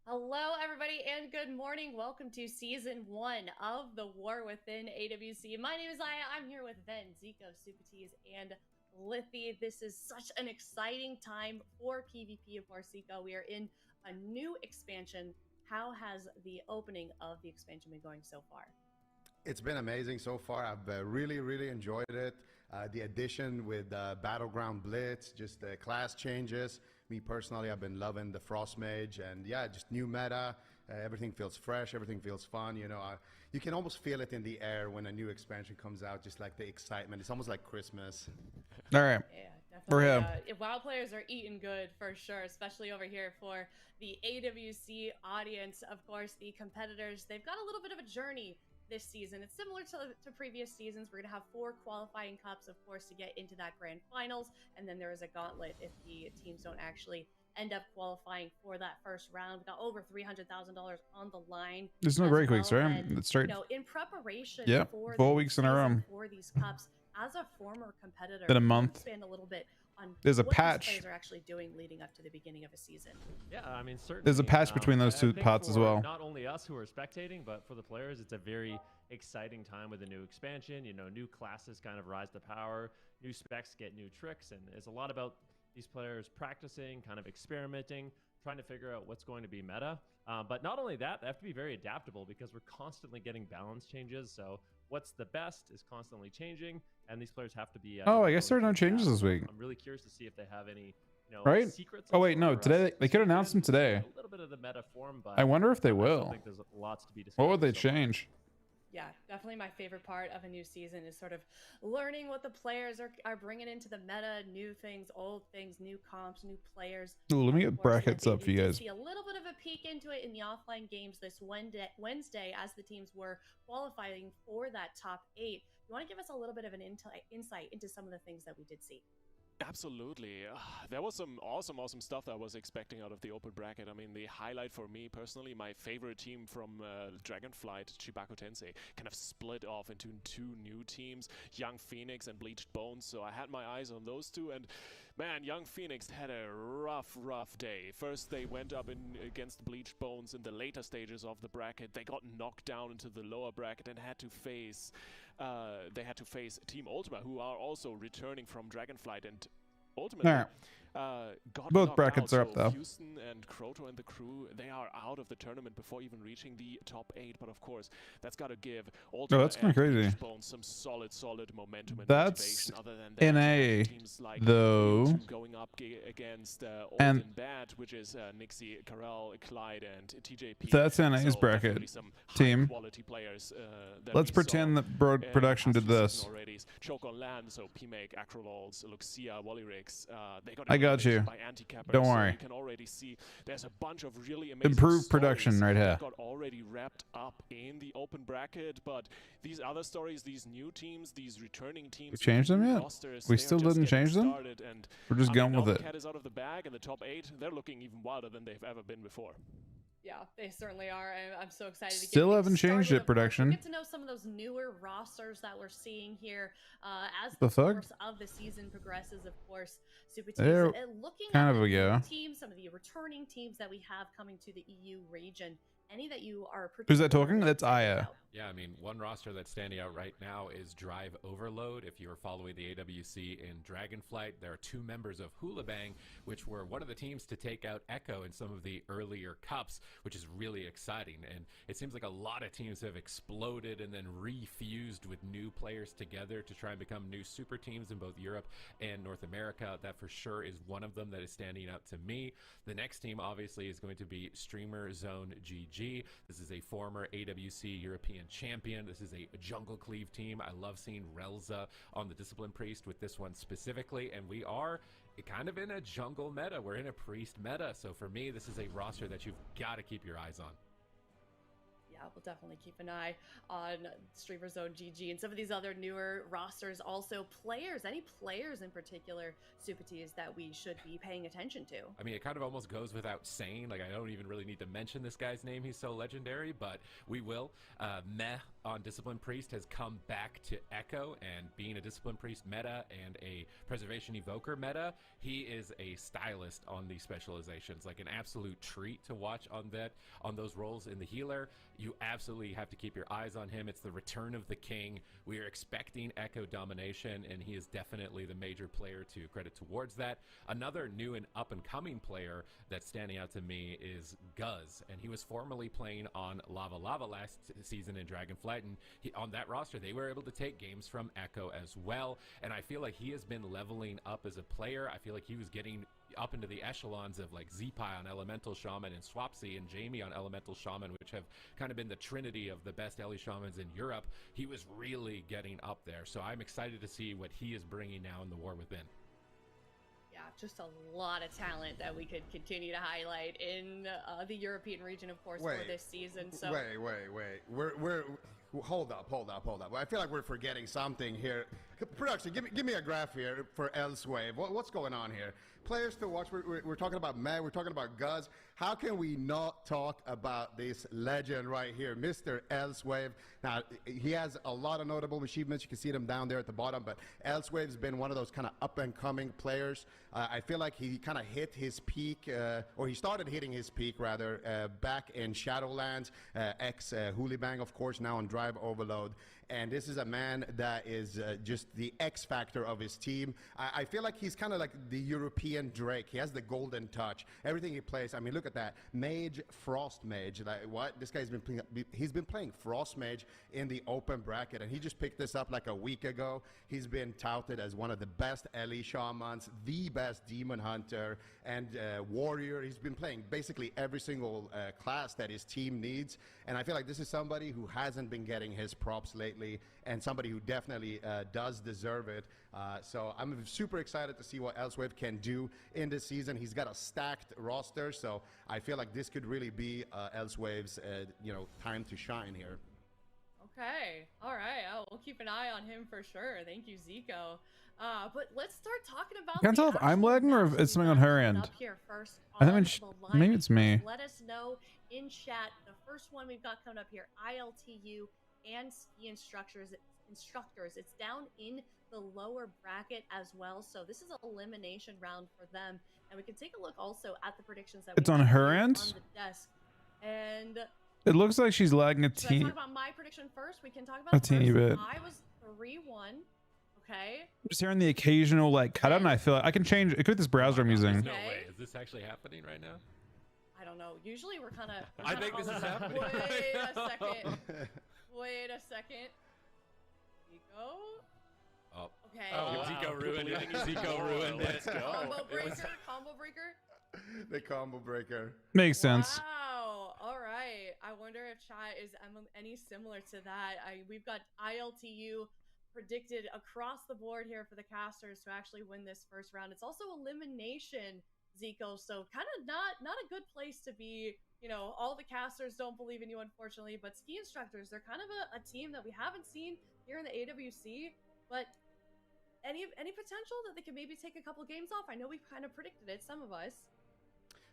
Hello, everybody, and good morning. Welcome to Season 1 of The War Within AWC. My name is Aya. I'm here with Ven, Zico, Supatees, and Lithi. This is such an exciting time for PvP, of course, Zico. We are in a new expansion. How has the opening of the expansion been going so far? It's been amazing so far. I've really enjoyed it. The addition with Battleground Blitz, just the class changes. Me personally, I've been loving the Frost Mage, and yeah, just new meta. Everything feels fresh. Everything feels fun. You know, you can almost feel it in the air when a new expansion comes out. Just like the excitement. It's almost like Christmas. All right. Yeah, definitely. WoW players are eating good for sure, especially over here for the AWC audience. Of course, the competitors, they've got a little bit of a journey this season. It's similar to previous seasons. We're going to have 4 qualifying cups, of course, to get into that grand finals. And then there is a gauntlet if the teams don't actually end up qualifying for that first round. We got over $300,000 on the line. There's no break weeks, right? It's straight. In preparation for 4 weeks in a row for these cups, as a former competitor, in a month, expand a little bit on there's a what patch these players are actually doing leading up to the beginning of a season. Yeah, I mean, certainly. There's a patch between those two pots as well. Not only us who are spectating, but for the players, it's a very exciting time with a new expansion. You know, new classes kind of rise to power, new specs get new tricks, and it's a lot about these players practicing, kind of experimenting, trying to figure out what's going to be meta. But not only that, they have to be very adaptable because we're constantly getting balance changes. So what's the best is constantly changing, and these players have to be. Oh, I guess there are no changes this week. I'm really curious to see if they have any, secrets. Oh wait, no, today they could announce them today. A little bit of the meta form, but I wonder if they I will. think there's lots to be discussed. What would they change? Yeah, definitely my favorite part of a new season is sort of learning what the players are bringing into the meta, new things, old things, new comps, new players. Ooh, let me get brackets up for you guys. See a little bit of a peek into it in the offline games this Wednesday as the teams were qualifying for that top 8. You want to give us a little bit of an insight into some of the things that we did see? Absolutely. There was some awesome stuff that I was expecting out of the open bracket. I mean, the highlight for me personally, my favorite team from Dragonflight, Chibaku Tensei, kind of split off into 2 new teams, Young Phoenix and Bleached Bones. So I had my eyes on those 2, and man, Young Phoenix had a rough day. First, they went up against Bleached Bones in the later stages of the bracket. They got knocked down into the lower bracket and had to face Team Ultima, who are also returning from Dragonflight, and ultimately got both knocked brackets out. are up though. Houston and Kroto and the crew, they are out of the tournament before even reaching the top 8. But of course, that's got to give Ultima that's kind of crazy. some solid momentum and that's motivation. Other than that, NA teams like though, going up against Old and Bad, which is Nixie, Karel, Clyde, and TJP. that's NA's so bracket some team. Quality players. Let's pretend that Broad Production did this. Already. Choke on Land, so PMake, Acrolols, Luxia, Wallyrigs, they got I got you. by Anti-Cappers, Don't so worry. you can already see there's a bunch of really amazing Improved production right here. that got already wrapped up in the open bracket, but these other stories, these new teams, these returning teams, We changed them yet? rosters, We still didn't change them? And We're just going with it. Cat is out of the bag, and the top 8, they're looking even wilder than they've ever been before. Yeah, they certainly are. I'm so excited to Still haven't changed it, production. Get to know some of those newer rosters that we're seeing here as the course of the season progresses. Of course, Supatees looking kind at of a go. Teams, some of the returning teams that we have coming to the EU region. Any that you are Who's that talking? That's Aya. Yeah, I mean, one roster that's standing out right now is Drive Overload. If you are following the AWC in Dragonflight, there are 2 members of Hula Bang, which were one of the teams to take out Echo in some of the earlier cups, which is really exciting. And it seems like a lot of teams have exploded and then refused with new players together to try and become new super teams in both Europe and North America. That for sure is one of them that is standing out to me. The next team obviously is going to be Streamer Zone GG. This is a former AWC European champion. This is a jungle cleave team. I love seeing Relza on the Discipline Priest with this one specifically, and we are kind of in a jungle meta. We're in a priest meta, so for me, this is a roster that you've got to keep your eyes on. Yeah, we'll definitely keep an eye on Streamer Zone GG and some of these other newer rosters. Also, any players in particular, Supatis, that we should be paying attention to? I mean, it kind of almost goes without saying. Like, I don't even really need to mention this guy's name. He's so legendary, but we will. Meh on Discipline Priest has come back to Echo, and being a Discipline Priest meta and a Preservation Evoker meta, he is a stylist on these specializations. Like, an absolute treat to watch on those roles in the healer. You absolutely have to keep your eyes on him. It's the return of the king. We are expecting Echo domination, and he is definitely the major player to credit towards that. Another new and up-and-coming player that's standing out to me is Guz, and he was formerly playing on Lava Lava last season in Dragonflight, and on that roster, they were able to take games from Echo as well, and I feel like he has been leveling up as a player. I feel like he was getting up into the echelons of like Zepai on Elemental Shaman and Swapsy and Jamie on Elemental Shaman, which have kind of been the trinity of the best Ellie Shamans in Europe. He was really getting up there, so I'm excited to see what he is bringing now in the War Within. Yeah, just a lot of talent that we could continue to highlight in the European region, of course, for this season. So wait. We're hold up. I feel like we're forgetting something here. Production, give me a graph here for Elsewave. What's going on here? Players to watch. We're talking about Meg. We're talking about Guz. How can we not talk about this legend right here, Mr. Elsewave? Now, he has a lot of notable achievements. You can see them down there at the bottom, but Elsewave's been one of those kind of up-and-coming players. I feel like he kind of hit his peak, or he started hitting his peak, rather, back in Shadowlands, ex-Hoolibang, of course, now on Drive Overload. And this is a man that is just the X factor of his team. I feel like he's kind of like the European Drake. He has the golden touch. Everything he plays, I mean, look at that. Mage, Frost Mage. Like, what? This guy's been playing Frost Mage in the open bracket, and he just picked this up like a week ago. He's been touted as one of the best Ellie Shamans, the best Demon Hunter, and Warrior. He's been playing basically every single class that his team needs, and I feel like this is somebody who hasn't been getting his props lately, and somebody who definitely does deserve it. So I'm super excited to see what Elsewave can do in this season. He's got a stacked roster, so I feel like this could really be Elsewave's time to shine here. Okay, all right. We'll keep an eye on him for sure. Thank you, Zico. But let's start talking about. Can't tell if I'm lagging or if it's something on her end. Up here first I think maybe it's me. Let us know in chat. The first one we've got coming up here: ILTU and ski instructors. It's down in the lower bracket as well, so this is an elimination round for them. And we can take a look also at the predictions that it's on her end on the desk. And it looks like she's lagging a should I teeny. talk about my prediction first? We can talk about A teeny bit. I was 3-1. Okay. I'm just hearing the occasional like cutout, and I feel like I can change. It could be this browser I'm using. No way. Is this actually happening right now? I don't know. Usually we're kind of. I think this is happening. Wait a second. Wait a second. Zico. Oh. Okay. Oh, Zico ruined it. Zico ruined it. Let's go. Combo breaker. The combo breaker. Makes sense. Wow. All right. I wonder if chat is any similar to that. We've got ILTU predicted across the board here for the casters to actually win this first round. It's also elimination, Zico, so kind of not a good place to be. You know, all the casters don't believe in you, unfortunately, but ski instructors, they're kind of a team that we haven't seen here in the AWC, but any potential that they could maybe take a couple games off? I know we've kind of predicted it, some of us.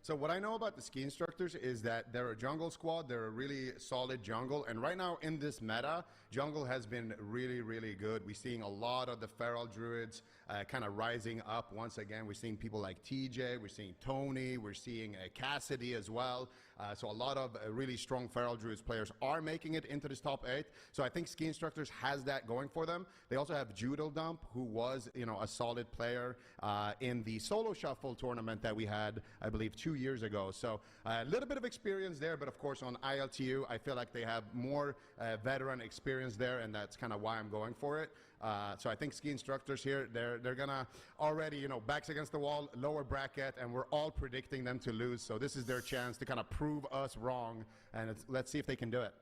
So what I know about the ski instructors is that they're a jungle squad. They're a really solid jungle. And right now in this meta, jungle has been really, really good. We're seeing a lot of the feral druids kind of rising up once again. We're seeing people like TJ. We're seeing Tony. We're seeing Cassidy as well. So a lot of really strong feral druids players are making it into this top 8. So I think ski instructors has that going for them. They also have Judel Dump, who was a solid player in the solo shuffle tournament that we had, I believe, 2 years ago. So a little bit of experience there, but of course on ILTU, I feel like they have more veteran experience there, and that's kind of why I'm going for it. So I think ski instructors here, they're gonna already, backs against the wall, lower bracket, and we're all predicting them to lose. So this is their chance to kind of prove us wrong, and let's see if they can do it.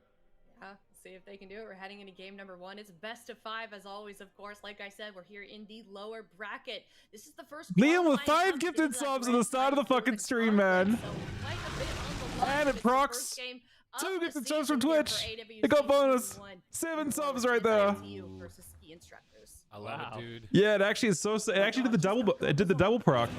Yeah, see if they can do it. We're heading into game number 1. It's best of 5 as always, of course. Like I said, we're here in the lower bracket. This is the first Liam with qualifying 5 gifted into that subs at grand the start of the final fucking tournament stream, man. So quite a bit on the line. And it It's the procs. first game of 2 the gifted subs from season here Twitch. for AWC They got bonus. Season 1. 7 subs It's right there. ITU versus ski instructors. I love it, dude. Yeah, it actually is so. It actually did the double. It did the double proc.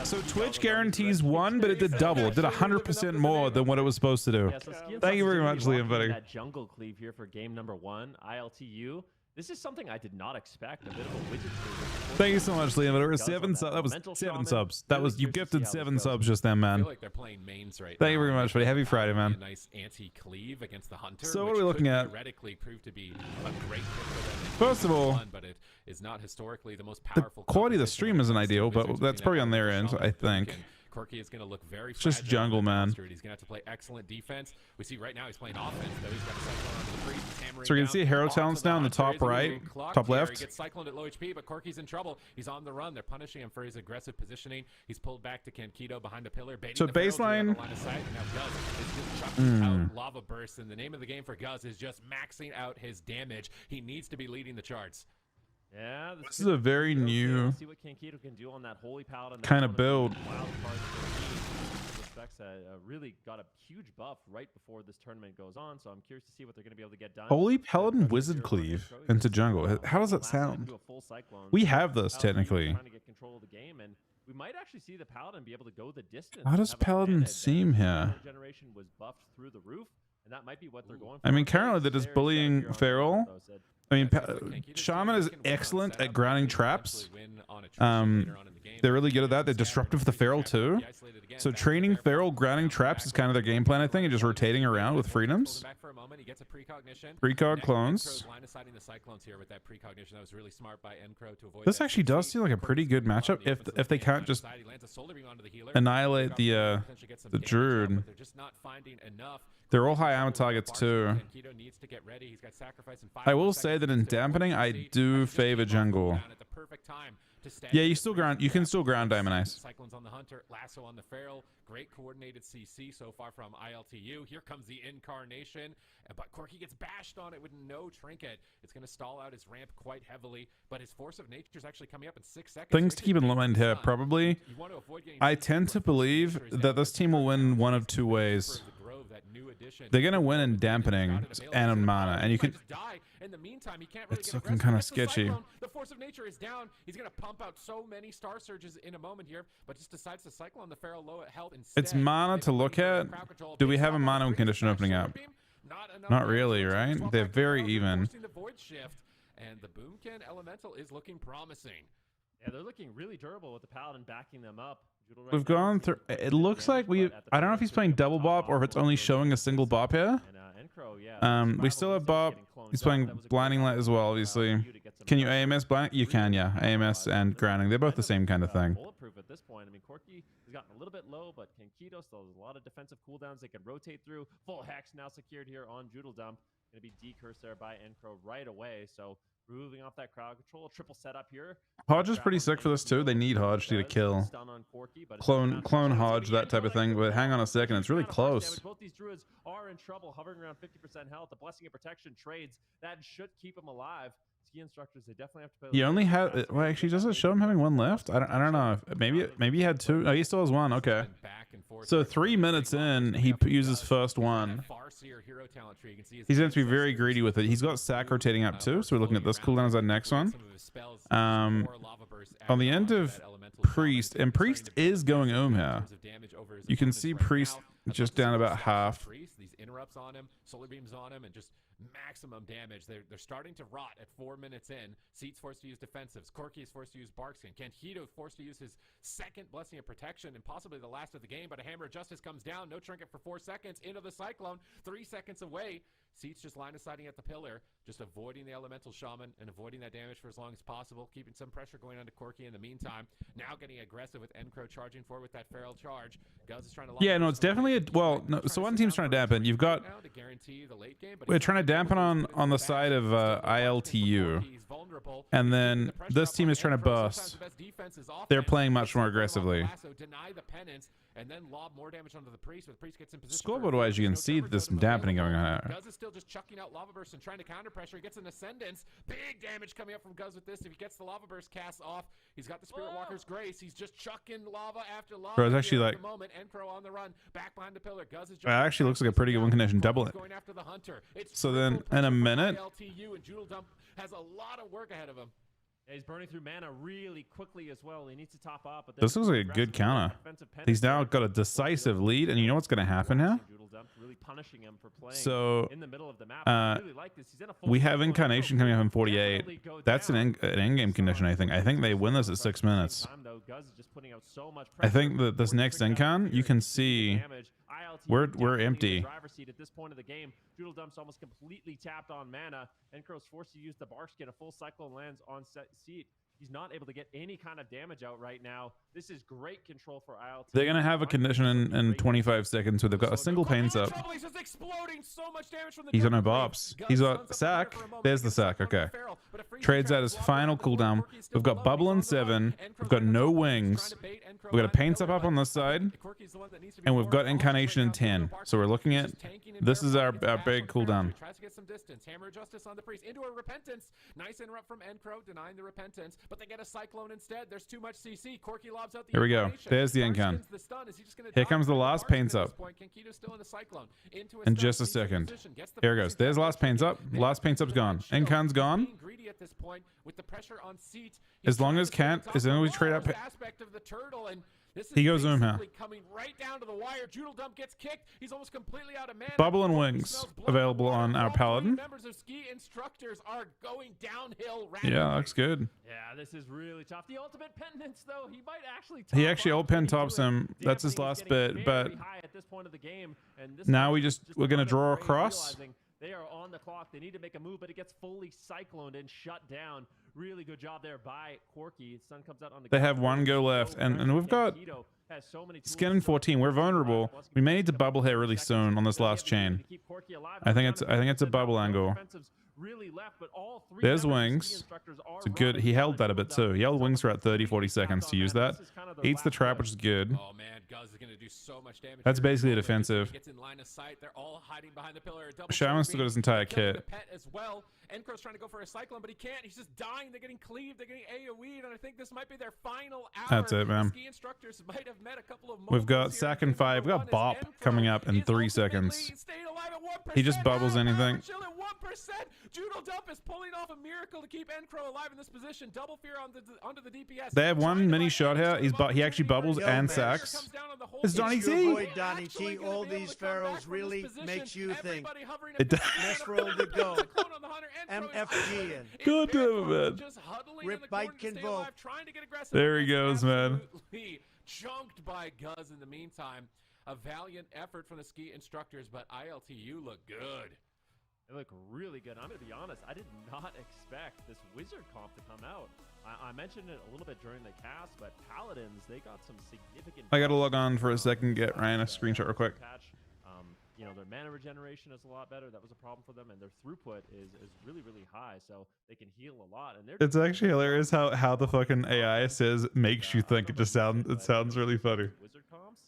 So Twitch guarantees 1, but it did double. It did 100% more than what it was supposed to do. Yeah, so Ski and Thank you Subs very is gonna much, be Liam, locking buddy. that jungle cleave here for game number 1, ILTU. This is something I did not expect. A bit of a wizard cleave. Thank you so much, Liam. There were Does 7 on subs. that That was elemental 7 shaman. subs. That Really was you curious to see gifted how this 7 goes. subs just then, I man. feel like they're playing mains right Thank you now. very much, buddy. Happy Friday, man. A nice anti-cleave against the hunter. So what which are we looking could at? Theoretically, prove to be a great pick for them in First of game all, one, but it is not historically the most The powerful. quality of the composition stream when it isn't comes to ideal, but wizards that's between probably that on their elemental end, I shaman think. and Corky is going to look very It's just fragile jungle, on the man. roster. He's going to have to play excellent defense. We see right now he's playing offense, though. He's got a cyclone onto the priest. He's hammering So you can down see hero onto talents the now in the hunter. top He's gonna right, get clocked top here. left. He gets cycloned at low HP, but Corky's in trouble. He's on the run. They're punishing him for his aggressive positioning. He's pulled back to Kankito behind the pillar. Baiting So the Pharaoh to the baseline- line of sight. And now Guz is just chucking out lava bursts. And the name of the game for Guz is just maxing out his damage. He needs to be leading the charts. Yeah, This is a very new see what Kankito can do on that holy paladin. kind That's of one build. the wild cards for the team. Respects really got a huge buff right before this tournament goes on, so I'm curious to see what they're going to be able to get done. Holy Paladin Impressive Wizard here on Cleave intro. He's into gonna jungle. go How does that last second sound? do a full cyclone. We have this Paladin technically. trying to get control of the game, and we might actually see the paladin be able to go the distance. How and does have an Paladin advantage. seem here? Generation was buffed through the roof, and that might be what they're going for. I mean, I'm very currently they're just excited bullying here on Feral. Jungle, though, Sid. I mean, Yeah, it seems like Kankito's Shaman team is can win on excellent setup, at grounding but they can traps. eventually win on attrition later on in the game. They're really good at that. They're disruptive with the Feral too. So training Feral grounding traps is kind of their game plan, I think, and just rotating around with freedoms. Back for a moment, he gets a precognition. Precog Next, clones. Encro's line of sighting the cyclones here with that precognition. That was really smart by Encro to avoid This that actually does CC. seem like a pretty good Corky's matchup on the if offensive they lane, can't line of just sight. He lands a solar beam onto the healer. annihilate Potentially the get some the damage druid. out, but they're just not finding enough. They're all high armor targets too. Kankito needs to get ready. He's got sacrifice in 5 I will more say seconds that in to dampening, I CC. do Just favor keep on jungle. down at the perfect time to stand Yeah, in you the still breach ground. You can gap. still ground Diamond Ice. Cyclones on the hunter, lasso on the feral. Great coordinated CC so far from ILTU. Here comes the incarnation, but Corky gets bashed on it with no trinket. It's going to stall out his ramp quite heavily, but his force of nature is actually coming up in 6 seconds. Things to keep in mind here. Probably, You want to avoid getting I CC tend to for force of believe nature is that down this to team will 0. win one of two For ways. the Grove, that new addition. They're gonna win in dampening and in mana, and you can. In the meantime, he can't really It's get looking aggressive kinda against the sketchy. Cyclone. The force of nature is down. He's gonna pump out so many star surges in a moment here, but just decides to cycle on the Feral low at health instead. It's mana to look at. Do we have a mana condition opening up? Not really, right? They're very even. The void shift, and the Boomkin Elemental is looking promising. Yeah, they're looking really durable with the paladin backing them up. Judel right We've now gone seems through. quite It good looks like advantage, we. but at the I don't know if moment, he's playing they're double top bop off or if it's with only the showing a single bop here. And Encro, yeah, We still have bop. He's playing blinding light as well, obviously. Can you AMS blind? You can, yeah. AMS and grounding. They're both the same kind of thing. Bulletproof at this point. I mean, Corky has gotten a little bit low, but Kankito still has a lot of defensive cooldowns they can rotate through. Full hex now secured here on Judel Dump. Going to be decursed there by Encro right away. So removing off that crowd control, triple setup here. Hodge is pretty sick for this too. They need Hodge to get a kill. Stun on Corky, but it's Clone around Hodge, that type of thing. But hang on a second, it's really close. Both these druids are in trouble, hovering around 50% health. The blessing of protection trades that should keep them alive. Ski instructors, they definitely have to play. He only had. Well, actually, does it show him having one left? I don't know. Maybe he had two. Oh, he still has one. Okay. So 3 minutes in, he uses first one. He's going to be very greedy with it. He's got sack rotating up too. So we're looking at this cooldown as our next one. On the end of Priest, and Priest is going here. You can see Priest just down about half. These interrupts on him, solar beams on him, and just maximum damage. They're starting to rot at 4 minutes in. Seat's forced to use defensives. Corky is forced to use Barkskin. Kankito forced to use his second blessing of protection and possibly the last of the game, but a hammer of justice comes down. No trinket for 4 seconds into the cyclone. 3 seconds away. Seat's just line of sighting at the pillar, just avoiding the elemental shaman and avoiding that damage for as long as possible, keeping some pressure going on to Corky in the meantime. Now getting aggressive with Encro charging forward with that feral charge. Guz is trying to Yeah, no, it's definitely a well. No, so one team's trying to dampen. You've got. We're trying to dampen on the side of ILTU, and then this team is trying to burst. They're playing much more aggressively. and then lob more damage onto the Priest. But the Priest gets in position. Scoreboard-wise, you can see there's some dampening going on. Guz is still just chucking out Lava Burst and trying to counter pressure. He gets an Ascendance. Big damage coming up from Guz with this. If he gets the Lava Burst cast off, he's got the Spirit Walker's Grace. He's just chucking lava after lava. Bro, it's actually like... the moment. Encro on the run, back behind the pillar. Guz is It actually looks like a pretty good win condition. Double it. Going after the Hunter. So then, in a minute... ILTU and Joodle Dump has a lot of work ahead of him. Yeah, he's burning through mana really quickly as well. He needs to top up. But this looks like a good counter. He's now got a decisive lead, and you know what's going to happen now? Really punishing him for playing So, in the middle of the map. we have Incarnation coming up in 48. That's an in-game condition, I think. I think they win this at 6 minutes. I think that this next Incarn, you can see we're empty. At this point of the game, Joodle Dump's almost completely tapped on mana. Encro's forced to use the Bark Skin. A full Cyclone lands on seat. He's not able to get any kind of damage out right now. This is great control for ILT. They're going to have a condition in 25 seconds where they've got a single Pains up. He's got no Bops. He's got Sack. There's the Sack. Okay. Trades out his final cooldown. We've got Bubble in 7. We've got no Wings. We've got a Pains up on this side. And we've got Incarnation in 10. So we're looking at... This is our big cooldown. Tries to get some distance. Hammer Justice on the Priest. Into a Repentance. Nice interrupt from Encro, denying the Repentance. But they get a Cyclone instead. There's too much CC. Corki lobs out the Here we go. There's the Incan. Here comes the last Pains up. In just a second. Here it goes. There's last Pains up. Last Pains up's gone. Incan's gone. As long as we trade up... He goes Zoom here. Coming right down to the wire. Joodle Dump gets kicked. He's almost completely out of mana. Bubble and Wings available on our Paladin. Members of Ski Instructors are going downhill. Yeah, looks good. Yeah, this is really tough. The ultimate penance, though, he might actually. He actually ult pen tops him. That's his last bit, but now we're gonna draw across. They are on the clock. They need to make a move, but it gets fully cycloned and shut down. Really good job there by Corki. Sun comes out on the. They have one go left, and we've got Skin in 14. We're vulnerable. We may need to bubble here really soon on this last chain. I think it's a bubble angle. There's Wings. It's a good. He held that a bit too. He held Wings for about 30-40 seconds to use that. Eats the trap, which is good. Oh man, Guz is gonna do so much damage. That's basically a defensive. Gets in line of sight. They're all hiding behind the pillar. Shaman's still got his entire kit. As well. Encro's trying to go for a Cyclone, but he can't. He's just dying. They're getting cleaved. They're getting AoE'd, and I think this might be their final hour. That's it, man. Ski Instructors might have met a couple of We've got Sack in 5. We've got Bop coming up in 3 seconds. He just bubbles anything. Joodle Dump is pulling off a miracle to keep Encro alive in this position. Double fear onto the DPS. They have one mini shot here. He actually bubbles and sacks. It's Donnie T. Boy, Donnie T. All these pharaohs really makes you think. Let's roll the go. MFG and good damn it, man. Rip Bite can vote. There he goes, man. Chunked by Guz in the meantime. A valiant effort from the Ski Instructors, but ILTU look good. They look really good. I'm going to be honest. I did not expect this Wizard comp to come out. I mentioned it a little bit during the cast, but Paladins, they got some significant... I got to log on for a second, get Ryan a screenshot real quick. You know, their mana regeneration is a lot better. That was a problem for them, and their throughput is really, really high, so they can heal a lot. And it's actually hilarious how the fucking AI says makes you think. It just sounds really funny. Wizard comps?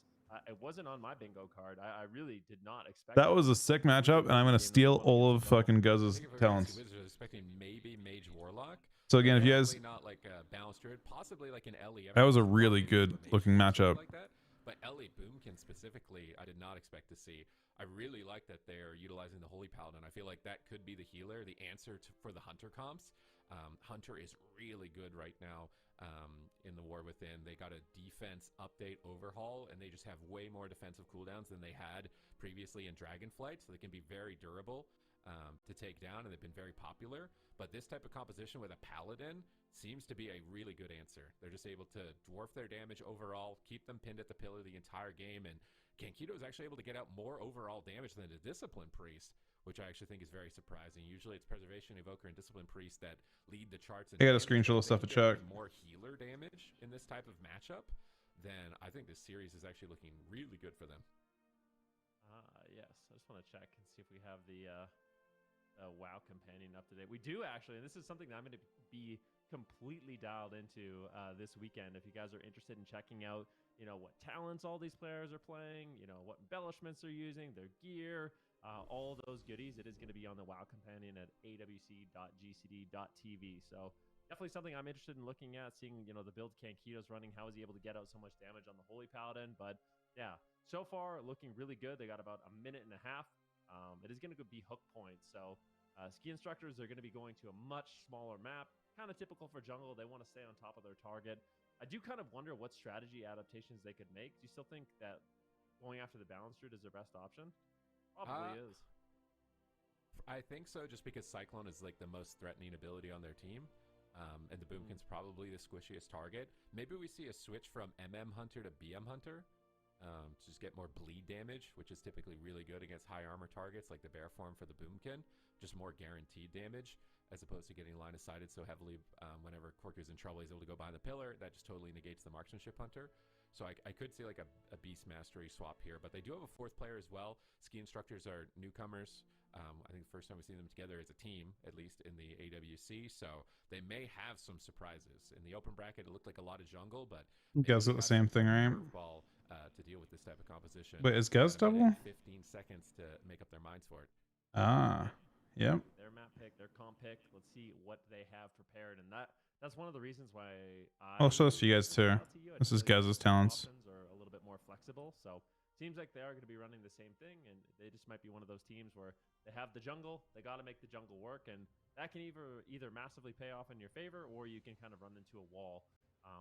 It wasn't on my bingo card. I really did not expect that. Was a sick matchup, and I'm gonna steal all of fucking Guz's talents. Expecting maybe Mage Warlock. So again, if you guys, not like balanced druid, possibly like an Ellie. That was a really good looking matchup. Like that. But Ellie Boomkin specifically, I did not expect to see. I really like that they're utilizing the Holy Paladin. I feel like that could be the healer, the answer for the Hunter comps. Hunter is really good right now in the War Within. They got a defense update overhaul, and they just have way more defensive cooldowns than they had previously in Dragonflight, so they can be very durable to take down, and they've been very popular. But this type of composition with a Paladin seems to be a really good answer. They're just able to dwarf their damage overall, keep them pinned at the pillar the entire game, and Kankito is actually able to get out more overall damage than a Discipline Priest, which I actually think is very surprising. Usually it's Preservation, Evoker, and Discipline Priest that lead the charts. I got a screenshot of stuff to check. More healer damage in this type of matchup, then I think this series is actually looking really good for them. Yes, I just want to check and see if we have the WoW companion up to date. We do actually, and this is something that I'm going to be completely dialed into this weekend. If you guys are interested in checking out you know, what talents all these players are playing, you know, what embellishments they're using, their gear, all those goodies. It is going to be on the WoW Companion at awc.gcd.tv. So definitely something I'm interested in looking at, seeing, you know, the build Kankito's running. How is he able to get out so much damage on the Holy Paladin? But yeah, so far looking really good. They got about a minute and a half. It is going to be hook points. So ski instructors are going to be going to a much smaller map, kind of typical for jungle. They want to stay on top of their target. I do kind of wonder what strategy adaptations they could make. Do you still think that going after the balance route is their best option? Probably is. I think so, just because Cyclone is like the most threatening ability on their team. And the Boomkin's probably the squishiest target. Maybe we see a switch from MM Hunter to BM Hunter to just get more bleed damage, which is typically really good against high armor targets like the Bear Form for the Boomkin. Just more guaranteed damage, as opposed to getting line of sighted so heavily whenever Korku's in trouble, he's able to go behind the pillar. That just totally negates the Marksmanship Hunter. So I could see like a Beast Mastery swap here, but they do have a fourth player as well. Ski instructors are newcomers. I think the first time we've seen them together as a team, at least in the AWC, so they may have some surprises. In the open bracket, it looked like a lot of jungle, but Guz got the same thing, right? Ball, to deal with this type of composition. Wait, is Guz double? 15 seconds to make up their minds for it. Ah, yep. Their map pick, their comp pick. Let's see what they have prepared, and that's one of the reasons why I'll show this to you guys too. This is Guz's talents. Are a little bit more flexible, so seems like they are going to be running the same thing, and they just might be one of those teams where they have the jungle, they got to make the jungle work, and that can either massively pay off in your favor, or you can kind of run into a wall.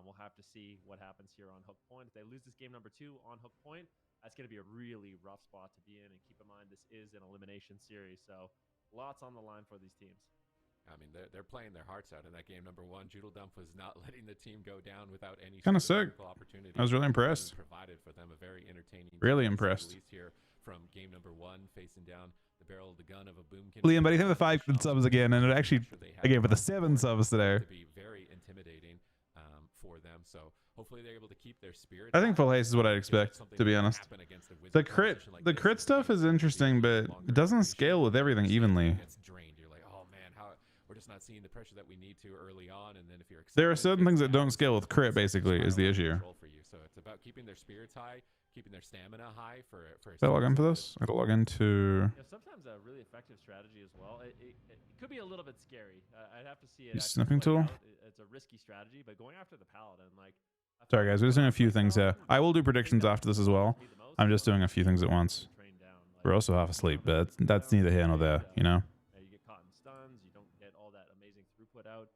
We'll have to see what happens here on Hook Point. If they lose this game number 2 on Hook Point, that's going to be a really rough spot to be in, and keep in mind this is an elimination series, so lots on the line for these teams. I mean, they're playing their hearts out in that game number 1. Joodle Dump was not letting the team go down without any kind of sick. Opportunity. I was really impressed. Provided for them a very entertaining. Really impressed. Here from game number 1, facing down the barrel of the gun of a Boomkin. Liam, but he had the 5 subs again, and it actually again for the 7 subs today. To be very intimidating for them. So hopefully they're able to keep their spirit. I think full haste is what I'd expect, to be honest. The crit stuff is interesting, but it doesn't scale with everything evenly. We're just not seeing the pressure that we need to early on, and then if you're there are certain things that don't scale with crit, basically, is the issue. For you. So it's about keeping their spirits high, keeping their stamina high for. Did I log in for this? I gotta log into. Yeah, sometimes a really effective strategy as well. It could be a little bit scary. I'd have to see it. Use sniffing tool. It's a risky strategy, but going after the paladin, like. Sorry guys, we're just doing a few things here. I will do predictions after this as well. I'm just doing a few things at once. We're also half asleep, but that's neither here nor there, you know.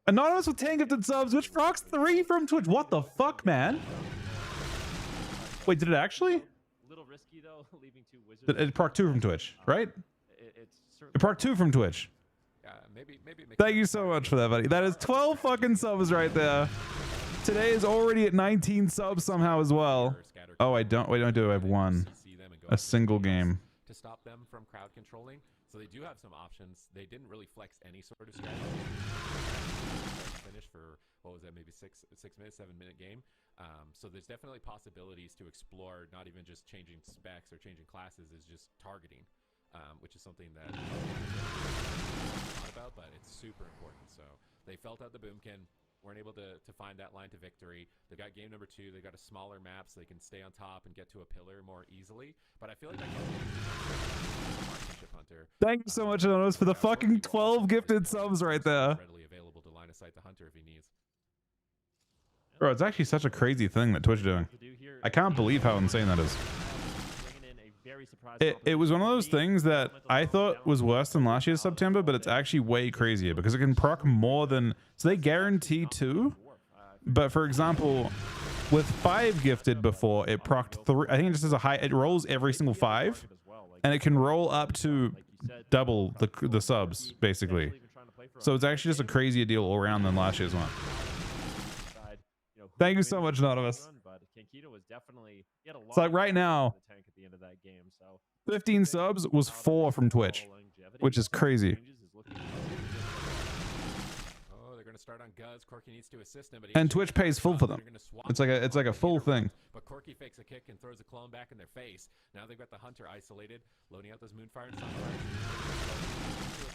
Anonymous with 10 gifted subs, which procs 3 from Twitch. What the fuck, man? Wait, did it actually? A little risky though, leaving 2 wizards. It proc 2 from Twitch, right? It proc 2 from Twitch. Maybe Thank you so much for that, buddy. That is 12 fucking subs right there. Today is already at 19 subs somehow as well. Oh, I don't. Wait, I do. I have 1. A single game. To stop them from crowd controlling. So they do have some options. They didn't really flex any sort of strategy. Finish for, what was that, maybe 6 minutes, 7-minute game. So there's definitely possibilities to explore, not even just changing specs or changing classes, is just targeting, which is something that I'm not about, but it's super important. So they felt out the Boomkin, weren't able to find that line to victory. They've got game number 2. They've got a smaller map, so they can stay on top and get to a pillar more easily. But I feel like that Hunter. Thank you so much, Anonymous, for the fucking 12 gifted subs right there. Readily available to line of sight the Hunter if he needs. Bro, it's actually such a crazy thing that Twitch is doing. I can't believe how insane that is. It was one of those things that I thought was worse than last year's September, but it's actually way crazier because it can proc more than... So they guarantee 2, but for example, with 5 gifted before, it procced 3. I think it just has a high... It rolls every single 5, and it can roll up to double the subs, basically. So it's actually just a crazier deal all around than last year's one. Thank you so much, Anonymous. It's like right now, 15 subs was 4 from Twitch, which is crazy. Oh, they're going to start on Guz. Corky needs to assist him, but And Twitch pays full for them. It's like a full thing. But Corky fakes a kick and throws a clone back in their face. Now they've got the Hunter isolated, loading out those Moonfire and Sunfire.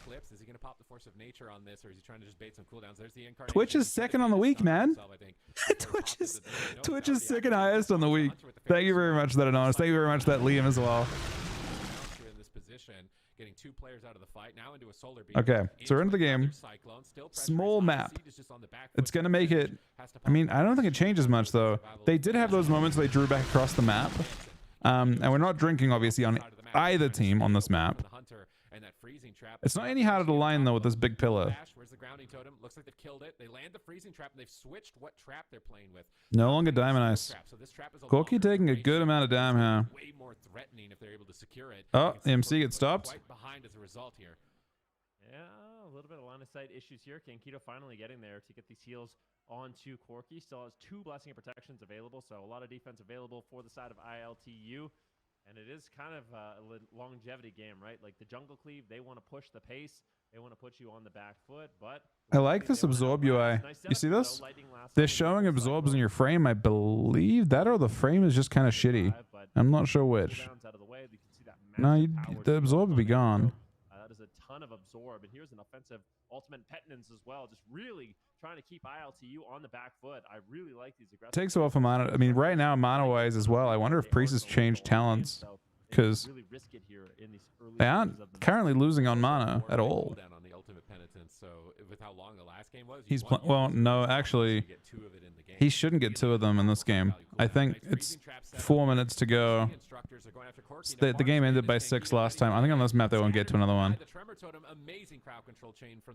Eclipse. Is he going to pop the Force of Nature on this, or is he trying to just bait some cooldowns? There's the incarnation. Twitch is second on the week, man. Twitch is second highest on the week. Thank you very much, that Anonymous. Thank you very much, that Liam as well. In this position, getting 2 players out of the fight, now into a solar beam. Okay, so we're into the game. Small map. It's going to make it... I mean, I don't think it changes much, though. They did have those moments where they drew back across the map. And we're not drinking, obviously, on either team on this map. It's not any harder to line, though, with this big pillar. Where's the grounding totem? Looks like they've killed it. They land the freezing trap, and they've switched what trap they're playing with. No longer Diamond Ice. Corky taking a good amount of damn here. Way more threatening if they're able to secure it. Oh, the MC gets stopped. Quite behind as a result here. Yeah, a little bit of line of sight issues here. Kankito finally getting there to get these heals onto Corky. Still has 2 blessing and protections available, so a lot of defense available for the side of ILTU. And it is kind of a longevity game, right? Like the jungle cleave, they want to push the pace. They want to put you on the back foot, but... I like this absorb UI. You see this? They're showing absorbs in your frame, I believe. That or the frame is just kind of shitty. I'm not sure which. No, the absorb would be gone. That is a ton of absorb. And here's an offensive ultimate Petnance as well. Just really trying to keep ILTU on the back foot. I really like these aggressive... Takes a while for mana. I mean, right now, mana-wise as well, I wonder if Priest has changed talents. Because they aren't currently losing on mana at all. So with how long the last game was, He's well, no, actually, he shouldn't get 2 of them in this game. I think it's 4 minutes to go. The game ended by 6 last time. I think on this map they won't get to another one.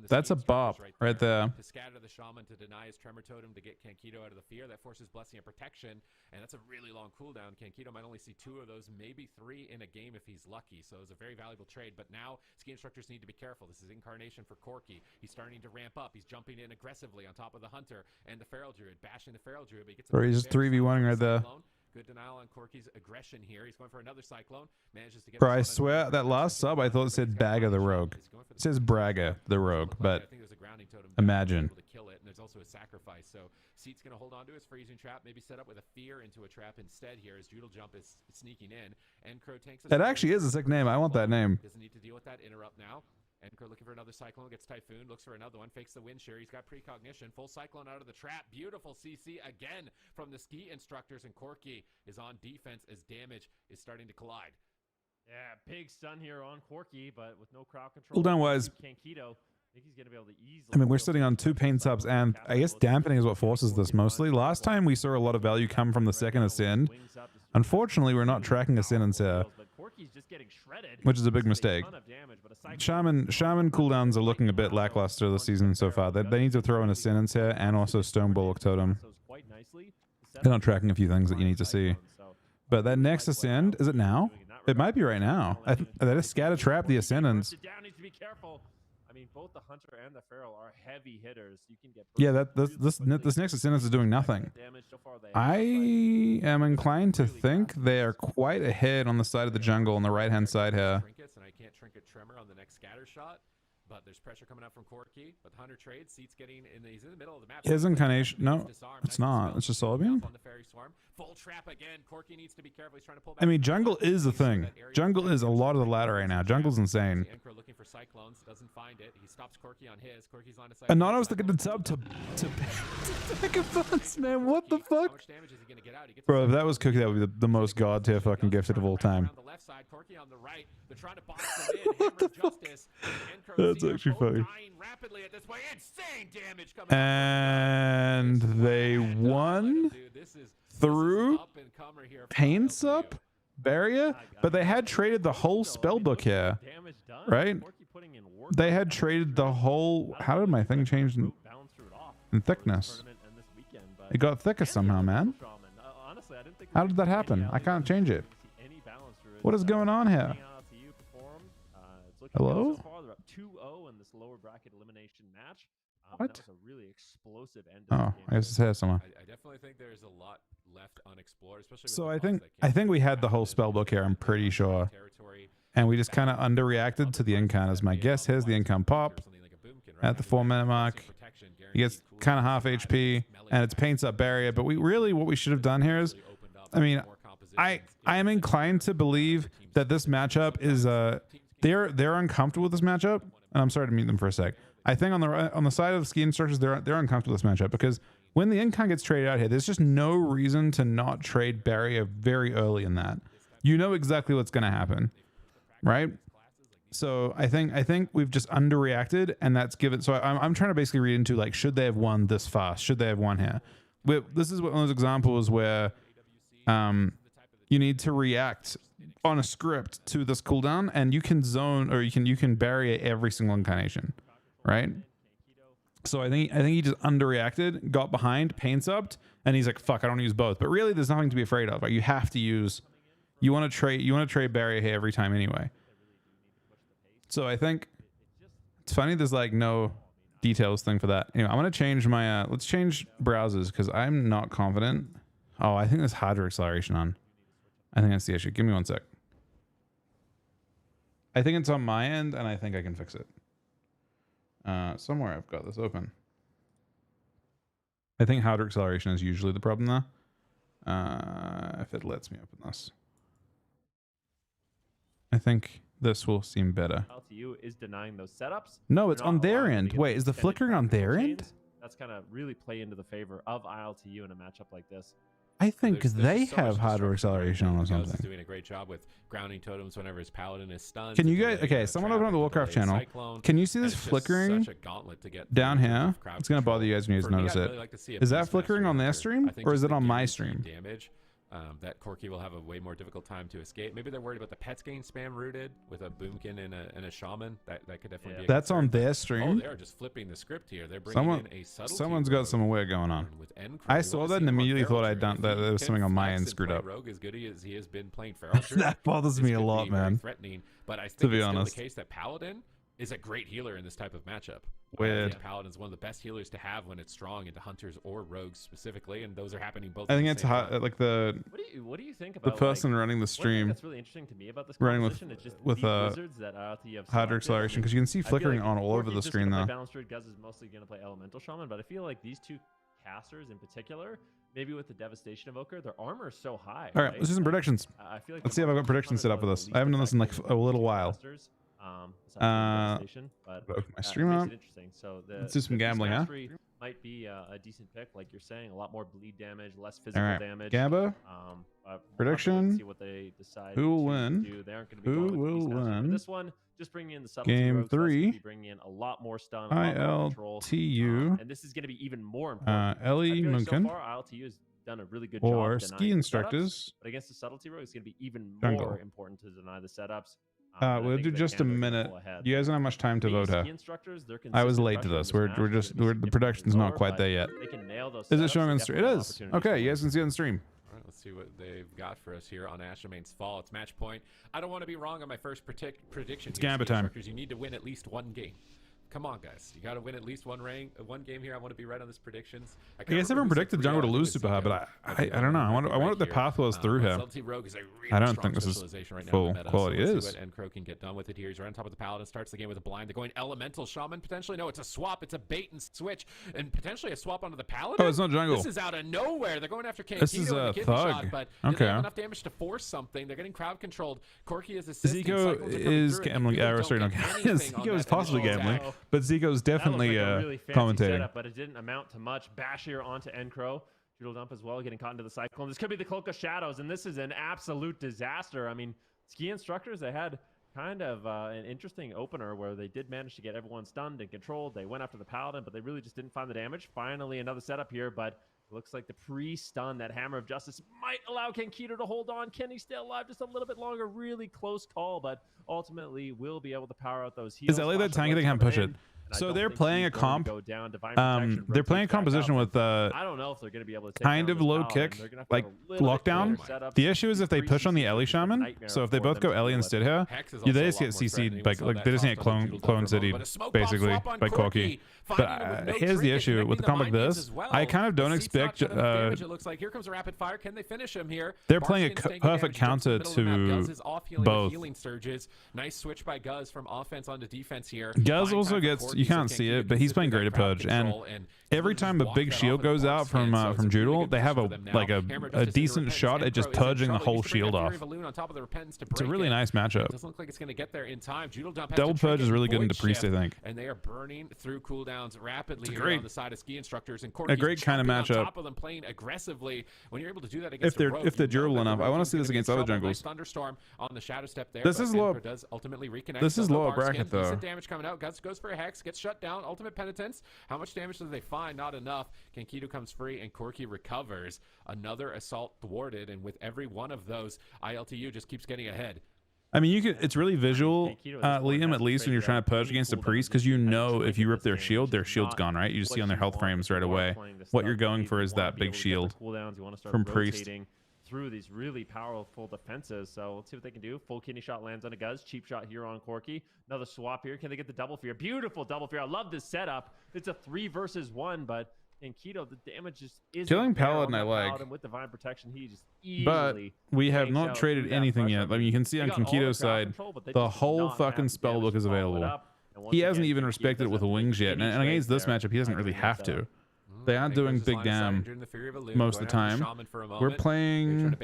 That's a bop right there. To scatter the shaman, to deny his tremor totem, to get Kankito out of the fear. That forces blessing and protection, and that's a really long cooldown. Kankito might only see 2 of those, maybe 3 in a game if he's lucky. So it's a very valuable trade. But now ski instructors need to be careful. This is incarnation for Corky. He's starting to ramp up. He's jumping in aggressively on top of the Hunter and the Feral Druid, bashing the Feral Druid. But he gets or he's just 3v1ing right there. Good denial on Corky's aggression here. He's going for another Cyclone. Manages to get... Bro, I swear that last sub I thought it said Bagger the Rogue. It says Braga the Rogue, but imagine. To kill it, and there's also a sacrifice. So Seat's going to hold on to his freezing trap, maybe set up with a fear into a trap instead here as Doodle Jump is sneaking in. And Crow tanks... That actually is a sick name. I want that name. Doesn't need to deal with that. Interrupt now. Endcrow looking for another Cyclone, gets Typhoon, looks for another one, fakes the wind shear. He's got precognition, full Cyclone out of the trap. Beautiful CC again from the ski instructors, and Corky is on defense as damage is starting to collide. Yeah, big stun here on Corky, but with no crowd control. Cooldown wise, Kankito, I think he's going to be able to easily... I mean, we're sitting on 2 pain subs, and I guess dampening is what forces this mostly. Last time we saw a lot of value come from the second Ascend. Unfortunately, we're not tracking Ascendants here, which is a big mistake. Shaman cooldowns are looking a bit lackluster this season so far. They need to throw in Ascendants here and also Stone Bullock Totem. They're not tracking a few things that you need to see. But that next Ascend, is it now? It might be right now. They just scatter trap the Ascendants. I mean, both the Hunter and the Feral are heavy hitters. You can get... Yeah, this next Ascendant is doing nothing. I am inclined to think they are quite ahead on the side of the jungle on the right-hand side here. And I can't trinket Tremor on the next scatter shot, but there's pressure coming out from Corky. But Hunter trades, Seat's getting in. He's in the middle of the map. His incarnation, no, it's not. It's just Solar Beam. Full trap again. Corky needs to be careful. He's trying to pull back. I mean, jungle is the thing. Jungle is a lot of the ladder right now. Jungle's insane. Looking for Cyclones, doesn't find it. He stops Corky on his. Corky's line of sight. And not I was looking to sub to take a bounce, man. What the fuck? How much damage is he gonna get out? Bro, if that was Cookie, that would be the most god tier fucking gifted of all time. On the left side, Corky on the right. They're trying to box him in. What the fuck? That's actually funny. Rapidly at this way. Insane damage coming and they won through pain sub barrier, but they had traded the whole spellbook here, right? They had traded the whole... How did my thing change in thickness? It got thicker somehow, man. How did that happen? I can't change it. What is going on here? Hello? 2-0 in this lower bracket elimination match. What? That was a really explosive end. Oh, I guess it's here somewhere. I definitely think there's a lot left unexplored, especially with So the I think we had the whole spellbook here, I'm pretty sure. And we just kind of underreacted to the incounters. My guess, here's the income pop at the 4-minute mark. He gets kind of half HP, and it's paints up barrier. But what we should have done here is, I mean, I am inclined to believe that this matchup is they're uncomfortable with this matchup, and I'm sorry to mute them for a sec. I think on the side of the ski instructors, they're uncomfortable with this matchup because when the incon gets traded out here, there's just no reason to not trade barrier very early in that. You know exactly what's going to happen, right? So I think we've just underreacted, and that's given. So I'm trying to basically read into like, should they have won this fast? Should they have won here? This is one of those examples where you need to react on a script to this cooldown, and you can zone or you can barrier every single incarnation, right? So I think he just underreacted, got behind, pain subbed, and he's like, "Fuck, I don't use both." But really, there's nothing to be afraid of. Like, you have to use. You want to trade barrier here every time anyway. So I think it's funny. There's like no details thing for that. Anyway, I'm gonna change my. Let's change browsers because I'm not confident. Oh, I think there's hardware acceleration on. I think that's the issue. Give me one sec. I think it's on my end, and I think I can fix it. Somewhere I've got this open. I think hardware acceleration is usually the problem there. If it lets me open this. I think this will seem better. LTU is denying those setups. No, it's on their end. Wait, is the flickering on their end? That's going to really play into the favor of ILTU in a matchup like this. I think they have hardware acceleration on or something. Doing a great job with grounding totems whenever his paladin is stunned. Can you guys? Okay, someone open up the Warcraft channel. Can you see this flickering down here? It's gonna bother you guys when you guys notice it. Is that flickering on their stream or is it on my stream? Damage. That Corki will have a way more difficult time to escape. Maybe they're worried about the pets getting spam rooted with a boomkin and a shaman. That could definitely be. That's on their stream. Oh, they're just flipping the script here. They're bringing in a subtlety. Someone's got some weird going on. I saw that and immediately thought I'd done that. There was something on my end screwed up. Rogue as good as he has been playing feral. That bothers me a lot, man. Threatening, but I think to be it's honest, still the case that Paladin is a great healer in this type of matchup. Weird. Paladin's one of the best healers to have when it's strong into hunters or rogues specifically, and those are happening both. I think it's hot, like the. What do you think about the person running the stream? That's really interesting to me about this running with hardware acceleration, because you can see flickering on all over the screen though. Balanced Druid Guz is mostly going to play Elemental Shaman, but I feel like these two casters in particular, maybe with the Devastation Evoker, their armor is so high. All right, let's do some predictions. I feel like let's see if I've got predictions set up for this. I haven't done this in like a little while. Open my stream up. So let's do some gambling, huh? Might be a decent pick, like you're saying. A lot more bleed damage, less physical damage. Gabba. Prediction. See what they decide. Who will win? They aren't going to be going with the win? This one, just bringing in the subtlety Game 3. Bringing in a lot more stun. ILTU. And this is going to be even more important. Ellie Munkin. So far, ILTU has done a really good or job. ski instructors. But against the subtlety rogue, it's going to be even Jungle. more important to deny the setups. We'll do just a minute. You guys don't have much time to vote here. I was late to this. The production's not quite there yet. Is it showing on stream? It is. Okay, you guys can see it on stream. All right, let's see what they've got for us here on Ashamane's Fall. It's match point. I don't want to be wrong on my first prediction. It's Gambit time. You need to win at least one game. Come on, guys. You got to win at least one game here. I want to be right on this predictions. I guess everyone predicted Jungle to lose super high, but I don't know. I wonder what the path was through here. I don't think this is full quality. It is. And Crow can get done with it here. He's right on top of the Paladin. Starts the game with a blind. They're going Elemental Shaman potentially. No, it's a swap. It's a bait and switch, and potentially a swap onto the Paladin. Oh, it's not Jungle. This is out of nowhere. They're going after King. This is a thug. But okay. They have enough damage to force something. They're getting crowd controlled. Corki is assisting. Zico is gambling. Zico is possibly gambling, but Zico's definitely really commentating. Setup, but it didn't amount to much. Bashir onto Encro. Doodle dump as well, getting caught into the cyclone. This could be the Cloak of Shadows, and this is an absolute disaster. I mean, ski instructors, they had kind of an interesting opener where they did manage to get everyone stunned and controlled. They went after the Paladin, but they really just didn't find the damage. Finally, another setup here, but it looks like the pre-stun, that Hammer of Justice, might allow Kenkido to hold on. Can he stay alive just a little bit longer? Really close call, but ultimately will be able to power out those heals. Is LA that tanky they can push it? So they're playing a comp. They're playing a composition with I don't know if they're going to be able to take kind of low kick, like lockdown. The issue is if they push on the Ellie Shaman. So if they both go Ellie instead here, they just get CC'd. Like they just get clone city basically by Corki. But here's the issue with a comp like this. I kind of don't expect. It looks like here comes a rapid fire. Can they finish him here? They're playing a perfect counter to both. Nice switch by Guz from offense onto defense here. Guz also gets. you can't see it, but he's playing great at Purge, and every time a big shield goes out from Judel, they have a decent shot at just purging the whole shield off. It's a really nice matchup. Doesn't look like it's going to get there in time. Double Purge is really good into Priest, I think. And they are burning through cooldowns rapidly great, on the side of ski instructors, and a great kind of matchup. Top of them playing aggressively. When you're able to do that against if they're durable enough, I want to see this against other jungles. Thunderstorm on the shadow step there. This is low. Does ultimately reconnect. This is lower bracket though. Decent damage coming out. Guts goes for a hex, gets shut down. Ultimate penitence. How much damage do they find? Not enough. Kenkido comes free and Corki recovers. Another assault thwarted, and with every one of those, ILTU just keeps getting ahead. I mean, you could. It's really visual, Liam, at least when you're trying to purge against a priest, because you know if you rip their shield's gone, right? You just see on their health frames right away. What you're going for is that big shield from priest. Through these really powerful defenses. So let's see what they can do. Full kidney shot lands on a Guz. Cheap shot here on Corki. Another swap here. Can they get the double fear? Beautiful double fear. I love this setup. It's a 3 versus 1, but in Keto, the damage just isn't killing Paladin. I like. Paladin with divine protection, he just easily. But we have not traded anything yet. I mean, you can see on Kenkito's side, the whole fucking spellbook is available. He hasn't even respected it with wings yet, and against this matchup, he doesn't really have to. They aren't doing big damn most of the time. We're playing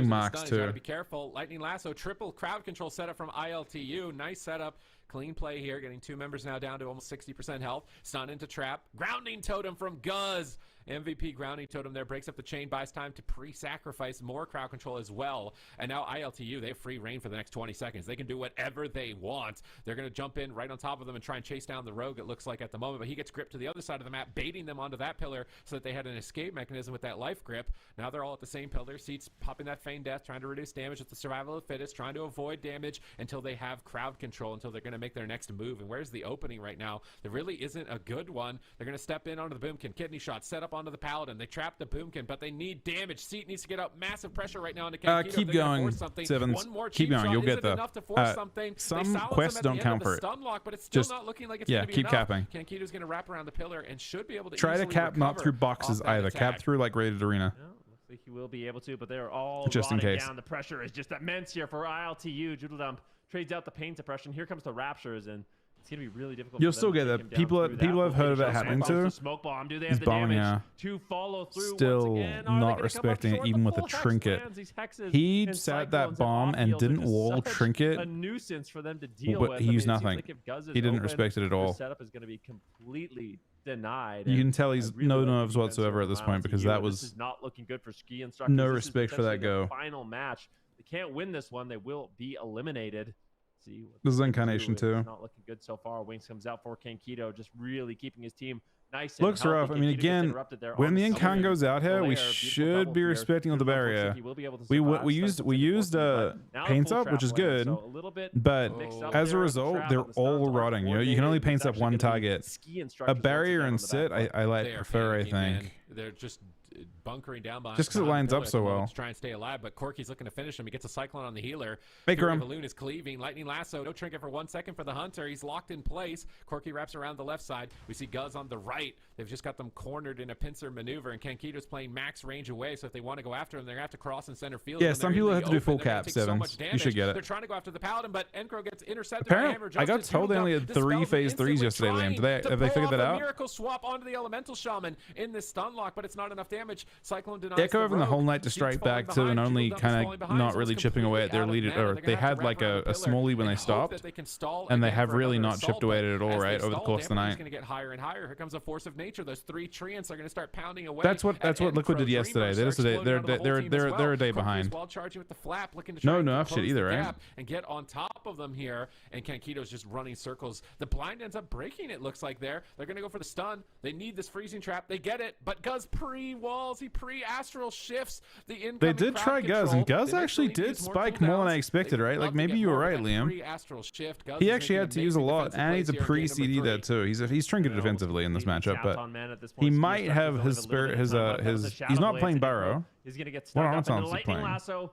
Max too. Be careful. Lightning Lasso, triple crowd control setup from ILTU. Nice setup. Clean play here, getting 2 members now down to almost 60% health. Stun into trap. Grounding totem from Guz. MVP grounding totem there breaks up the chain, buys time to pre-sacrifice more crowd control as well. And now ILTU, they have free reign for the next 20 seconds. They can do whatever they want. They're going to jump in right on top of them and try and chase down the rogue, it looks like at the moment. But he gets gripped to the other side of the map, baiting them onto that pillar so that they had an escape mechanism with that life grip. Now they're all at the same pillar. Seats popping that feigned death, trying to reduce damage with the survival of the fittest, trying to avoid damage until they have crowd control, until they're going to make their next move. And where's the opening right now? There really isn't a good one. They're going to step in onto the boomkin. Kidney shot set up onto the paladin. They trap the boomkin, but they need damage. Seat needs to get up. Massive pressure right now into Kenkido. Keep going, Sevens. Keep going. You'll get the. Some quests don't count for it. Lock, but it's still not looking like it's yeah, keep enough. Capping. Kenkido's going to wrap around the pillar and should be able to try to cap not through boxes either. Cap through like rated arena. Yeah, looks like he will be able to, but they're all just in case. Down. The pressure is just immense here for ILTU. Judel Dump trades out the pain suppression. Here comes the raptures, and it's gonna be really difficult. You'll still get that. People have heard of it happening too. Smoke bomb. Do they He's have the bombing, damage to follow through? Still not respecting it, even with a trinket. He sat that bomb and didn't wall trinket. A nuisance for them to deal with. He used nothing. He didn't respect it at all. Setup is going to be completely denied. You can tell he's no nerves whatsoever at this point because that was not looking good for ski instructors. No respect for that go. Final match. They can't win this one. They will be eliminated. See this is Incarnation too. Not looking good so far. Wings comes out for Kenkido, just really keeping his team nice. Looks and rough. I mean, again, when the Incan goes out here, we should be respecting the barrier. We used paints up, which is good, but as a result, they're all rotting. You know, you can only paint up one target. A barrier and sit, I prefer. I think they're just bunkering down behind. Just because it lines up so well. To try and stay alive, but Corki's looking to finish him. He gets a cyclone on the healer. Baker Balloon is cleaving. Lightning lasso. No trinket for 1 second for the hunter. He's locked in place. Corki wraps around the left side. We see Guz on the right. They've just got them cornered in a pincer maneuver, and Kenkido's playing max range away. So if they want to go after him, they're gonna have to cross in center field. Yeah, some people have to do full cap. Sevens. You should get it. They're trying to go after the paladin, but Encro gets intercepted. Apparently, I got told they only had 3 phase 3s yesterday, Liam. Have they figured that out? Miracle swap onto the elemental shaman in this stun lock, but it's not enough damage. Cyclone denies Echo having the whole night to strike back to and only kind of not really chipping away at their lead, or they had like a small lead when they stopped, and they have really not chipped away at it at all, right, over the course of the night. Going to get higher and higher. Here comes a force of nature. Those 3 treants are going to start pounding away. That's what Liquid did yesterday. They're a day behind. No nerf shit either, right? And get on top of them here, and Kenkido's just running circles. The blind ends up breaking. It looks like they're going to go for the stun. They need this freezing trap. They get it, but Guz pre-walls. He pre-astral shifts the incoming. They did try Guz, and Guz actually did spike more than I expected, right? Like maybe you were right, Liam. He actually had to use a lot, and he's a pre-CD there too. He's trinketed defensively in this matchup, but he might have his spirit. He's not playing Burrow. He's gonna get stuck up in the lightning lasso.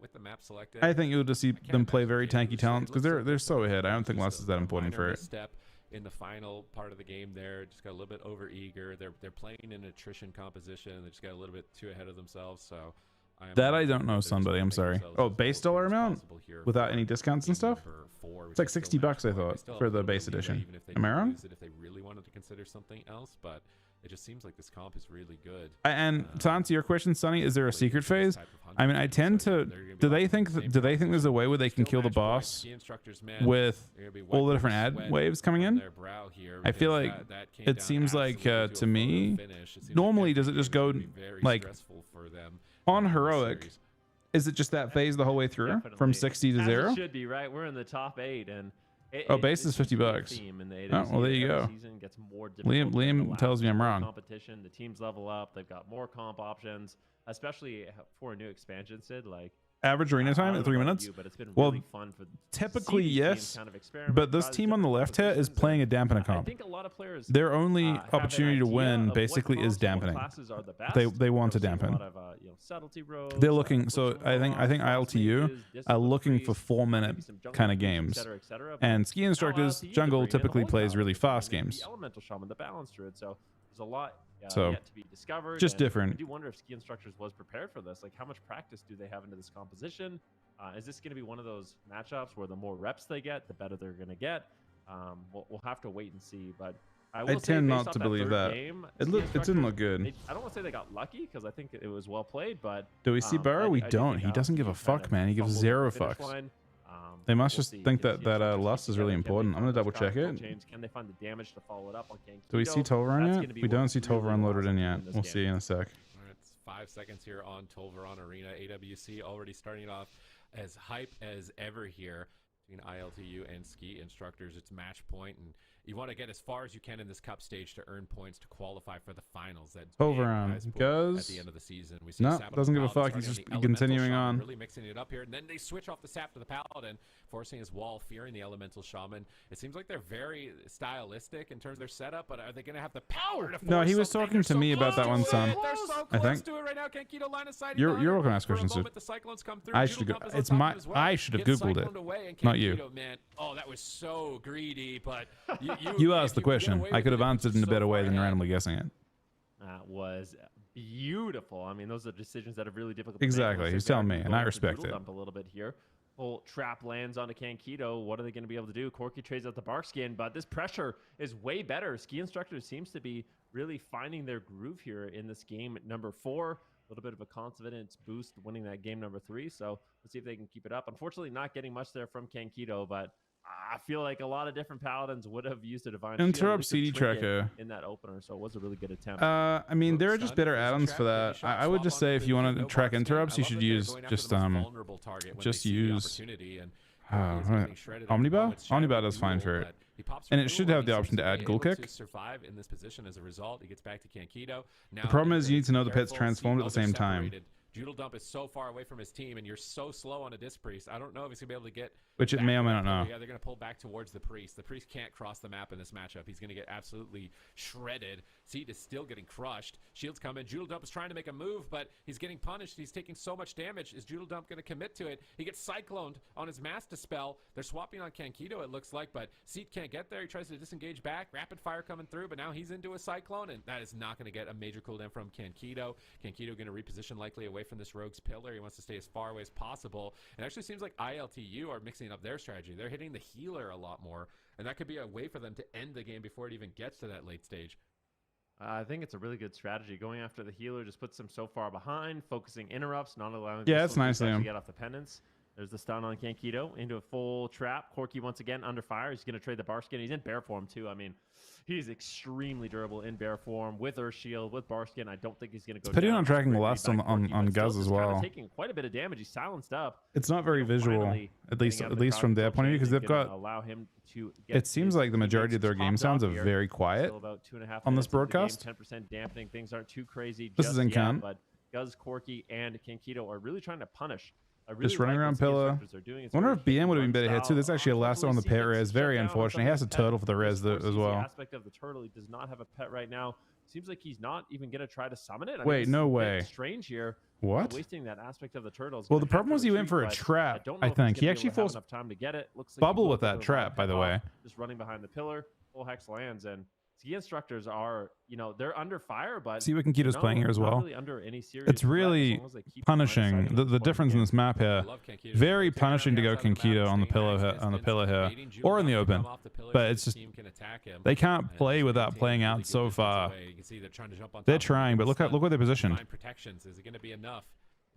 with the map selected. I think you'll just see them play very tanky It talents because looks like they're so ahead. I don't think just less is that a important minor for it. misstep in the final part of the game there. Just got a little bit over eager. They're playing in attrition composition. They just got a little bit too ahead of themselves. So That I don't know, somebody. I'm sorry. Oh, base dollar amount without any discounts and stuff. It's like $60, I thought, for the base edition. Am I wrong? If they really wanted to consider something else, but it just seems like this comp is really good. And to answer your question, Sonny, is there a secret phase? I mean, I tend to. Do they think there's a way where they can kill the boss with all the different ad waves coming in? I feel like it seems like to me, normally does it just go like on heroic? Is it just that phase the whole way through from 60 to 0? It should be, right. We're in the top 8 and. Base is $50. Oh, well, there you go. Liam tells me I'm wrong. Competition, the teams level up. They've got more comp options, especially for a new expansion. Sid, like average arena time at 3 minutes. But it's been really fun for typically yes, kind of but this team on the left here is playing a dampener comp. I think a lot of players, their only opportunity to win basically is dampening. They want to dampen. They're looking. So I think ILTU are looking for 4-minute kind of games, and ski instructors jungle typically plays really fast games. Elemental shaman, the balance druid. So there's a lot yet to be discovered. Just different. I do wonder if ski instructors was prepared for this. Like, how much practice do they have into this composition? Is this going to be one of those matchups where the more reps they get, the better they're going to get? We'll have to wait and see. But I tend not to believe that. It didn't look good. I don't want to say they got lucky because I think it was well played. But do we see Burrow? We don't. He doesn't give a fuck, man. He gives 0 fucks. They must just think that lust is really important. I'm gonna double check it. Can they find the damage to follow it up on King? Do we see Tolvaron yet? We don't see Tolvaron loaded in yet. We'll see in a sec. It's 5 seconds here on Tolvaron Arena. AWC already starting off as hype as ever here between ILTU and ski instructors. It's match point, and you want to get as far as you can in this cup stage to earn points to qualify for the finals. That goes at the end of the season. We see no, doesn't give a fuck. He's just continuing on. Really mixing it up here, and then they switch off the sap to the paladin, forcing his wall, fearing the elemental shaman. It seems like they're very stylistic in terms of their setup, but are they going to have the power to force No, he was talking to me about that one, son. They're so close I think. to it right now. Keto line of sight. You're welcome to ask questions, dude. I should go. I should have googled it, not you. Man, oh, that was so greedy, but you asked the question. I could have answered in a better way than randomly guessing it. That was beautiful. I mean, those are decisions that are really difficult. Exactly. He's telling me, and I respect it. Dump a little bit here. Full trap lands onto Kankito. What are they going to be able to do? Corky trades out the bark skin, but this pressure is way better. Ski Instructor seems to be really finding their groove here in this game at number 4. A little bit of a confidence boost winning that game number 3. So let's see if they can keep it up. Unfortunately, not getting much there from Kankito, but I feel like a lot of different paladins would have used a divine interrupt CD tracker in that opener, so it was a really good attempt. I mean, there are just better add-ons for that. I would just say if you want to track interrupts, you should use just use Omnibar. Omnibar does fine for it, and it should have the option to add Ghoul Kick. Survive in this position as a result. He gets back to Kankito. The problem is you need to know the pet's transformed at the same time. Doodle Dump is so far away from his team, and you're so slow on a Disc Priest. I don't know if he's going to be able to get... Which it may or may not know. Yeah, they're going to pull back towards the Priest. The Priest can't cross the map in this matchup. He's going to get absolutely shredded. Seed is still getting crushed. Shields come in. Doodle Dump is trying to make a move, but he's getting punished. He's taking so much damage. Is Doodle Dump going to commit to it? He gets cycloned on his Mass Dispel. They're swapping on Kankito, it looks like, but Seed can't get there. He tries to disengage back. Rapid Fire coming through, but now he's into a Cyclone, and that is not going to get a major cooldown from Kankito. Kankito going to reposition likely away from this Rogue's Pillar. He wants to stay as far away as possible. It actually seems like ILTU are mixing up their strategy. They're hitting the healer a lot more, and that could be a way for them to end the game before it even gets to that late stage. I think it's a really good strategy. Going after the healer just puts them so far behind, focusing interrupts, not allowing it's nice to get off the penance. There's the stun on Kankito into a full trap. Corky once again under fire. He's going to trade the bar skin. He's in bear form too. I mean, he's extremely durable in bear form with Earth Shield, with bar skin. I don't think he's going to go down. On tracking the last on Guz as well. Taking quite a bit of damage. He's silenced up. It's not very visual, at least from their point of view, because they've got. Allow him to it seems like the majority of their game sounds are very quiet on this broadcast. 10% dampening. Things aren't too crazy. This is in count. But Guz, Corky, and Kankito are really trying to punish. Just running around Pillar. I wonder if BM would have been better hit too. There's actually a lasso on the pet res. Very unfortunate. He has a turtle for the res as well. The aspect of the turtle, he does not have a pet right now. Seems like he's not even going to try to summon it. Wait, no way. Strange here. What? Wasting that aspect of the turtle. Well, the problem was he went for a trap, I think. He actually forced enough time to get it. Looks like Bubble with that trap, by the way. Just running behind the pillar. Full hex lands, and ski instructors are, you know, they're under fire, but See what Kankito's playing here as not well. really under any serious It's threat, as really long as they keep line of sight punishing. and The control difference in game. this map here. Very punishing to go Kankito on the pillar here, or in the open. But it's just they can't play without playing out so far. They're trying, but look where they're positioned. Protections. Is it going to be enough?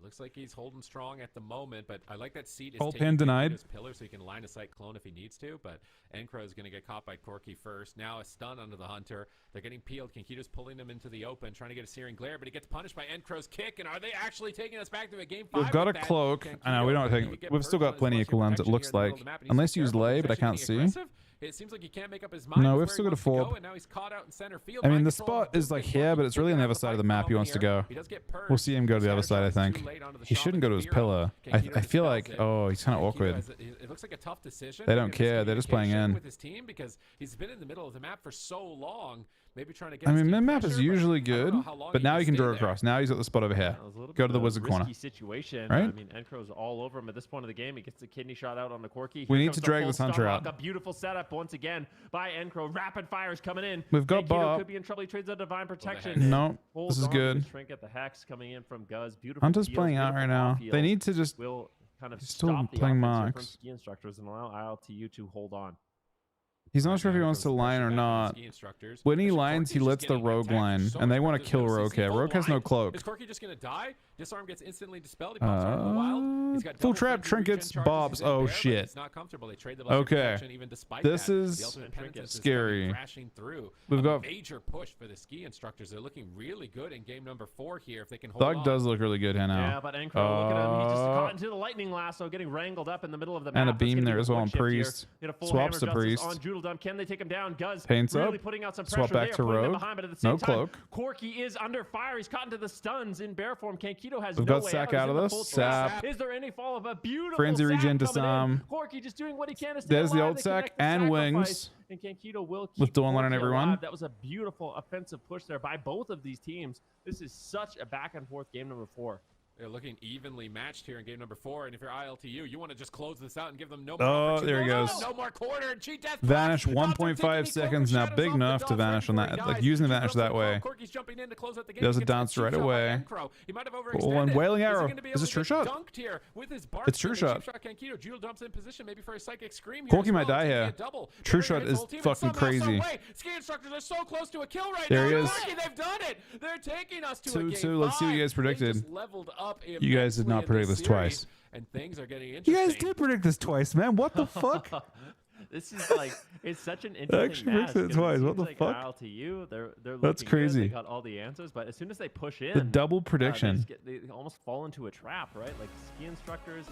Looks like he's holding strong at the moment, but I like that seat is Hold taking pin denied. his pillar so he can line of sight clone if he needs to, but Encro is going to get caught by Corky first. Now a stun onto the Hunter. They're getting peeled. Kankito's pulling him into the open, trying to get a searing glare, but he gets punished by Encro's kick, and are they actually taking us back to a game 5? We've got a cloak. I know we don't think we've still got plenty of cooldowns. It looks like, unless you use lay, but I can't see. It seems like he can't make up his mind. No, we've still got a four. And now he's caught out in center field. I mean, the spot is like here, but it's really on the other side of the map he wants to go. We'll see him go to the other side, I think. He shouldn't go to his pillar. I feel like, oh, he's kind of awkward. It looks like a tough decision. They don't care. They're just playing in. With his team because he's been in the middle of the map for so long. Maybe trying to get. I mean, mid-map is usually good, but now he can draw across. Now he's at the spot over here. Go to the wizard corner. Situation. Right? I mean, Encro's all over him at this point of the game. He gets the kidney shot out on the Corky. We need to drag this Hunter out. A beautiful setup once again by Encro. Rapid fires coming in. We've got Bob. Could be in trouble. He trades out divine protection. No, this is good. Shrink at the hex coming in from Guz. Beautiful. Hunter's playing out right now. They need to just. Will kind of still stop the playing offense marks. from ski instructors and allow ILTU to hold on. He's not sure if he wants to line or not. When he lines, he lets the rogue line, and they want to kill Rogue here. Rogue has no cloak. Is Corky just gonna die? Disarm gets instantly dispelled. He pops out in a while. He's got full trap, trinkets, bobs. Oh shit. It's not comfortable. They trade the Okay. even despite This that. is scary. Through. We've got major push for the ski instructors. They're looking really good in game number 4 here. If they can hold Thug on. does look really good here now. Yeah, but Encro, look at him. He's just caught into the lightning lasso, getting wrangled up in the middle of the map. And a beam there as well on Priest. Priest. Swaps to Priest. On Judaldum. Can they take him down? Guz Paints really up. putting out some Swap pressure. back to Rogue. Behind, but at the same No time, cloak. Corky is under fire. He's caught into the stuns in bear form. Kankito has We've no got way Sack out of this. Sap. Is there any fall of a beautiful Frenzy Sack regen to coming in. some. Corky just doing what he can to stay There's the alive. old They Sack connect the and sacrifice, wings. And Kankito will keep With Dawn on Corky everyone. alive. That was a beautiful offensive push there by both of these teams. This is such a back and forth game number 4. They're looking evenly matched here in game number 4, and if you're ILTU, you want to just close this out and give them no more. Oh, there he goes. No more quarter and cheat death. Vanish 1.5 seconds now. Big enough to vanish on that. Like using the vanish that way. Corky's jumping in to close out the game. Does a dance right away. He might have Oh, and Wailing Arrow. Is this true true shot? It's true shot. Jewel dumps in position, maybe for a psychic scream here. Corky might die here. True shot is fucking crazy. Ski instructors are so close to a kill right there now. He is. Corky, they've done it. They're taking us to a game 2-2. Let's see what you guys predicted. You guys did not predict this twice. And things are getting interesting. You guys did predict this twice, man. What the fuck? This is like, it's such an interesting match. It twice. What the like fuck? ILTU, they're That's looking crazy. Good. They got all the answers, but as soon as they push in, The double prediction. they almost fall into a trap, right? Like ski instructors,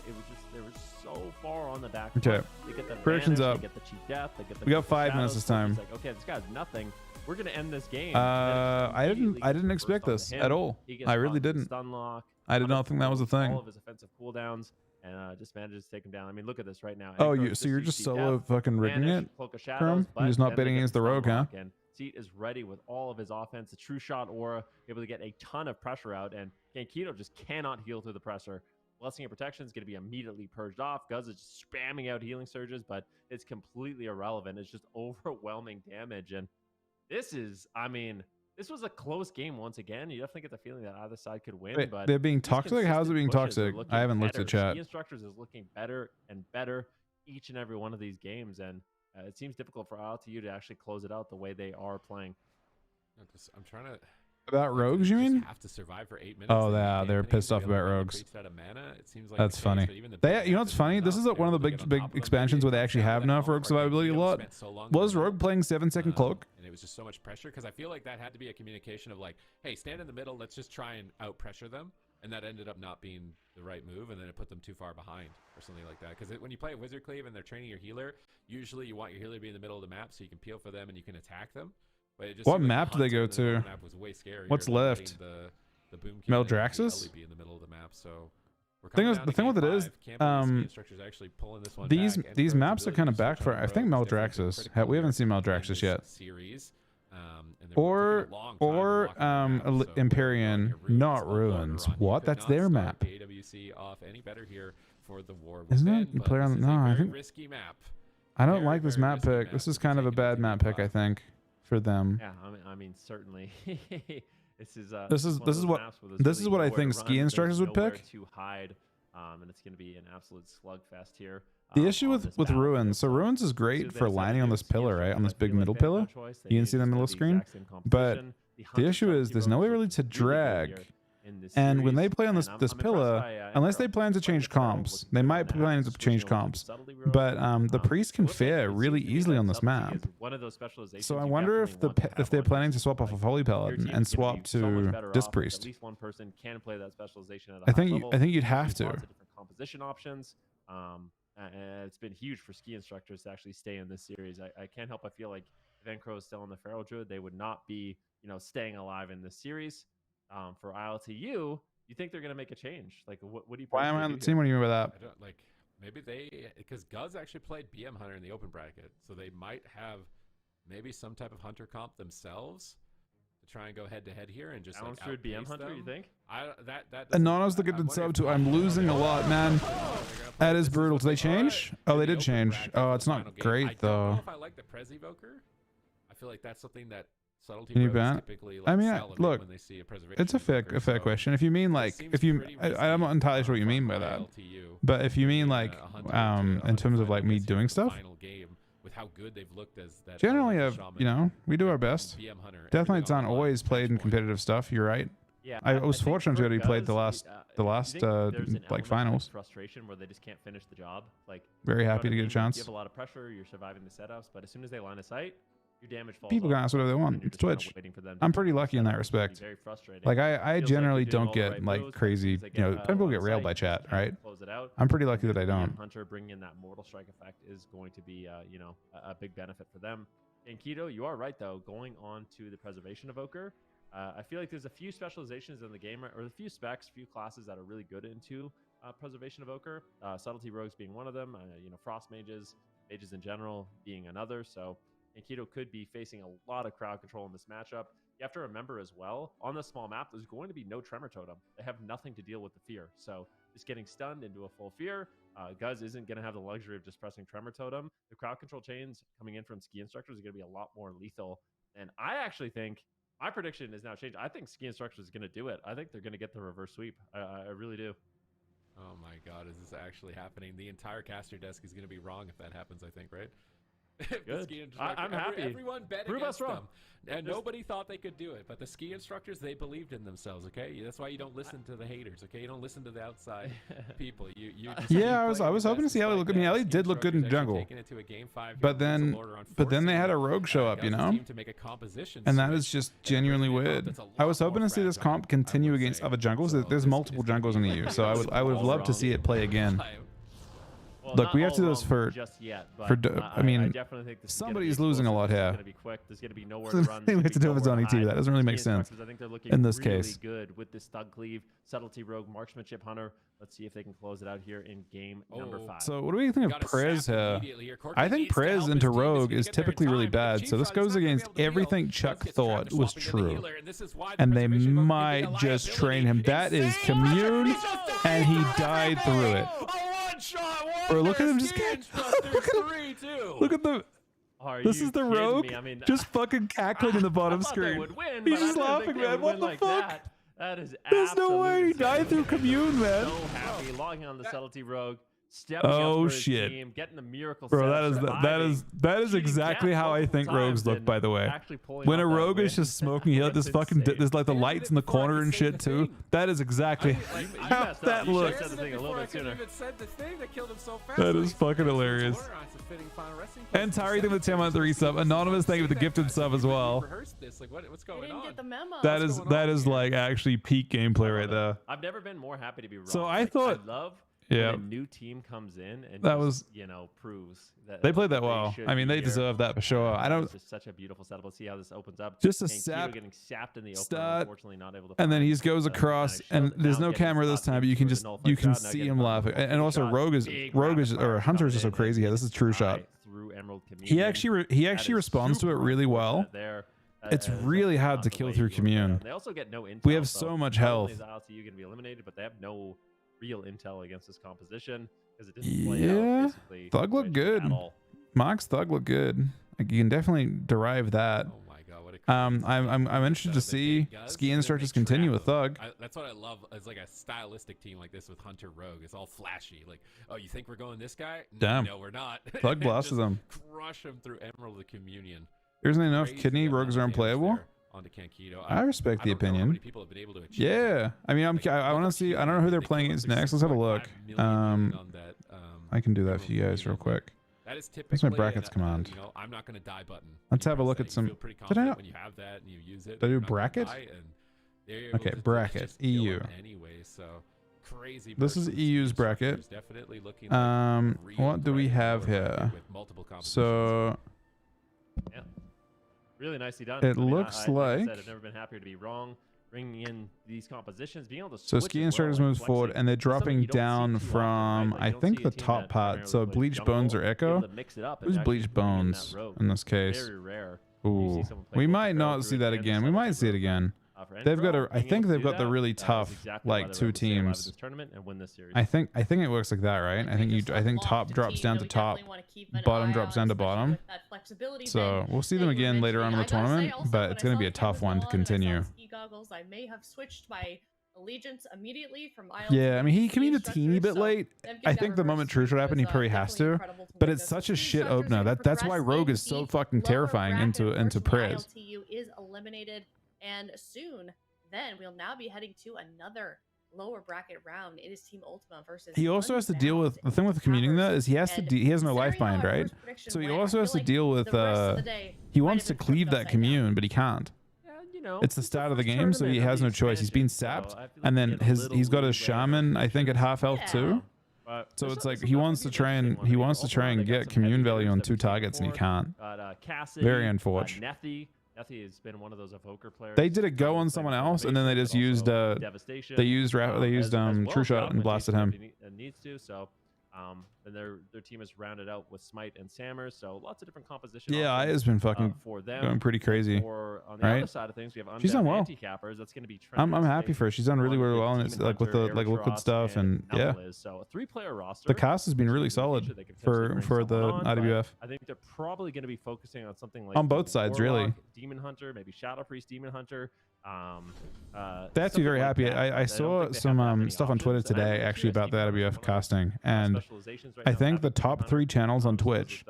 they were so far on the back. Okay. They get the Predictions vanish, up. They get the cheap death. They get the We got 5 shadows, minutes this so time. It's like, okay, this guy's nothing. We're gonna end this game. I didn't expect this at all. I really didn't. Stun lock. I did not think that was a thing. All of his offensive cooldowns. And just manages to take him down. I mean, look at this right now. Oh, Encro's so you're just CC solo death, fucking rigging vanish, it? Cloak of You're Shadows, just but not then betting they get against the stun rogue, huh? lock, and Seat is ready with all of his offense. The true shot aura, able to get a ton of pressure out, and Kankito just cannot heal through the pressure. Blessing of Protection is going to be immediately purged off. Guz is just spamming out healing surges, but it's completely irrelevant. It's just overwhelming damage. And this is, I mean, this was a close game once again. You definitely get the feeling that either side could win. Wait, but they're being these toxic? How's it being consistent pushes are toxic? looking I haven't looked better. at chat. Ski Instructors is looking better and better each and every one of these games. And it seems difficult for ILTU to actually close it out the way they are playing. I'm trying to... About rogues, you mean? Have to survive for 8 minutes. Oh, yeah, they're pissed off about rogues. That's funny. You know what's funny? This is like one of the big expansions where they actually have enough rogue survivability a lot. Was Rogue playing 7-second cloak? And it was just so much pressure because I feel like that had to be a communication of like, hey, stand in the middle. Let's just try and out pressure them. And that ended up not being the right move, and then it put them too far behind or something like that. Because when you play Wizard Cleave and they're training your healer, usually you want your healer to be in the middle of the map so you can peel for them and you can attack them. But it just what map do they go to? What's left? The boom Meldraxxus? be in the middle of the map. So the thing with it is, these maps are kind of back for. I think Meldraxxus. We haven't seen Meldraxxus yet. Or Empyrean, not Ruins. What? That's their map. AWC off any better here for the war. Isn't it? You play on. No, I think. Risky map. I don't like this map pick. This is kind of a bad map pick, I think. for them. Yeah, I mean certainly. This is what I think ski instructors would pick. To hide, and it's going to be an absolute slugfest here. The issue with Ruins, so Ruins is great for landing on this pillar, right? On this big middle pillar. You can see the middle screen. But the issue is there's no way really to drag. And when they play on this pillar, unless they plan to change comps, they might plan to change comps. But the priest can fare really easily on this map. So I wonder if they're planning to swap off of Holy Paladin and swap to Disc Priest. At least one person can play that specialization at a I high level. think you'd have to. Lots of different composition options. And it's been huge for ski instructors to actually stay in this series. I can't help but feel like if Encro is still on the Feral Druid, they would not be, staying alive in this series. For ILTU, you think they're going to make a change? Like, what do you? Why am I on the team? What do you mean by that? I don't maybe because Guz actually played BM Hunter in the open bracket, so they might have maybe some type of Hunter comp themselves to try and go head to head here and just like outpace BM Hunter. them. You think? Anonymous the good sub to. I'm losing a lot, man. That is brutal. Did they change? Oh, they did change. Oh, it's not great though. I don't know if I like the Prez Evoker. I feel like that's something that Subtlety Can you Rogues ban? typically I mean, celebrate look, when they see a preservation it's a fair Evoker, question. If you mean like, I'm not entirely sure what you mean by that. But if you mean like, in terms of like me doing stuff, with how good they've looked as that generally, we do our best. Death Knights aren't always played in competitive stuff. You're right. Yeah, I was fortunate to already played the last like finals. Frustration where they just can't finish the job. Like very happy to get a chance. You have a lot of pressure. You're surviving the setups, but as soon as they line of sight, your damage falls. People can ask whatever they want. It's Twitch. I'm pretty lucky in that respect. Like I generally don't get like crazy. People get railed by chat, right? I'm pretty lucky that I don't. Hunter bringing in that mortal strike effect is going to be a big benefit for them. And Keto, you are right though. Going on to the Preservation Evoker, I feel like there's a few specializations in the game, or a few specs, few classes that are really good into Preservation Evoker. Subtlety Rogues being one of them. Frost Mages in general being another. So Keto could be facing a lot of crowd control in this matchup. You have to remember as well, on the small map, there's going to be no Tremor Totem. They have nothing to deal with the fear. So just getting stunned into a full fear, Guz isn't going to have the luxury of just pressing Tremor Totem. The crowd control chains coming in from ski instructors are going to be a lot more lethal. And I actually think, my prediction is now changed. I think ski instructors is going to do it. I think they're going to get the reverse sweep. I really do. Oh my God, is this actually happening? The entire caster desk is going to be wrong if that happens, I think, right? Good. I'm happy. Everyone bet against them, and nobody thought they could do it. But the ski instructors, they believed in themselves. Okay, that's why you don't listen to the haters. Okay, you don't listen to the outside people. Yeah, I was hoping to see Ellie look. I mean, Ellie did look good in jungle, but then they had a rogue show up, and that is just genuinely weird. I was hoping to see this comp continue against other jungles. There's multiple jungles in the EU, so I would have loved to see it play again. Well, look, we have to do this for just yet. But I mean, I definitely think somebody's losing a lot here. It's going to be quick. There's going to be nowhere to run. We have to do it with Zoni too. That doesn't really make sense. I think they're looking in this really case. Good with this Thug Cleave, Subtlety Rogue, Marksmanship Hunter. Let's see if they can close it out here in game number 5. So what do we think of Prez here? I think Prez into Rogue is typically really bad. So this goes against everything Chuck thought was true. And they might just train him. That is Commune, and he died through it. Bro, look at him just look at the this is the rogue just fucking cackling in the bottom screen. He's just laughing, man. What the fuck? That is there's no way he died through Commune, man. So happy logging on the Subtlety Rogue. Oh shit! Team, getting the miracle. Bro, that is exactly how I think rogues look. By the way, when a rogue is just smoking, he this fucking there's like the lights in the corner and shit too. That is exactly how that looks. That is fucking hilarious. And Tari, thank you for the 10-month resub. Anonymous, thank you for the gifted sub as well. That is like actually peak gameplay right there. I've never been more happy to be wrong. So I thought. Yeah, when a new team comes in and that was proves that they played that well. I mean, they deserve that for sure. I don't. It's just such a beautiful setup. Let's see how this opens up. Just a sap getting sapped in the open, unfortunately not able to. And then he goes across, and there's no camera this time, but you can see him laughing. And also, Rogue is or Hunter is just so crazy here. This is true shot. He actually responds to it really well. It's really hard to kill through Commune. They also get no intel. We have so much health. ILTU going to be eliminated, but they have no real intel against this composition because it didn't play out basically. Thug looked good. Mox Thug looked good. Like, you can definitely derive that. Oh my I'm interested to see ski instructors continue with Thug. That's what I love. It's like a stylistic team like this with Hunter Rogue. It's all flashy. Like, oh, you think we're going this guy? Damn. No, we're not. Thug blasted them. Crush him through Emerald of Communion. Here's enough kidney rogues are unplayable. I respect the opinion. Yeah, I mean, I want to see. I don't know who they're playing against next. Let's have a look. I can do that for you guys real quick. That is typically That's my brackets command. I'm not going to die button. Let's have a look at some. Did I not? When you have that and you use it, Did I do bracket? Okay, bracket EU. Anyway, so crazy. This is EU's bracket. Definitely looking what do we have here? So. Yeah. Really nicely done. It looks like. I said, I've never been happier to be wrong. Bringing in these compositions, being able to. So ski instructors moves forward, and they're dropping down from I think the top part. So bleach bones or echo. Who's bleach bones in this case? Very rare. Ooh, we might not see that again. We might see it again. They've got a. I think they've got the really tough like two teams. I think it works like that, right? I think top drops down to top, bottom drops down to bottom. So we'll see them again later on in the tournament, but it's going to be a tough one to continue. I may have switched my allegiance immediately from yeah, I mean he came in a teeny bit late. I think the moment True should happen, he probably has to. But it's such a shit opener. That's why Rogue is so fucking terrifying into Prez. Is eliminated. And soon, then we'll now be heading to another lower bracket round. It is Team Ultima versus. He also has to deal with the thing with commuting that is he has no life bind, right? So he also has to deal with he wants to cleave that commune, but he can't. It's the start of the game, so he has no choice. He's been sapped, and then he's got his shaman, I think, at half health too. So it's like he wants to try and get commune value on 2 targets, and he can't. Very unfortunate. Nethy has been one of those evoker players. They did a go on someone else, and then they just used True Shot and blasted him. Needs to, so and their team is rounded out with Smite and Sammers, so lots of different compositions. Yeah, it has been fucking for them, going pretty crazy. Or on the other side of things, we have she's done well. Anti-cappers. That's going to be. I'm happy for her. She's done really well, and it's like with the liquid stuff and yeah. So a 3-player roster. The cast has been really solid for the IWF. I think they're probably going to be focusing on something like on both sides, really. Demon Hunter, maybe Shadow Priest, Demon Hunter. They have to be very happy. I saw some stuff on Twitter today actually about the AWF casting, and I think the top 3 channels on Twitch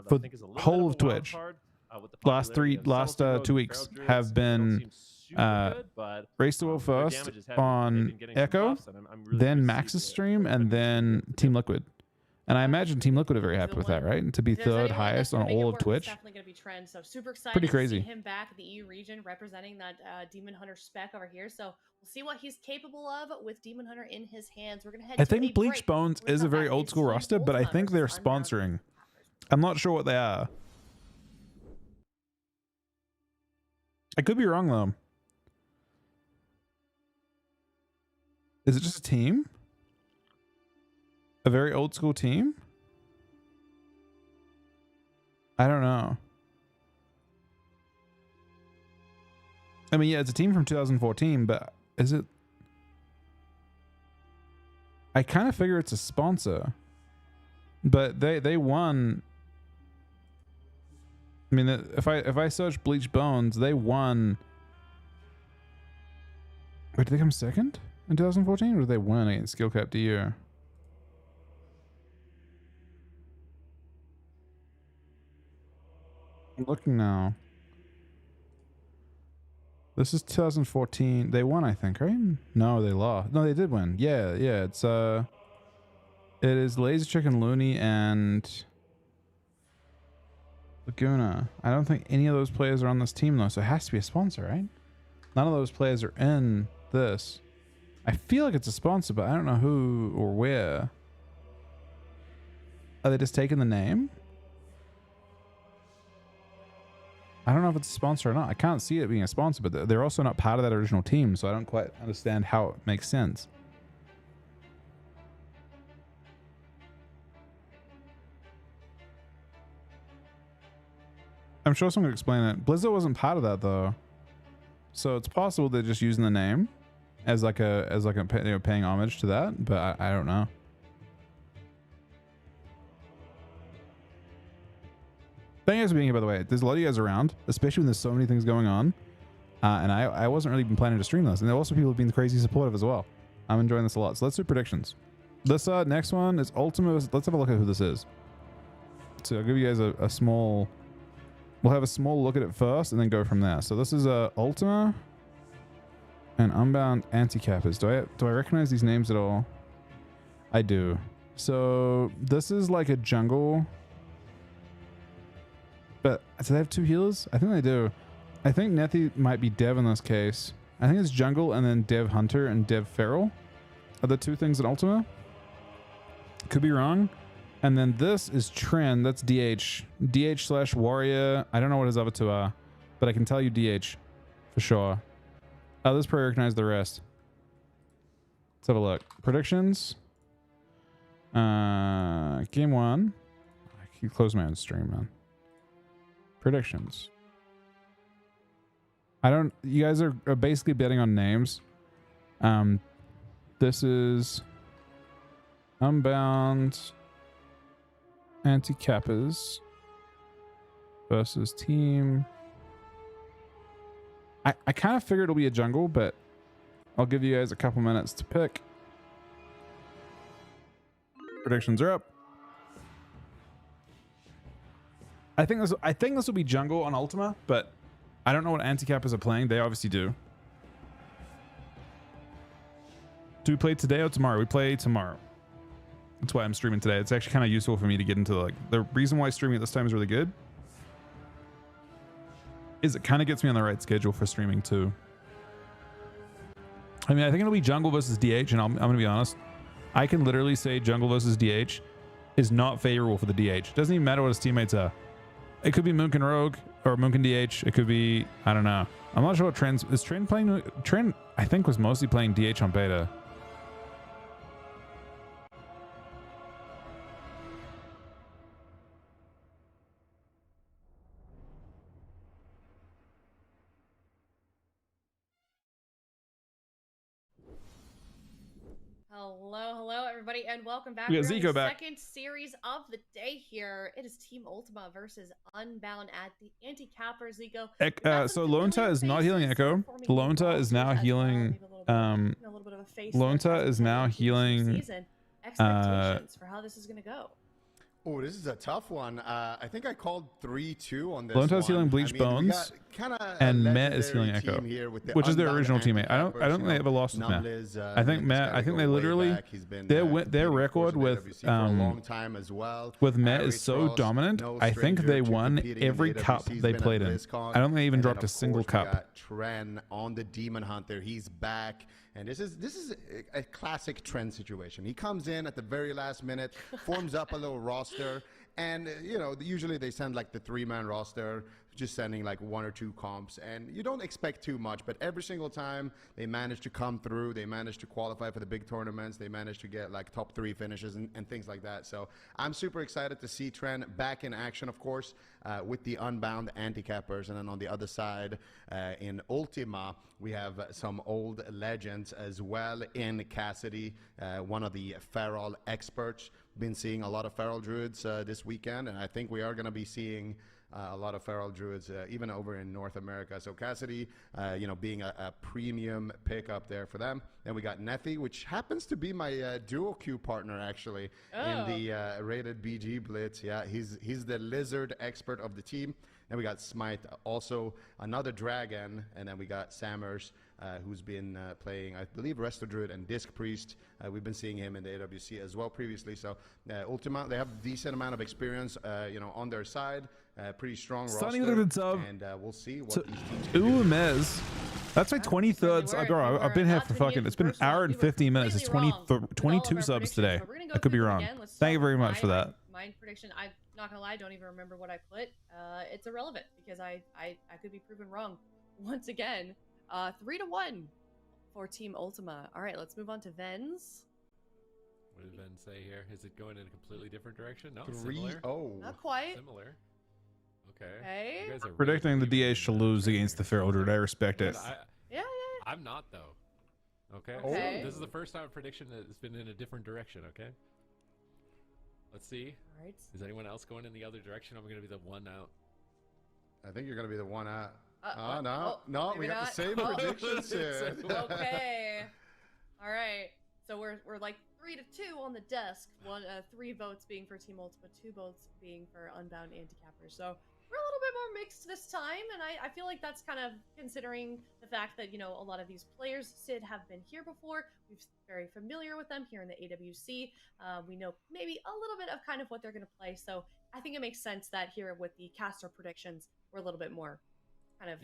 for the whole of Twitch last 2 weeks have been Race to World first on Echo, then Max's stream, and then Team Liquid. And I imagine Team Liquid are very happy with that, right? And to be third highest on all of Twitch. Definitely going to be trend. So super excited pretty crazy. To see him back in the EU region representing that Demon Hunter spec over here. So we'll see what he's capable of with Demon Hunter in his hands. We're going to head I think Bleach Bones is a very old school roster, but I think they're sponsoring. I'm not sure what they are. I could be wrong though. Is it just a team? A very old school team? I don't know. I mean, yeah, it's a team from 2014, but is it? I kind of figure it's a sponsor. But they won. I mean, if I search Bleach Bones, they won. Wait, did they come second in 2014, or did they win against Skill Cap DU? I'm looking now. This is 2014. They won, I think, right? No, they lost. No, they did win. Yeah. It's it is Laser Chicken, Looney, and Laguna. I don't think any of those players are on this team though, so it has to be a sponsor, right? None of those players are in this. I feel like it's a sponsor, but I don't know who or where. Are they just taking the name? I don't know if it's a sponsor or not. I can't see it being a sponsor, but they're also not part of that original team, so I don't quite understand how it makes sense. I'm sure someone could explain it. Blizzard wasn't part of that though, so it's possible they're just using the name as like a paying homage to that, but I don't know. Thank you guys for being here, by the way. There's a lot of you guys around, especially when there's so many things going on. And I wasn't really been planning to stream this. And there are also people who've been crazy supportive as well. I'm enjoying this a lot. So let's do predictions. This next one is Ultima. Let's have a look at who this is. So I'll give you guys a small... We'll have a small look at it first and then go from there. So this is Ultima and Unbound Anti-Cappers. Do I recognize these names at all? I do. So this is like a jungle... But do they have 2 healers? I think they do. I think Nethi might be Dev in this case. I think it's jungle and then Dev Hunter and Dev Feral are the 2 things in Ultima. Could be wrong. And then this is Trend. That's DH. DH / Warrior. I don't know what his other 2 are, but I can tell you DH for sure. Others probably recognize the rest. Let's have a look. Predictions. Game 1. I can close my own stream, man. Predictions. You guys are basically betting on names. This is Unbound Anti-Cappers versus team. I kind of figured it'll be a jungle, but I'll give you guys a couple minutes to pick. Predictions are up. I think this will be jungle on Ultima, but I don't know what anti-cappers are playing. They obviously do. Do we play today or tomorrow? We play tomorrow. That's why I'm streaming today. It's actually kind of useful for me to get into like the reason why streaming at this time is really good is it kind of gets me on the right schedule for streaming too. I mean, I think it'll be jungle versus DH, and I'm gonna be honest. I can literally say jungle versus DH is not favorable for the DH. Doesn't even matter what his teammates are. It could be Moonkin Rogue or Moonkin DH. It could be, I don't know. I'm not sure what Trend is. Trend playing? Trend, I think, was mostly playing DH on beta. Hello, everybody, and welcome back. We got We're in Zico the back. Second series of the day here. It is Team Ultima versus Unbound at the Anti-Capper. Zico. So Lonta is not healing Echo. Lonta is now healing. Lonta is now healing. Expectations for how this is going to go. Oh, this is a tough one. I think I called 3-2 on this Lonta's healing Bleach Bones, and Matt is healing Echo, which is their original teammate. I don't think they ever lost with Matt. I think Matt. I think they literally their record with Matt is so dominant. I think they won every cup they played in. I don't think they even dropped a single cup. Trend on the Demon Hunter. He's back. And this is a classic Trend situation. He comes in at the very last minute, forms up a little roster, and you know, usually they send like the 3-man roster, just sending like 1 or 2 comps, and you don't expect too much, but every single time they manage to come through, they manage to qualify for the big tournaments, they manage to get like top 3 finishes and things like that. So I'm super excited to see Trend back in action, of course, with the Unbound Anti-Cappers. And then on the other side, in Ultima, we have some old legends as well in Cassidy, one of the Feral experts. Been seeing a lot of Feral Druids this weekend, and I think we are going to be seeing a lot of Feral Druids even over in North America. So Cassidy, you know, being a premium pick up there for them. Then we got Nethi, which happens to be my dual queue partner actually in the rated BG Blitz. Yeah, he's the lizard expert of the team. Then we got Smite, also another dragon, and then we got Sammers, who's been playing, I believe, Resto Druid and Disc Priest. We've been seeing him in the AWC as well previously. So Ultima, they have a decent amount of experience, you know, on their side. Pretty strong roster, and we'll see what these teams can do. Mez. That's my 23rd. Bro, I've been here for fucking, it's been an hour and 15 minutes. It's 22 subs today. I could be wrong. Thank you very much for that. My prediction, I'm not gonna lie, I don't even remember what I put. It's irrelevant because I could be proven wrong once again. 3-1 for Team Ultima. All right, let's move on to Vens. What did Ven say here? Is it going in a completely different direction? No, 3-0. Not quite. Similar. Okay. Okay. You guys are Predicting really the DH to lose against the Feral Druid. I respect it. Yeah. I'm not though. Okay. Okay. This is the first time a prediction has been in a different direction. Okay. Let's see. All right. Is anyone else going in the other direction? I'm going to be the one out. I think you're going to be the one out. Oh, no, we maybe got the not. same predictions here. Okay. All right. So we're like 3-2 on the desk. 3 votes being for Team Ultima, 2 votes being for Unbound Anti-Cappers. So we're a little bit more mixed this time, and I feel like that's kind of considering the fact that, you know, a lot of these players, Sid, have been here before. We're very familiar with them here in the AWC. We know maybe a little bit of kind of what they're going to play. So I think it makes sense that here with the caster predictions, we're a little bit more kind of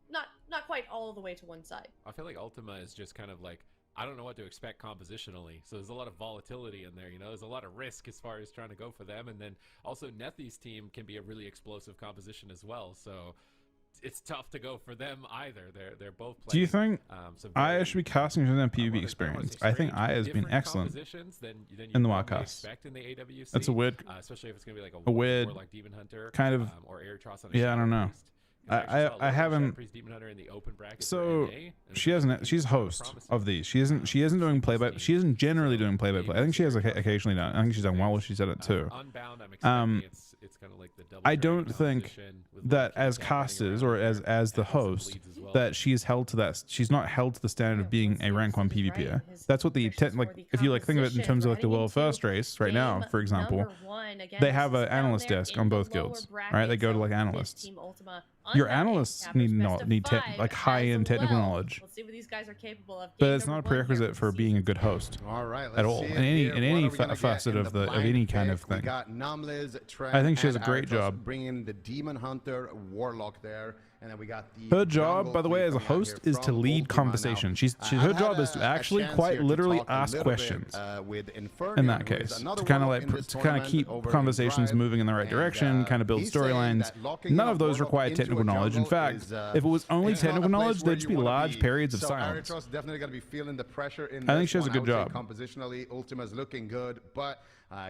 not quite all the way to one side. I feel like Ultima is just kind of like, I don't know what to expect compositionally. So there's a lot of volatility in there, you know, there's a lot of risk as far as trying to go for them. And then also Nethy's team can be a really explosive composition as well. So it's tough to go for them either. They're both playing. Do you think Aya should be casting for them PvP experience? I think Aya has been excellent in the wildcast. That's a weird, especially if it's going to be like a weird like Demon Hunter, kind of, or Airtross on I don't know. I haven't. So she's host of these. She isn't doing play by. She isn't generally doing play by play. I think she has occasionally done. I think she's done well. She's done it too. I don't think that as casters or as the host that she's held to that. She's not held to the standard of being a rank 1 PvPer. That's what the like. If you like think of it in terms of like the world first race right now, for example, they have an analyst desk on both guilds, right? They go to like analysts. Your analysts need like high-end technical knowledge. Let's see what these guys are capable of. But it's not a prerequisite for being a good host. All right, at all. In any facet of any kind of thing. I think she has a great job. Bringing the Demon Hunter Warlock there. And then we got the her job, by the way, as a host, is to lead conversation. Her job is to actually quite literally ask questions. In that case, to kind of keep conversations moving in the right direction, kind of build storylines. None of those require technical knowledge. In fact, if it was only technical knowledge, there'd just be large periods of silence. Definitely going to be feeling the pressure in I think she has a good job. Compositionally, Ultima's looking good, but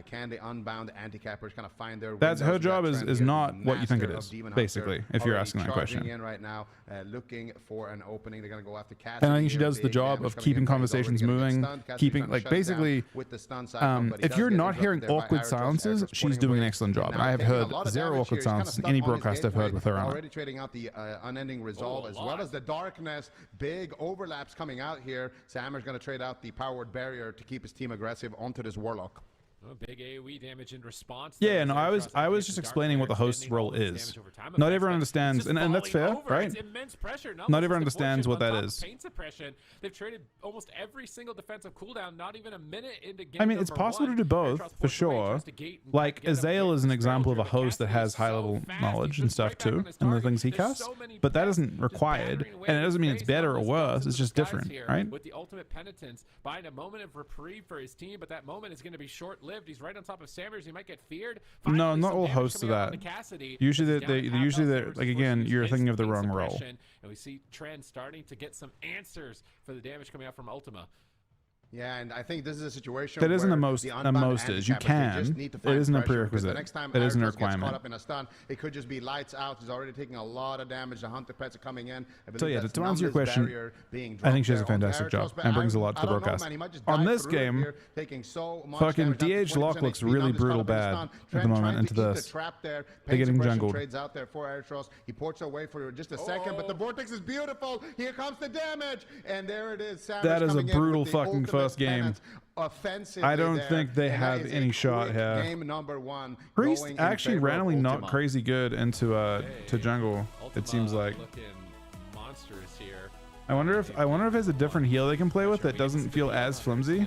can the Unbound Anti-Cappers kind of find their? That's her job is not what you think it is, basically. If you're asking that question. In right now, looking for an opening. They're going to go after Cassidy. And I think she does the job of keeping conversations moving, keeping like basically. If you're not hearing awkward silences, she's doing an excellent job. And I have heard 0 awkward silences in any broadcast I've heard with her on it. Already trading out the unending resolve as well as the darkness. Big overlaps coming out here. Sammer's going to trade out the powered barrier to keep his team aggressive onto this warlock. Oh, big AoE damage in response. Yeah, no, I was just explaining what the host's role is. Not everyone understands, and that's fair, right? Not everyone understands what that is. Pain suppression. They've traded almost every single defensive cooldown, not even a minute into game. I mean, it's possible to do both, for sure. Like, Azael is an example of a host that has high-level knowledge and stuff, too, and the things he casts, but that isn't required, and it doesn't mean it's better or worse, it's just different, right? With the ultimate penitence, buying a moment of reprieve for his team, but that moment is going to be short-lived. He's right on top of Sanders. He might get feared. No, not all hosts do that. Usually, they're like, again, you're thinking of the wrong role. And we see Trend starting to get some answers for the damage coming out from Ultima. Yeah, and I think this is a situation that isn't where the most is. You can. It isn't a prerequisite. It isn't a requirement. Caught up in a stun, it could just be lights out. He's already taking a lot of damage. The Hunter pets are coming in. So yeah, to answer your question, I think she does a fantastic job and brings a lot to the broadcast. On this game, fucking DH Lock looks really brutal bad at the moment into this. They're getting jungled. Trades out there for Airtross. He ports away for just a second, but the vortex is beautiful. Here comes the damage, and there it is. That is a brutal fucking first game. I don't think they have any shot here. Game number 1. Priest actually randomly not crazy good into to jungle. It seems like. Monstrous here. I wonder if there's a different heal they can play with that doesn't feel as flimsy.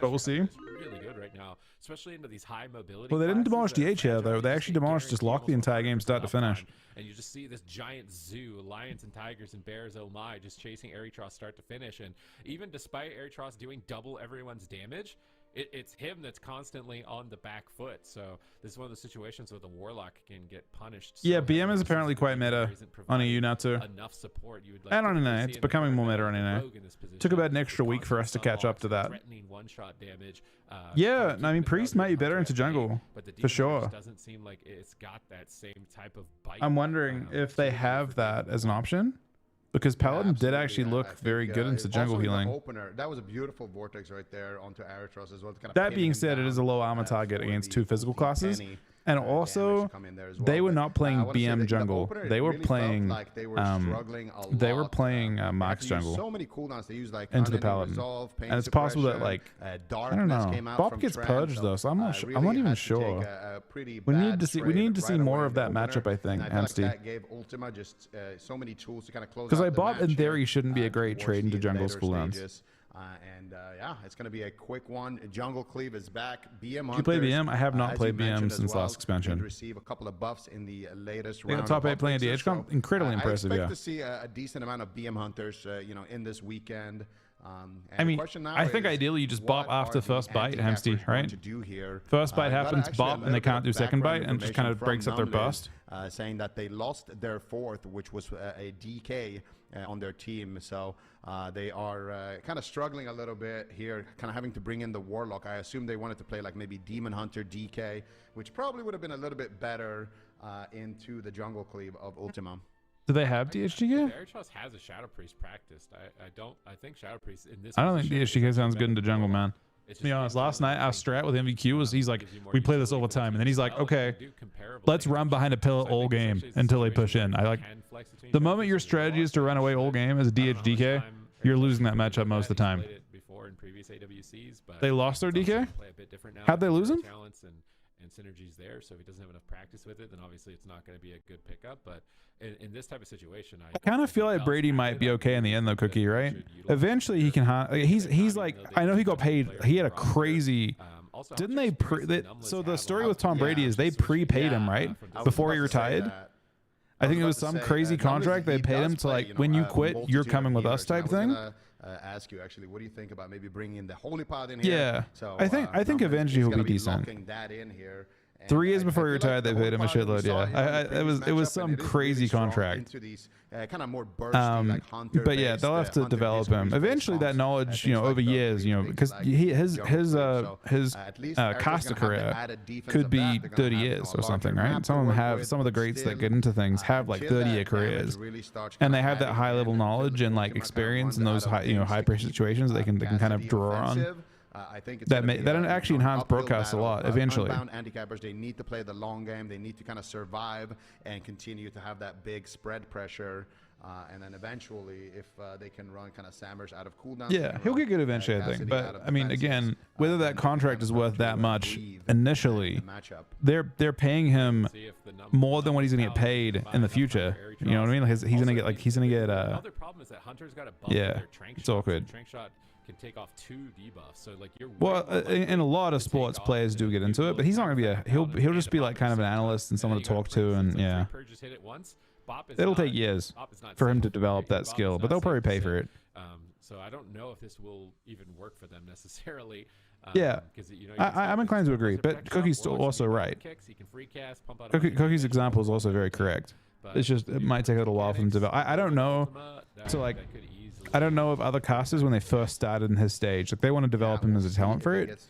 But we'll see. Really good right now, especially into these high mobility. Well, they didn't demolish DH here though. They actually demolished just lock the entire game start to finish. And you just see this giant zoo, lions and tigers and bears, oh my, just chasing Airtross start to finish. And even despite Airtross doing double everyone's damage, it's him that's constantly on the back foot. So this is one of the situations where the Warlock can get punished. Yeah, BM is apparently quite meta on EU now too. Enough support you would like and on NA, it's becoming more meta on NA. Took about an extra week for us to catch up to that. Yeah, I mean Priest might be better into jungle for sure. Doesn't seem like it's got that same type of bite. I'm wondering if they have that as an option. because Paladin did absolutely. actually I look think, very good into jungle also in the healing. opener, that was a beautiful vortex right there onto Aratros as well. To kind of That pin being him said, it is a down, low armor target for against the two physical ulti classes. penny, And damage also, to come in there as well. they were But, not playing I wanna say that BM in the jungle. opener, it They were really felt playing, like they were struggling a they were lot. playing They had Max to use jungle so many cooldowns. They used like into the unending Paladin. resolve, pain And it's possible that, suppression, like, I darkness don't know. came out Bop from gets Trent, purged though, so I'm not really even had to sure. take a pretty We bad need to see trade more right of away that in the matchup, opener, I think, and I feel like Amsty. that gave Ultima just so many tools to kind of close Because out like the Bop in match theory here, shouldn't be a great towards trade into the jungle later cooldowns. stages. Yeah, it's going to be a quick one. Jungle Cleave is back. BM Did you play Hunters, BM? I have not as played you mentioned BM as since well, last expansion. did receive a couple of buffs in the latest They got round. top of 8 playing updates, DH comp. Incredibly impressive, I yeah. expect to see a decent amount of BM Hunters, in this weekend. I mean, I think ideally you just bop after first bite, Hamsty, right? First bite happens, bop, and they can't do second bite, and just kind of breaks up their burst. Saying that they lost their fourth, which was a DK on their team. So they are kind of struggling a little bit here, kind of having to bring in the Warlock. I assume they wanted to play like maybe Demon Hunter DK, which probably would have been a little bit better into the jungle cleave of Ultima. Do they have DHDK? Airtrust has a Shadow Priest practiced. I think Shadow Priest in this. I don't think DHDK sounds good into jungle, man. To be honest, last night our strat with MVQ was he's like, we play this all the time, and then he's like, okay, let's run behind a pillar all game until they push in. I like the moment your strategy is to run away all game as a DHDK, you're losing that matchup most of the time. They lost their DK? How'd they lose him? And synergies there, so if he doesn't have enough practice with it, then obviously it's not going to be a good pickup. But in this type of situation, I kind of feel like Brady might be okay in the end though, Cookie, right? Eventually he can. He's like, I know he got paid. He had a crazy. Didn't they? So the story with Tom Brady is they prepaid him, right, before he retired. I think it was some crazy contract they paid him to like, when you quit, you're coming with us type thing. Ask you actually, what do you think about maybe bringing in the Holy Pod in here? Yeah, so I think eventually he'll be decent. That in here. 3 years before he retired, they paid him a shitload. Yeah, it was some crazy contract. Into these kind of more bursty, like hunter but yeah, they'll have to develop him eventually. That knowledge, over years, because his caster career could be 30 years or something, right? Some of the greats that get into things have like 30-year careers, and they have that high level knowledge and like experience in those high pressure situations. They can kind of draw on. I think it's that actually enhance broadcasts a lot eventually. Unbound anti-cappers, they need to play the long game. They need to kind of survive and continue to have that big spread pressure. And then eventually, if they can run kind of Sammers out of cooldown. Yeah, he'll get good eventually, I think. But I mean, again, whether that contract is worth that much initially, they're paying him more than what he's gonna get paid in the future. You know what I mean? Like he's gonna get. Another problem is that Hunter's got a buff yeah, it's awkward. Trank shot can take off 2 debuffs, so like you're in a lot of sports, players do get into it, but he's not gonna be he'll just be like kind of an analyst and someone to talk to, and yeah, it'll take years for him to develop that skill, but they'll probably pay for it. So I don't know if this will even work for them necessarily. Yeah, I'm inclined to agree, but Cookie's also right. Cookie's example is also very correct. It's just it might take a little while for them to develop. I don't know. So like, I don't know if other casters when they first started in his stage, like they want to develop him as a talent for it,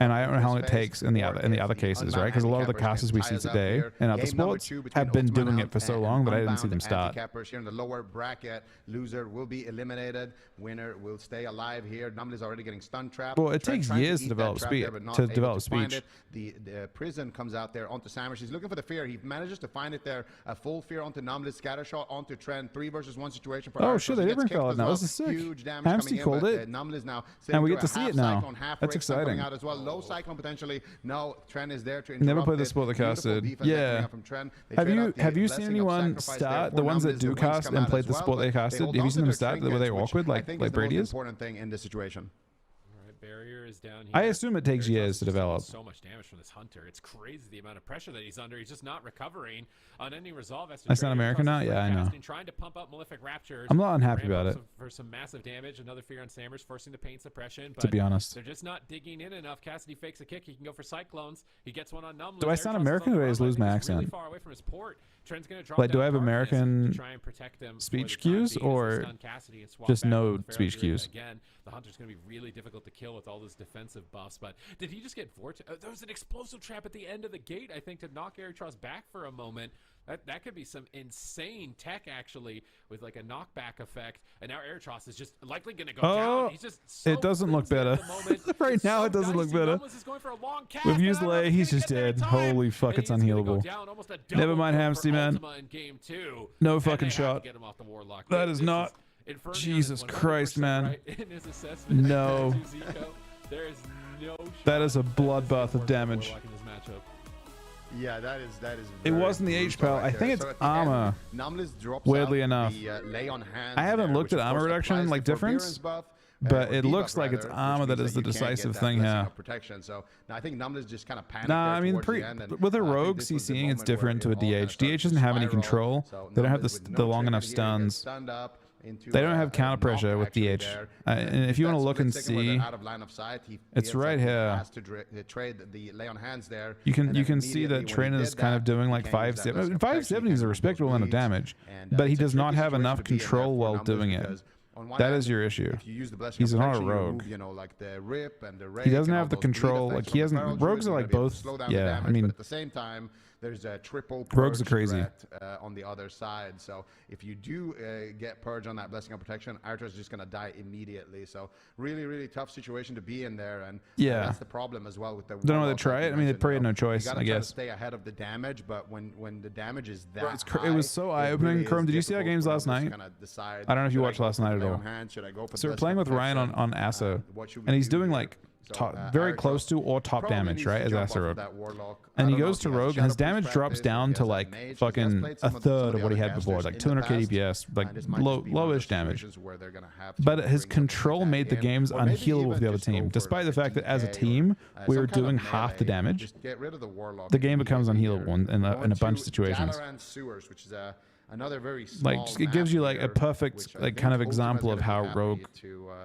and I don't know how long it takes in the other cases, right? Because a lot of the casters we see today in other sports have been doing it for so long that I didn't see them start. Here in the lower bracket, loser will be eliminated. Winner will stay alive here. Numley's already getting stun trapped. Well, it takes years to develop speed. The prison comes out there onto Sammers. He's looking for the fear. He manages to find it there. A full fear onto Numley, scatter shot onto Trent. 3 versus 1 situation for oh shit, they did bring Khaled now. This is sick. Huge damage Hamsty called it, now and we get to see it now. That's exciting. Out as well. Low cyclone potentially. No, Trent is there to interrupt. Never played the sport that casted. Yeah. Have you seen anyone start, the ones that do cast and played the sport they casted? Have you seen them start where they awkward like Brady is? Important thing in this situation. Barrier is down here. I assume it takes years to develop. So much damage from this Hunter. It's crazy the amount of pressure that he's under. He's just not recovering on any resolve. That's not American now? Yeah, I know. Trying to pump up Malefic Raptures. I'm not unhappy about it. For some massive damage. Another fear on Sammers, forcing the pain suppression. But to be honest, they're just not digging in enough. Cassidy fakes a kick. He can go for Cyclones. He gets one on Numley. Do I sound American or do I just lose my accent? Really far away from his port. Trent's gonna drop like, do I have American American speech cues or just no speech cues? Again, the Hunter's gonna be really difficult to kill with all those defensive buffs. But did he just get vortex? There was an explosive trap at the end of the gate, I think, to knock Airtrust back for a moment. That could be some insane tech, actually, with like a knockback effect. And now Airtross is just likely going to go down. He's just so it doesn't look better. Right now, so it doesn't look better. We've We've used Lay. He's just dead. Holy fuck, it's unhealable. Never mind, Hamsty, man. No fucking shot. That is not... Jesus Christ, man. No. That is a bloodbath of damage. Yeah, that is. It wasn't the H-Pal. I think it's armor. Weirdly enough, I haven't looked at armor reduction like difference, but it looks like it's armor that is the decisive thing here. So I think Numlis just kind of panicked. Nah, I mean, with a rogue CCing, it's different to a DH. DH doesn't have any control. They don't have the long enough stuns. They don't have counter pressure with DH. And if you want to look and see, it's right here. You can see that Trin is kind of doing like 570. 570 is a respectable amount of damage, but he does not have enough control while doing it. That is your issue. He's not a rogue. He doesn't have the control. Like he hasn't. Rogues are like both. Yeah, I mean, at the same time, there's a triple rogues are crazy on the other side. So if you do get purge on that blessing of protection, Arthur is just going to die immediately. So really, really tough situation to be in there. And yeah, that's the problem as well with the. Don't know they try it. I mean, they probably had no choice. I guess. Stay ahead of the damage, but when the damage is that high, it was so eye-opening. Chrome, did you see our games last night? I don't know if you watched last night at all. So we're playing with Ryan on Asso, and he's doing like very close to or top damage, right, as Asso Rogue. And he goes to Rogue, and his damage drops down to like fucking a third of what he had before, like 200k DPS, like lowish damage. But his control made the games unhealable for the other team, despite the fact that as a team we were doing half the damage. The game becomes unhealable in a bunch of situations. Another very like it gives you like a perfect like kind of example of how Rogue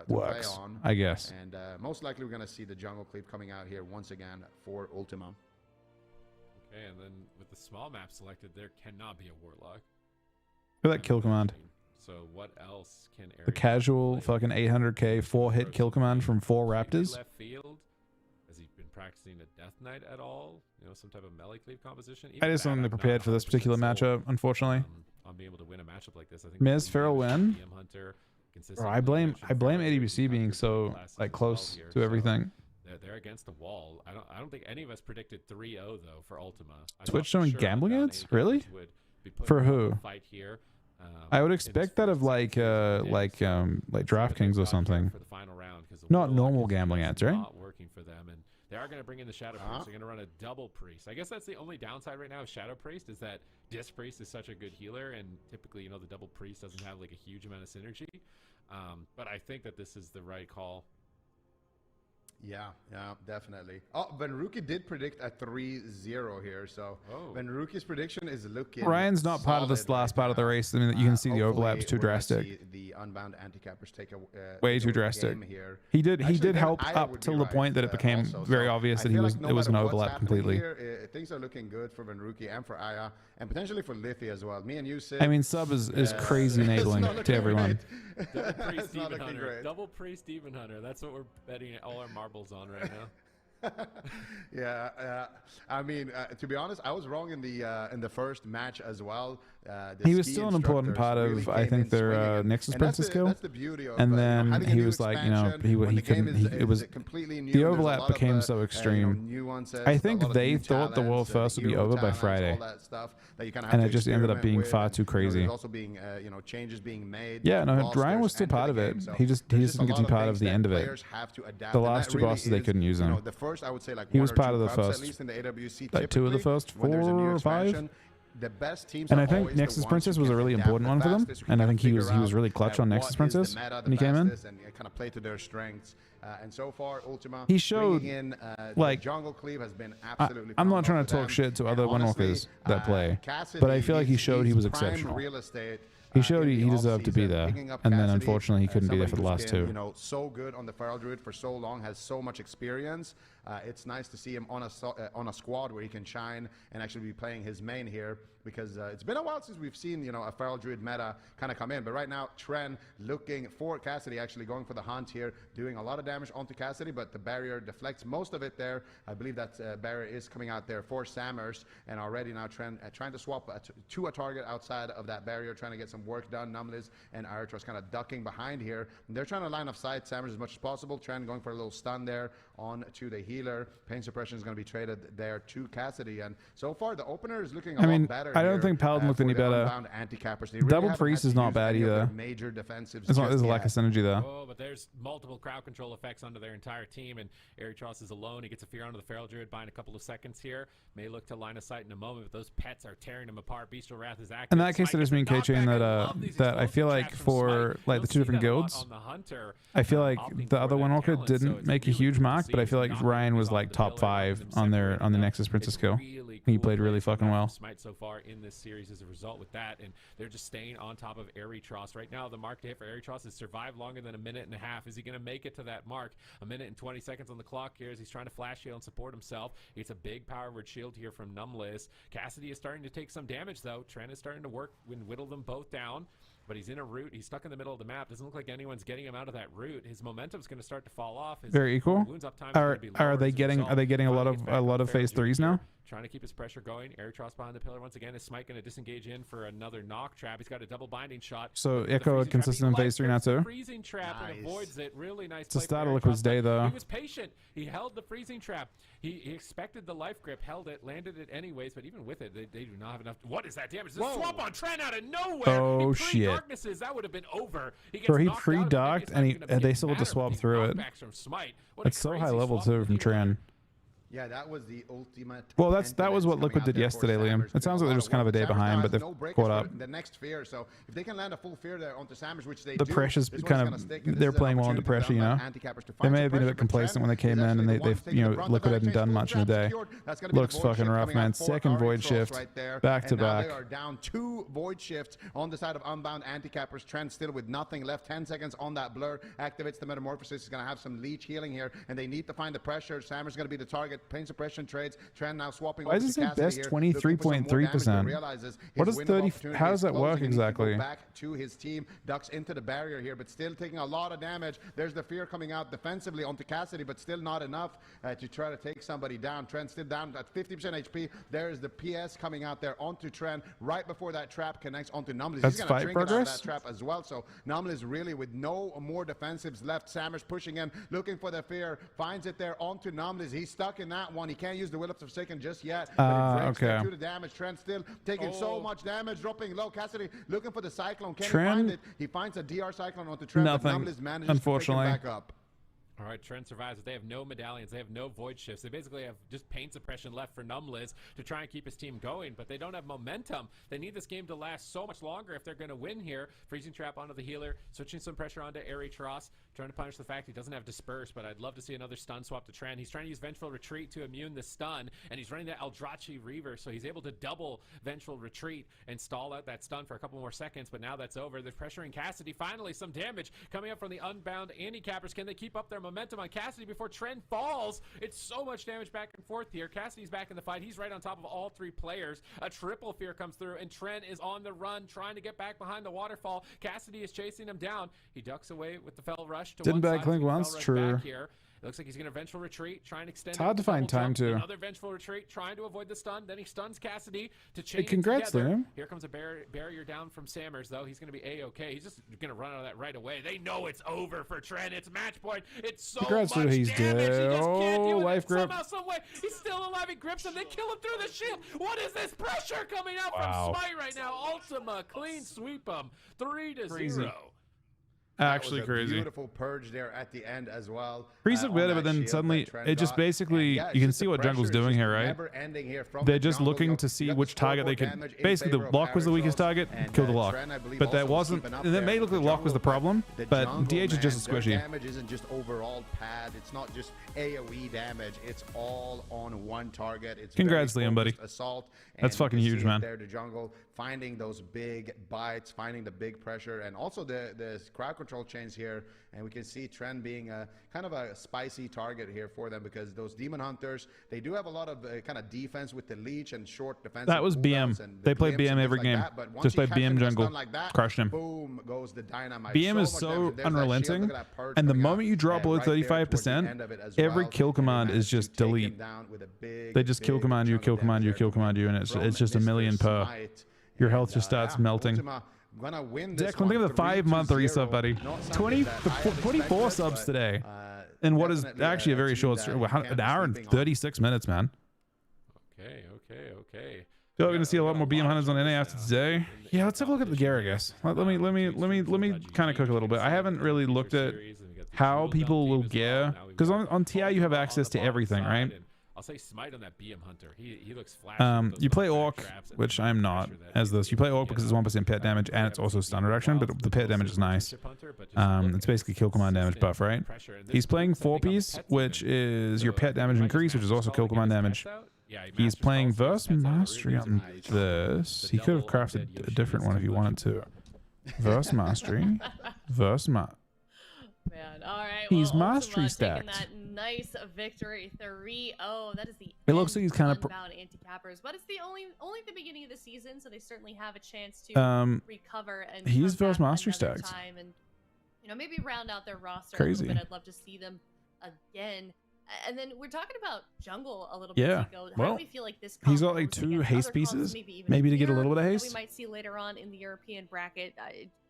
works, I guess. And most likely we're going to see the jungle cleave coming out here once again for Ultima. Okay, and then with the small map selected, there cannot be a warlock. Look at that kill command. So what else can the casual fucking 800k 4-hit kill command from 4 Raptors? Left field. Has he been practicing a Death Knight at all? You know, some type of melee cleave composition. I just only prepared for this particular matchup, unfortunately. On being able to win a matchup like this, I think Miz Feral win. Bro, I blame AWC being so like close to everything. They're against the wall. I don't think any of us predicted 3-0 though for Ultima. Twitch showing gambling ads? Really? For who? Fight here. I would expect that of like DraftKings or something. For the final round, not normal gambling ads, right? Not working for them, and they are going to bring in the Shadow Priest. They're going to run a double Priest. I guess that's the only downside right now of Shadow Priest is that Disc Priest is such a good healer, and typically, you know, the double Priest doesn't have like a huge amount of synergy. But I think that this is the right call. Yeah, definitely. Oh, Benruki did predict a 3-0 here, so Benruki's prediction is looking. Ryan's not part of this last part of the race. I mean, you can see the overlap's too drastic. The unbound anti-cappers take a way too drastic. He did help up till the point that it became very obvious that it was going to overlap completely. Here, things are looking good for Benruki and for Aya, and potentially for Liffy as well. Me and you, Sid. I mean, sub is crazy enabling to everyone. Double Priest Demon Hunter. Double Priest Demon Hunter. That's what we're betting all our marbles on right now. Yeah, I mean, to be honest, I was wrong in the first match as well. He was still an important part of, I think, their Nexus Princess skill. That's the beauty of, and then he was like, you know, he couldn't. It was completely new. The overlap became so extreme. I think they thought the world first would be over by Friday, and it just ended up being far too crazy. Also being, changes being made. Yeah, no, Ryan was still part of it. He just didn't get to be part of the end of it. The last 2 bosses they couldn't use him. I would say like he was part of the first, like 2 of the first 4 or 5. The best teams, and I think Nexus Princess was a really important one for them, and I think he was really clutch on Nexus Princess when he came in. And kind of play to their strengths. And so far, Ultima, he showed like jungle cleave has been absolutely. I'm not trying to talk shit to other Windwalkers that play, but I feel like he showed he was exceptional. He showed he deserved to be there, and then unfortunately he couldn't be there for the last 2. You know, so good on the Feral Druid for so long, has so much experience. It's nice to see him on a squad where he can shine and actually be playing his main here. because it's been a while since we've seen, you know, a Feral Druid meta kind of come in. But right now, Tren looking for Cassidy, actually going for the hunt here, doing a lot of damage onto Cassidy, but the barrier deflects most of it there. I believe that barrier is coming out there for Sammers, and already now Tren trying to swap to a target outside of that barrier, trying to get some work done. Numlis and Aritros kind of ducking behind here. And they're trying to line of sight Sammers as much as possible. Tren going for a little stun there on to the healer. Pain suppression is going to be traded there to Cassidy, and so far the opener is looking a lot better. I don't think Paladin looked any better. Double Priest is not bad either. Major defensives. There's a lack of synergy though. Oh, but there's multiple crowd control effects onto their entire team, and Aritros is alone. He gets a fear onto the Feral Druid, buying a couple of seconds here. May look to line of sight in a moment, but those pets are tearing him apart. Bestial Wrath is active. In that case, it is me and K-Chain that I feel like for like the two different guilds, I feel like the other one Orca didn't make a huge mark, but I feel like Ryan was like top 5 on the Nexus Princess kill. He played really fucking well. Smite so far in this series as a result with that, and they're just staying on top of Aritros. Right now, the mark to hit for Aritros is survive longer than a minute and a half. Is he going to make it to that mark? A minute and 20 seconds on the clock here as he's trying to flash heal and support himself. It's a big power word shield here from Numlis. Cassidy is starting to take some damage, though. Tren is starting to work and whittle them both down. But he's in a route. He's stuck in the middle of the map. Doesn't look like anyone's getting him out of that route. His momentum's going to start to fall off. His very equal. Are they getting a lot of phase 3s now? Trying to keep his pressure going. Aritros behind the pillar once again. Is Smite going to disengage in for another knock trap? He's got a double binding shot. So Echo consistent in phase 3 now too. Freezing trap and avoids it. Really nice. It's a start of Liquid's day though. He was patient. He held the freezing trap. He expected the life grip, held it, landed it anyways. But even with it, they do not have enough. What is that damage? The swap on Tren out of nowhere. Oh shit! Darknesses, that would have been over. He pre-darked and they still had to swap through it. It's so high level too from Tren. Yeah, that was the ultimate. Well, that was what Liquid did yesterday, Liam. It sounds like they're just kind of a day behind, but they've caught up. The next fear, so if they can land a full fear there onto Sammers, which they the do, pressure's kind of they're playing well under pressure, you know. They may have been a bit complacent when they came in, and they've Liquid hadn't done much in a day. Looks fucking rough, man. Second void shift, back to back. They are down 2 void shifts on the side of Unbound Anti-Cappers. Tren still with nothing left. 10 seconds on that blur. Activates the Metamorphosis. Is going to have some leech healing here, and they need to find the pressure. Sammers going to be the target. Pain suppression Tren now swapping. Why does it say best 23.3%? What is 30? How does that work exactly? Back to his team, ducks into the barrier here, but still taking a lot of damage. There's the fear coming out defensively onto Cassidy, but still not enough to try to take somebody down. Tren still down at 50% HP. There is the PS coming out there onto Tren right before that trap connects onto Numlis. That's He's going to drink progress? it out of that trap as well. So Numlis really with no more defensives left. Sammers pushing in, looking for the fear, finds it there onto Numlis. He's stuck in that one. He can't use the Will of Forsaken just yet. Okay. To the damage. Tren still taking so much damage, dropping low. Cassidy looking for the Cyclone. Can he find it? He finds a DR Cyclone onto Tren. Nothing. But Numlis manages Unfortunately. to pick him back up. All right, Tren survives, but they have no medallions. They have no void shifts. They basically have just pain suppression left for Numlis to try and keep his team going, but they don't have momentum. They need this game to last so much longer if they're going to win here. Freezing trap onto the healer, switching some pressure onto Aritros, trying to punish the fact he doesn't have Disperse, but I'd love to see another stun swap to Tren. He's trying to use Vengeful Retreat to immune the stun, and he's running that Eldrachi Reaver, so he's able to double Vengeful Retreat and stall out that stun for a couple more seconds, but now that's over. They're pressuring Cassidy. Finally, some damage coming up from the Unbound Anti-Cappers. Can they keep up their momentum on Cassidy before Tren falls? It's so much damage back and forth here. Cassidy's back in the fight. He's right on top of all 3 players. A triple fear comes through, and Tren is on the run, trying to get back behind the waterfall. Cassidy is chasing him down. He ducks away with the Fell Rush to Didn't one back side. link once, true. It looks like he's going to Vengeful Retreat, trying to extend. It's hard to find time to. Another Vengeful Retreat, trying to avoid the stun. Then he stuns Cassidy to chain congrats, Liam. Here comes a barrier down from Sammers, though. He's going to be A-okay. He's just going to run out of that right away. They know it's over for Tren. It's match point. It's so congrats much to he's damage. Dead. He just can't deal with life it. grip. Somehow, some way. He's still alive. He grips him. They kill him through the shield. What is this pressure coming out from Smite right now? Ultima, clean sweep him. 3-0. Actually crazy. Beautiful purge there at the end as well. Freeze looked better, but then suddenly it just basically, you can see what Jungle's doing here, right? They're just looking to see which target they could. Basically, the lock was the weakest target, kill the lock. But that wasn't, and it may look like lock was the problem, but DH is just as squishy. Damage isn't just overall pad, it's not just AoE damage, it's all on one target. It's congrats, Liam, buddy. Assault. That's fucking huge, man. There to jungle. finding those big bites, finding the big pressure, and also the crowd control change here. And we can see Trent being a kind of a spicy target here for them, because those Demon Hunters, they do have a lot of kind of defense with the leech and short defense. That was BM. They play BM every game. Just play BM jungle. Crushed him. Boom goes the dynamite. BM is so unrelenting. And the moment you drop below 35%, every kill command is just delete. They just kill command you, kill command you, kill command you, and it's just a million per. Your health just starts melting. Declan, think of the 5-month resub, buddy. 24 subs today. And what is actually a very short, an hour and 36 minutes, man. Okay. Feel like we're gonna see a lot more BM hunters on NA after today. Yeah, let's have a look at the gear, I guess. Let me kind of cook a little bit. I haven't really looked at how people will gear, because on TI you have access to everything, right? I'll say smite on that BM hunter. He looks flashy. You play Orc, which I'm not as this. You play Orc because it's 1% pet damage and it's also stun reduction, but the pet damage is nice. It's basically kill command damage buff, right? He's playing 4-piece, which is your pet damage increase, which is also kill command damage. He's playing Verse Mastery on this. He could have crafted a different one if he wanted to. Verse Mastery. Man, all right. He's mastery stacked. That nice victory, 3-0. That is the. It looks like he's kind of anti-cappers, but it's the only the beginning of the season, so they certainly have a chance to recover and. He's Verse Mastery stacked. Time and, maybe round out their roster Crazy. a little bit. I'd love to see them again. And then we're talking about jungle a little bit. Yeah. Well, do we feel like this he's got like 2 haste pieces, maybe to get a little bit of haste. We might see later on in the European bracket,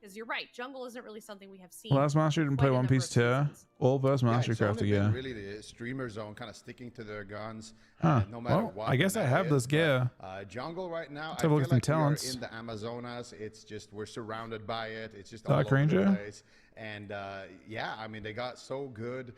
because you're right, jungle isn't really something we have seen. Last Mastery didn't play 1-piece tier. All Verse Mastery crafted, yeah. Really, the streamer zone kind of sticking to their guns. No matter what. I guess I have this gear. Jungle right now. I feel like we're talents. in the Amazonas. It's just we're surrounded by it. It's just Dark all over Ranger. the place. And yeah, I mean, they got so good,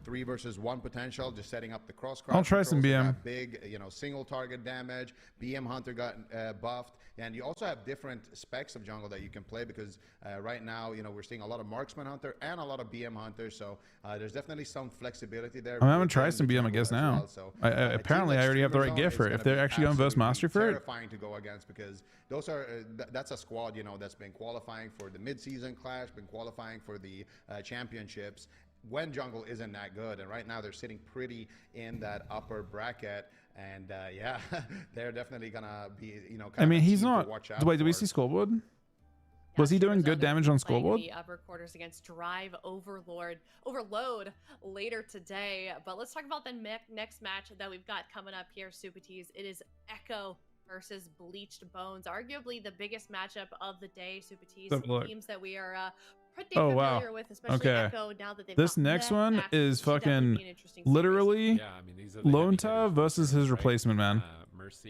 3 versus 1 potential, just setting up the cross. I'll try some BM. Big, single target damage. BM Hunter got buffed. And you also have different specs of jungle that you can play, because right now, we're seeing a lot of Marksman Hunter and a lot of BM Hunters. So there's definitely some flexibility there. I'm going to try some BM, I guess, now. Well. So, apparently, I already have the right gear for it. If they're actually on Verse Mastery for it. Terrifying to go against, because those are that's a squad, that's been qualifying for the mid-season clash, been qualifying for the championships when jungle isn't that good, and right now they're sitting pretty in that upper bracket, and yeah, they're definitely gonna be I mean, he's not. Wait, do we see scoreboard? Was he doing good damage on scoreboard? The upper quarters against Drive Overload later today, but let's talk about the next match that we've got coming up here, Supatees. It is Echo versus Bleached Bones, arguably the biggest matchup of the day. Supatees, teams that we are pretty familiar with, especially Echo, now that they've this next one is fucking literally Lonta versus his replacement, man.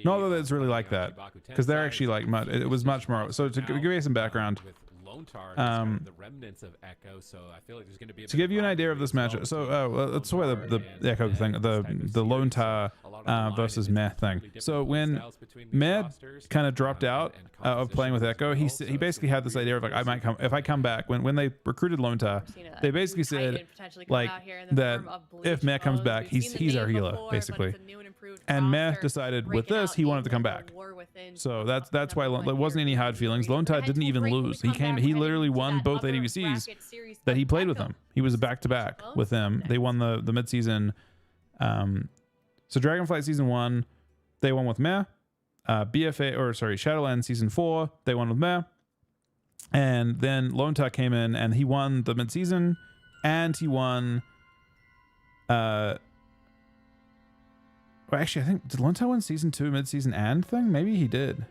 Not that it's really like that, because they're actually like it was much more. So to give you some background, the remnants of Echo, so I feel like there's going to be to give you an idea of this matchup. So let's talk about the Echo thing, the Lone Tar versus Meh thing. So when Meh kind of dropped out of playing with Echo, he basically had this idea of like, I might come if I come back. When they recruited Lone Tar, they basically said like that if Meh comes back, he's our healer basically. And Meh decided with this he wanted to come back. So that's why there wasn't any hard feelings. Lone Tar didn't even lose. He literally won both AWCs that he played with them. He was a back-to-back with them. They won the mid-season. So Dragonflight Season 1, they won with Meh. Shadowland Season 4, they won with Meh. And then Lone Tar came in and he won the mid-season, and he won... Well, actually, I think, did Lone Tar win Season 2 mid-season and thing? Maybe he did.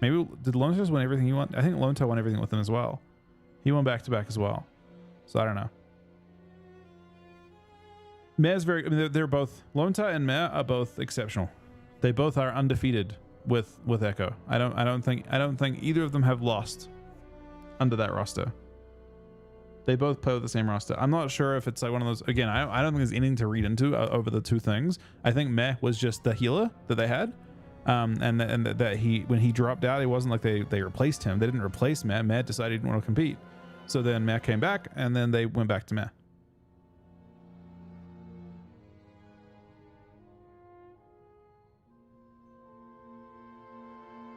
Maybe did Lone Tar win everything he won? I think Lone Tar won everything with him as well. He won back-to-back as well. So I don't know. Meh's they're both, Lone Tar and Meh are both exceptional. They both are undefeated with Echo. I don't think either of them have lost under that roster. They both play with the same roster. I'm not sure if it's like one of those, again, I don't think there's anything to read into over the two things. I think Meh was just the healer that they had. And that when he dropped out, it wasn't like they replaced him. They didn't replace Meh. Meh decided he didn't want to compete. So then Meh came back, and then they went back to Meh.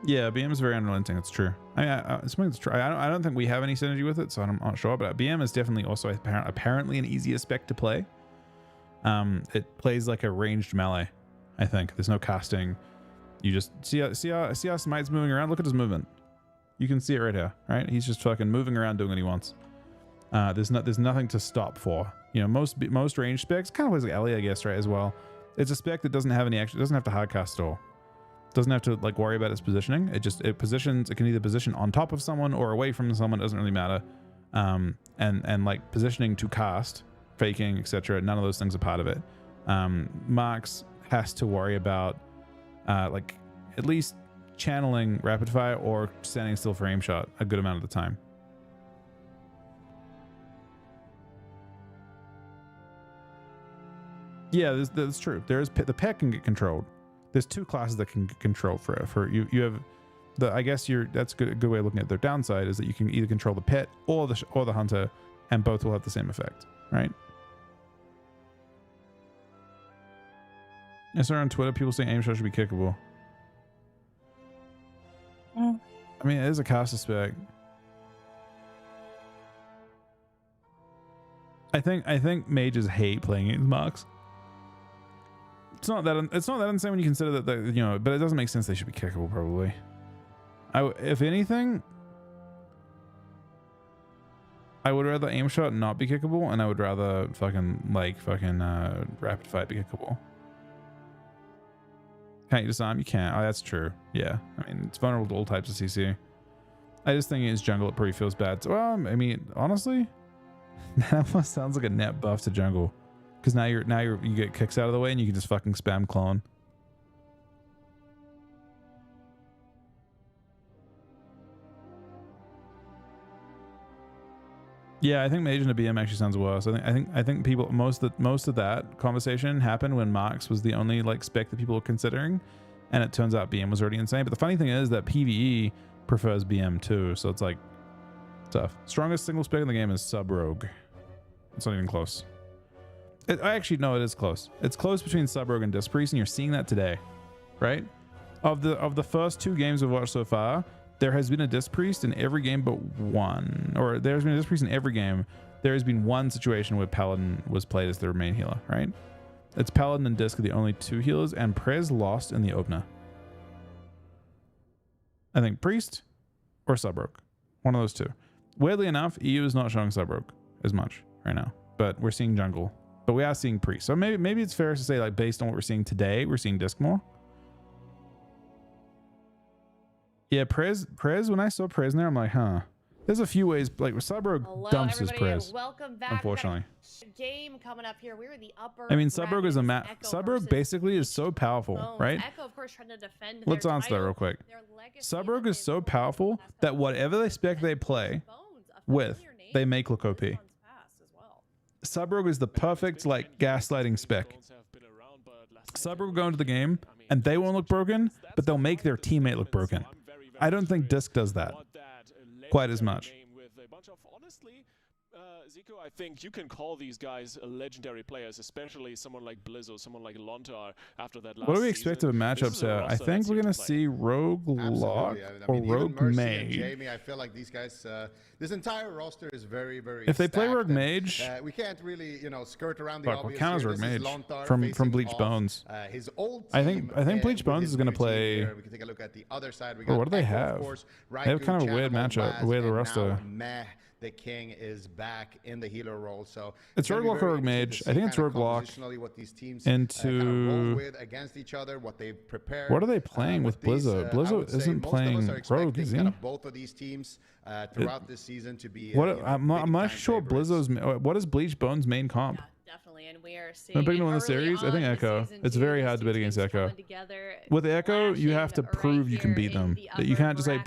Yeah, BM is very unrelenting. It's true. I mean, it's something that's true. I don't think we have any synergy with it, so I'm not sure. But BM is definitely also apparently an easier spec to play. It plays like a ranged melee. I think there's no casting. You just see how Smite's moving around. Look at his movement. You can see it right here, right? He's just fucking moving around doing what he wants. There's nothing to stop for. You know, most range specs kind of plays like Ellie, I guess, right, as well. It's a spec that doesn't have any action. It doesn't have to hard cast at all. Doesn't have to like worry about its positioning. It positions. It can either position on top of someone or away from someone. It doesn't really matter. And like positioning to cast, faking, etc. None of those things are part of it. Marks has to worry about like at least channeling rapid fire or standing still for aim shot a good amount of the time. Yeah, that's true. There's the pet can get controlled. There's two classes that can get controlled for you. You have the I guess that's a good way of looking at their downside is that you can either control the pet or the hunter, and both will have the same effect, right? I saw on Twitter people saying aim shot should be kickable. I mean, it is a caster spec. I think mages hate playing against marks. It's not that insane when you consider that you know, but it doesn't make sense they should be kickable probably. If anything, I would rather aim shot not be kickable, and I would rather fucking rapid fire be kickable. Can't you disarm? You can't. Oh, that's true. Yeah. I mean, it's vulnerable to all types of CC. I just think it's jungle. It probably feels bad. So, well, I mean, honestly, that almost sounds like a net buff to jungle, because now you get kicks out of the way and you can just fucking spam clone. Yeah, I think mage into BM actually sounds worse. I think people most of that conversation happened when Marks was the only like spec that people were considering, and it turns out BM was already insane. But the funny thing is that PvE prefers BM too, so it's like tough. Strongest single spec in the game is Sub Rogue. It's not even close. Actually, no, it is close. It's close between Sub Rogue and Disc Priest, and you're seeing that today, right? Of the first two games we've watched so far, there has been a Disc Priest in every game but one. Or there's been a Disc Priest in every game. There has been one situation where Paladin was played as the main healer, right? It's Paladin and Disc are the only two healers, and Prez lost in the opener. I think Priest or Sub-Rogue. One of those two. Weirdly enough, EU is not showing Sub-Rogue as much right now, but we're seeing Jungle. But we are seeing Priest. So maybe it's fair to say, like, based on what we're seeing today, we're seeing Disc more. Yeah, Prez, when I saw Prez in there, I'm like, huh. There's a few ways, like, Sub-Rogue dumps his Prez. Welcome back. Unfortunately. Game coming up here. We're in the upper. I mean, Sub-Rogue is a map. Sub-Rogue basically is so powerful, right? Echo, of course, trying to defend. Let's answer that real quick. Sub-Rogue is so powerful that whatever they spec they play with, they make look OP. Sub-Rogue is the perfect, like, gaslighting spec. Sub-Rogue will go into the game, and they won't look broken, but they'll make their teammate look broken. I don't think Disc does that quite as much. Zico, I think you can call these guys legendary players, especially someone like Blizzo, someone like Lontar after that last What do we expect of matchups here? I think we're going to see Rogue Lock or Rogue Mage. Jamie, I feel like these guys, this entire roster is very, very If they play Rogue Mage, we can't really, you know, skirt around the obvious. What counters Rogue Mage from Bleach Bones? His old I think Bleach Bones is going to play. We can take a look at the other side. What do they have? They have kind of a weird matchup, the way the roster. The King is back in the healer role, so it's Rogue Lock or Rogue Mage. I think it's Rogue Lock into with against each other, what they've prepared. What are they playing with Blizzo? Blizzo isn't playing Rogue, is he? Kind of both of these teams throughout this season to be. I'm not sure Blizzo's. What is Bleach Bones' main comp? Definitely, and we are seeing. I'm picking one of the series. I think Echo. It's very hard to bet against Echo. With Echo, you have to prove you can beat them. That you can't just like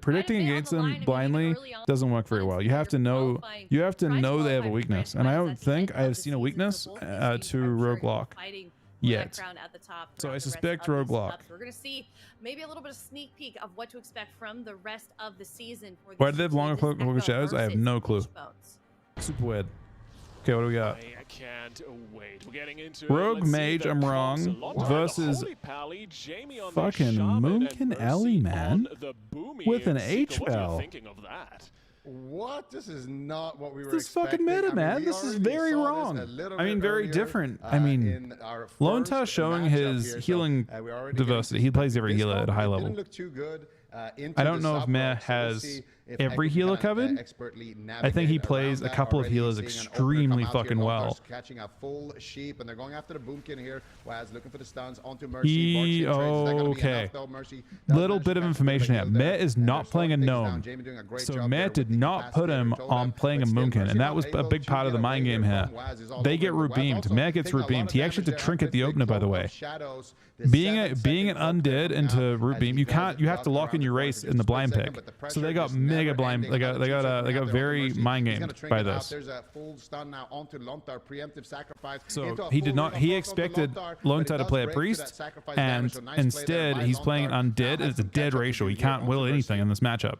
predicting against them blindly doesn't work very well. You have to know. You have to know they have a weakness, and I don't think I have seen a weakness to Rogue Lock yet. So I suspect Rogue Lock. We're gonna see maybe a little bit of sneak peek of what to expect from the rest of the season. Why do they have longer cloak shadows? I have no clue. Super weird. Okay, what do we got? I can't wait. We're getting into Rogue Let's see Mage, the I'm comps. wrong, Lontar, versus the Holy Pally, Jamie on fucking the Shaman, and Moonkin Mercy Ellie, man. on the Boomy. With an Seeker, what are you HL. thinking of that? What? This is not what we were This is expecting. fucking meta, I mean, man. we This is already very saw this wrong. a little I mean, bit very earlier, different. I mean, in our Lonta first showing matchup his here, so, healing we already diversity. getting He plays every this healer at a comp, high it level. Didn't look too good, into I don't the know if sub Meh rock, so we'll has see if every Echo healer can kind of, covered. expertly I think he navigate plays around a that. couple of Already healers seeing an opener extremely come out here. fucking well. Lontar's catching a full sheep, and they're going after the boomkin here. Waz looking for the stuns onto Mercy. He, okay. Little bit of information here. Meh is not playing a gnome. So Meh did not put him on playing a moonkin, and that was a big part of the mind game here. They get root beamed. Meh gets root beamed. He actually had to trinket the opener, by the way. Being an undead into root beam, you have to lock in your race in the blind pick. So they got mega blind. They got very mind gamed by this. There's a full stun now onto Lontar, preemptive sacrifice. So he did not. He expected Lontar to play a priest, and instead he's playing undead. It's a dead ratio. He can't will anything in this matchup.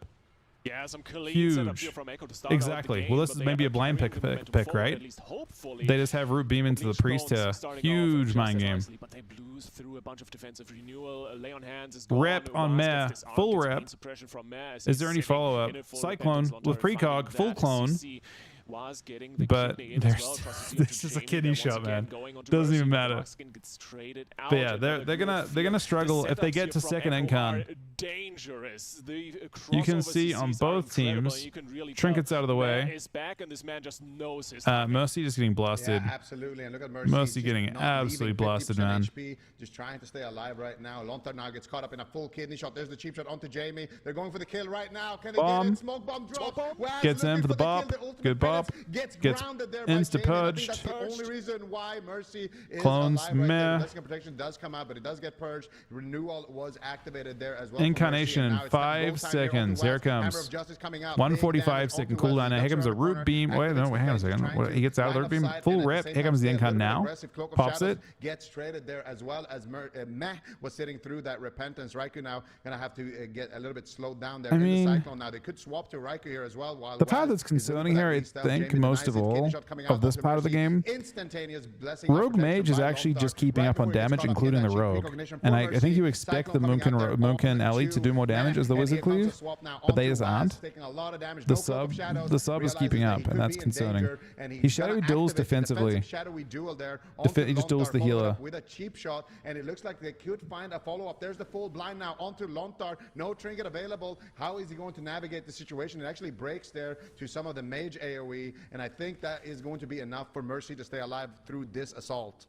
Yeah, some Huge. setup here from Echo to start Exactly. out the game, Well, this but is they maybe end a up blind carrying pick, the momentum pick, forward, right? at least hopefully. They just have root beam into the Bleach priest Bones here. starting off Huge just mind as game. nicely, but they blues through a bunch of defensive renewal. Lay on hands is gone. Rep on Waz Meh. gets disarmed, Full gets rep. main suppression from Meh as Is he's there any sitting follow-up? in a full Cyclone repentance. with Lontar precog, finding full that clone. CC was getting the But kidney in as there's well. Crosses the this to is a Jamie, kidney then once shot, again man. going onto Doesn't Mercy, even but matter. Buckskin gets traded out. But yeah, Another they're gonna good struggle field. if they The get to setups here second from Echo incon. are dangerous. The You can crossover see on CCs are both incredible. teams, You can really trinkets tell out of the Meh way. is back, and this man just knows his timing. Mercy just getting blasted. Yeah, absolutely. And look at Mercy. Mercy just getting not absolutely leaving blasted, 50% man. HP, just trying to stay alive right now. Lontar now gets caught up in a full kidney shot. There's the cheap shot onto Jamie. They're going for the kill right now. Can they Bomb. get it? Smoke bomb drop. Waz Gets in looking for the bop. kill, ultimate Good bop. penance, Gets grounded there by insta Jamie, and I think purged. that's the only reason why Mercy is Clones, alive right Meh. there. The Mexican protection does come out, but it does get purged. Renewal was activated there as well. for Incarnation Mercy, in and now it's that 5 goal time seconds. onto Here Waz. it comes. Hammer of Justice coming out. 145 Big second damage onto cooldown. Waz. Now here comes a root beam. Wait, no, hang on a second. He gets out of the root beam. Full rep. Here comes the incon now. Pops it. Gets traded there as well as Meh was sitting through that repentance. Raikou now gonna have to get a little bit slowed down there I in mean, the cyclone. Now they could swap to Raikou here as well. While The part Waz that's is looking concerning for here, that I restyle. think, Jamie most denies of his kidney all, shot coming of out this onto part of the Mercy. game, Instantaneous blessing Rogue of protection Mage is by actually Lontar. just keeping up Raikou on gets damage, caught up in including that the cheap Rogue. recognition And for I think you Mercy. expect the Cyclone coming out there, Moonkin on Ellie to do more Meh, damage as the and Wizard here comes a cleave, swap now but they onto just Waz, aren't. taking a lot of damage. The No cloak of sub shadows, is keeping realizes that up, he and could that's be in concerning. danger, and He he's shadowy gonna duels activate the defensively. defensive shadowy duel there onto He just duels Lontar, the followed healer. up with a cheap shot, and it looks like they could find a follow-up. There's the full blind now onto Lontar. No trinket available. How is he going to navigate the situation? It actually breaks there to some of the mage AoE, and I think that is going to be enough for Mercy to stay alive through this assault.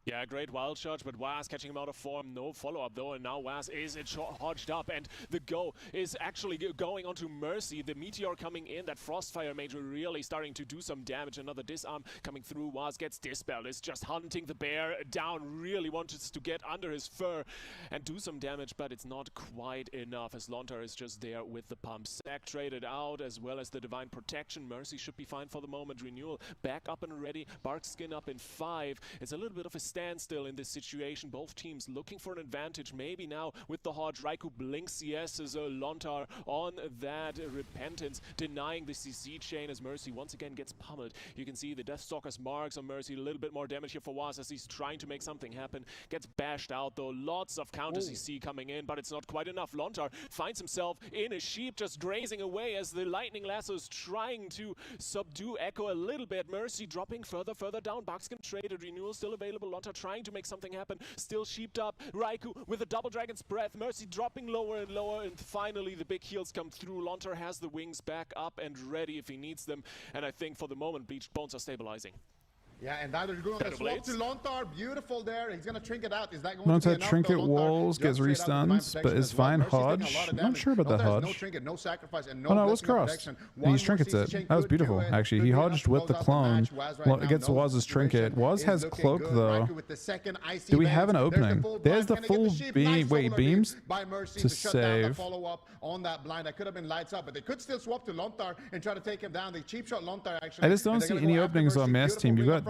Yeah, great wild shot, but Waz catching him out of form. No follow-up, though, and now Waz is hodged up, and the go is actually going onto Mercy. The Meteor coming in, that Frostfire Mage really starting to do some damage. Another disarm coming through. Waz gets dispelled. Is just hunting the bear down. Really wants to get under his fur and do some damage, but it's not quite enough, as Lontar is just there with the pump. Sack traded out, as well as the Divine Protection. Mercy should be fine for the moment. Renewal back up and ready. Barkskin up in 5. It's a little bit of a standstill in this situation. Both teams looking for an advantage. Maybe now with the Hodge. Raikou blinks yes as Lontar on that repentance, denying the CC chain as Mercy once again gets pummeled. You can see the Deathstalker's marks on Mercy. A little bit more damage here for Waz as he's trying to make something happen. Gets bashed out though. Lots of counter CC coming in, but it's not quite enough. Lontar finds himself in a sheep just grazing away as the Lightning Lasso is trying to subdue Echo a little bit. Mercy dropping further down. Buckskin traded. Renewal still available. Lontar trying to make something happen. Still sheeped up. Raikou with a double Dragon's Breath. Mercy dropping lower and lower, and finally the big heals come through. Lontar has the wings back up and ready if he needs them, and I think for the moment Bleached Bones are stabilizing. Yeah, and now they're going to swap to Lontar. Beautiful there. He's going to trinket out. Is that going Lontar to be enough? trinket Lontar walls, gets jumps straight out with restuns, divine but protection is as well. fine. Mercy's taking a Hodge. lot of I'm not damage. sure about that Lontar has Hodge. no trinket, no sacrifice, and no Oh no, it was blessing of crossed. protection. And he One trinkets more it. CC chain That was could do beautiful, it. actually. Could He be enough hodged to with the close out clone. match. Waz right now Gets knows Waz's the trinket. situation Waz is has looking cloak good. though. Raikou with the second icy Do we have an veins. opening? There's the Can he get full sheep? beam. Nice Wait, solar beams by Mercy to shut down the save. follow-up on that blind. That could have been lights up, but they could still swap to Lontar and try to take him down. They cheap shot Lontar actually. I just don't and they're see gonna any go after openings on Mercy. Mass team. Beautiful You've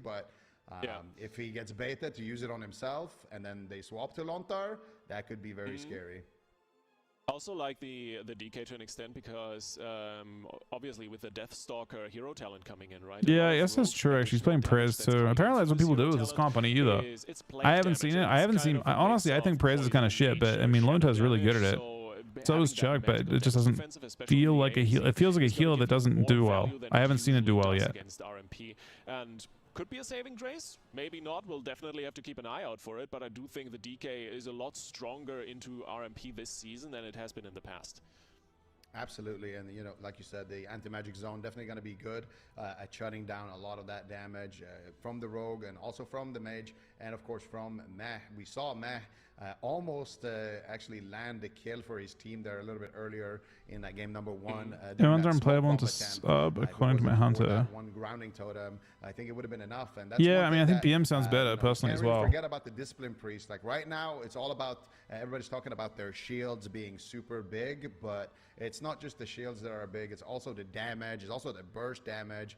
but if he gets baited to use it on himself and then they swap to Lontar, that could be very scary. Also like the DK to an extent because obviously with the Deathstalker hero talent coming in, right? Yeah, yes, that's true. Actually, he's playing Prez too. Apparently, that's what people do with this comp on EU though. I haven't seen it. I haven't seen. Honestly, I think Prez is kind of shit, but I mean, Lonta is really good at it. So is Chuck, but it just doesn't feel like a heal. It feels like a heal that doesn't do well. I haven't seen it do well yet. And could be a saving grace, maybe not. We'll definitely have to keep an eye out for it, but I do think the DK is a lot stronger into RMP this season than it has been in the past. Absolutely, and you know, like you said, the anti-magic zone definitely going to be good at shutting down a lot of that damage from the rogue and also from the mage, and of course from Meh. We saw Meh almost actually land the kill for his team there a little bit earlier in that game number 1. Everyone's unplayable to sub, according to my hunter. One grounding totem, I think it would have been enough. And that's yeah, I mean, I think BM sounds better personally as well. Forget about the discipline priest. Like right now, it's all about everybody's talking about their shields being super big, but it's not just the shields that are big. It's also the damage. It's also the burst damage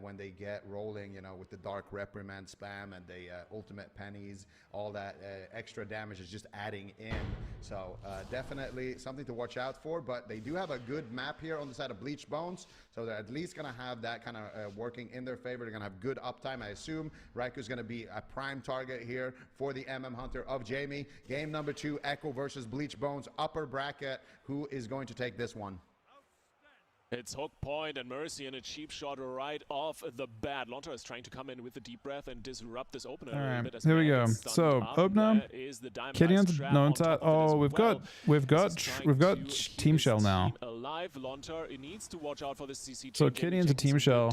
when they get rolling. You know, with the dark reprimand spam and the ultimate pennies, all that extra damage is just adding in. So definitely something to watch out for. But they do have a good map here on the side of Bleach Bones, so they're at least going to have that kind of working in their favor. They're going to have good uptime. I assume Raiku's going to be a prime target here for the Hunter of Jamie. Game number 2, Echo versus Bleach Bones, upper bracket. Who is going to take this one? It's hook point and Mercy and a cheap shot right off the bat. Lonta is trying to come in with a deep breath and disrupt this opener. All right, here we go. So opener, Kidian, Lonta. Oh, we've got Team Shell now. So Kidian's a Team Shell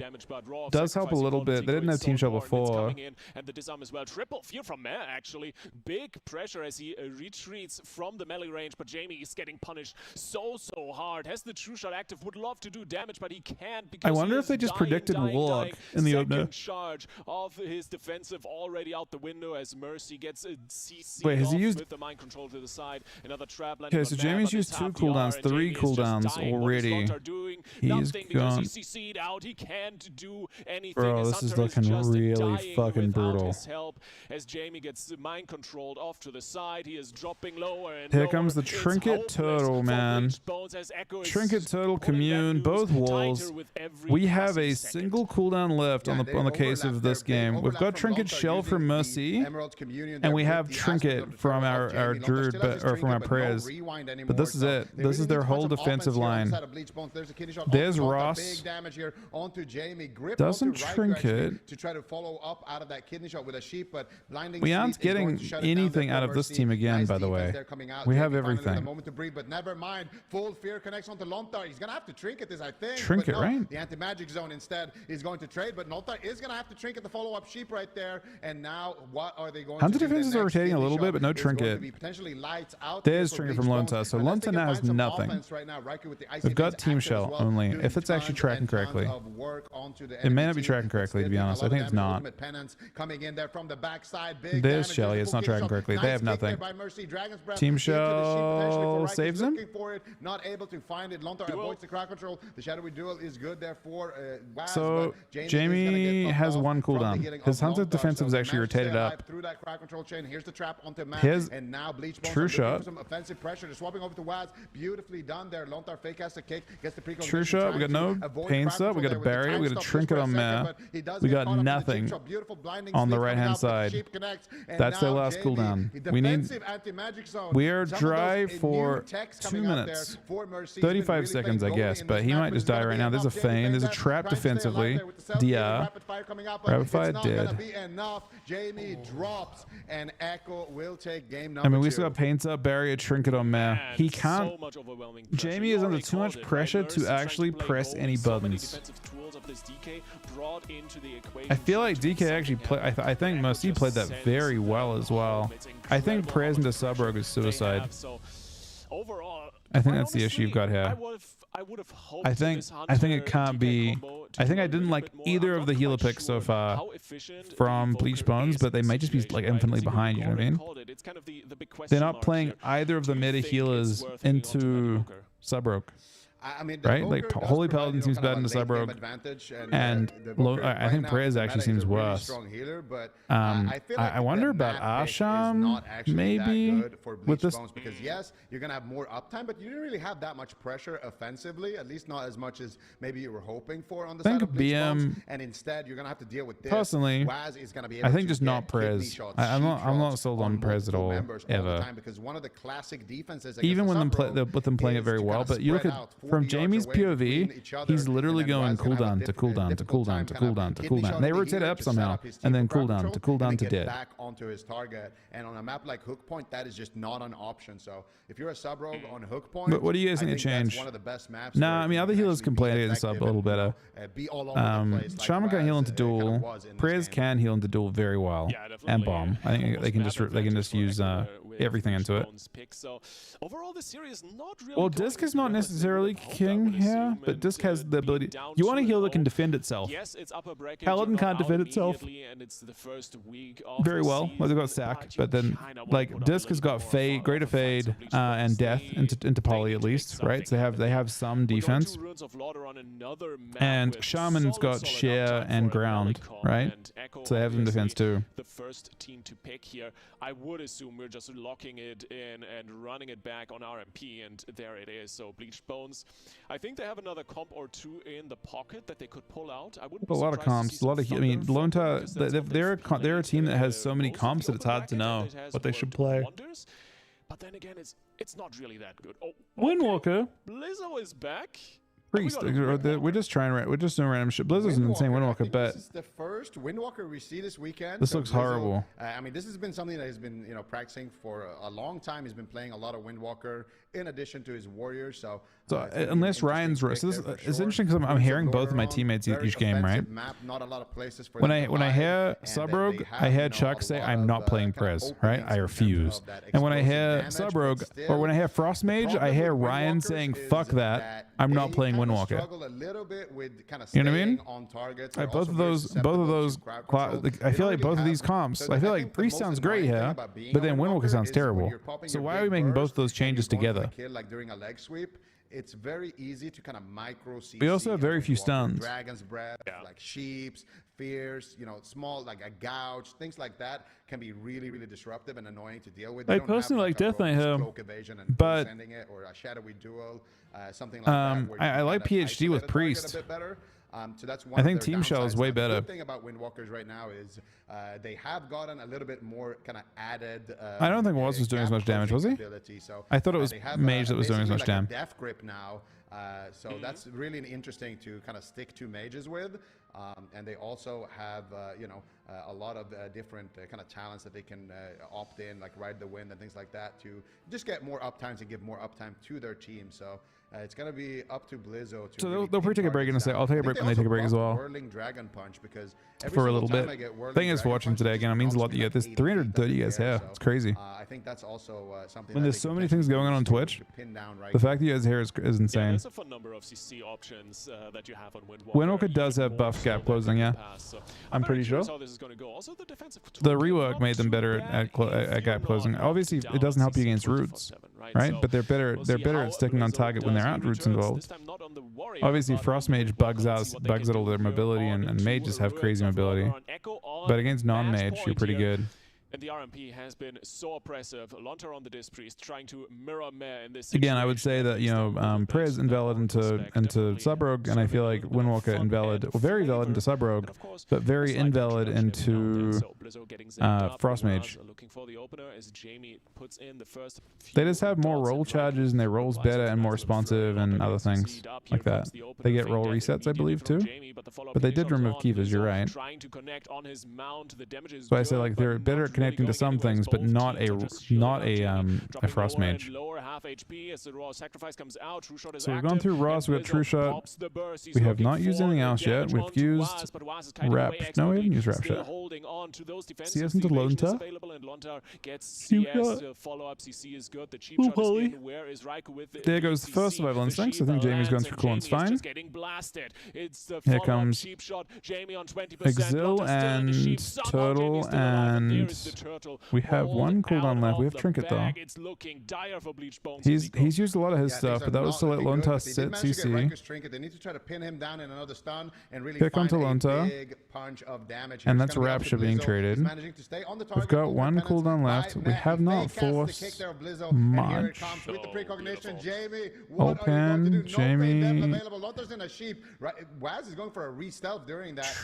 does help a little bit. They didn't have Team Shell before. And the disarm as well. Triple fear from Meh actually. Big pressure as he retreats from the melee range, but Jamie is getting punished so hard. Has the true shot active. Would love to do damage, but he can't because I wonder if they just predicted Warlock in the opener. Charge of his defensive already out the window as Mercy gets a CC. Wait, has he used with the mind control to the side? Another trap. Okay, so Jamie's used 2 cooldowns, 3 cooldowns already. He's gone. He can't do anything. Bro, this is looking really fucking brutal. Help as Jamie gets mind controlled off to the side. He is dropping lower and here comes the Trinket Turtle, man. Trinket Turtle Commune, both walls. We have a single cooldown left on the case of this game. We've got Trinket Shell from Mercy, and we have Trinket from our Druid, or from our Prayers. But this is it. This is their whole defensive line. There's Ross. Doesn't Trinket. We aren't getting anything out of this team again, by the way. We have everything. But never mind. Full fear connects onto Lontar. He's gonna have to Trinket this, I think. Trinket, no, right? The anti-magic zone instead is going to trade, but Lontar is gonna have to Trinket the follow-up sheep right there. And now, what are they going to do? Hunter defenses are rotating a little bit, but no Trinket. There's Trinket from Lonta, so Lonta now has nothing. We've got Team Shell only, if it's actually tracking correctly. It may not be tracking correctly, to be honest. I think it's not. There's Shelly. It's not tracking correctly. They have nothing. Team Shell saves him. Not able to find it. Lontar avoids the crowd control. The shadowy duel is good there for Waz, so Jamie has 1 cooldown. His Hunter defensive is actually rotated up. Through that crowd control chain. Here's the trap onto Matt. Here's and now Bleach True Shot. Some offensive pressure. They're swapping over to Waz. Beautifully done there. Lontar fake has the kick. Gets the pre-con. True Shot. We got no pain up. We got a barrier. We got a Trinket on Meh. We got nothing on the right hand side. That's their last cooldown. We are dry for 2 minutes. 35 seconds, I guess, but he might just die right now. There's a feign. There's a trap defensively. DR. Rapid fire dead. Jamie drops and Echo will take game number 2. I mean, we still got paints up, barrier, Trinket on Meh. He can't. Jamie is under too much pressure to actually press any buttons. I feel like DK actually played. I think Mercy played that very well as well. I think prayers into sub rogue is suicide. I think that's the issue you've got here. I think it can't be. I think I didn't like either of the healer picks so far from Bleach Bones, but they might just be like infinitely behind. You know what I mean? They're not playing either of the meta healers into sub rogue. I mean, right? Like Holy Paladin seems better than the sub rogue, and I think Perez actually seems worse. Healer, but I wonder about Asham maybe with this, because yes, you're gonna have more uptime, but you didn't really have that much pressure offensively, at least not as much as maybe you were hoping for on the side of BM. And instead, you're gonna have to deal with this. Personally, Waz is gonna be able I think to just not Perez. I'm not sold on Perez at all ever. Because one of the classic defenses, even when with them playing it very well, but you look at from Jamie's POV, he's literally going cooldown to cooldown to cooldown to cooldown to cooldown. They rotate up somehow, and then cooldown to cooldown to dead. Back onto his target, and on a map like Hook Point, that is just not an option. So if you're a sub rogue on Hook Point, but what do you guys think to change? One of the best maps. Nah, I mean other healers can play against sub a little better. Shaman can heal into duel. Prez can heal into duel very well, and bomb. I think they can just use everything into it. Well, Disc is not necessarily king here, but Disc has the ability. You want a healer that can defend itself. Paladin can't defend itself very well. Well, they've got Sack, but then like Disc has got Fade, Greater Fade, and Death into Poly at least, right? So they have some defense. And Shaman's got Share and Ground, right? So they have some defense too. The first team to pick here, I would assume we're just locking it in and running it back on RMP, and there it is. So Bleached Bones, I think they have another comp or two in the pocket that they could pull out. I wouldn't be a lot of comps, a lot of. I mean, Lonta, they're a team that has so many comps that it's hard to know what they should play. Wonders, but then again, it's not really that good. Oh, Windwalker. Blizzo is back. Priest. We're just doing random shit. Blizzard's an insane Windwalker, but this is the first Windwalker we see this weekend. This looks horrible. I mean, this has been something that he's been practicing for a long time. He's been playing a lot of Windwalker in addition to his Warriors. So unless Ryan's so this it's interesting because I'm hearing both of my teammates each game, right? Map, not a lot of places for when I hear Sub Rogue, I hear Chuck say I'm not playing Prez, right? I refuse. And when I hear Sub Rogue or when I hear Frost Mage, I hear Ryan saying fuck that. I'm not playing Windwalker. You know what I mean? Both of those. I feel like both of these comps. I feel like Priest sounds great here, but then Windwalker sounds terrible. So why are we making both those changes together? Like during a leg sweep, it's very easy to kind of micro CC. We also have very few stuns. Dragon's Breath, like Sheeps, Fierce, small like a Gouge, things like that can be really, really disruptive and annoying to deal with. I personally like Death Knight here, but sending it or a Shadowy Duel, something like that. I like PhD with Priest. So that's one. I think Team Shell is way better. The good thing about Windwalkers right now is they have gotten a little bit more kind of added. I don't think Waz was doing as much damage, was he? So I thought it was Mage that was doing as much damage. Death Grip now, so that's really interesting to kind of stick to mages with. And they also have, a lot of different kind of talents that they can opt in, like Ride the Wind and things like that, to just get more uptime and give more uptime to their team. So it's going to be up to Blizzo. So they'll probably take a break and say, I'll take a break when they take a break as well. Whirling Dragon Punch because for a little bit. Thank you guys for watching today. Again, it means a lot that you get this 330 you guys here. It's crazy. I think that's also something. When there's so many things going on Twitch, the fact that you guys here is insane. There's a fun number of CC options that you have on Windwalker. Windwalker does have buff gap closing, yeah. I'm pretty sure. The rework made them better at gap closing. Obviously, it doesn't help you against roots, right? But they're better at sticking on target when there aren't roots involved. Obviously, Frost Mage bugs out all their mobility, and mages have crazy mobility. But against non-mage, you're pretty good. And the RMP has been so oppressive. Lontar on the Disc Priest trying to mirror Mare in this Again, I would say that, Prez invalid into Sub Rogue, and I feel like Windwalker invalid, well, very valid into Sub Rogue, but very invalid into Frost Mage. They just have more roll charges, and their rolls better and more responsive and other things like that. They get roll resets, I believe, too. But they did remove Kivas, you're right. So I say, like, they're better at connecting to some things, but not a Frost Mage. So we've gone through Ross, we've got True Shot. We have not used anything else yet. We've used Rap. No, we haven't used Rap yet. CS into Lonta. Cool Polly. There goes the first Survival Instincts. I think Jamie's going through cool and fine. Here comes Exil and Turtle and We have one cooldown left. We have Trinket though. It's looking dire for Bleach Bones. He's used a lot of his stuff, but that was to let Lonta sit CC. They need to try to pin him down in another stun and really Pick find onto a Lonta. big punch of damage. And that's Rapture being traded. We've got one cooldown left. We have not forced much. With the precognition, Jamie, Open, Jamie. Lonta's in a sheep. Waz is going for a re-stealth during that.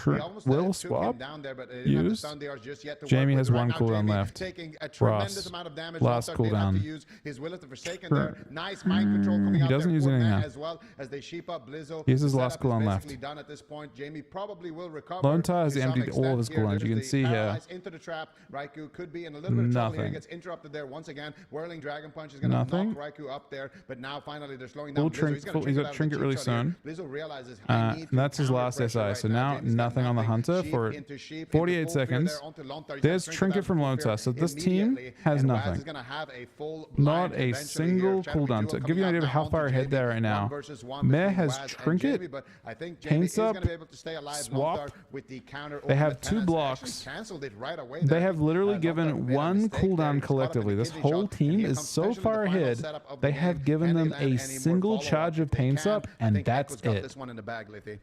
Will swap. Down there, but Use. just yet to Jamie work has with. one Right now, cooldown Jamie left. Taking a tremendous amount of damage. Last Lonta did have to cooldown. use his Will of the Forsaken there. Nice mind control coming out doesn't there use for anything Matt now. as well as they sheep up Blizzo. He has his The last setup is cooldown left. basically done at this point. Jamie probably will recover. Lonta has to some emptied all of his extent here. cooldowns. You can There's see the here. paralyze into the trap. Raikou could be in a little bit of trouble here. He Nothing. gets interrupted there once again. Whirling Dragon Punch is going to knock Nothing. Raikou up there, but now finally they're slowing down. Full Blizzo. He's gonna he's got out of the Trinket cheap really shot here. soon. Blizzo realizes I need to That's his counter last pressure SI. right So now. now Jamie's got nothing on the Hunter Sheep for into sheep, 48 into full fear seconds. there onto Lonta. He's There's got Trinket from out of full Lonta. So fear this team immediately, has and Waz nothing. is gonna have a full Not blind a eventually single here. Champion cooldown. duo To give coming you an out idea of now how onto far ahead Jamie. they are right now. 1 versus 1 Meh between has Waz and Trinket, Jamie, but I think Jamie Paints is up, going to be able to stay alive. swap. Lonta with the counter They have ultimate 2 penance blocks. actually canceled it right away They there. have literally Lonta given made a one mistake there. cooldown He's caught up in collectively. the This kidney whole shot, team and here is comes so potentially far the final ahead. setup of They the have game. given Can they them land a any more single follow-up? charge of If they paints can, up, I and think that's Echo's got it. this one in the bag, Lithy.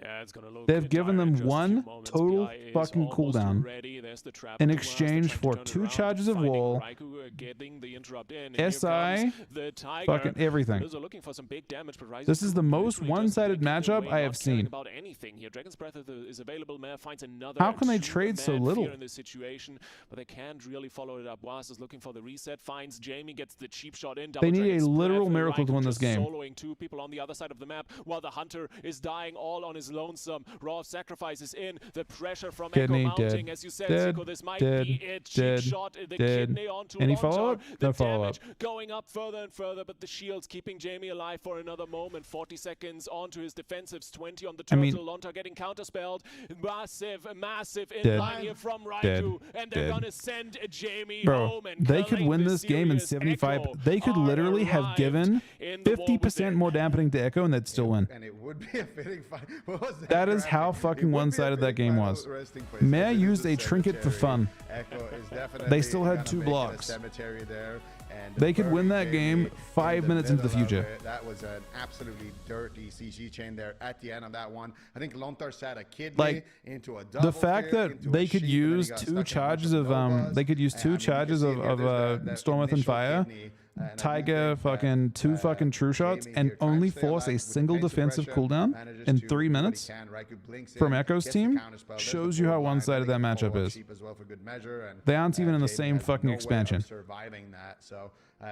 Yeah, it's gonna look They've given dire them in just a few one moments. total PI is fucking almost cooldown ready. There's the trap in into Waz. They're exchange trying to for turn it 2 around, charges of finding wall, Raikou, getting the interrupt in. And here SI, comes the Tiger. fucking everything. Blizzo looking for some big damage, but Ryzen This is the most literally just one-sided making their matchup way, I not have caring seen. about anything here. Dragon's Breath is available. Meh finds another. How can they and trade so mad little? fear in this situation, but they can't really follow it up. Waz is looking for the reset. Finds Jamie, gets the cheap shot in. They need Dragon's a literal Breath, miracle to Raikou win this just game. Soloing 2 people on the other side of the map, while the Hunter is dying all on his lonesome. Raw sacrifices in. The pressure from Kidney, Echo mounting, dead. as you said, Dead, Zico, this might dead, be it. dead, Cheap shot, the dead. kidney onto Any Lontar. follow-up? The No follow-up. damage going up further and further, but the shields keeping Jamie alive for another moment. 40 seconds onto his defensives, 20 on the turtle. Lontar getting counterspelled. Massive inline here from Raikou, and they're gonna send Jamie home. And they could win this game in 75. They could literally have given 50% more dampening to Echo, and they'd still win. And it would be a fitting fight. What was That is graphic? how It fucking would be a one-sided that fitting game final was. resting place. Meh This is used the a trinket for cemetery. fun. Echo is definitely They still had gonna 2 make it a blocks. cemetery there, and They could win that bury game Jamie 5 in the minutes into the middle of future. it. That was an absolutely dirty CG chain there at the end of that one. I think Lontar sat a kidney Like, into a double the fact fear, that into they a could sheep, and then he use got 2 stuck in charges a of bunch Novas. they could use And, 2 I mean, you charges can see here, of there's that Storm Within initial Fire, kidney, and I Tiger think fucking that, 2 fucking true shots, Jamie and here trying to only stay force alive a with the single pace of defensive pressure, cooldown manages in to 3 do what he minutes can. Raikou blinks from in, Echo's gets the team counterspell, there's shows the you how full blind, one-sided I that think he matchup followed is. sheep as well for good measure, and, They aren't even in the Jamie same has fucking no way of expansion. surviving that. So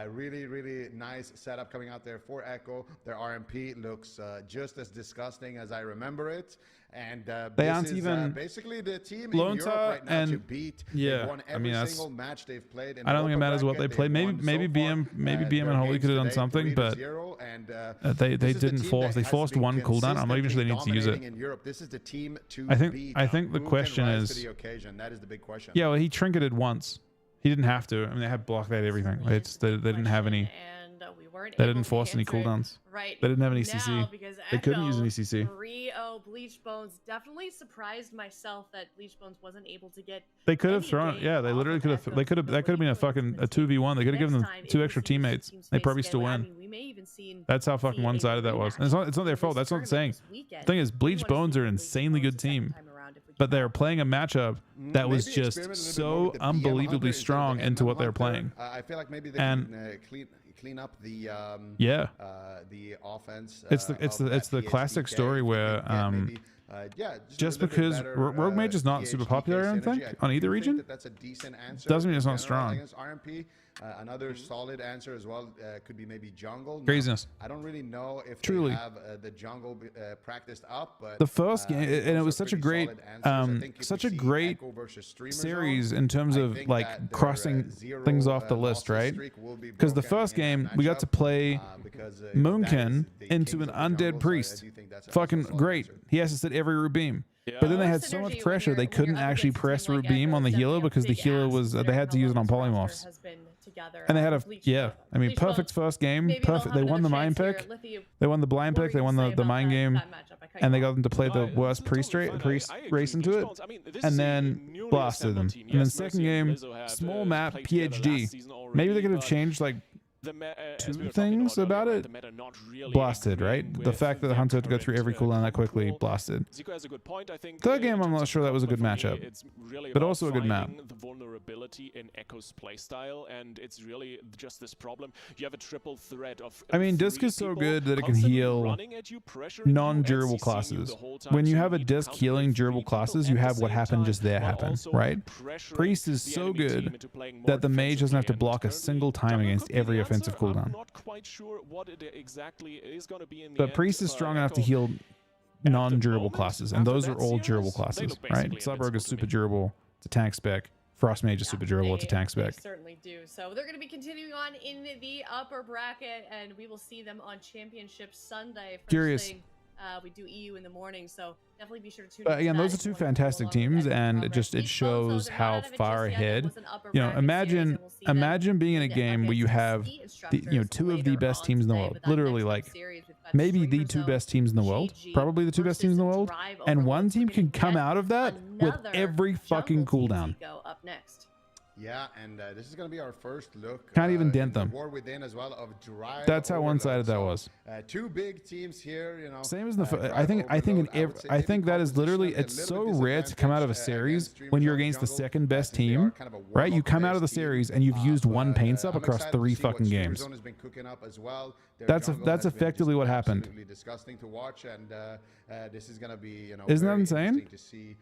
really nice setup coming out there for Echo. Their RMP looks just as disgusting as I remember it. And They this aren't is even basically the team in Lonta Europe right now to and- beat. yeah, They've won I every mean, that's- single match they've played. In I don't the think it upper matters what they bracket. play. They've won Maybe so BM far, maybe BM their and Holy games could have done today, something, 3-0, but and, they this is the didn't team force. that They has forced been 1 cooldown. I'm not even sure they need to use it. consistently dominating in Europe. This is the team to I think beat. the Who question can rise is- to the occasion? That is the big question. Yeah, well, he trinketed once. He didn't have to. I mean, they had blocked that everything. They didn't have any. And we weren't They able didn't to force any answer it cooldowns. right They didn't have any now CC. because They couldn't use Echo any CC. 3-0 Bleach Bones definitely surprised myself that Bleach Bones wasn't able to get. They could have any thrown it. game Yeah, they off literally of could have. Echo's They could have. That could have been a ability to fucking a influence the 2v1. They could have given them next time, 2 if extra we see these teammates. teams They face probably again, still I win. mean, we may even That's how fucking see a one-sided that was. And it's not their rematch fault. That's what I'm this saying. tournament this weekend. Thing is, We Bleach wanna Bones see are an Bleach insanely Bones good the second team, time around if we but can. they're playing a matchup that was Maybe just experiment a little bit so more with the BM Hunter unbelievably instead of strong the into MM what they're Hunter. playing. I feel like maybe they And- can clean up the Yeah. the offense. It's the of that classic PHDK. story If they where can get maybe, yeah, just a little bit because better, Rogue Mage is not super popular, I don't PHDK think, synergy. on either do think region. that that's a decent answer. Doesn't mean it's in not general strong. against RMP. Another solid answer as well could be maybe jungle. Now, Craziness. I don't really know if Truly. they have the jungle practiced up, but The first game, it's and it also was such a pretty great, solid answers. I think if such we a see great Echo versus Streamer series Zone, in terms I of think like that their, crossing zero, things off the list, losses right? streak will be Because the broken first in that game we got to matchup, play because, Moonkin that is the into kings an of the jungle, undead so I priest. do think that's a Fucking solid great. answer. He has to sit every root beam. Yeah. But then they More had so synergy much when pressure you're- they when you're couldn't up actually against a press team root like beam Echo, on the it's healer definitely a because the big healer ask was they considering had to how use it well on this roster polymorphs. has been together. And they had a Bleach I mean, Bleach perfect will first game. maybe they'll Perfect. have They won the another mind chance pick. here. Lithium, They won the blind what were pick. They you won gonna the say about mind game. that matchup? I cut And you they off. got them to play the No, worst totally pre-straight fine. I agree. race into it. Goosebumps. I mean, this And is a then newly blasted them. assembled team. And then Yes, second Mercy and game, Blizzo had, small map, played together last PhD. season Maybe they already, could have but changed like as two we were talking things about earlier, it. the meta not really Blasted, right? agreeing The with fact that their Hunter had to go through current, every cooldown that quickly, control. blasted. Zico has a good point, I think. Third game, in I'm terms not of sure that was a good comfort for me, matchup. it's really But about also a good map. finding the vulnerability in Echo's playstyle, and it's really just this problem. You have a triple threat of I mean, three Disc is so people good that it can constantly heal running at you, pressuring you, non-durable and CCing you classes. the whole time, When you so have a need to Disc counter healing three durable people classes, at you the have what same happened time, just there while happen, also right? pressuring Priest is the so enemy team good into playing more that the mage doesn't have to defensively, block a and single time jungle against could be every the offensive answer. I'm cooldown. not quite sure what it exactly is going to be in the But end. Priest is strong enough to Echo, heal non-durable moment, classes, and after those are that all series, durable they classes, look right? basically Subrog invincible is to super me. durable to tank spec. Frost Mage is super durable to tank spec. They certainly do. So they're going to be continuing on in the upper bracket, and we will see them on Championship Sunday. First Curious. thing, we do EU in the morning, so definitely be sure to tune But into again, that those are if you two wanna follow fantastic along with teams, Echo's and progress. it Each shows both, so they're how not out of it far just yet. It ahead. was an upper You know, bracket series, and we'll see them imagine being in a get game where you against have ski two of the instructors best later teams in the on world. today, but that Literally, next like series, we've got maybe the Streamer two Zone, best teams in the world, GG probably the two best teams in the versus world, Drive and Overload. one team We're can gonna come get out of that with another every fucking jungle cooldown. TT go up next. Yeah, and this is going to be our first look. Can't even dent in the them. War within as well of Drive. That's how Overload. one-sided that So, was. Two big teams here, you know. Same as the. Drive I think Overload, in would every. say I maybe think that is literally. compositionally a It's little so bit rare to come out of a disadvantage, series against when you're Streamer against the Jungle, second best since they are team, kind of a right? You come out of the warm-up-based team. series and you've used one paint sub I'm across excited to 3 see what fucking Streamer games. Zone has been cooking up as well. Their That's jungle that's has been effectively just what happened. absolutely disgusting to watch, and this is going to be, you know, Isn't that very insane? interesting to see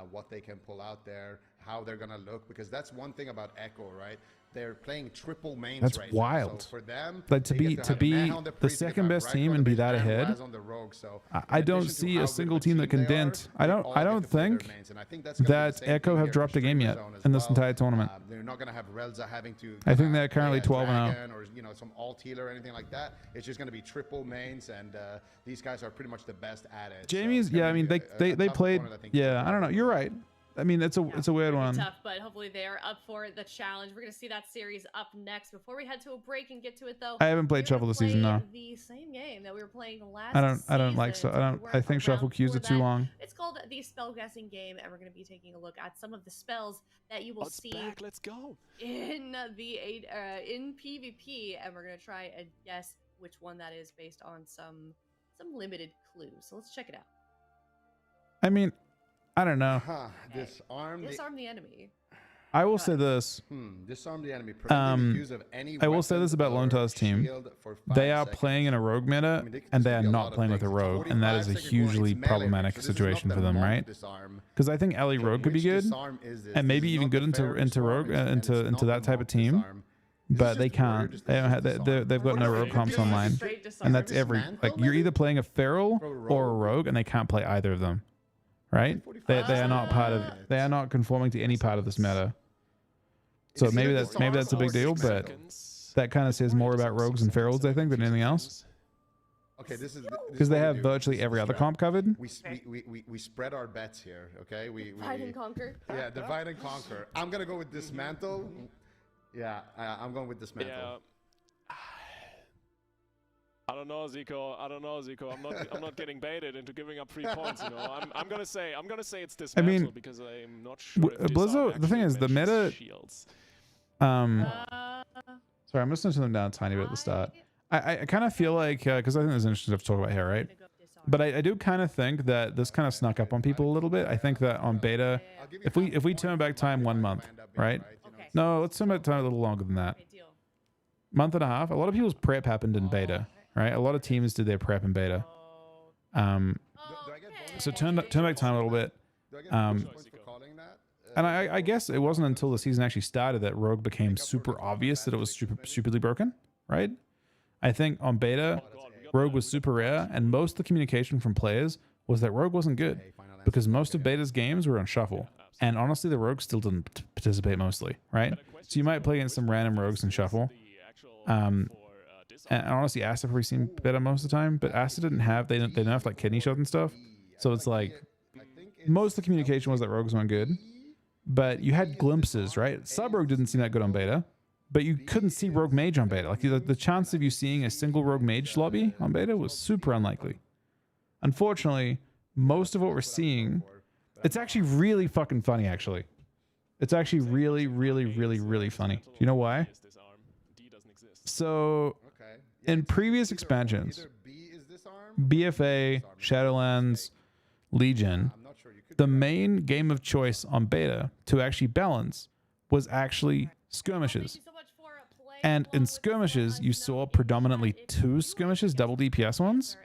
what they can pull out there, how they're going to look, because that's one thing about Echo, right? They're playing triple mains That's right wild. now. So for them, Like to they be get to have be Meh on the Priest, they second have best Ryko team on and the be that Raz ahead. on the Rogue. So I in don't addition to see how a good single of team that can they are, dent. they I all don't get to play their think mains, and I think that's gonna be the that same Echo thing have here dropped for a game Streamer yet Zone as in this well. entire tournament. They're not going to have Relza having to. I think they're currently play a 12-0. dragon or, you know, some alt healer or anything like that. It's just going to be triple mains, and these guys are pretty much the best at it. Jamie's. So it's Yeah, I gonna mean be a they tough played. opponent, I think, Yeah, for I don't know. You're right. I mean, it's a weird Pretty one. tough, but hopefully they are up for the challenge. We're going to see that series up next. Before we head to a break and get to it, though, I haven't played we're Shuffle gonna this season, play no. The same game that we were playing last I don't like so. season. I If you don't. I weren't think Shuffle around queues for are too that, long. It's called the spell guessing game, and we're going to be taking a look at some of the spells that you will It's see back. Let's go. in in PvP, and we're going to try and guess which one that is based on some limited clues. So let's check it out. I mean, I don't know. Disarm the enemy. I will say this. Disarm the enemy. Preventing the use of any I will say this about weapon or Lonta's team. shield for 5 They are seconds. playing in a rogue meta, I mean, and this they could are be a lot not of playing with a things. It's rogue, and that is a 45 second warning. hugely It's melee, problematic so this is not situation the for them, mock right? disarm. Because I think Ellie Rogue could be Which good, disarm is this? and maybe This is even not good the into fair rogue disarm, and it's into not the that type mock of team, disarm. This but is they just weird, can't. just They don't have. this disarm. They've got no What rogue is it? comps Just online, straight disarm. and that's every Dismantle like you're them? either playing a feral Throw a or a rogue. rogue, and they can't play either of them, right? They are not part of. They are not conforming to any part of this meta. So It's maybe either that's a big deal, disarm or but dismantle. that kind of says more about rogues and ferals, I think, than anything else, Okay, this is because they what we have do. virtually This is every the other strat. comp covered. We spread our bets here, okay? Divide and conquer. Yeah, divide and conquer. I'm gonna go with dismantle. Yeah, I'm going with dismantle. Yeah. I don't know, Zico. I'm not getting baited into giving up 3 points. You know, I'm gonna say it's dismantle because I'm not sure. If Blizzo, disarm the thing actually is, the meta. mentions shields. Sorry, I'm listening to them down a tiny bit at the start. I kind of feel like because I think there's interesting stuff to talk about here, right? But I do kind of think that this kind of snuck up on people a little bit. I think that on beta, I'll give you if we half a turn point back for time my 1 guy month, who end up being right? You know, Okay. No, let's turn back time a little longer than that. Okay, deal. Month and a half. A lot of people's prep happened in beta, right? A lot of teams did their prep in beta. Do I get bonus So points turn for back time a little bit. Do I get bonus um, points for calling that? And I guess it wasn't until the season actually started that Rogue became super obvious that it was stupidly broken, right? I think on beta, Rogue was super rare, and most of the communication from players was that Rogue wasn't good because most of beta's games were on shuffle. And honestly, the Rogue still didn't participate mostly, right? So you might play against some random Rogues in shuffle. And honestly, Acid probably seemed better most of the time, but Acid didn't have, they didn't have like kidney shot and stuff. So it's like, most of the communication was that Rogues weren't good, but you had glimpses, right? Sub Rogue didn't seem that good on beta. but you couldn't see Rogue Mage on beta. Like the chance of you seeing a single Rogue Mage lobby on beta was super unlikely. Unfortunately, most of what we're seeing, it's actually really fucking funny, actually. It's actually really, really, really, really funny. Do you know why? So, in previous expansions, BFA, Shadowlands, Legion, the main game of choice on beta to actually balance was actually skirmishes. And in skirmishes, you saw predominantly 2 skirmishes, double DPS ones,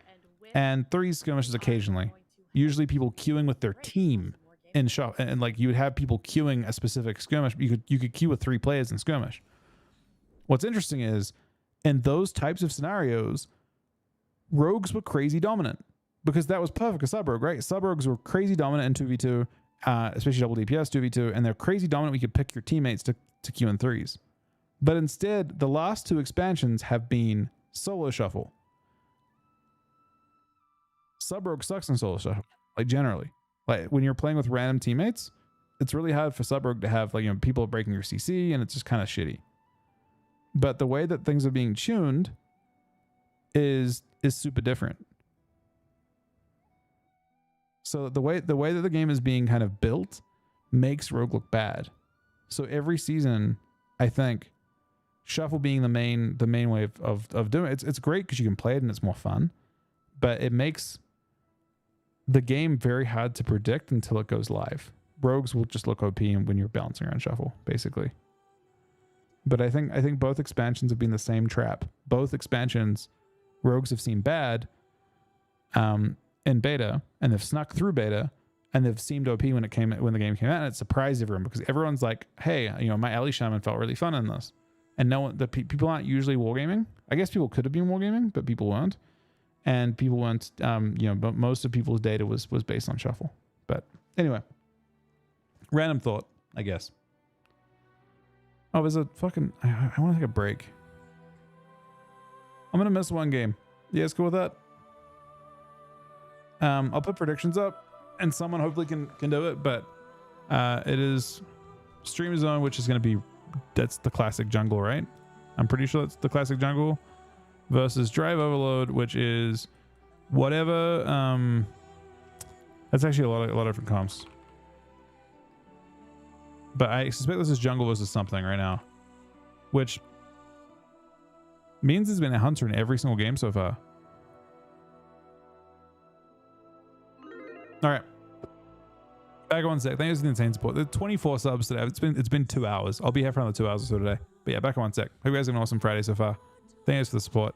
and 3 skirmishes occasionally. Usually people queuing with their team in shop, and like you would have people queuing a specific skirmish. You could queue with 3 players in skirmish. What's interesting is in those types of scenarios, rogues were crazy dominant because that was perfect for sub rogue, right? Sub rogues were crazy dominant in 2v2, especially double DPS 2v2, and they're crazy dominant. We could pick your teammates to queue in 3s. But instead, the last 2 expansions have been solo shuffle. Sub rogue sucks in solo shuffle, like generally. Like when you're playing with random teammates, it's really hard for sub rogue to have like, you know, people breaking your CC, and it's just kind of shitty. But the way that things are being tuned is super different. So the way that the game is being kind of built makes rogue look bad. So every season, I think shuffle being the main way of doing it, it's great because you can play it and it's more fun, but it makes the game very hard to predict until it goes live. Rogues will just look OP when you're bouncing around shuffle, basically. But I think both expansions have been the same trap. Both expansions, rogues have seen bad in beta, and they've snuck through beta, and they've seemed OP when the game came out, and it surprised everyone because everyone's like, "Hey, you know, my Alley Shaman felt really fun in this," and no one, people aren't usually wargaming. I guess people could have been wargaming, but people weren't. And people went, but most of people's data was based on shuffle. But anyway, random thought, I guess. Oh, there's a fucking, I want to take a break. I'm going to miss one game. You guys cool with that? I'll put predictions up and someone hopefully can do it, but it is Stream Zone, which is going to be, that's the classic jungle, right? I'm pretty sure that's the classic jungle. Versus Drive Overload, which is whatever. That's actually a lot of different comps. But I suspect this is jungle versus something right now, which means there's been a hunter in every single game so far. All right, back on sec. Thank you for the insane support. There's 24 subs today. It's been 2 hours. I'll be here for another 2 hours or so today. But yeah, back on sec. Hope you guys have an awesome Friday so far. Thanks for the support.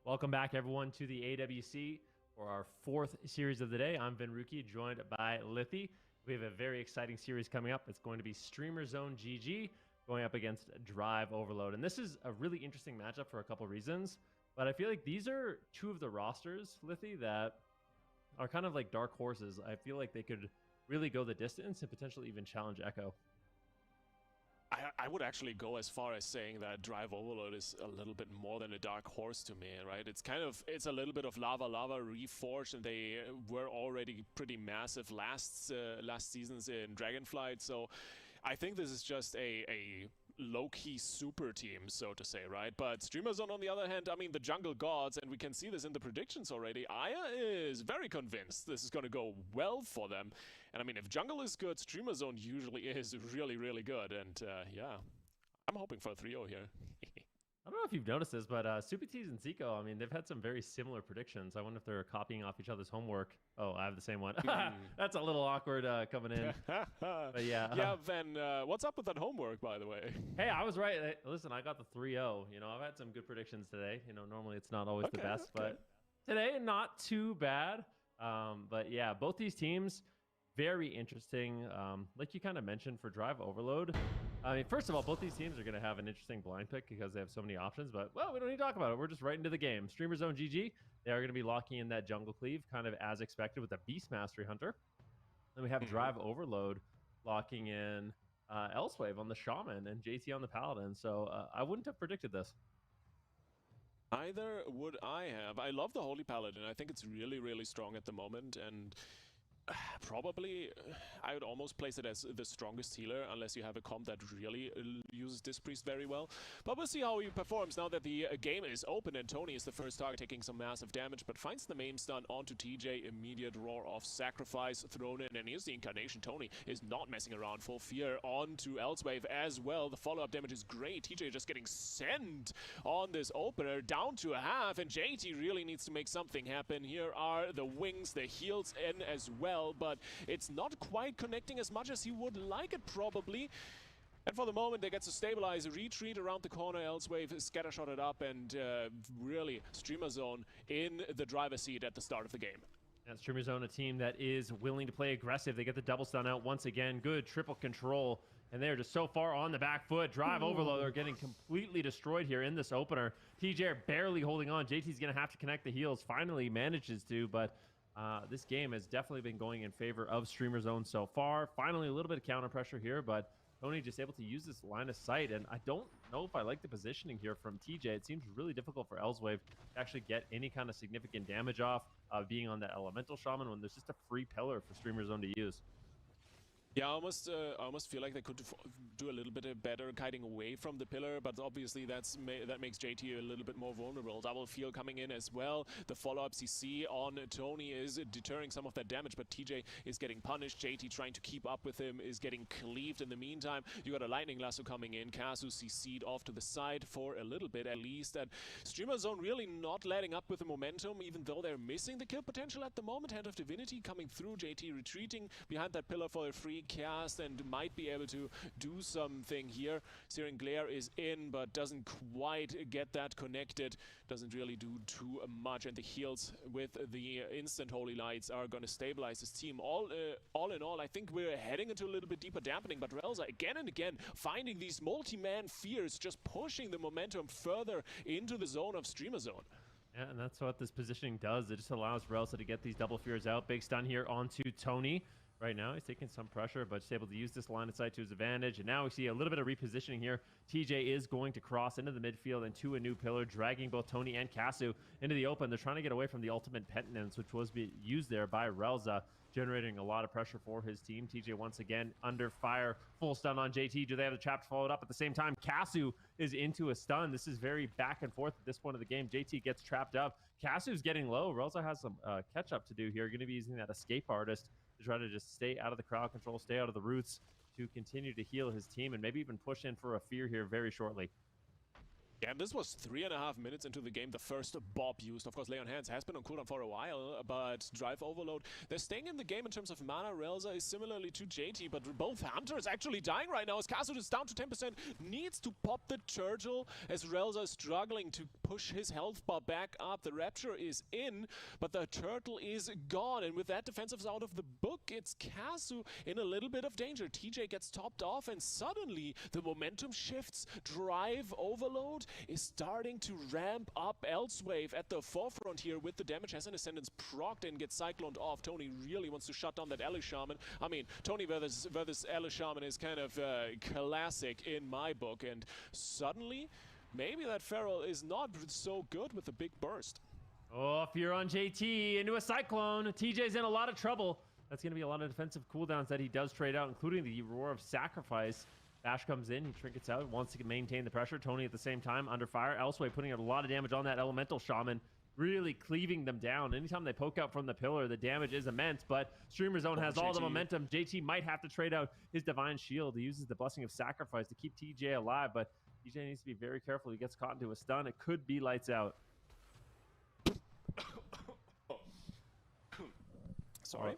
Welcome back, everyone, to the AWC for our 4th series of the day. I'm Vinruki, joined by Lithi. We have a very exciting series coming up. It's going to be Streamer Zone GG going up against Drive Overload. And this is a really interesting matchup for a couple reasons. But I feel like these are two of the rosters, Lithi, that are kind of like dark horses. I feel like they could really go the distance and potentially even challenge Echo. I would actually go as far as saying that Drive Overload is a little bit more than a dark horse to me, right? It's a little bit of lava reforged, and they were already pretty massive last seasons in Dragonflight. So I think this is just a low-key super team, so to say, right? But Streamer Zone, on the other hand, I mean, the jungle gods, and we can see this in the predictions already, Aya is very convinced this is going to go well for them. And I mean, if jungle is good, Streamer Zone usually is really, really good. And yeah, I'm hoping for a 3-0 here. I don't know if you've noticed this, but Supitees and Zico, I mean, they've had some very similar predictions. I wonder if they're copying off each other's homework. Oh, I have the same one. That's a little awkward coming in. But yeah. Yeah, Van, what's up with that homework, by the way? Hey, I was right. Listen, I got the 3-0. You know, I've had some good predictions today. You know, normally it's not always the best, but today, not too bad. But yeah, both these teams, very interesting. Like you kind of mentioned for Drive Overload. I mean, first of all, both these teams are going to have an interesting blind pick because they have so many options, but, well, we don't need to talk about it. We're just right into the game. Streamer Zone GG, they are going to be locking in that jungle cleave, kind of as expected with the Beast Mastery Hunter. Then we have Drive Overload locking in Elsewave on the Shaman and JT on the Paladin, so I wouldn't have predicted this. Either would I have. I love the Holy Paladin. I think it's really, really strong at the moment, and probably I would almost place it as the strongest healer unless you have a comp that really uses this priest very well. But we'll see how he performs now that the game is open, and Tony is the first target, taking some massive damage, but finds the main stun onto TJ. Immediate Roar of Sacrifice thrown in, and here's the Incarnation. Tony is not messing around. Full Fear onto Elsewave as well. The follow-up damage is great. TJ just getting sent on this opener down to a half, and JT really needs to make something happen. Here are the wings, the heals in as well, but it's not quite connecting as much as he would like it probably. And for the moment, they get to stabilize, retreat around the corner. Elsewave scattershotted up, and really Streamer Zone in the driver's seat at the start of the game. And Streamer Zone, a team that is willing to play aggressive. They get the double stun out once again. Good triple control. And they're just so far on the back foot. Drive Overload are getting completely destroyed here in this opener. TJ are barely holding on. JT's going to have to connect the heals. Finally manages to, but this game has definitely been going in favor of Streamer Zone so far. Finally, a little bit of counter pressure here, but Tony just able to use this line of sight. And I don't know if I like the positioning here from TJ. It seems really difficult for Elsewave to actually get any kind of significant damage off being on that Elemental Shaman when there's just a free pillar for Streamer Zone to use. Yeah, I almost feel like they could do a little bit better kiting away from the pillar, but obviously that makes JT a little bit more vulnerable. Double Feel coming in as well. The follow-up CC on Tony is deterring some of that damage, but TJ is getting punished. JT trying to keep up with him is getting cleaved in the meantime. You got a Lightning Lasso coming in. Kazu CC'd off to the side for a little bit at least, and Streamer Zone really not letting up with the momentum, even though they're missing the kill potential at the moment. Hand of Divinity coming through. JT retreating behind that pillar for a free cast and might be able to do something here. Searing Glare is in, but doesn't quite get that connected. Doesn't really do too much, and the heals with the instant Holy Lights are going to stabilize this team. All in all, I think we're heading into a little bit deeper dampening, but Relza again and again finding these multi-man fears, just pushing the momentum further into the zone of Streamer Zone. Yeah, and that's what this positioning does. It just allows Relza to get these double fears out. Big stun here onto Tony. Right now, he's taking some pressure, but just able to use this line of sight to his advantage. And now we see a little bit of repositioning here. TJ is going to cross into the midfield and to a new pillar, dragging both Tony and Kasu into the open. They're trying to get away from the ultimate penitence, which was used there by Relza, generating a lot of pressure for his team. TJ once again under fire. Full stun on JT. Do they have the trap followed up at the same time? Kasu is into a stun. This is very back and forth at this point of the game. JT gets trapped up. Kasu's getting low. Relza has some catch up to do here. Going to be using that escape artist to try to just stay out of the crowd control, stay out of the roots, to continue to heal his team and maybe even push in for a fear here very shortly. Yeah, this was 3.5 minutes into the game, the first Bob used. Of course, Lay on Hands has been on cooldown for a while, but Drive Overload, they're staying in the game in terms of mana. Relza is similarly to JT, but both Hunters actually dying right now as Kazu is down to 10%, needs to pop the turtle as Relza is struggling to push his health bar back up. The Rapture is in, but the turtle is gone, and with that defensive out of the book, it's Kazu in a little bit of danger. TJ gets topped off, and suddenly the momentum shifts. Drive Overload is starting to ramp up. Elsewave at the forefront here with the damage, has an Ascendance procced and gets cycloned off. Tony really wants to shut down that Ellie Shaman. I mean, Tony versus Ellie Shaman is kind of classic in my book, and suddenly maybe that Feral is not so good with the big burst. Oh, if you're on JT into a Cyclone, TJ's in a lot of trouble. That's going to be a lot of defensive cooldowns that he does trade out, including the Roar of Sacrifice. Bash comes in, he trinkets out, wants to maintain the pressure. Tony at the same time under fire. Elsewhere putting out a lot of damage on that Elemental Shaman, really cleaving them down. Anytime they poke out from the pillar, the damage is immense, but Streamer Zone has all the momentum. JT might have to trade out his Divine Shield. He uses the Blessing of Sacrifice to keep TJ alive, but TJ needs to be very careful. He gets caught into a stun. It could be lights out. Sorry.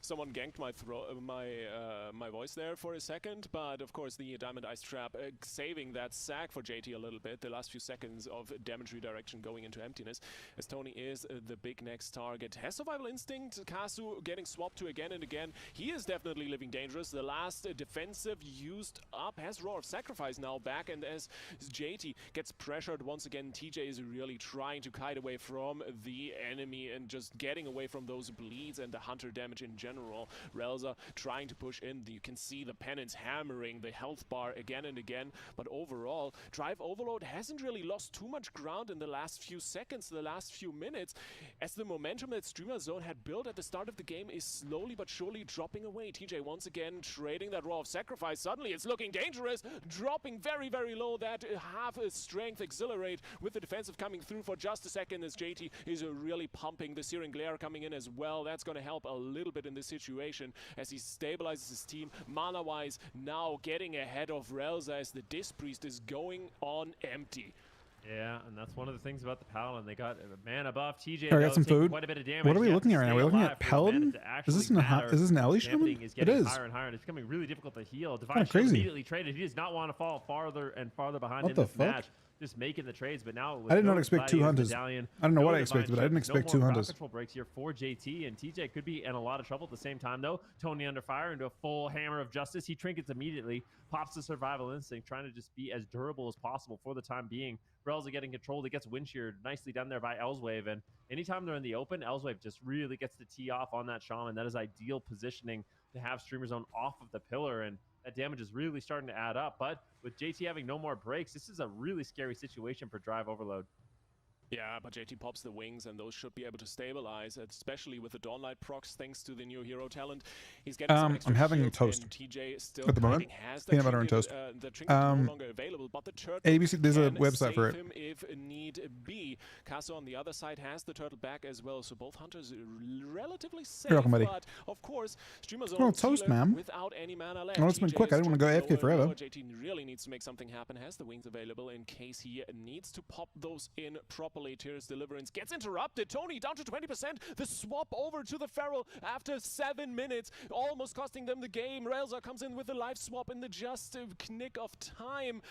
Someone ganked my voice there for a second, but of course the Diamond Ice Trap saving that sack for JT a little bit. The last few seconds of damage redirection going into emptiness, as Tony is the big next target. Has Survival Instinct, Kazu getting swapped to again and again. He is definitely living dangerous. The last defensive used up, has Roar of Sacrifice now back, and as JT gets pressured once again, TJ is really trying to kite away from the enemy and just getting away from those bleeds and the Hunter damage in general. Relza trying to push in. You can see the Penance hammering the health bar again and again, but overall Drive Overload hasn't really lost too much ground in the last few seconds, the last few minutes, as the momentum that Streamer Zone had built at the start of the game is slowly but surely dropping away. TJ once again trading that Roar of Sacrifice. Suddenly it's looking dangerous, dropping very, very low. That half strength Exhilarate with the defensive coming through for just a second, as JT is really pumping. The Searing Glare coming in as well. That's going to help a little bit in this situation as he stabilizes his team mana-wise, now getting ahead of Relza as the Disc Priest is going on empty. Yeah, and that's one of the things about the Paladin. They got a man above. TJ I got some food. Quite a bit of damage. What are we looking at right now? Are we looking at Paladin? Is this an Ellie Shaman? It is. Higher and higher, and it's becoming really difficult to heal. Divine Shield immediately traded. He does not want to fall farther and farther behind in this match. Just making the trades, but now I did not expect 2 hunters. I don't know what I expected, but I didn't expect 2 hunters. Control breaks here for JT, and TJ could be in a lot of trouble at the same time though. Tony under fire into a full Hammer of Justice. He trinkets immediately, pops the Survival Instinct, trying to just be as durable as possible for the time being. Relza getting controlled. He gets wind sheared nicely done there by Elsewave, and anytime they're in the open, Elsewave just really gets to tee off on that Shaman. That is ideal positioning to have Streamer Zone off of the pillar, and that damage is really starting to add up. But with JT having no more breaks, this is a really scary situation for Drive Overload. Yeah, but JT pops the wings, and those should be able to stabilize, especially with the Dawnlight procs, thanks to the new hero talent. He's getting some extra I'm having shield, toast and TJ still at the moment. Peanut butter and toast. The trinket no longer available, but the turtle AWC, there's a website for it. him if need be. Kaso on the other side has the turtle back as well, so both hunters are relatively safe. You're welcome, buddy. But of course, Streamer Zone toast, ma'am. without any mana left. Well, it's been quick. I didn't want to go AFK forever. JT really needs to make something happen. Has the wings available in case he needs to pop those in properly. Tears Deliverance gets interrupted. Tony down to 20%. The swap over to the Feral after 7 minutes, almost costing them the game. Relza comes in with the life swap in the just nick of time.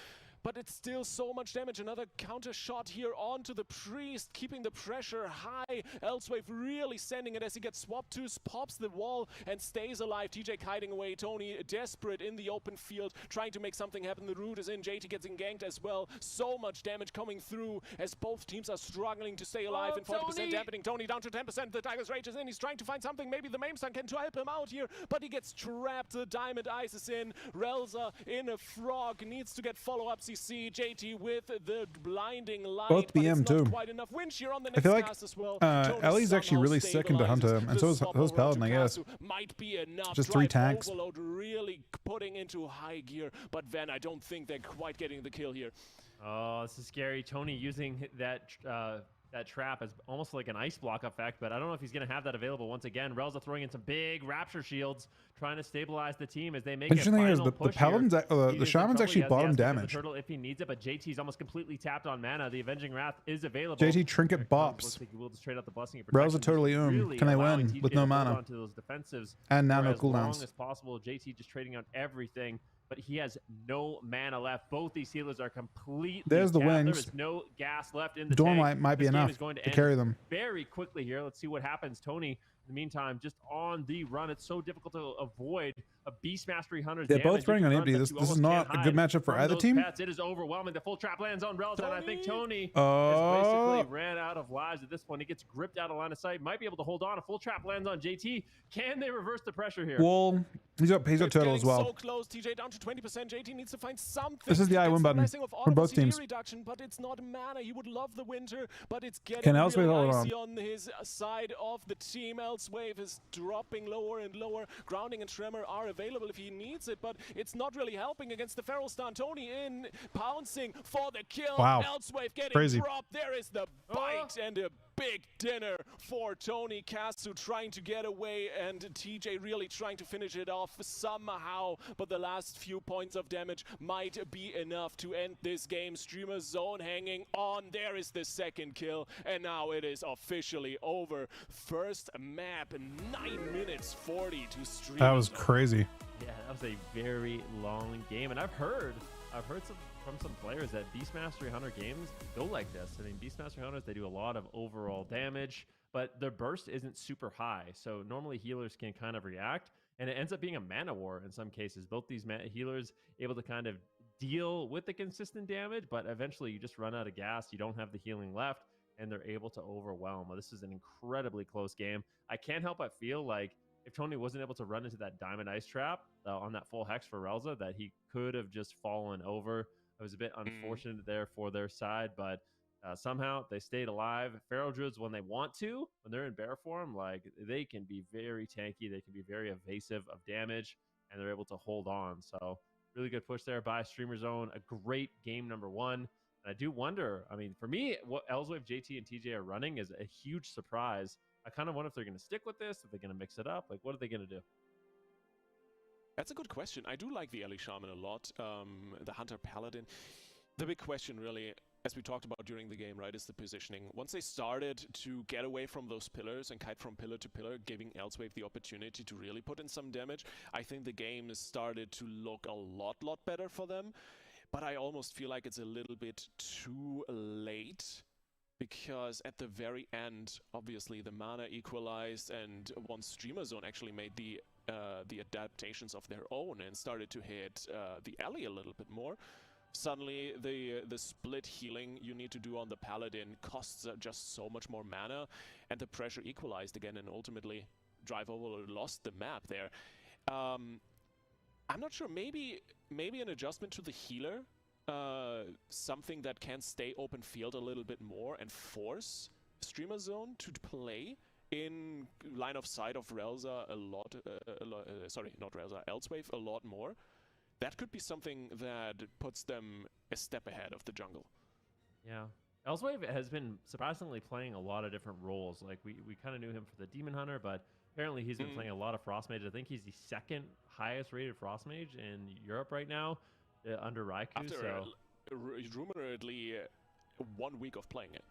But it's still so much damage. Another counter shot here onto the Priest, keeping the pressure high. Elsewave really sending it as he gets swapped to, pops the wall and stays alive. TJ kiting away. Tony desperate in the open field, trying to make something happen. The root is in. JT gets ganked as well. So much damage coming through as both teams are struggling to stay alive. And 40% dampening. Tony down to 10%. The Tiger's Rage is in. He's trying to find something. Maybe the Maimstun can help him out here, but he gets trapped. The Diamond Ice is in. Relza in a frog needs to get follow-ups. See JT with the blinding light. Both BM too. Quite enough. Here on the next I feel like as well. Ellie's actually really sick into Hunter, and so is Paladin, I guess. Might be enough. Just 3 tanks. Overload really putting into high gear, but Ven, I don't think they're quite getting the kill here. Oh, this is scary. Tony using that that trap as almost like an ice block effect, but I don't know if he's going to have that available once again. Relza throwing in some big Rapture shields, trying to stabilize the team as they make Interesting a thing is final the push Paladin's, here. the Shaman's actually bottom damage. The turtle if he needs it, but JT's almost completely tapped on mana. The Avenging Wrath is available. JT Trinket bops. Looks like he will just trade out the Blessing of Relza Protection. totally Really Can they allowing win TJ with to no hold mana? onto those defensives And now for no as long cooldowns. as possible. JT just trading out everything, but he has no mana left. Both these healers are completely There's the tapped. wings. There is no gas left in the Dormite tank. might be This game enough is going to to end carry them. very quickly here. Let's see what happens. Tony, in the meantime, just on the run. It's so difficult to avoid a Beast Mastery Hunter's They're damage. both running You on can empty. run, This but you is almost not can't a good hide matchup for from either those team. pets. It is overwhelming. The full trap lands on Relza, and I think Tony has Oh. basically ran out of lives at this point. He gets gripped out of line of sight. Might be able to hold on. A full trap lands on JT. Can they reverse the pressure here? Well, he's got It's turtle as getting well. So close, TJ down to 20%. JT needs to find something. This is the to I get win some button blessing of from auto both CD teams. reduction, but it's not mana. He would love the winter, but it's getting Can really Elswave hold icy on his side of the team. Elswave is dropping lower and lower. Grounding and Tremor are available if he needs it, but it's not really helping against the Feral Stun. Tony in, pouncing for the kill. Wow. Elswave getting Crazy. dropped. There is the bite and a big dinner for Tony. Kasu trying to get away and TJ really trying to finish it off somehow, but the last few points of damage might be enough to end this game. Streamer Zone hanging on. There is the second kill, and now it is officially over. First map, 9 minutes 40 to Streamer That was Zone. crazy. Yeah, that was a very long game, and I've heard from some players that Beast Mastery Hunter games go like this. I mean, Beast Mastery Hunters, they do a lot of overall damage, but their burst isn't super high, so normally healers can kind of react, and it ends up being a mana war in some cases. Both these healers able to kind of deal with the consistent damage, but eventually you just run out of gas, you don't have the healing left, and they're able to overwhelm. Well, this is an incredibly close game. I can't help but feel like if Tony wasn't able to run into that Diamond Ice Trap on that full Hex for Relza, that he could have just fallen over. It was a bit unfortunate there for their side, but somehow they stayed alive. Feral Druids, when they want to, when they're in bear form, like they can be very tanky, they can be very evasive of damage, and they're able to hold on. So really good push there by Streamer Zone. A great game number one. And I do wonder, I mean, for me, what Elswave, JT, and TJ are running is a huge surprise. I kind of wonder if they're going to stick with this, if they're going to mix it up. Like, what are they going to do? That's a good question. I do like the Ellie Shaman a lot, the Hunter Paladin. The big question really, as we talked about during the game, right, is the positioning. Once they started to get away from those pillars and kite from pillar to pillar, giving Elswave the opportunity to really put in some damage, I think the game has started to look a lot better for them. But I almost feel like it's a little bit too late, because at the very end, obviously the mana equalized, and once Streamer Zone actually made the adaptations of their own and started to hit the alley a little bit more, suddenly the split healing you need to do on the Paladin costs just so much more mana, and the pressure equalized again, and ultimately Drive Over lost the map there. I'm not sure, maybe an adjustment to the healer, something that can stay open field a little bit more and force Streamer Zone to play in line of sight of Relza a lot, sorry, not Relza, Elswave a lot more. That could be something that puts them a step ahead of the jungle. Yeah. Elswave has been surprisingly playing a lot of different roles. Like, we kind of knew him for the Demon Hunter, but apparently he's been playing a lot of Frost Mage. I think he's the second highest rated Frost Mage in Europe right now, under Raikou. After rumoredly 1 week of playing it.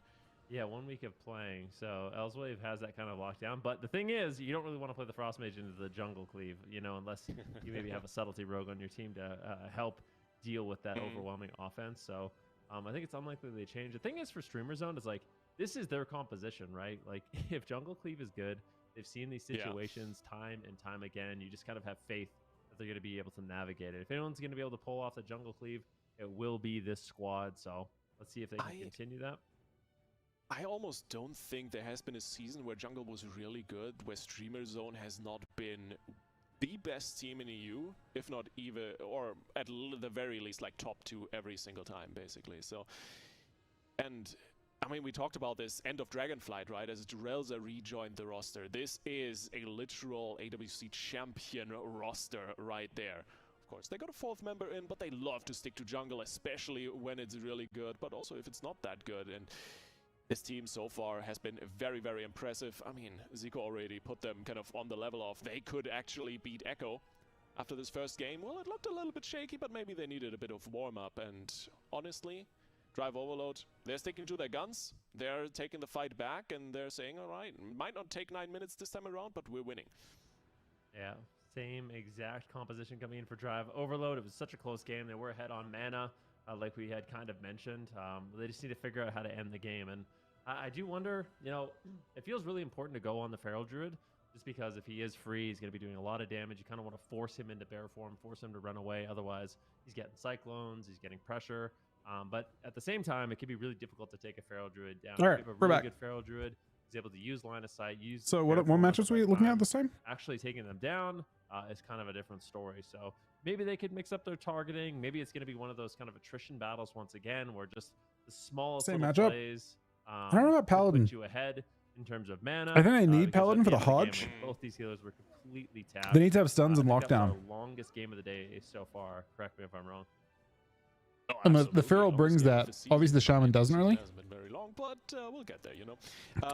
Yeah, 1 week of playing. So Elswave has that kind of locked down. But the thing is, you don't really want to play the Frost Mage into the jungle cleave, you know, unless you maybe have a subtlety rogue on your team to help deal with that overwhelming offense. So I think it's unlikely they change. The thing is for Streamer Zone is, like, this is their composition, right? Like, if jungle cleave is good, they've seen these situations time and time again. You just kind of have faith that they're going to be able to navigate it. If anyone's going to be able to pull off the jungle cleave, it will be this squad. So let's see if they can continue that. I almost don't think there has been a season where jungle was really good, where Streamer Zone has not been the best team in EU, if not even, or at the very least, like top 2 every single time, basically. So, and I mean, we talked about this end of Dragonflight, right? As Relza rejoined the roster. This is a literal AWC champion roster right there. Of course, they got a 4th member in, but they love to stick to jungle, especially when it's really good, but also if it's not that good. And This team so far has been very, very impressive. I mean, Zico already put them kind of on the level of they could actually beat Echo after this first game. Well, it looked a little bit shaky, but maybe they needed a bit of warm-up. And honestly, Drive Overload, they're sticking to their guns. They're taking the fight back, and they're saying, all right, might not take 9 minutes this time around, but we're winning. Yeah, same exact composition coming in for Drive Overload. It was such a close game. They were ahead on mana, like we had kind of mentioned. They just need to figure out how to end the game. And I do wonder, you know, it feels really important to go on the Feral Druid, just because if he is free, he's going to be doing a lot of damage. You kind of want to force him into bear form, force him to run away. Otherwise, he's getting cyclones, he's getting pressure. But at the same time, it can be really difficult to take a Feral Druid down. All right, if you have a we're really back. good Feral Druid, he's able to use line of sight, use... So bear what form matches at were the we right looking at time. this time? Actually taking them down is kind of a different story. So maybe they could mix up their targeting. Maybe it's going to be one of those kind of attrition battles once again, where just the smallest Same little matchup. plays I don't know about could Paladin. put you ahead in terms of mana. I think I need because Paladin at for the end of game, Hodge. when both these healers were completely tapped. They need to have stuns I and think that was lockdown. our longest game of the day so far. Correct me if I'm wrong. No, And the absolutely. Feral brings Longest game that. of the season. Obviously, the Shaman doesn't really. It hasn't been very long, but we'll get there, you know.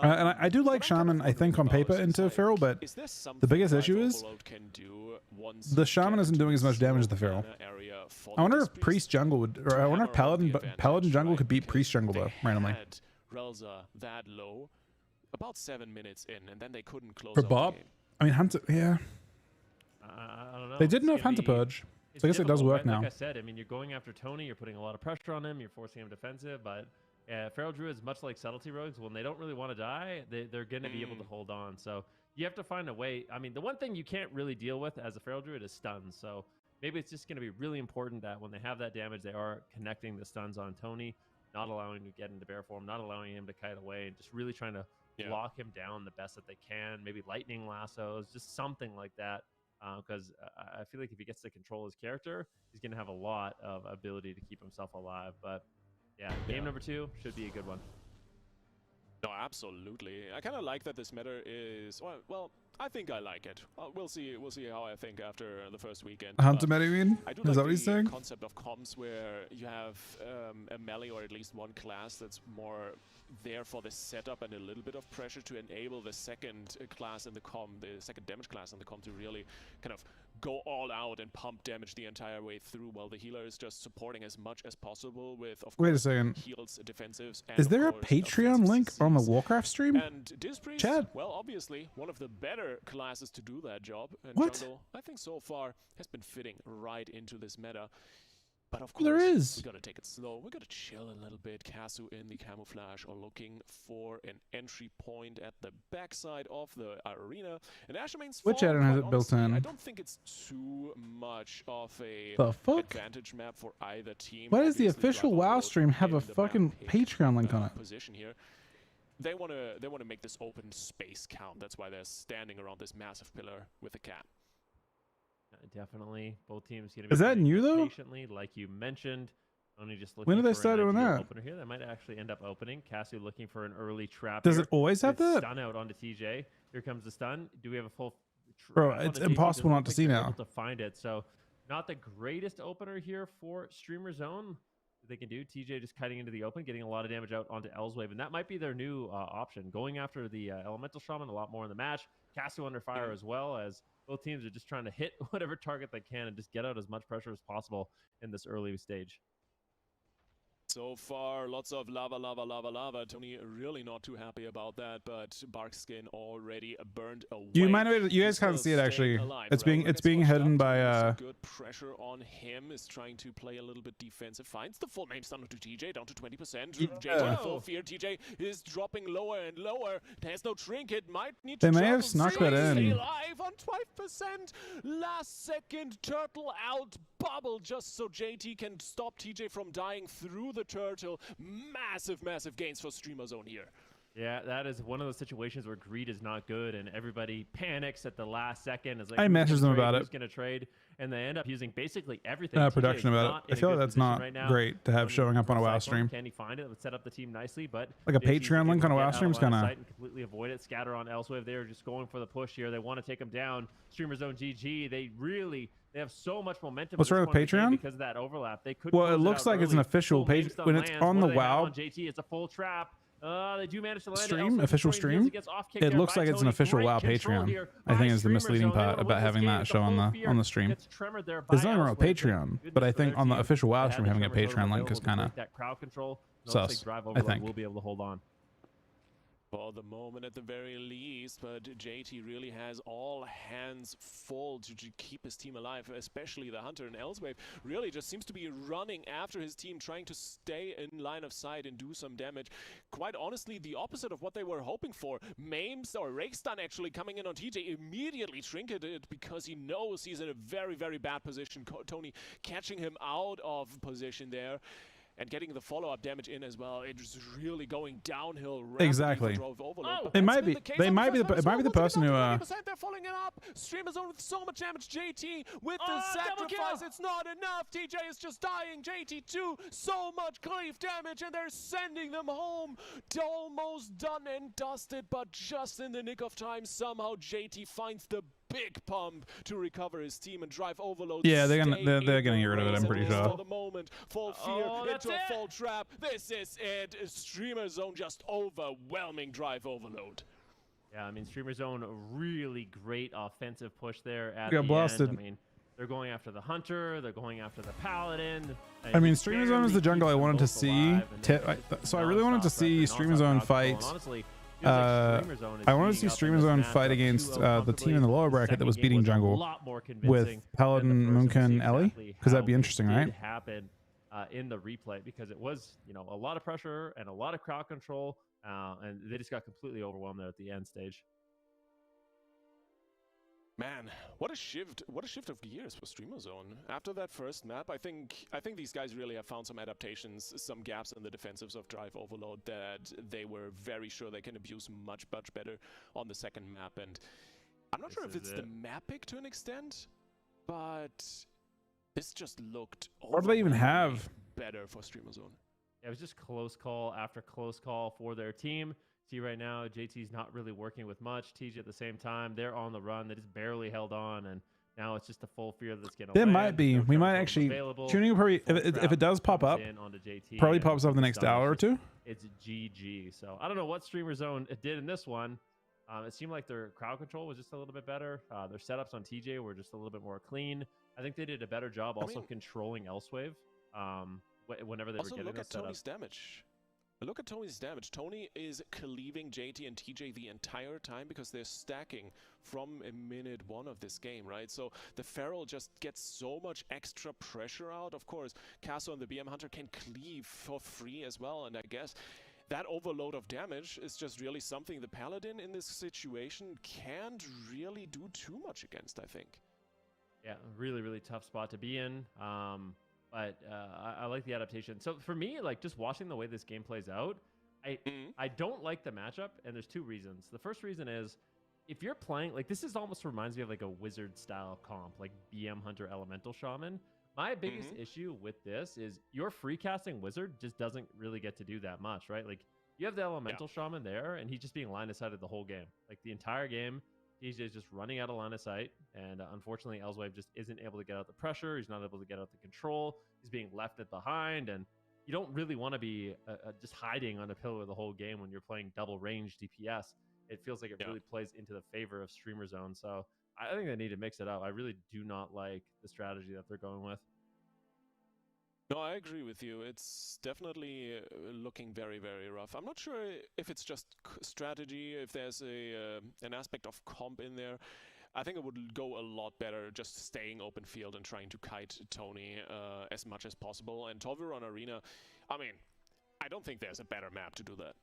And I do like what I'm kind Shaman, of I think, on wondering paper about is into like, Feral, but is there something the biggest Drive issue is Overload can do once the you Shaman get isn't to doing as much damage as the slow Feral. mana area for I wonder the if Priest jungle would, or I wonder if hammer out the Paladin advantage, jungle right? could beat Because Priest jungle they though, randomly. had Relza that low about 7 minutes in, and then they couldn't close For out Bob, the game. I mean, Hunter, yeah. I don't know. They did It's enough gonna Hunter be- Purge. It's So I guess it does difficult, work right? now. Like I said, I mean, you're going after Tony, you're putting a lot of pressure on him, you're forcing him defensive, but Feral Druids, much like Subtlety Rogues, when they don't really want to die, they're going to be able to hold on. So you have to find a way. I mean, the one thing you can't really deal with as a Feral Druid is stuns. So maybe it's just going to be really important that when they have that damage, they are connecting the stuns on Tony, not allowing him to get into bear form, not allowing him to kite away, and just really trying to lock him down the best that they can. Maybe lightning lassos, just something like that. Because I feel like if he gets to control his character, he's going to have a lot of ability to keep himself alive. But yeah, game number 2 should be a good one. No, absolutely. I kind of like that this meta is well. I think I like it. We'll see. We'll see how I think after the first weekend. Hunter but meta, you mean? I do Is like that what he's the saying? concept of comms where you have a melee or at least one class that's more there for the setup and a little bit of pressure to enable the second class in the the second damage class in the to really kind of go all out and pump damage the entire way through, while the healer is just supporting as much as possible with, of Wait a course, second. heals, defensives, and Is of there a course, Patreon offensive link on the CCs. Warcraft stream? And Dispriest, Chad? well, obviously, one of the better classes to do that job. And What? Jungle, I think so far, has been fitting right into this meta. But of course, There is. we gotta take it slow. We gotta chill a little bit. Kasu in the camouflage are looking for an entry point at the backside of the arena. And Ashermane's Which Fall, add-on has quite it built honestly, in? I don't think it's too much of a The fuck? advantage map for either team. Why does the Obviously, official Drive WoW Overload stream have a in the map fucking pick, Patreon link on it? Position here. They wanna make this open space count. That's why they're standing around this massive pillar with a cat. Definitely, both teams going to be Is that playing new, though? patiently, like you mentioned. Only just looking When did they for start an doing ideal that? Opener here, that might actually end up opening. Cassie looking for an early trap. Does here. it always have Good that? Stun out onto TJ. Here comes the stun. Do we have a full? Bro, trap it's onto TJ? impossible Doesn't not look to like see they're now. able to find it. So, not the greatest opener here for Streamer Zone. They can do TJ just cutting into the open, getting a lot of damage out onto Elswave, and that might be their new option. Going after the Elemental Shaman a lot more in the match. Casu under fire as well, as both teams are just trying to hit whatever target they can and just get out as much pressure as possible in this early stage. So far, lots of lava, lava, lava, lava. Tony really not too happy about that, but Barkskin already burned away. Do you mind? You guys He's can't still see it actually. staying alive. It's Relva gets being pushed hidden up. by Tony has good pressure on him. Is trying to play a little bit defensive. Finds the full name stun to TJ down to 20%. JJ in full fear. TJ is dropping lower and lower. Has no trinket. Might need to. They may jump have and snuck stay that in. alive on 12%. Last second turtle out. Bubble just so JT can stop TJ from dying through the turtle. Massive, massive gains for Streamer Zone here. Yeah, that is one of those situations where greed is not good, and everybody panics at the last second. Is like, I messaged them about it. Who's going to trade? And they end up using basically everything. TJ Production is about not it. in I a feel good like that's position not right now. great to have Tony showing up on a WoW Cyclone, stream. Can he find it? It would set up the team nicely, but Like a JT's Patreon able link to on a get WoW out of stream is line of kinda- sight and completely avoid it. Scatter on Elsewave. They're just going for the push here. They want to take him down. Streamer Zone GG. They have so much momentum. What's at this wrong with point in the game Patreon? because of that overlap. They could. Well, it close looks out like it's an early. official Full page name stun when it's lands. on What the do they have WoW. on JT, it's a full trap. They do manage to land Stream, official stream. It looks like it's an official WoW Patreon. I think is the misleading part about having that show on the stream. There's nothing wrong with Patreon, but I think on the official WoW stream having a Patreon link is kind of sus. I think. We'll be able to hold on. For the moment, at the very least, but JT really has all hands full to keep his team alive, especially the Hunter and Elsewave really just seems to be running after his team, trying to stay in line of sight and do some damage. Quite honestly, the opposite of what they were hoping for. Mames or Rakestun actually coming in on TJ, immediately trinketed because he knows he's in a very, very bad position. Tony catching him out of position there. And getting the follow-up damage in as well, it's really going downhill. Exactly. It might be. It might be the person who. They're following it up. Streamer Zone with so much damage. JT with the sacrifice. It's not enough. TJ is just dying. JT too. So much cleave damage, and they're sending them home. Almost done and dusted, but just in the nick of time, somehow JT finds the big pump to recover his team and drive overload. Yeah, they're gonna get rid of it. I'm pretty sure. For the moment, full fear into a full trap. This is it. Streamer Zone just overwhelming drive overload. Yeah, I mean Streamer Zone, a really great offensive push there at got the blasted. end. I mean, they're going after the Hunter. They're going after the Paladin. I mean, Streamer Zone is the jungle I wanted to see. So I really wanted to see Streamer Zone fight. I wanted to see Streamer Zone fight against the team in the lower bracket that was beating jungle with Paladin, Moonkin, Ellie, because that'd be interesting, right? Happen in the replay because it was, a lot of pressure and a lot of crowd control, and they just got completely overwhelmed there at the end stage. Man, what a shift of gears for Streamer Zone. After that first map, I think these guys really have found some adaptations, some gaps in the defensives of Drive Overload that they were very sure they can abuse much better on the second map. And I'm not sure if it's the map pick to an extent, but this just looked what do they even have better for Streamer Zone. It was just close call after close call for their team. See right now, JT's not really working with much. TJ at the same time, they're on the run. They just barely held on, and now it's just a full fear that's going to land. It might be. We might actually tuning probably if it does pop up, probably pops up in the next hour or two. It's GG. So I don't know what Streamer Zone did in this one. It seemed like their crowd control was just a little bit better. Their setups on TJ were just a little bit more clean. I think they did a better job also controlling Elsewave whenever they were getting look a at setup. Tony's damage. Look at Tony's damage. Tony is cleaving JT and TJ the entire time because they're stacking from minute 1 of this game, right? So the Feral just gets so much extra pressure out. Of course, Casso and the BM Hunter can cleave for free as well, and I guess that overload of damage is just really something the Paladin in this situation can't really do too much against, I think. Yeah, really, really tough spot to be in. But I like the adaptation. So for me, like just watching the way this game plays out, I don't like the matchup, and there's 2 reasons. The first reason is if you're playing, like this is almost reminds me of like a wizard style comp, like BM Hunter Elemental Shaman. My biggest issue with this is your free casting wizard just doesn't really get to do that much, right? Like you have the Elemental Shaman there, and he's just being line of sighted the whole game. Like the entire game, he's just running out of line of sight, and unfortunately, Elsewave just isn't able to get out the pressure. He's not able to get out the control. He's being left behind, and you don't really want to be just hiding on a pillar the whole game when you're playing double range DPS. It feels like it really plays into the favor of Streamer Zone. So I think they need to mix it up. I really do not like the strategy that they're going with. No, I agree with you. It's definitely looking very, very rough. I'm not sure if it's just strategy, if there's an aspect of comp in there. I think it would go a lot better just staying open field and trying to kite Tony as much as possible. And Toviron Arena, I mean, I don't think there's a better map to do that.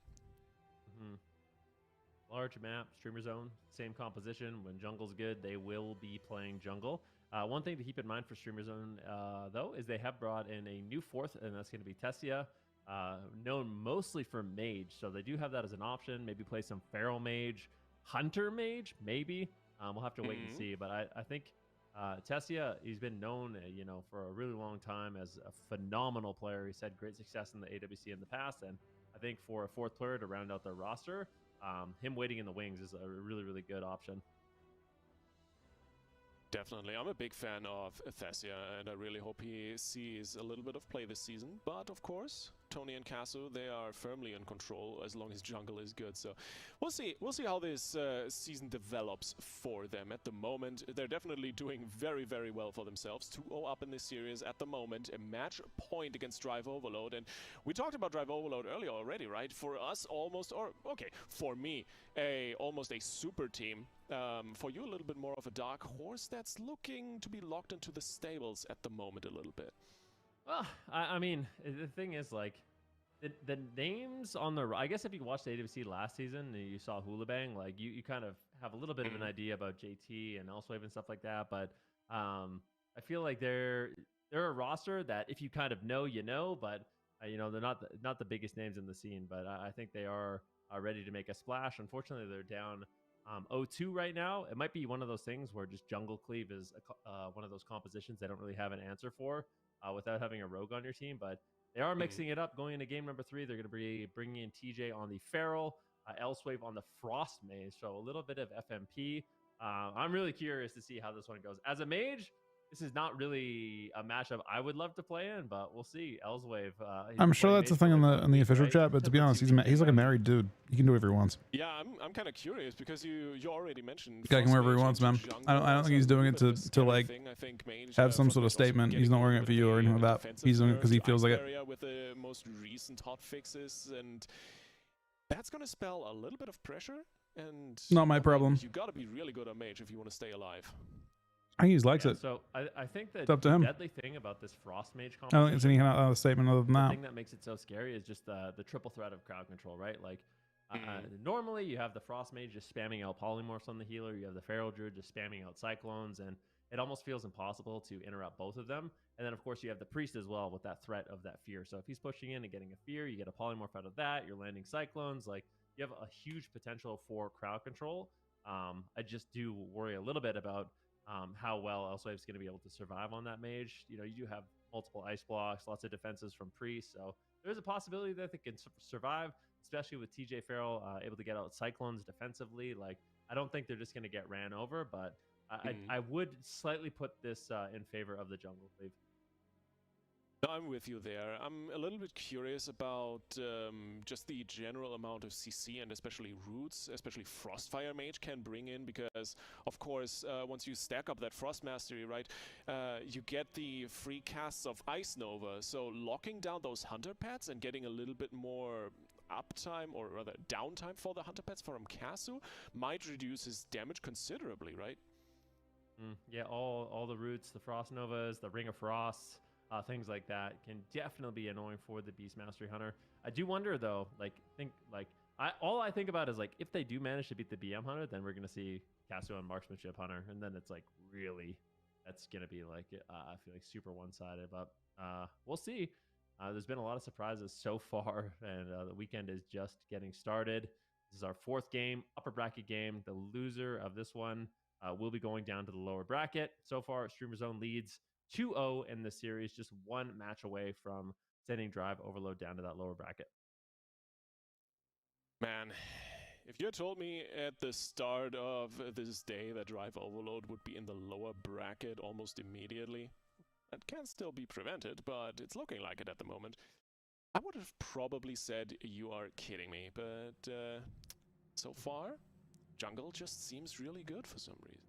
Large map, Streamer Zone, same composition. When jungle's good, they will be playing jungle. One thing to keep in mind for Streamer Zone, though, is they have brought in a new 4th, and that's going to be Tessia, known mostly for Mage. So they do have that as an option. Maybe play some Feral Mage, Hunter Mage, maybe. We'll have to wait and see. But I think Tessia, he's been known, for a really long time as a phenomenal player. He's had great success in the AWC in the past, and I think for a 4th player to round out their roster, him waiting in the wings is a really, really good option. Definitely. I'm a big fan of Tessia, and I really hope he sees a little bit of play this season. But, of course, Tony and Casu, they are firmly in control as long as jungle is good. So we'll see how this season develops for them. At the moment, they're definitely doing very, very well for themselves. 2-0 up in this series at the moment, a match point against Drive Overload. And we talked about Drive Overload earlier already, right? For us, for me, almost a super team. For you, a little bit more of a dark horse that's looking to be locked into the stables at the moment a little bit. Well, I mean, the thing is, like, the names on the... I guess if you watched the AWC last season and you saw Hulabang, like, you kind of have a little bit of an idea about JT and Elsewave and stuff like that, but I feel like they're a roster that if you kind of know, you know, but, you know, they're not the biggest names in the scene, but I think they are ready to make a splash. Unfortunately, they're down 0-2 right now. It might be one of those things where just jungle cleave is one of those compositions they don't really have an answer for without having a rogue on your team, but they are mixing it up going into game number 3. They're going to be bringing in TJ on the Feral, Elsewave on the Frost Mage, so a little bit of FMP. I'm really curious to see how this one goes. As a mage, this is not really a matchup I would love to play in, but we'll see. Elsewave. I'm sure that's the thing in the official chat, but to be honest, he's like a married dude. He can do whatever he wants. Yeah, I'm kind of curious because you already mentioned. Guy can wherever he wants, man. I don't think he's doing it to like have some sort of statement. He's not wearing it for you or anything like that. He's doing it because he feels like it. With the most recent hot fixes, and that's gonna spell a little bit of pressure. And not my problem. You got to be really good on mage if you want to stay alive. I think he likes it. So I think that it's up to him. The deadly thing about this Frost Mage I don't think it's any kind of statement other than that. The thing that makes it so scary is just the triple threat of crowd control, right? Like, normally you have the Frost Mage just spamming out Polymorphs on the healer, you have the Feral Druid just spamming out Cyclones, and it almost feels impossible to interrupt both of them. And then, of course, you have the Priest as well with that threat of that fear. So if he's pushing in and getting a fear, you get a Polymorph out of that, you're landing Cyclones, like, you have a huge potential for crowd control. I just do worry a little bit about how well Elsewave's going to be able to survive on that mage. You know, you do have multiple ice blocks, lots of defenses from Priest, so there's a possibility that they can survive, especially with TJ Feral able to get out Cyclones defensively. Like, I don't think they're just going to get ran over, but I would slightly put this in favor of the jungle cleave. I'm with you there. I'm a little bit curious about just the general amount of CC and especially roots, especially Frostfire Mage can bring in, because of course once you stack up that Frost Mastery, right, you get the free casts of Ice Nova, so locking down those Hunter Pets and getting a little bit more uptime, or rather downtime for the Hunter Pets from Casu might reduce his damage considerably, right? Yeah, all the roots, the Frost Novas, the Ring of Frost, things like that can definitely be annoying for the Beast Mastery Hunter. I do wonder though, all I think about is like, if they do manage to beat the BM Hunter, then we're gonna see Casu and Marksmanship Hunter, and then it's like, really, that's gonna be like, I feel like super one-sided, but we'll see. There's been a lot of surprises so far, and the weekend is just getting started. This is our 4th game, upper bracket game. The loser of this one will be going down to the lower bracket. So far, Streamer Zone leads 2-0 in the series, just one match away from sending Drive Overload down to that lower bracket. Man, if you had told me at the start of this day that Drive Overload would be in the lower bracket almost immediately, that can still be prevented, but it's looking like it at the moment, I would have probably said you are kidding me, but so far, jungle just seems really good for some reason.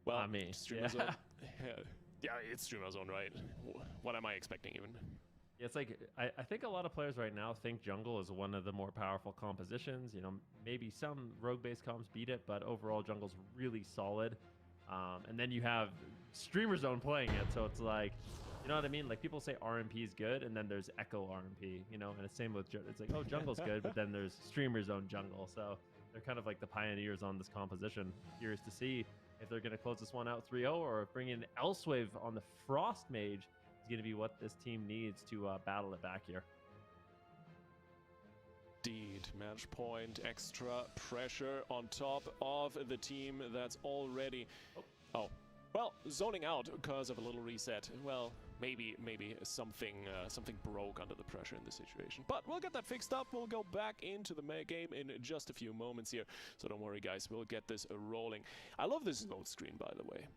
Well, I mean, Streamer Zone, yeah, it's Streamer Zone, right? What am I expecting even? Yeah, it's like, I think a lot of players right now think jungle is one of the more powerful compositions. You know, maybe some rogue-based comps beat it, but overall jungle's really solid. And then you have Streamer Zone playing it, so it's like, you know what I mean? Like, people say RMP is good, and then there's Echo RMP, you know, and it's same with, it's like, oh, jungle's good, but then there's Streamer Zone jungle, so they're kind of like the pioneers on this composition. Curious to see if they're going to close this one out 3-0, or if bringing in Elsewave on the Frost Mage is going to be what this team needs to battle it back here. Indeed, match point, extra pressure on top of the team that's already... Oh, well, zoning out because of a little reset. Well, maybe something broke under the pressure in this situation. But we'll get that fixed up. We'll go back into the game in just a few moments here. So don't worry, guys. We'll get this rolling. I love this load screen, by the way.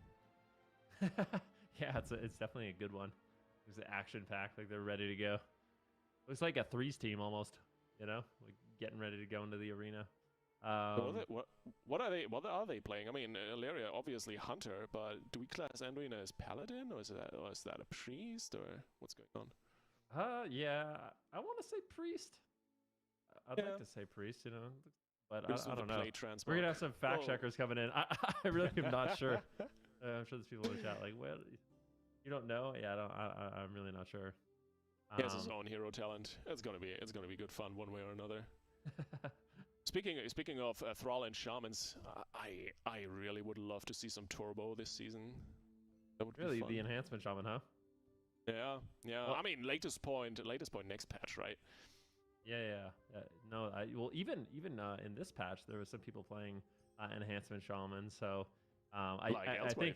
Yeah, it's definitely a good one. It's an action pack, like they're ready to go. Looks like a threes team almost, you know, like getting ready to go into the arena. What are they playing? I mean, Ilaria obviously Hunter, but do we class Andrina as Paladin, or is that a priest, or what's going on? Yeah, I want to say priest. I'd like to say priest, you know, but I don't know. We're gonna have some fact checkers coming in. I really am not sure. I'm sure there's people in the chat like, well, you don't know? Yeah, I'm really not sure. He has his own hero talent. It's gonna be good fun one way or another. Speaking of Thrall and Shamans, I really would love to see some turbo this season. That would really be fun. The enhancement shaman, huh? Yeah. Well, I mean, latest point next patch, right? Yeah. No, well, even in this patch, there was some people playing enhancement shaman. So I think.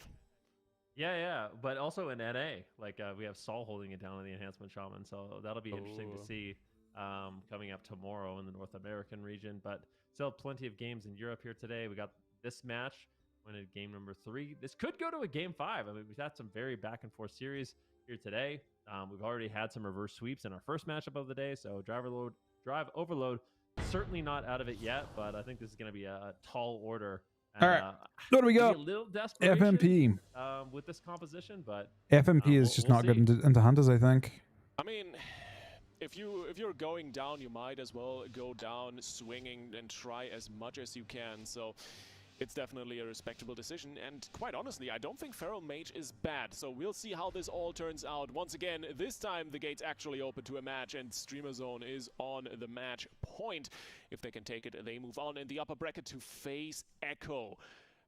Yeah, but also in NA, like we have Saul holding it down in the enhancement shaman, so that'll be interesting to see coming up tomorrow in the North American region. But still plenty of games in Europe here today. We got this match, went at game number 3. This could go to a game 5. I mean, we've had some very back and forth series here today. We've already had some reverse sweeps in our first matchup of the day, so drive overload, certainly not out of it yet, but I think this is going to be a tall order. All right, what do we got? A little desperation, FMP with this composition, but FMP is just not good into hunters, I think. I mean, if you're going down, you might as well go down swinging and try as much as you can. So it's definitely a respectable decision, and quite honestly, I don't think Feral Mage is bad, so we'll see how this all turns out. Once again, this time the gate's actually open to a match, and Streamer Zone is on the match point. If they can take it, they move on in the upper bracket to face Echo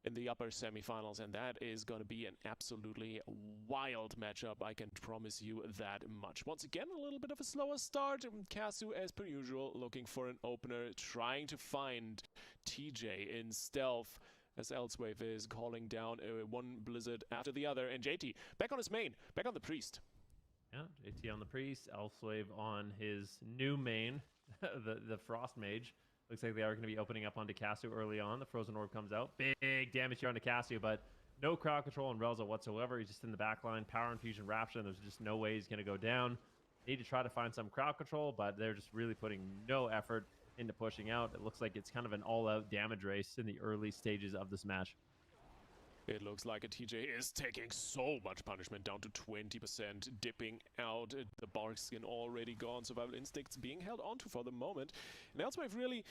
in the upper semifinals, and that is going to be an absolutely wild matchup, I can promise you that much. Once again, a little bit of a slower start. Kasu, as per usual, looking for an opener, trying to find TJ in stealth, as Elswave is calling down one blizzard after the other, and JT back on his main, back on the priest. Yeah, JT on the priest, Elswave on his new main, the Frost Mage. Looks like they are going to be opening up onto Casu early on. The Frozen Orb comes out. Big damage here onto Casu, but no crowd control on Relza whatsoever. He's just in the back line. Power Infusion Rapture. There's just no way he's going to go down. Need to try to find some crowd control, but they're just really putting no effort into pushing out. It looks like it's kind of an all-out damage race in the early stages of this match. It looks like a TJ is taking so much punishment, down to 20%, dipping out. The bark skin already gone. Survival Instincts being held onto for the moment. And Elsewave really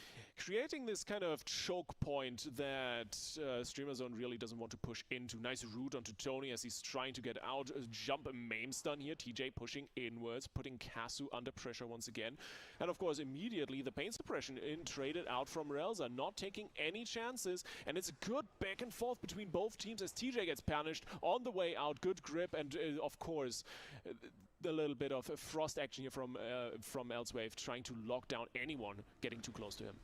creating this kind of choke point that Streamer Zone really doesn't want to push into. Nice root onto Tony as he's trying to get out. Jump a maim stun here. TJ pushing inwards, putting Kasu under pressure once again. And of course, immediately the pain suppression traded out from Relza, not taking any chances. And it's a good back and forth between both teams as TJ gets punished on the way out. Good grip, and of course a little bit of frost action here from Elswave, trying to lock down anyone getting too close to him.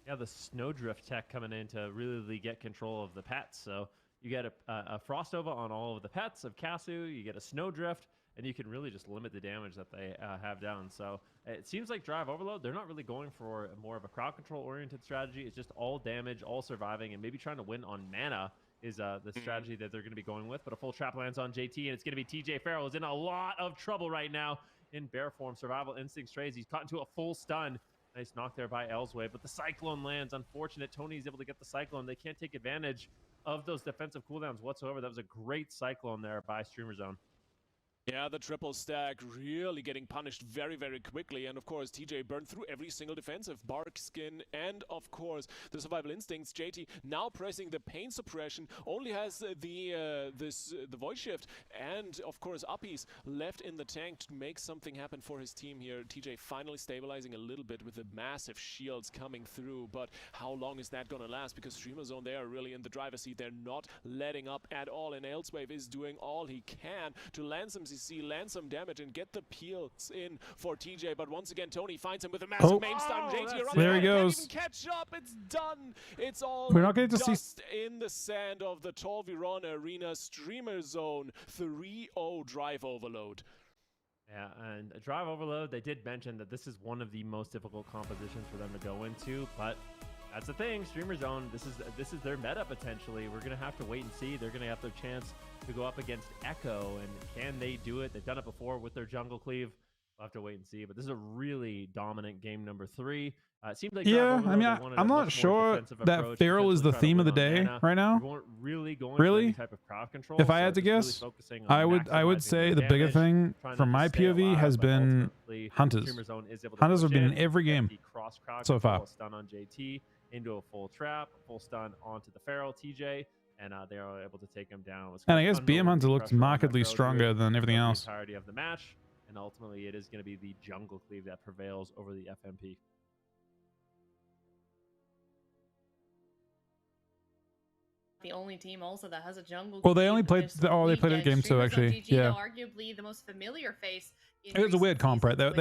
Yeah, the Snowdrift tech coming in to really get control of the pets. So you get a Frost Over on all of the pets of Kasu, you get a Snowdrift, and you can really just limit the damage that they have down. So it seems like Drive Overload, they're not really going for more of a crowd control oriented strategy. It's just all damage, all surviving, and maybe trying to win on mana is the strategy that they're going to be going with. But a full trap lands on JT, and it's going to be TJ Farrell is in a lot of trouble right now in bear form. Survival Instincts trades. He's caught into a full stun. Nice knock there by Elswave, but the Cyclone lands. Unfortunate. Tony's able to get the Cyclone. They can't take advantage of those defensive cooldowns whatsoever. That was a great Cyclone there by Streamer Zone. Yeah, the triple stack really getting punished very quickly, and of course TJ burned through every single defensive bark skin, and of course the survival instincts. JT now pressing the pain suppression, only has the void shift, and of course Uppies left in the tank to make something happen for his team here. TJ finally stabilizing a little bit with the massive shields coming through, but how long is that gonna last? Because Streamer Zone, they are really in the driver's seat. They're not letting up at all, and Elswave is doing all he can to land some CC, land some damage, and get the peels in for TJ. But once again, Tony finds him with a massive main stun. JT, there he goes. Can't even catch up. It's done. It's all We're not getting to dust in the sand of the Torviron Arena. Streamer Zone 3-0 Drive Overload. Yeah, and a Drive Overload, they did mention that this is one of the most difficult compositions for them to go into, but that's the thing. Streamer Zone, this is their meta potentially. We're gonna have to wait and see. They're gonna have their chance to go up against Echo, and can they do it? They've done it before with their jungle cleave. we'll have to wait and see. But this is a really dominant game number 3. It seems like Yeah, I mean, I'm not sure that Feral is the theme of the day right now. We weren't really going Really? for any type of crowd control. If I had to guess, I would say the bigger thing from my POV has been Hunters. Hunters have been in every game so far. Stun on JT into a full trap, full stun onto the Feral TJ, and they are able to take him down. And I guess BM Hunter looks markedly stronger than everything else. The entirety of the match, and ultimately it is going to be the jungle cleave that prevails over the FMP. The only team also that has a jungle. Well, they only played. this They played a weekend. game 2 Streamers of actually. GG, Yeah. though, arguably the most familiar face. It was a weird comp, right? They had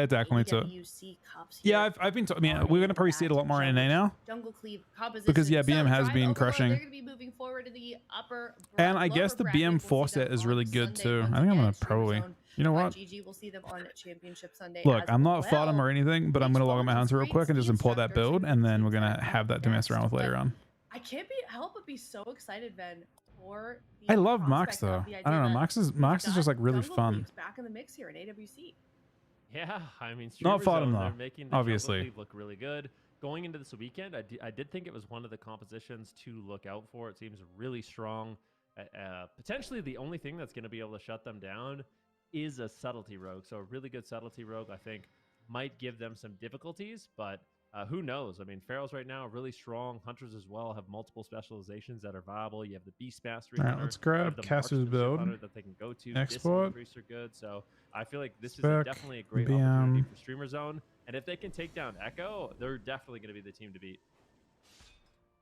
Dackling to it. AWC Cups Yeah, here. I've been. I mean, we're gonna probably see it a lot more in NA now. Jungle cleave composition. Because, yeah, BM has Drive been Overlord, crushing. They're gonna be moving forward to the upper And I lower guess the bracket. BM We'll see 4 them set is really on good Sunday too. once I think I'm gonna again. Streamer probably. Zone You know by what? GG. We'll see them on Championship Sunday. Look, as I'm not well. fighting or anything, but I'm gonna log on my Hunter real quick and just import that build, and then we're gonna have that to mess around with later on. I can't help but be so excited, Ben, for I the love Max prospect of though. the I don't know. idea that Max is just like really Jungle fun. Cleave's back in the mix here in AWC. Yeah, I mean, Not Streamer fought him Zone, they're though, making the obviously. jungle cleave look really good. Going into this weekend, I did think it was one of the compositions to look out for. It seems really strong. Potentially the only thing that's going to be able to shut them down is a subtlety rogue. So a really good subtlety rogue, I think, might give them some difficulties, but who knows? I mean, Ferals right now are really strong. Hunters as well have multiple specializations that are viable. You have the Beast Mastery. All right, Hunter, let's you have grab the Caster's Marksmanship build. Hunter that they can go to. Export. Discipline Priests are good. So I feel like this is Spec, definitely a great BM. opportunity for Streamer Zone. And if they can take down Echo, they're definitely going to be the team to beat.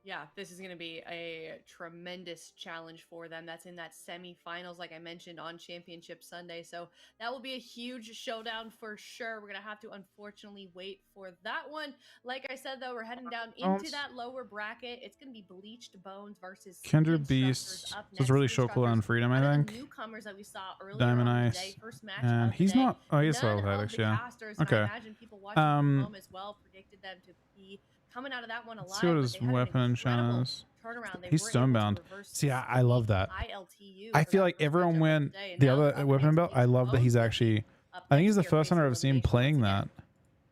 Yeah, this is going to be a tremendous challenge for them. That's in that semifinals, like I mentioned, on Championship Sunday. So that will be a huge showdown for sure. We're going to have to unfortunately wait for that one. Like I said, though, we're heading down into that lower bracket. It's going to be Bleached Bones versus Kindred Ski Instructors Beast. up This is really next. show cool on Freedom, I One of think. the newcomers that we saw earlier Diamond on Ice. today, first match And of the he's day. not. Oh, he's None Soul of Helix, the yeah. casters, and Okay. I imagine people watching from home as well predicted them to be coming out of that one alive. Let's see what but his they had an weapon incredible channels. turnaround. They He's were able to stonebound. reverse See, I love that. ILTU I for feel that like first everyone matchup of went day, and the now other up weapon next belt. I is love that he's Bones actually. up I think next he's the here first hunter facing I've seen elimination playing once that. again.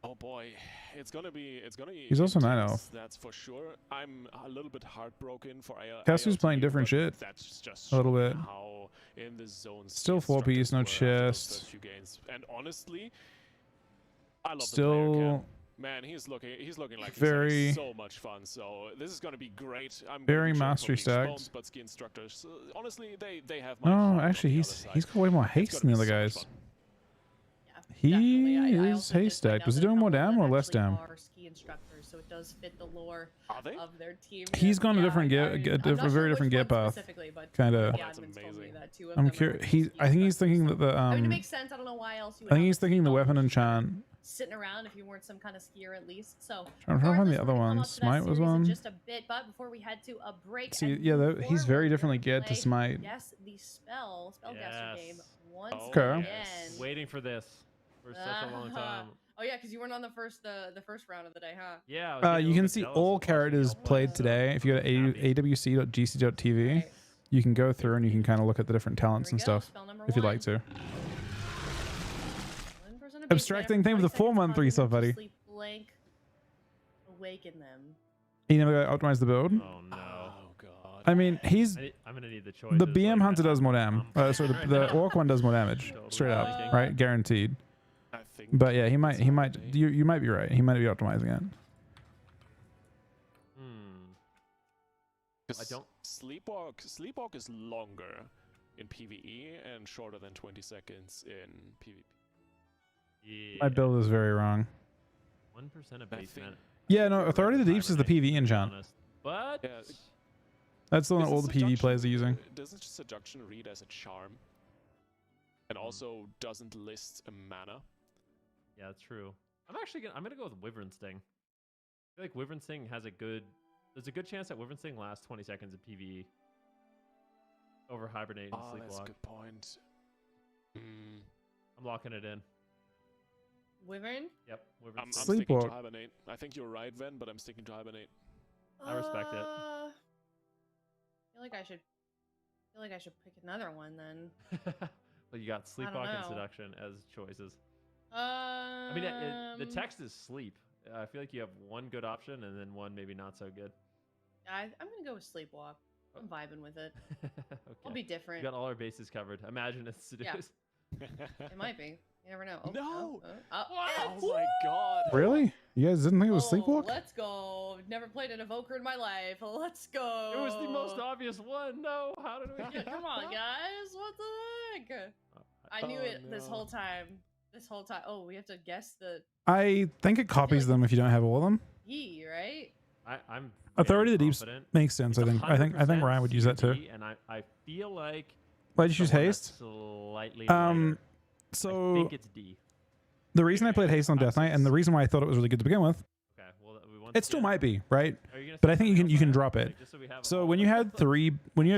Oh boy, it's gonna be. He's also night intense, elf. That's for sure. I'm a little bit heartbroken for Caster's playing ILTU, different but shit. That's just A little bit. how in this zone. Still Ski 4-piece, no instructors were after those chest. first few games. And honestly, I love the player, Still Cam. Man, he's looking like he's very- having so much fun. So this is gonna be great. I'm very gonna be mastery cheering for Bleached stacked. Bones, but Ski Instructors, honestly, they have my No, heart on actually, the he's other side. he's got way more It's haste than gonna the be other so much guys. fun. Yeah, He definitely. I is also haste just find stacked. out Was he that a doing more couple of dam them or less actually dam? are ski instructors, so it does fit the lore Are they? of their team. He's gone a different yeah, gear, I mean, a I'm not very sure different which gear one path. specifically, but Kinda. the That's admins told me amazing. that two of I'm them are curious. ski I think he's instructors, thinking so- that the I mean, it makes sense. I don't know why else you would I think have he's a thinking the ski weapon golfer enchant. sitting around if you weren't some kind of skier at least. So I'm trying to find the regardless, other we're gonna come one. up to that Smite was series in one. just a bit, but before we head to a break, See, and yeah, move he's very forward, differently we're geared gonna to Smite. play, yes, the Spellcaster Yes. game once Okay. again. Waiting for this for such a long time. Oh yeah, because you weren't on the first round of the day, huh? Yeah. I was getting a You little can bit see jealous all of watching characters y'all played play, today. so If you go to I'm happy. awc.gc.tv, Right. you can go through and you can kind of look at the different talents Here we and go, stuff spell number if you'd one. like to. 1% of Abstracting base thing with the 40 full seconds month causing reset, them to buddy. sleep blank. Awaken them. You never got to optimize the build. Oh no. Oh god. I mean, he's I'm gonna need the choice. the BM Hunter does more dam. Sorry, the Orc one does more damage, Totally straight up, liking. right? Guaranteed. I think But yeah, he might. Saturday. You might be right. He might be optimizing it. I 'Cause don't. Sleepwalk is longer in PvE and shorter than 20 seconds in PvP. Yeah. My build is very wrong. 1% of I base think- mana. Yeah, no. Authority of the Deeps is the PvE enchant. Honest. But Yeah, That's the one Isn't all the PvE players are using. Doesn't Seduction read as a charm? And also doesn't list a mana? yeah, that's true. I'm gonna go with Wyvern Sting. I feel like Wyvern Sting has there's a good chance that Wyvern Sting lasts 20 seconds in PvE over Hibernate and Oh, that's a Sleepwalk. good point. Mm, I'm locking it in. Wyvern? Yep, Wyvern I'm Sting. sticking to Sleepwalk. Hibernate. I think you're right, Ven, but I'm sticking to Hibernate. I respect it. I feel like I should pick another one then. But you got Sleepwalk and know. Seduction as choices. I mean, the text is sleep. I feel like you have one good option and then one maybe not so good. I'm gonna go with sleepwalk. I'm vibing with it. Okay. I'll be different. We got all our bases covered. Imagine it's seduce. Yeah. It might be. You never know. Oh, No! oh, Oh my god! Really? You guys didn't think it was sleepwalk? Let's go. Never played an evoker in my life. Let's go. It was the most obvious one. No, how did we Yeah, come on, guys. What the heck? I knew it this whole time. This whole time. Oh, we have to guess the I think it copies them if you don't have all of them. E, right? I'm Authority of the Deep confident. makes sense. It's I think 100% Ryan would use that too. CRT, and I feel like Why'd you choose the one that's haste? Slightly lighter. I So think it's D. the reason I played haste on Death Knight and the reason why I thought it was really good to begin with, Okay, well we want it still might be right, Are you gonna but say I think something you can else, drop Ryan? it. Like, just so we have So all when of you them? had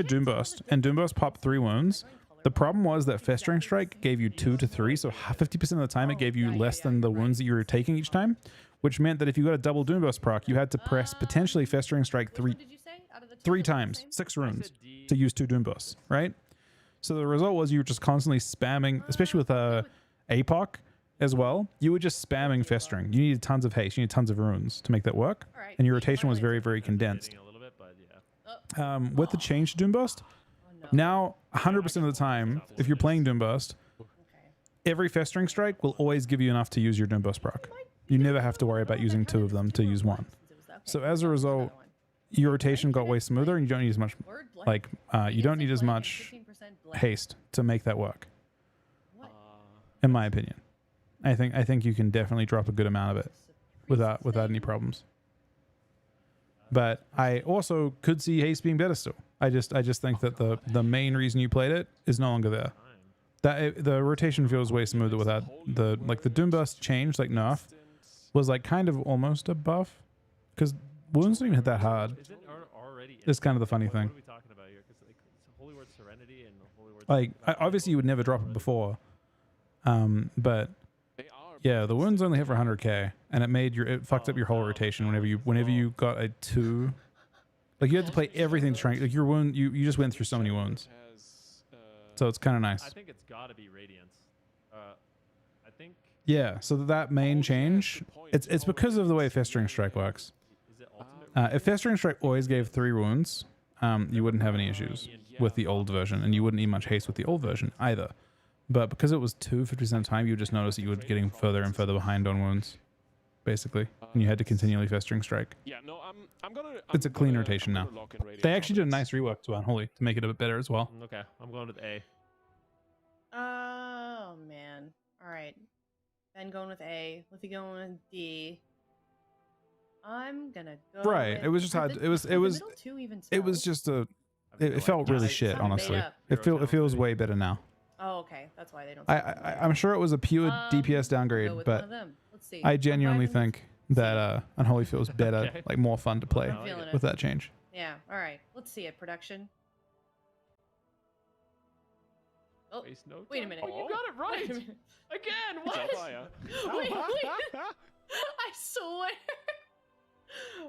Doomburst and Doomburst popped 3 wounds, the problem was that Festering Strike gave you 2 to 3, so 50% of the time it gave you less than the wounds that you were taking each time, which meant that if you got a double Doomburst proc, you had to press potentially Festering Strike Which one did you say? Out of the two, 3 is it the times, same? 6 I runes said D. to use 2 Doombursts, right? So the result was you were just constantly spamming, especially with APOC as well. You were just spamming Festering. You needed tons of haste, you needed tons of runes to make that work, All right. and your rotation was very, very It's condensed. a little bit, but yeah. With the change to Doomburst, Oh, no. now 100% of the time, if you're playing Doomburst, Okay. every Festering Strike will always give you enough to use your Doomburst proc. You never have to worry about using 2 of them to use 1. So as a result, your rotation got way smoother, and you don't need as much you don't need as much haste to make that work. In my opinion, I think you can definitely drop a good amount of it without any problems. But I also could see haste being better still. I just think that the main reason you played it is no longer there. The rotation feels way smoother without the Doomburst change, like nerf, was like kind of almost a buff because wounds don't even hit that hard. Is it already? It's kind of the funny What thing. are we talking about here? Because it's Holy Word Serenity and Holy Word. Like obviously you would never drop it before, but They are yeah, the wounds only hit for 100k, and it fucked up your whole rotation whenever you got a 2. Like you had to play everything to try. Like your wound, you just went through so many wounds. So it's kind of nice. I think it's got to be Radiance. I think. Yeah. So that main change, it's because of the way Festering Strike works. Is it Ultimate? If Festering Strike always gave 3 wounds, you wouldn't have any issues with the old version, and you wouldn't need much haste with the old version either. But because it was 2 50% of the time, you would just notice that you were getting further and further behind on wounds, basically, and you had to continually Festering Strike. Yeah, no, I'm gonna. It's a clean rotation now. lock in Radiant They actually did a Providence. nice rework to Unholy to make it a bit better as well. Okay, I'm going with A. Oh man. All right. Ben going with A. Liffy going with D. I'm gonna go. Right, With, it was just are hard- the- it was- are it the was- middle two even It was spelled? just a. I have It no felt idea. really It shit, sounded honestly. made up. It feels way better now. Oh, okay. That's why they don't. I'm sure it was a pure DPS Go downgrade, with one of but them. Let's see. I I'm genuinely vibing. think that Unholy feels better, Okay. like more fun to play I'm feeling with it. that change. Yeah. All right. Let's see it. Production. Oh, Waste no wait a time. minute. Oh, you got it wait right a minute. again. Is that What? fire? Wait. I swear.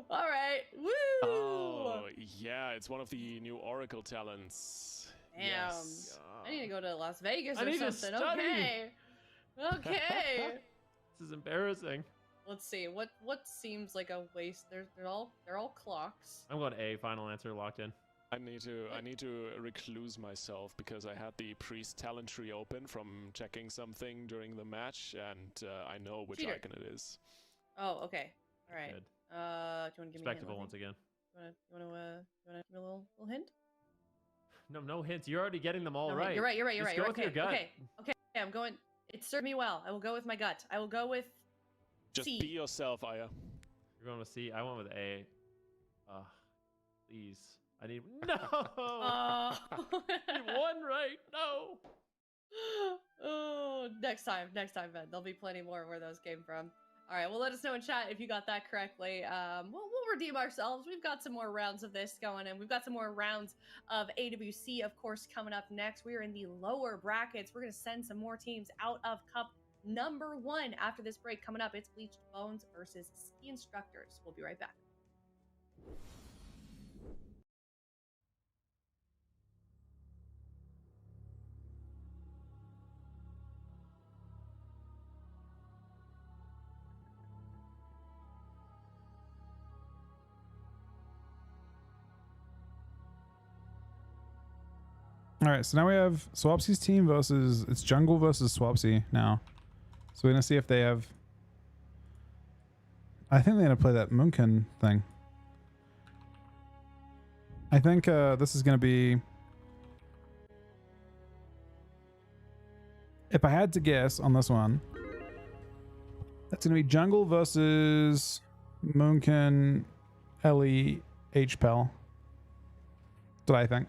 All right. Woo. Oh, yeah, it's one of the new Oracle talents. Damn. Yes. I need to go to Las Vegas I or need to something. study. Okay. Okay. This is embarrassing. Let's see. What seems like a waste? They're all clocks. I'm going A. Final answer locked in. I need to recluse myself because I had the priest talent tree open from checking something during the match, and I know which Cheater. icon it is. Oh, okay. All right. Good. Do you want to give me a hint? Respectable Lizzie? once again. You wanna give me a little hint? No hints. You're already getting them all No, right. You're right. You're Just right. go You're with right. your gut. Okay. I'm going. It served me well. I will go with my gut. I will go with Just C. be yourself, Aya. You're going with C. I went with A. Please. I need no. Oh. I need one right. No. Oh, next time, Ben. There'll be plenty more where those came from. All right, well, let us know in chat if you got that correctly. We'll redeem ourselves. We've got some more rounds of this going, and we've got some more rounds of AWC, of course, coming up next. We are in the lower brackets. We're going to send some more teams out of Cup number 1 after this break. Coming up, it's Bleached Bones versus Ski Instructors. We'll be right back. All right, so now we have Swapsy's team versus, it's jungle versus Swapsy now. So we're gonna see if they have. I think they're gonna play that Moonkin thing. I think this is gonna be. If I had to guess on this one, that's gonna be jungle versus Moonkin, Ellie, HPEL. That's what I think.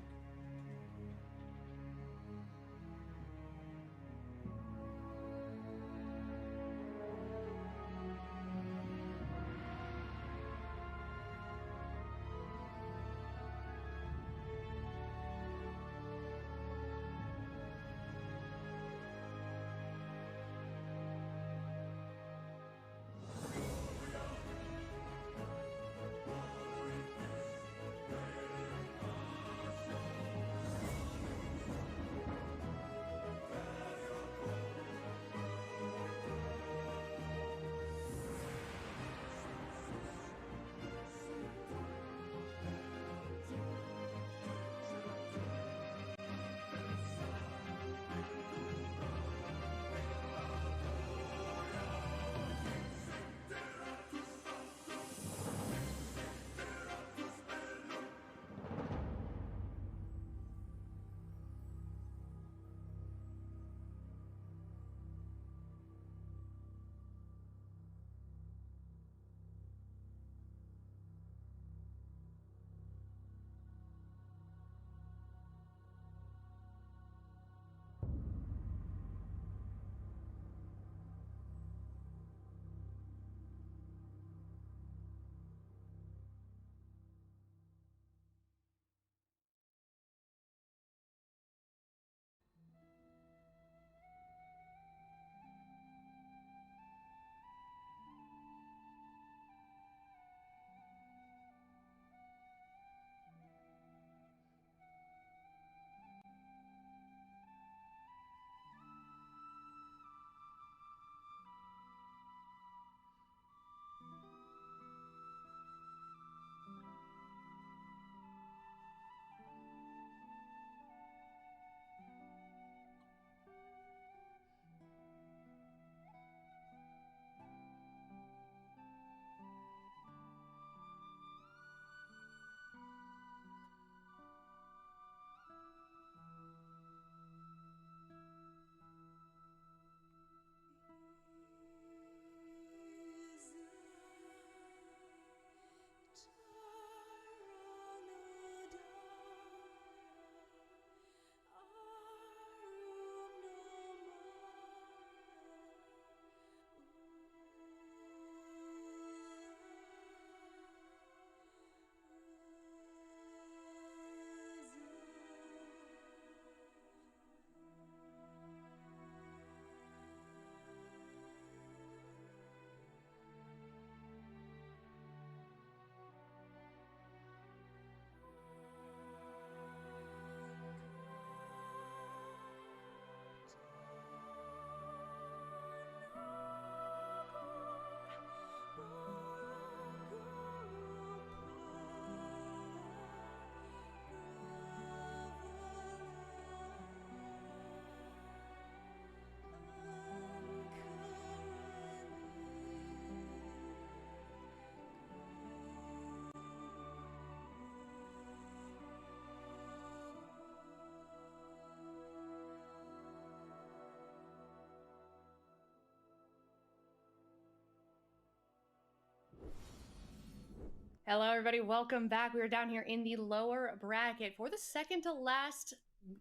Hello, everybody. Welcome back. We are down here in the lower bracket for the second to last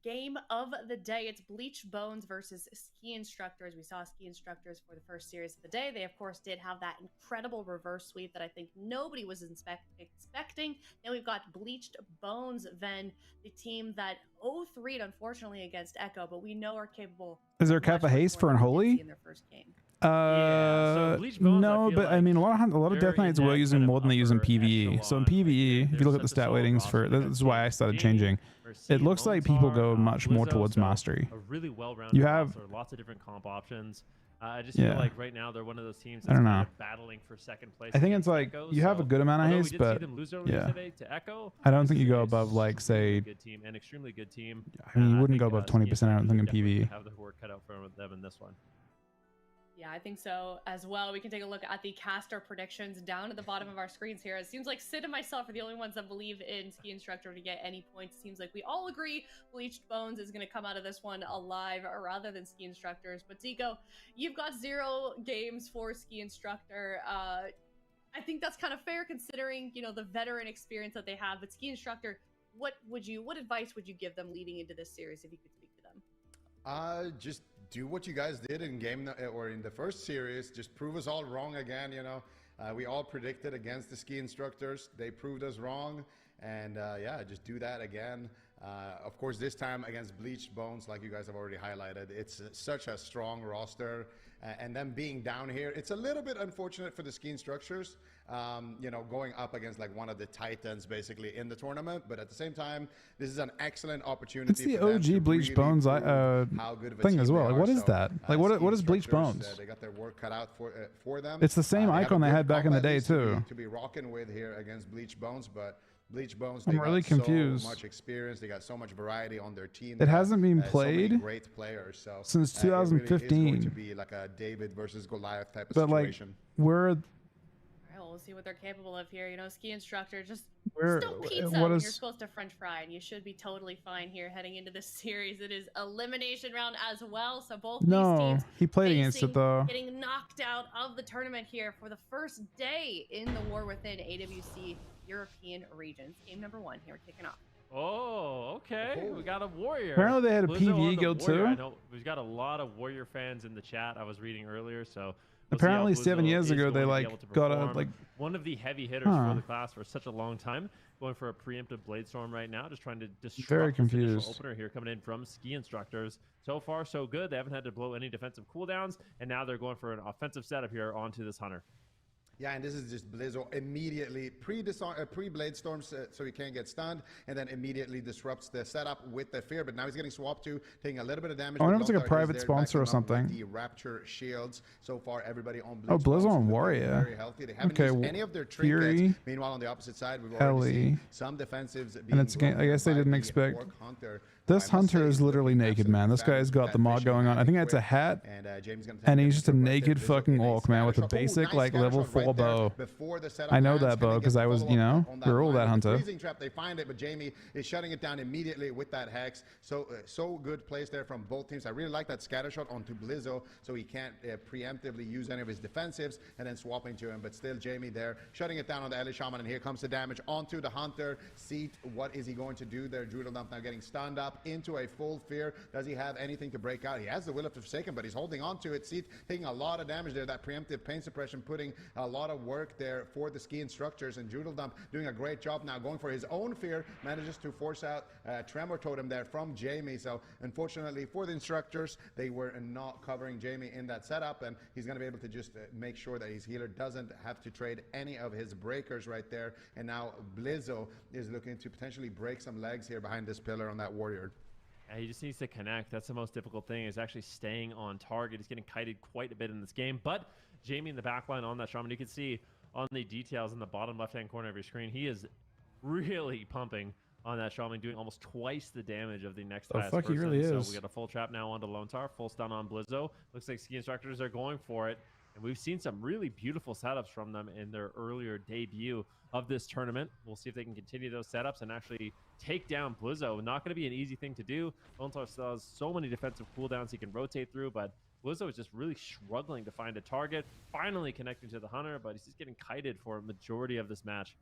game of the day. It's Bleach Bones versus Ski Instructors. We saw Ski Instructors for the first series of the day. They, of course, did have that incredible reverse sweep that I think nobody was expecting. Then we've got Bleached Bones, then the team that 0-3'd, unfortunately, against Echo, but we know are capable. Is there Kappa Haste for Unholy? In their first game. So Bleach Bones, no, but I mean a lot of Death Knights were using more than they use in PvE. So in PvE, if you look at the stat weightings for, this is why I started changing. It looks like people go much more towards mastery. A really well-rounded You have lots of different comp options. I just feel like right now they're one of those teams that's I don't kind know. of battling for second place. I think it's against like Echo, you have a good amount of although haste, we did see but them lose earlier yeah, today to Echo, I don't this think you is go a above like say. good team, an extremely good team. I mean, you I wouldn't think, go above Ski 20%. I don't think in definitely PvE. have their work cut out for them in this one. Yeah, I think so as well. We can take a look at the caster predictions down at the bottom of our screens here. It seems like Sid and myself are the only ones that believe in Ski Instructor to get any points. It seems like we all agree Bleached Bones is going to come out of this one alive rather than Ski Instructors. But Zico, you've got 0 games for Ski Instructor. I think that's kind of fair considering, you know, the veteran experience that they have. But Ski Instructor, what advice would you give them leading into this series if you could speak to them? Just do what you guys did in or in the first series. Just prove us all wrong again. You know, we all predicted against the Ski Instructors. They proved us wrong, and yeah, just do that again. Of course, this time against Bleached Bones, like you guys have already highlighted, it's such a strong roster, and them being down here, it's a little bit unfortunate for the Ski Instructors. You know, going up against like one of the titans basically in the tournament, but at the same time, this is an excellent opportunity. It's the for them OG to Bleached really Bones prove how good of a thing team as well. they Like, are. what is So, that? Like, Ski what is Bleached Instructors, Bones? they got their work cut out for them. It's the same They have a icon they good had back in the combat day list too. to be rocking with here against Bleached Bones, but Bleached Bones, I'm they really got confused. so much experience. They got so much variety on their team. It hasn't been so many played great players. So since it really is 2015. going to be like a David versus Goliath type of But like, situation. we're All right, well, we'll see what they're capable of here. You know, Ski Instructor, just We're- don't pizza what when is- you're supposed to French fry, and you should be totally fine here heading into this series. It is elimination round as well, so both these no. teams He played against it facing though. getting knocked out of the tournament here for the first day in the War Within AWC European regions. Game number 1 here, kicking off. Oh, okay. We got a Warrior. Apparently they had a Blizzo PvE on the guild Warrior. too. I know we've got a lot of Warrior fans in the chat. I was reading earlier, so we'll see Apparently how 7 Blizzo years is ago going they to be like able to got a perform. like one of the heavy hitters for the class for such a long time, going for a preemptive Bladestorm right now, just trying to disrupt Very this initial confused. opener here coming in from Ski Instructors. So far, so good. They haven't had to blow any defensive cooldowns, and now they're going for an offensive setup here onto this Hunter. Yeah, and this is just Blizzo immediately pre-Bladestorm so he can't get stunned, and then immediately disrupts the setup with the fear. But now he's getting swapped to taking a little bit of damage. I wonder if but it's like a Lontar is private there sponsor or backing up with something. The Rapture shields. So far, everybody on Oh, Bleach Blizzo Bones on looking Warrior. very healthy. They haven't Okay, used any of their Fury, trinkets. Meanwhile, on the opposite side, we've already Ellie. seen some defensives being And it's again, I guess they by didn't the expect. Orc Hunter. This I must Hunter say, is he's literally looking naked, man. This absolutely guy's got the fat mod fishing going on. I think that's a quick. hat, And Jamie's gonna and take he's it just a right there. naked Blizzo fucking in a orc, man, with a scatter shot. Oh, basic nice like scatter level shot 4 right there bow. before the setup I know lands. that Can bow they get because the I was, follow-up you know, on that we rolled line? that With the Hunter. freezing trap, they find it, but Jamie is shutting it down immediately with that hex. So good plays there from both teams. I really like that scatter shot onto Blizzo, so he can't preemptively use any of his defensives and then swapping to him. But still, Jamie there shutting it down on the Ellie Shaman, and here comes the damage onto the Hunter. Seat, what is he going to do there? Druidal Dump now getting stunned up into a full fear. Does he have anything to break out? He has the Will of the Forsaken, but he's holding on to it. Seat taking a lot of damage there. That preemptive pain suppression putting a lot of work there for the Ski Instructors, and Druidal Dump doing a great job now going for his own fear. Manages to force out Tremor Totem there from Jamie. So unfortunately for the Instructors, they were not covering Jamie in that setup, and he's going to be able to just make sure that his healer doesn't have to trade any of his breakers right there. And now Blizzo is looking to potentially break some legs here behind this pillar on that Warrior. Yeah, he just needs to connect. That's the most difficult thing, is actually staying on target. He's getting kited quite a bit in this game. But Jamie in the back line on that Shaman, you can see on the details in the bottom left-hand corner of your screen, he is really pumping on that Shaman, doing almost twice the damage of the next highest fuck, he person. really So is. we got a full trap now onto Lone Tar, full stun on Blizzo. Looks like Ski Instructors are going for it. And we've seen some really beautiful setups from them in their earlier debut of this tournament. We'll see if they can continue those setups and actually take down Blizzo. Not going to be an easy thing to do. Lone Tar still has so many defensive cooldowns he can rotate through, but Blizzo is just really struggling to find a target. Finally connecting to the Hunter, but he's just getting kited for a majority of this match.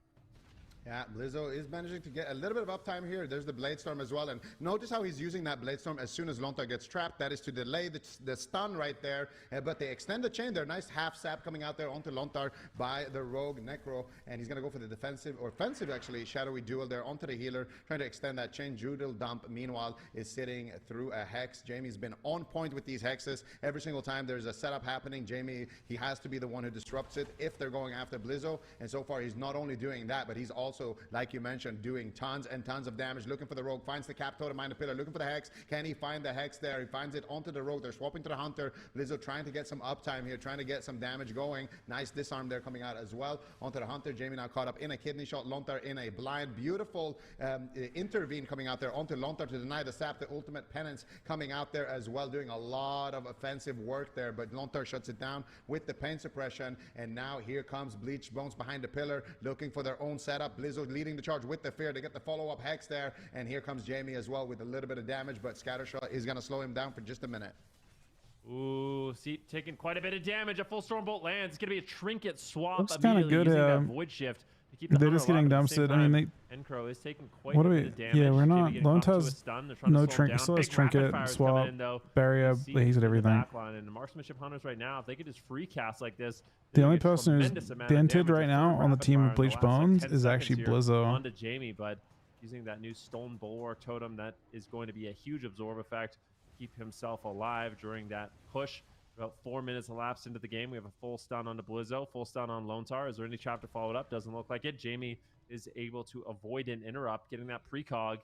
Yeah, Blizzo is managing to get a little bit of uptime here. There's the Bladestorm as well. And notice how he's using that Bladestorm as soon as Lontar gets trapped. That is to delay the stun right there. But they extend the chain there. Nice half sap coming out there onto Lontar by the Rogue Necro. And he's going to go for the defensive, or offensive actually, Shadowy Duel there onto the healer, trying to extend that chain. Druidal Dump, meanwhile, is sitting through a Hex. Jamie's been on point with these Hexes. Every single time there's a setup happening, Jamie, he has to be the one who disrupts it if they're going after Blizzo. And so far, he's not only doing that, but he's also also, like you mentioned, doing tons and tons of damage. Looking for the rogue, finds the cap totem behind the pillar, looking for the hex. Can he find the hex there? He finds it onto the rogue. They're swapping to the hunter. Blizzo trying to get some uptime here, trying to get some damage going. Nice disarm there coming out as well. Onto the hunter. Jamie now caught up in a kidney shot. Lontar in a blind. Beautiful intervene coming out there onto Lontar to deny the sap. The ultimate penance coming out there as well, doing a lot of offensive work there, but Lontar shuts it down with the pain suppression. And now here comes Bleach Bones behind the pillar, looking for their own setup. Blizzo leading the charge with the fear. They get the follow-up hex there, and here comes Jamie as well with a little bit of damage, but Scattershot is going to slow him down for just a minute. Ooh, see, taking quite a bit of damage. A full Stormbolt lands. It's going to be a trinket swap. Looks kind of good. Using that void shift to keep the they're just getting dumpstered. I mean, Encro is taking quite what a do bit we? of damage. Yeah, we're not. Lone has no trinket. Still has Big trinket, rapid swap, in, though. barrier. He's at everything. And the marksmanship hunters right now, if they could just free cast like this, The only person who's dented right now on the team of Bleach Bones is actually Blizzo. Onto Jamie, but using that new Stone Bulwark totem, that is going to be a huge absorb effect to keep himself alive during that push. About 4 minutes elapsed into the game. We have a full stun onto Blizzo, full stun on Lontar. Is there any trap to follow it up? Doesn't look like it. Jamie is able to avoid an interrupt, getting that precog,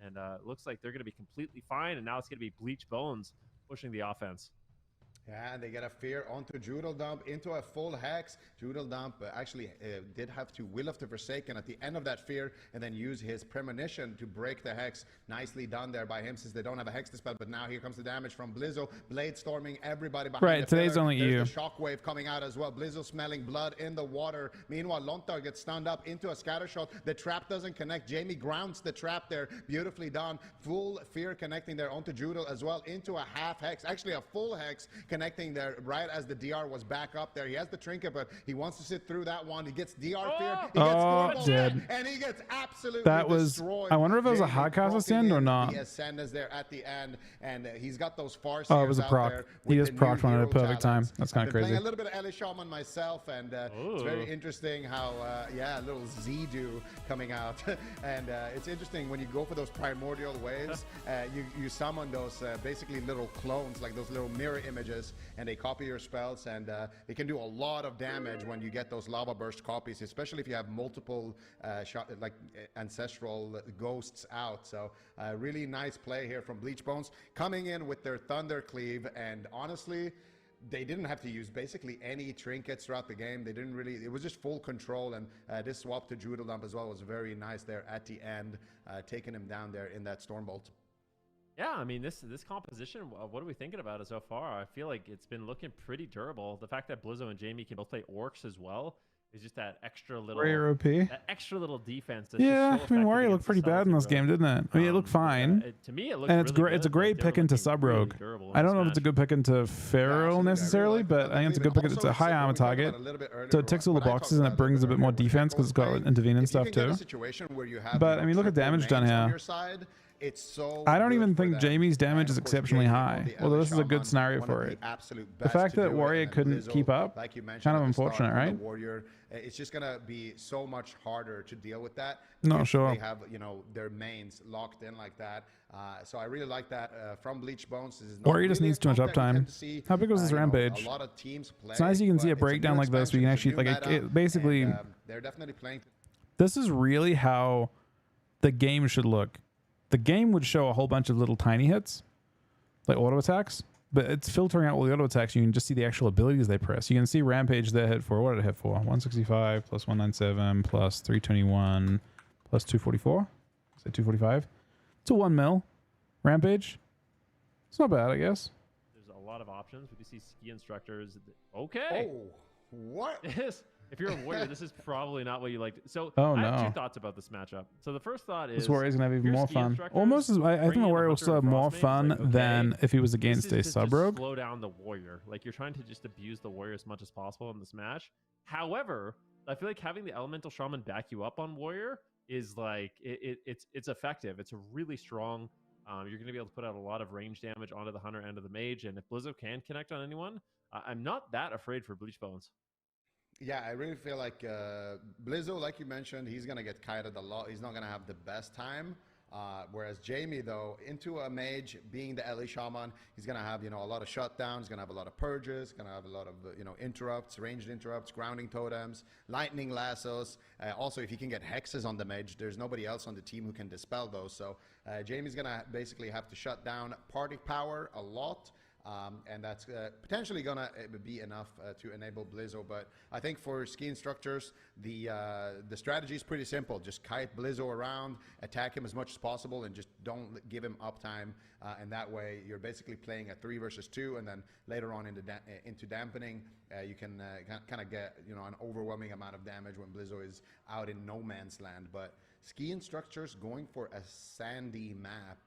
and looks like they're going to be completely fine. And now it's going to be Bleach Bones pushing the offense. Yeah, and they get a fear onto Judal Dump into a full hex. Judal Dump actually did have to Will of the Forsaken at the end of that fear and then use his premonition to break the hex. Nicely done there by him since they don't have a hex dispel. But now here comes the damage from Blizzo. Blade storming everybody behind right, the today's pillar. only There's you. The shockwave coming out as well. Blizzo smelling blood in the water. Meanwhile, Lontar gets stunned up into a scatter shot. The trap doesn't connect. Jamie grounds the trap there. Beautifully done. Full fear connecting there onto Judal as well into a half hex. Actually, a full hex connecting there right as the DR was back up there. He has the trinket, but he wants to sit through that one. He gets DR fear. He gets dead. And he gets absolutely that was destroyed. I wonder if it was a hard cast ascend or not. The ascend is there at the end, and he's got those far it was a proc. He just procced one at a perfect time. That's kind of crazy. Playing a little bit of Ellie Shaman myself, and it's very interesting how a little Z-do coming out. And it's interesting when you go for those primordial waves, you summon those basically little clones, like those little mirror images, and they copy your spells, and it can do a lot of damage when you get those lava burst copies, especially if you have multiple ancestral ghosts out. So really nice play here from Bleach Bones coming in with their Thunder Cleave, and honestly they didn't have to use basically any trinkets throughout the game. They didn't really, it was just full control, and this swap to Judal Dump as well was very nice there at the end, taking him down there in that Stormbolt. Yeah, I mean, this composition, what are we thinking about it so far? I feel like it's been looking pretty durable. The fact that Blizzo and Jamie can both play orcs as well is just that extra little defense. That's yeah, just so I mean, Warrior looked pretty bad in this game, didn't it? I mean, it looked fine. To me, it looked and it's really great. good. It's a great pick into Sub Rogue. I don't know if it's a good pick into Feral necessarily, but I think it's a good pick. It's a high armor target, so it ticks all the boxes and it brings a bit more defense because it's got intervene and stuff too. But I mean, look at damage done here. I don't even think Jamie's damage is exceptionally high, although this is a good scenario for it. The fact that Warrior couldn't keep up, kind of unfortunate, right? Warrior, it's just going to be so much harder to deal with that. Not sure. They have, their mains locked in like that. So I really like that from Bleach Bones. Warrior just needs too much uptime. How big was this rampage? A lot of teams play, it's nice you can see a breakdown like this where you can actually, it basically, they're definitely playing. This is really how the game should look. The game would show a whole bunch of little tiny hits, like auto attacks, but it's filtering out all the auto attacks. You can just see the actual abilities they press. You can see Rampage that hit for, what did it hit for? 165 plus 197 plus 321 plus 244. Is it 245? It's a 1 mil. Rampage. It's not bad, I guess. There's a lot of options. We can see ski instructors. Okay. Oh, what? If you're a Warrior, this is probably not what you like. So I have two thoughts about this matchup. So the first thought is this Warrior's gonna have even more fun. Almost as I think the Warrior will still have more fun than if he was against a Sub Rogue. Slow down the Warrior. Like, you're trying to just abuse the Warrior as much as possible in this match. However, I feel like having the Elemental Shaman back you up on Warrior is like it's effective. It's really strong. You're going to be able to put out a lot of range damage onto the Hunter and of the Mage, and if Blizzo can connect on anyone, I'm not that afraid for Bleach Bones. Yeah, I really feel like Blizzo, like you mentioned, he's going to get kited a lot. He's not going to have the best time Whereas Jamie, though, into a mage, being the Ellie Shaman, he's going to have, a lot of shutdowns, he's going to have a lot of purges, going to have a lot of, interrupts, ranged interrupts, grounding totems, lightning lassos. Also, if he can get hexes on the mage, there's nobody else on the team who can dispel those. So Jamie's going to basically have to shut down party power a lot. And that's potentially going to be enough to enable Blizzo. But I think for ski instructors, the strategy is pretty simple. Just kite Blizzo around, attack him as much as possible, and just don't give him uptime. And that way, you're basically playing a 3 versus 2, and then later on into dampening, you can kind of get an overwhelming amount of damage when Blizzo is out in no man's land. But ski instructors going for a sandy map,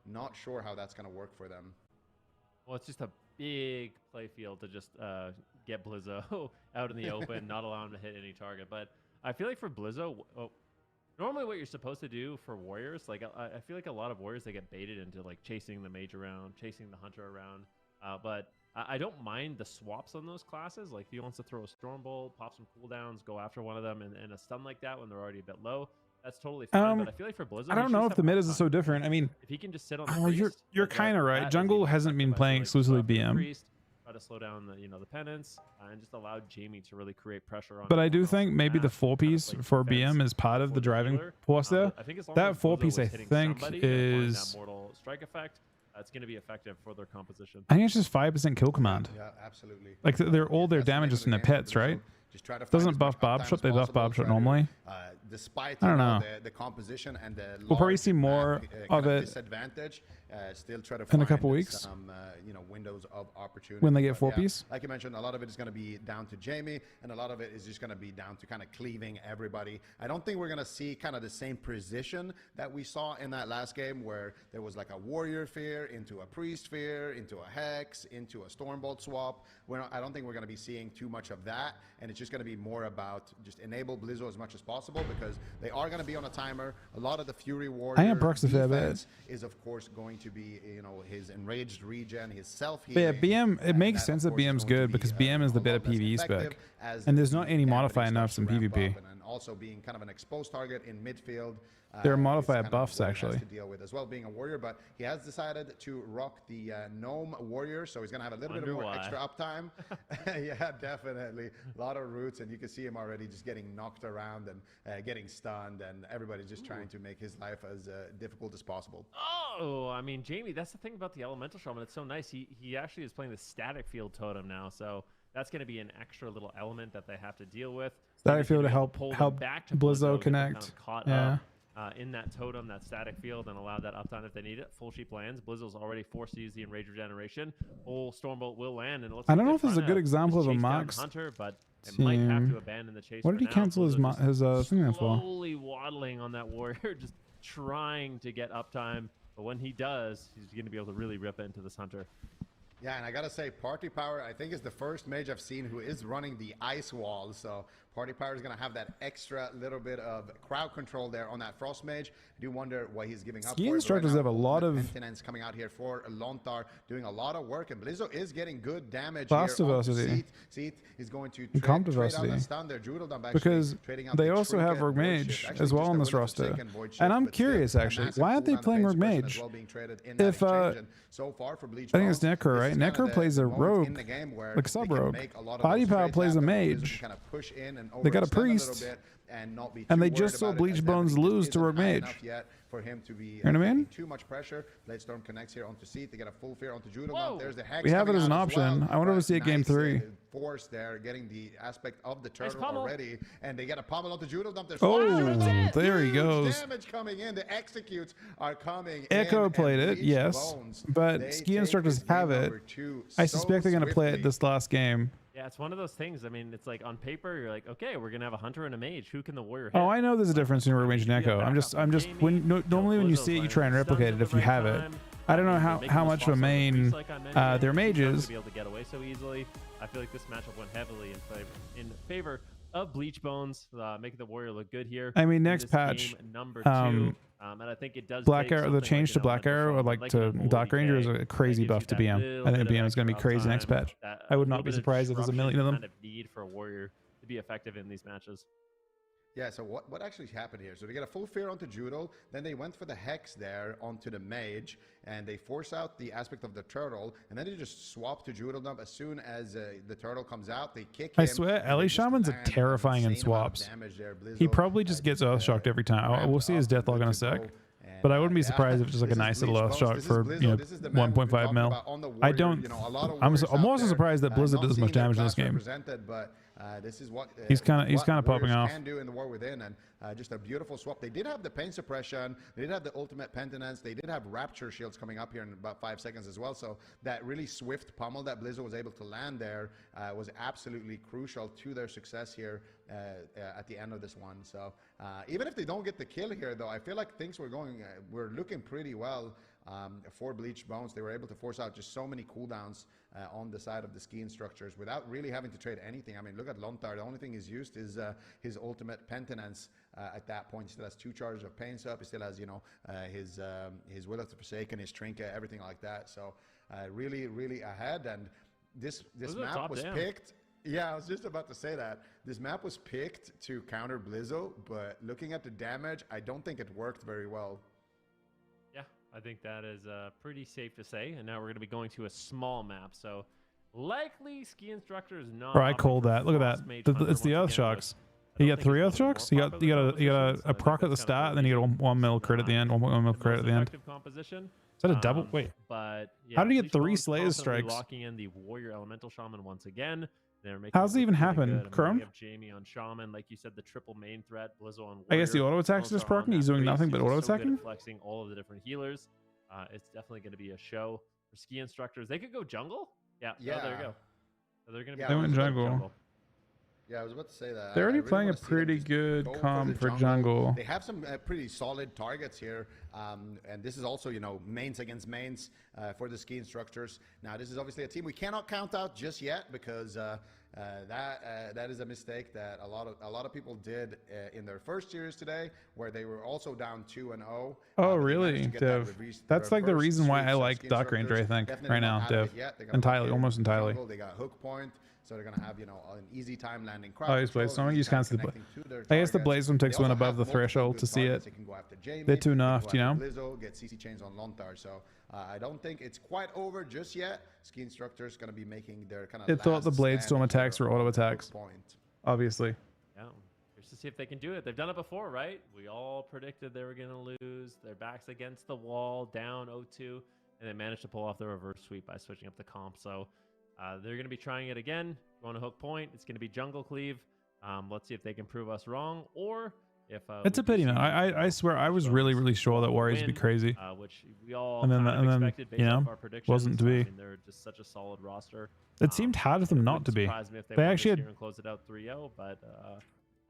not sure how that's going to work for them. Well, it's just a big play field to just get Blizzo out in the open, not allow him to hit any target. But I feel like for Blizzo, normally what you're supposed to do for warriors, like I feel like a lot of warriors, they get baited into like chasing the mage around, chasing the hunter around. But I don't mind the swaps on those classes. Like if he wants to throw a Stormbolt, pop some cooldowns, go after one of them, and a stun like that when they're already a bit low. That's totally fine, but I feel like for Blizzo, I don't know if the metas are so different. I mean, if he can just sit on the priest, you're kind of right. Jungle hasn't been playing exclusively BM. Priest, try to slow down the penance, and just allow Jamie to really create pressure on. But I do think maybe the 4-piece for BM is part of the driving force there. That 4-piece, I think, is. That mortal strike effect. It's going to be effective for their composition. I think it's just 5% kill command. Yeah, absolutely. Like they're all their damages from their pets, right? Just try to doesn't buff Barb Shot. They buff Barb Shot normally. Despite I don't know. The composition and the we'll probably see more of it disadvantage. Still try to in find a couple weeks. Some windows of opportunity when they get 4-piece. Like you mentioned, a lot of it is going to be down to Jamie, and a lot of it is just going to be down to kind of cleaving everybody. I don't think we're going to see kind of the same precision that we saw in that last game, where there was like a warrior fear into a priest fear into a hex into a Stormbolt swap. I don't think we're going to be seeing too much of that, and it's just going to be more about just enable Blizzo as much as possible, because they are going to be on a timer. A lot of the Fury Warrior defense is of course going to be his enraged regen, his self-healing. But yeah, BM, it makes sense that BM's good because BM is the better PvE spec, and there's not any modifier nerfs in PvP. And also being kind of an exposed target in midfield. There are modifier buffs actually. To deal with as well, being a warrior, but he has decided to rock the gnome warrior, so he's gonna have a little bit more extra uptime. Yeah, definitely, a lot of roots, and you can see him already just getting knocked around and getting stunned, and everybody's just trying to make his life as difficult as possible. Oh, I mean, Jamie, that's the thing about the Elemental Shaman. It's so nice. He actually is playing the static field totem now, so that's going to be an extra little element that they have to deal with. Static field to help back to Blizzo connect. Kind of in that totem, that static field, and allow that uptime if they need it. Full sheep lands. Blizzo's already forced to use the Enrage Regeneration. Full Stormbolt will land, and it looks I don't know if this is a good example of a Mox hunter, but it might have to abandon the chase. What did he cancel his thing there for? Slowly waddling on that warrior, just trying to get uptime. But when he does, he's going to be able to really rip into this hunter. Yeah, and I gotta say, Party Power, I think, is the first mage I've seen who is running the ice wall. So Party Power is gonna have that extra little bit of crowd control there on that Frost Mage. I do wonder what he's giving up. Ski instructors have a lot of maintenance coming out here for Lontar, doing a lot of work, and Blizzo is getting good damage class here. Diversity. Seat is going to trade out the stun there. Because they also have Rogue Mage as well on this roster. And I'm curious, actually, why aren't they playing Rogue Mage? If so far for Bleach, I think it's Necro, right? Necro plays a rogue, like sub-rogue. Party Power plays a mage. They got a priest, and they just saw Bleach Bones lose to Rogue Mage. For him to be you know what I mean? Too much pressure. Bladestorm connects here onto Seat. They get a full fear onto Judo. There's the hex. We have it as an option. Well. I wonder if we see a game 3. Force there, getting the aspect of the turtle already, and they get a pummel onto Judo. There he goes. Damage coming in. The executes are coming. Echo played it, yes, but ski instructors have it. I suspect they're going to play it this last game. Yeah, it's one of those things. I mean, it's like on paper, you're like, okay, we're gonna have a hunter and a mage. Who can the warrior hit? Oh, I know there's a difference between Rogue Mage and Echo. I'm just normally when you see it, you try and replicate it if you have it. I don't know how much of a main their mages. Be able to get away so easily. I feel like this matchup went heavily in favor of Bleach Bones, making the warrior look good here. I mean, next patch, number 2. And I think it does. Black Arrow, the change to Black Arrow, or like to Dark Ranger, is a crazy buff to BM. I think BM is going to be crazy next patch. I would not be surprised if there's a million of them. Kind of need for a warrior to be effective in these matches. Yeah, so what actually happened here? So they get a full fear onto Judo, then they went for the Hex there onto the Mage, and they force out the aspect of the Turtle, and then they just swap to Judo Dump. As soon as the Turtle comes out, they kick him. I swear, Ellie Shaman's are terrifying in swaps. He probably just gets Earthshocked every time. We'll see his death log in a sec. But I wouldn't be surprised if it's just like a nice little Earthshock for 1.5 mil. I don't. I'm also surprised that Blizzard does as much damage in this game. But this is what he's kind of popping off. Can do in the War Within, and just a beautiful swap. They did have the pain suppression. They did have the ultimate penitence. They did have rapture shields coming up here in about 5 seconds as well. So that really swift pummel that Blizzard was able to land there was absolutely crucial to their success here at the end of this one. So even if they don't get the kill here, though, I feel like things were looking pretty well for Bleach Bones. They were able to force out just so many cooldowns on the side of the skiing structures without really having to trade anything. I mean, look at Lontar. The only thing he's used is his ultimate penitence at that point. He still has 2 charges of pain up. He still has, his Will of the Forsaken, his trinket, everything like that. So really, really ahead. And this map was picked. Yeah, I was just about to say that. This map was picked to counter Blizzo, but looking at the damage, I don't think it worked very well. Yeah, I think that is pretty safe to say. And now we're going to be going to a small map. So likely ski instructor is not. Bro, I called that. Look at that. It's the Earthshocks. You got 3 Earthshocks. You got a proc at the start, and then you got a 1 mil crit at the end. 1 mil crit at the end. Is that a double? Wait. But yeah, how did he get 3 Slayer strikes? Locking in the Warrior Elemental Shaman once again. How's it even happen? Chrome? We have Jamie on Shaman, like you said, the triple main threat. Blizzo on Warrior. I guess the auto attacks just proccing. He's doing nothing but auto attacking. Flexing all of the different healers. It's definitely going to be a show for ski instructors. They could go jungle. Yeah. Yeah. Oh, there you go. So they're going to be. They went jungle. Yeah, I was about to say that. They're already playing a pretty good comp for jungle. They have some pretty solid targets here. And this is also, mains against mains for the ski instructors. Now, this is obviously a team we cannot count out just yet because that is a mistake that a lot of people did in their first series today, where they were also down 2-0. Oh, really, Dev? That's like the reason why I like Dark Ranger, I think, right now, Dev. Entirely, almost entirely. They got hook point. So they're going to have, an easy time landing. Oh, he's Blaze Storm. You just can't see the Blaze. I guess the Blaze Storm takes one above the threshold to see it. They're too nerfed, Blizzo, get CC chains on Lontar. So I don't think it's quite over just yet. Ski instructors going to be making their kind of. It thought the Blade Storm attacks were auto attacks. Obviously. Yeah. Just to see if they can do it. They've done it before, right? We all predicted they were going to lose. Their backs against the wall, down 0-2, and they managed to pull off the reverse sweep by switching up the comp. So. They're going to be trying it again. You want a hook point? It's going to be jungle cleave. Let's see if they can prove us wrong, or if it's a pity, man. I swear I was really sure that Warriors would be crazy, which we all and then expected based off our predictions. Wasn't to be. I mean, they're just such a solid roster. It seemed hard for them not to be. They actually had and close it out 3-0, but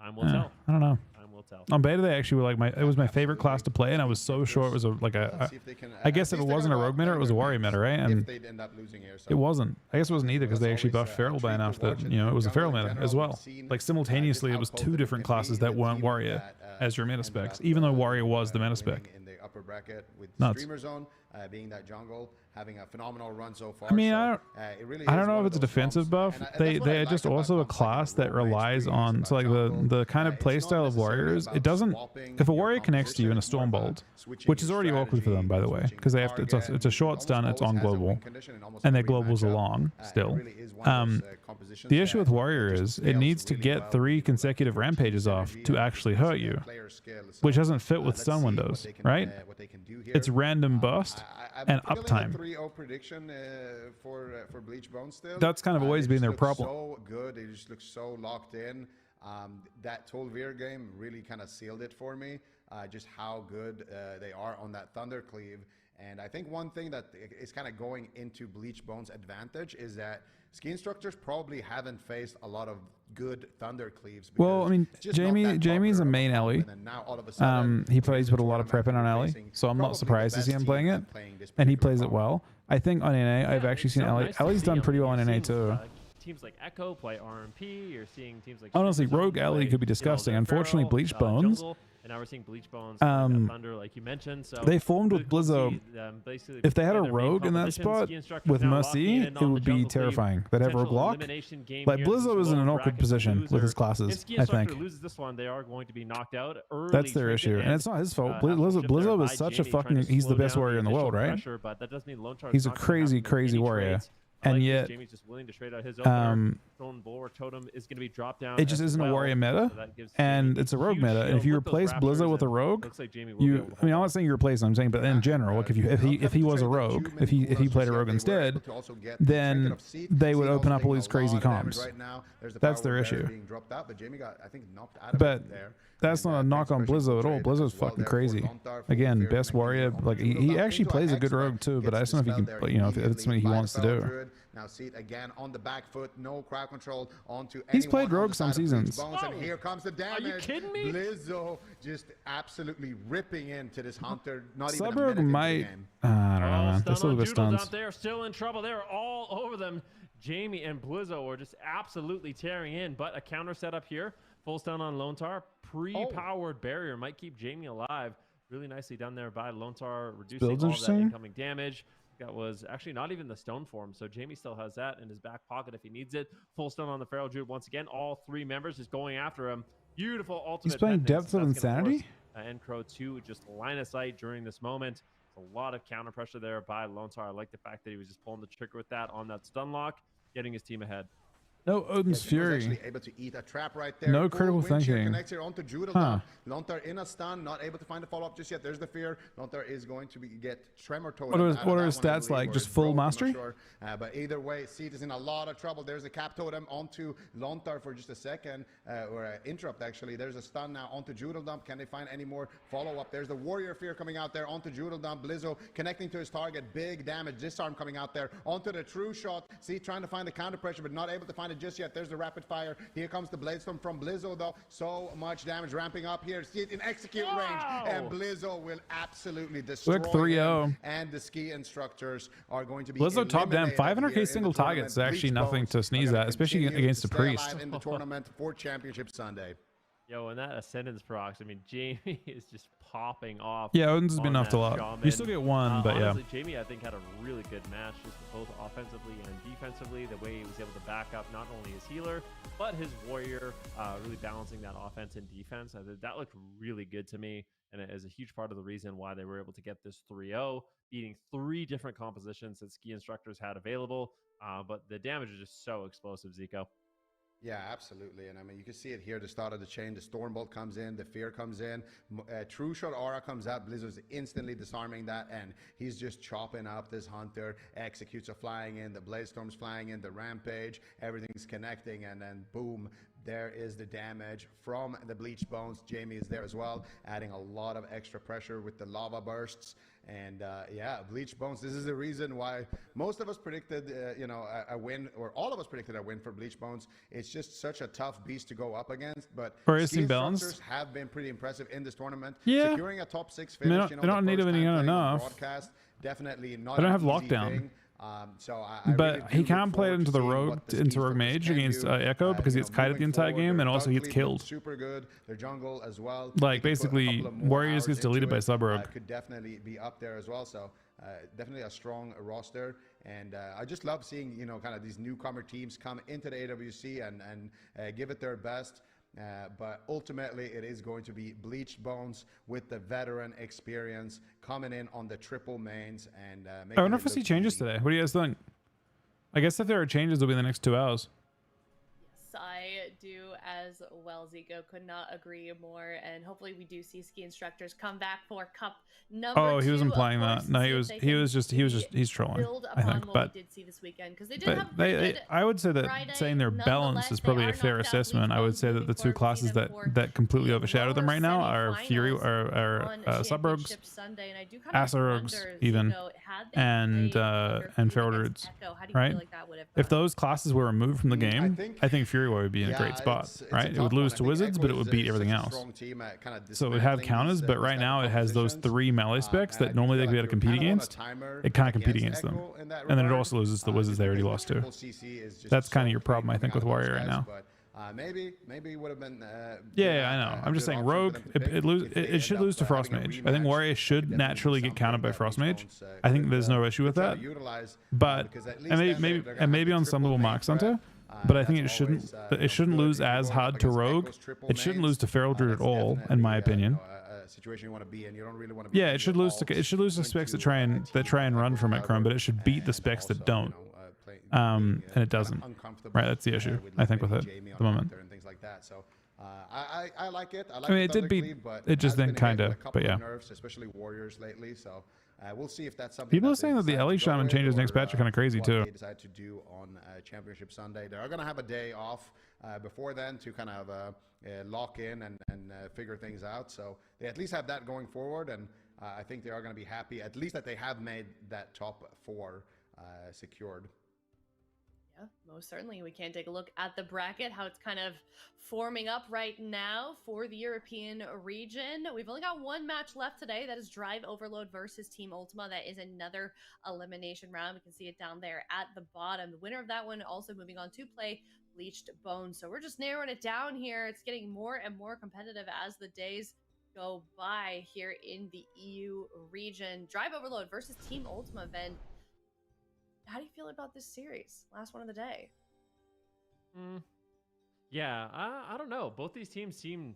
time will tell. I don't know. Time will tell. On beta, they actually were it was my favorite class to play, and I was so sure it was I guess if it wasn't a rogue meta, it was a warrior meta, right? And it wasn't. I guess it wasn't either because they actually buffed Feral by enough that, it was a Feral meta as well. Like simultaneously, it was 2 different classes that weren't warrior as your meta specs, even though warrior was the meta spec. Upper bracket with Nuts. Streamer Zone being that jungle, having a phenomenal run so far. I mean, so, I don't know if it's a defensive buff. They are just also a class that relies on, so like the kind of playstyle of warriors. It doesn't. If a warrior connects to you in a Stormbolt, which is already awkward for them, by the way, because they have to. It's a short stun. It's on global, and their globals are long still. The issue with warrior is it needs to get 3 consecutive rampages off to actually hurt you, which doesn't fit with stun windows, right? It's random burst and uptime. 3-0 prediction for Bleach Bones still. That's kind of always been their problem. So good, they just look so locked in. That Tolvir game really kind of sealed it for me. Just how good they are on that Thunder Cleave. And I think one thing that is kind of going into Bleach Bones' advantage is that ski instructors probably haven't faced a lot of good Thunder Cleaves. Well, I mean, Jamie's a main Ellie. He plays with a lot of prep in on Ellie, so I'm not surprised to see him playing it. And he plays it well. I think on NA, I've actually seen Ellie. Ellie's done pretty well on NA too. teams like Echo play RMP. You're seeing teams like honestly, Super Rogue Zone Alley play, could be disgusting. Unfortunately, Bleach Bones. Jungle, and now we're seeing Bleach Bones playing Thunder, like you mentioned. So they formed with really cool to Blizzo. see, basically If they had a play their main Rogue in that competitions. spot Ski Instructors with now Mercy, locking in it on would the be jungle cleave. terrifying. They'd have Rogue Potential Lock. elimination game But here. This Blizzo is in lower an awkward bracket position with his loser. classes, If Ski I Instructor think. loses this one, they are going to be knocked out early. That's their issue. And it's not his fault. Blizzo is such a fucking... He's the best warrior in the world, right? Pressure, but that doesn't mean Lone Star He's a not gonna have crazy, to make crazy any warrior. trades. I And like yet, this. Jamie's just willing to trade out his opener. Stone Bulwark Totem is going to be dropped down. it just isn't a warrior meta, and it's a rogue meta. And if you replace Blizzo with a rogue, I mean, I'm not saying you replace him, I'm saying, but in general, like if he was a rogue, if he played a rogue instead, then they would open up all these crazy comps. That's their issue. But that's not a knock on Blizzo at all. Blizzo's fucking crazy. Again, best warrior. Like he actually plays a good rogue too, but I just don't know if he can. You know, if it's something he wants to do. Now see it again on the back foot, no crowd control onto. He's played rogue some seasons. And here comes the damage. Are you kidding me? Blizzo just absolutely ripping into this Hunter. Not even Suburb a minute might. into the game. I don't know, man. They're still good Doodles stuns. out there, still in trouble. They're all over them. Jamie and Blizzo are just absolutely tearing in, but a counter setup here. Full stun on Lone Tar. Pre-powered barrier might keep Jamie alive. Really nicely done there by Lone Tar, reducing all of that incoming damage. That was actually not even the stone form, so Jamie still has that in his back pocket if he needs it. Full stun on the Feral Druid once again. All three members just going after him. Beautiful ultimate. He's playing techniques. Depths of Insanity? And Crow 2 just line of sight during this moment. A lot of counter pressure there by Lone Tar. I like the fact that he was just pulling the trigger with that on that stun lock, getting his team ahead. No Odin's Fury. Able to eat a trap right there. No critical thinking. Connects here onto Judel. Lone Tar in a stun, not able to find the follow-up just yet. There's the fear. Lone Tar is going to get Tremor Totem. What are his stats like? Just full mastery? Sure. But either way, Seed is in a lot of trouble. There's a Cap Totem onto Lone Tar for just a second, or an interrupt actually. There's a stun now onto Judel Dump. Can they find any more follow-up? There's the Warrior Fear coming out there onto Judel Dump. Blizzo connecting to his target. Big damage. Disarm coming out there onto the True Shot. Seed trying to find the counter pressure, but not able to find it just yet. There's the rapid fire. Here comes the Bladestorm from Blizzo though. So much damage ramping up here. See it in execute range, and Blizzo will absolutely destroy Look, 3-0. him, and the ski instructors are going to be Blizzo top down. eliminated 500k here single in the tournament. targets. Actually Bleach nothing Bones to sneeze are gonna at, especially continue against to a stay priest. alive in the tournament for Championship Sunday. Yo, and that Ascendance procs, I mean, Jamie is just popping off. Yeah, Odin's has been on off a lot. Shaman. You still get one, but honestly, Jamie, I think, had a really good match, just both offensively and defensively. The way he was able to back up not only his healer, but his warrior, really balancing that offense and defense. That looked really good to me, and it is a huge part of the reason why they were able to get this 3-0, beating 3 different compositions that ski instructors had available. But the damage is just so explosive, Zico. Yeah, absolutely. And I mean, you can see it here, the start of the chain. The Stormbolt comes in, the Fear comes in, True Shot Aura comes out. Blizzard's instantly disarming that, and he's just chopping up this Hunter. Executes are flying in, the Bladestorm's flying in, the Rampage, everything's connecting, and then boom, there is the damage from the Bleach Bones. Jamie is there as well, adding a lot of extra pressure with the lava bursts. And yeah, Bleach Bones, this is the reason why most of us predicted, you know, a win, or all of us predicted a win for Bleach Bones. It's just such a tough beast to go up against, but ski instructors have been pretty impressive in this tournament. Yeah. Securing a top 6 finish, they don't need anything enough. Broadcast, definitely not. They don't have an easy lockdown. thing. But really he can't play it into the rogue mage against Echo because he gets kited the entire game, and also he gets killed. Super good. Their jungle as well. Like basically, Warriors gets deleted by Suburb. Could definitely be up there as well. So definitely a strong roster, and I just love seeing, you know, kind of these newcomer teams come into the AWC and give it their best. But ultimately, it is going to be Bleached Bones with the veteran experience coming in on the triple mains. And I wonder if we see changes today. What do you guys think? I guess if there are changes, it'll be in the next 2 hours. Yes, I do as well, Zico. Could not agree more. And hopefully we do see ski instructors come back for Cup number 2. Oh, he wasn't playing that. No, he's trolling, I think. But we did see this weekend, because they did have I would say that Friday. saying they're balanced is probably a fair assessment. I would say that the 2 classes that completely overshadow them right now are Fury or Suburbs, Asarogs even, and Feral Druids. Right? If those classes were removed from the game, I think Fury War would be in a straight spot, right? It would lose to Wizards, but it would beat everything else. So it would have counters, but right now it has those 3 melee specs that normally they'd be able to compete against. It can't compete against them. And then it also loses to the Wizards they already lost to. That's kind of your problem, I think, with Warrior right now. Maybe would have been. Yeah, I know. I'm just saying, Rogue, it should lose to Frostmage. I think Warrior should naturally get countered by Frostmage. I think there's no issue with that. But and maybe on some level Mark Hunter. But I think it shouldn't lose as hard to Rogue. It shouldn't lose to Feral Druid at all, in my opinion. Situation you want to be in. You don't really want to be. Yeah, it should lose to specs that try and run from it, Chrome, but it should beat the specs that don't. And it doesn't. Right, that's the issue, I think, with it at the moment. And things like that. So I like it. I mean, it did beat. It just didn't kind of. But yeah. Nerfs, especially Warriors lately. So we'll see if that's something. People are saying that the LE Shaman changes next patch are kind of crazy too. They decide to do on Championship Sunday. They are going to have a day off before then to kind of lock in and figure things out. So they at least have that going forward, and I think they are going to be happy at least that they have made that top 4 secured. Yeah, most certainly. We can take a look at the bracket, how it's kind of forming up right now for the European region. We've only got 1 match left today. That is Drive Overload versus Team Ultima. That is another elimination round. We can see it down there at the bottom. The winner of that one also moving on to play Bleached Bones. So we're just narrowing it down here. It's getting more and more competitive as the days go by here in the EU region. Drive Overload versus Team Ultima, Ben. How do you feel about this series? Last one of the day. Yeah, I don't know. Both these teams seem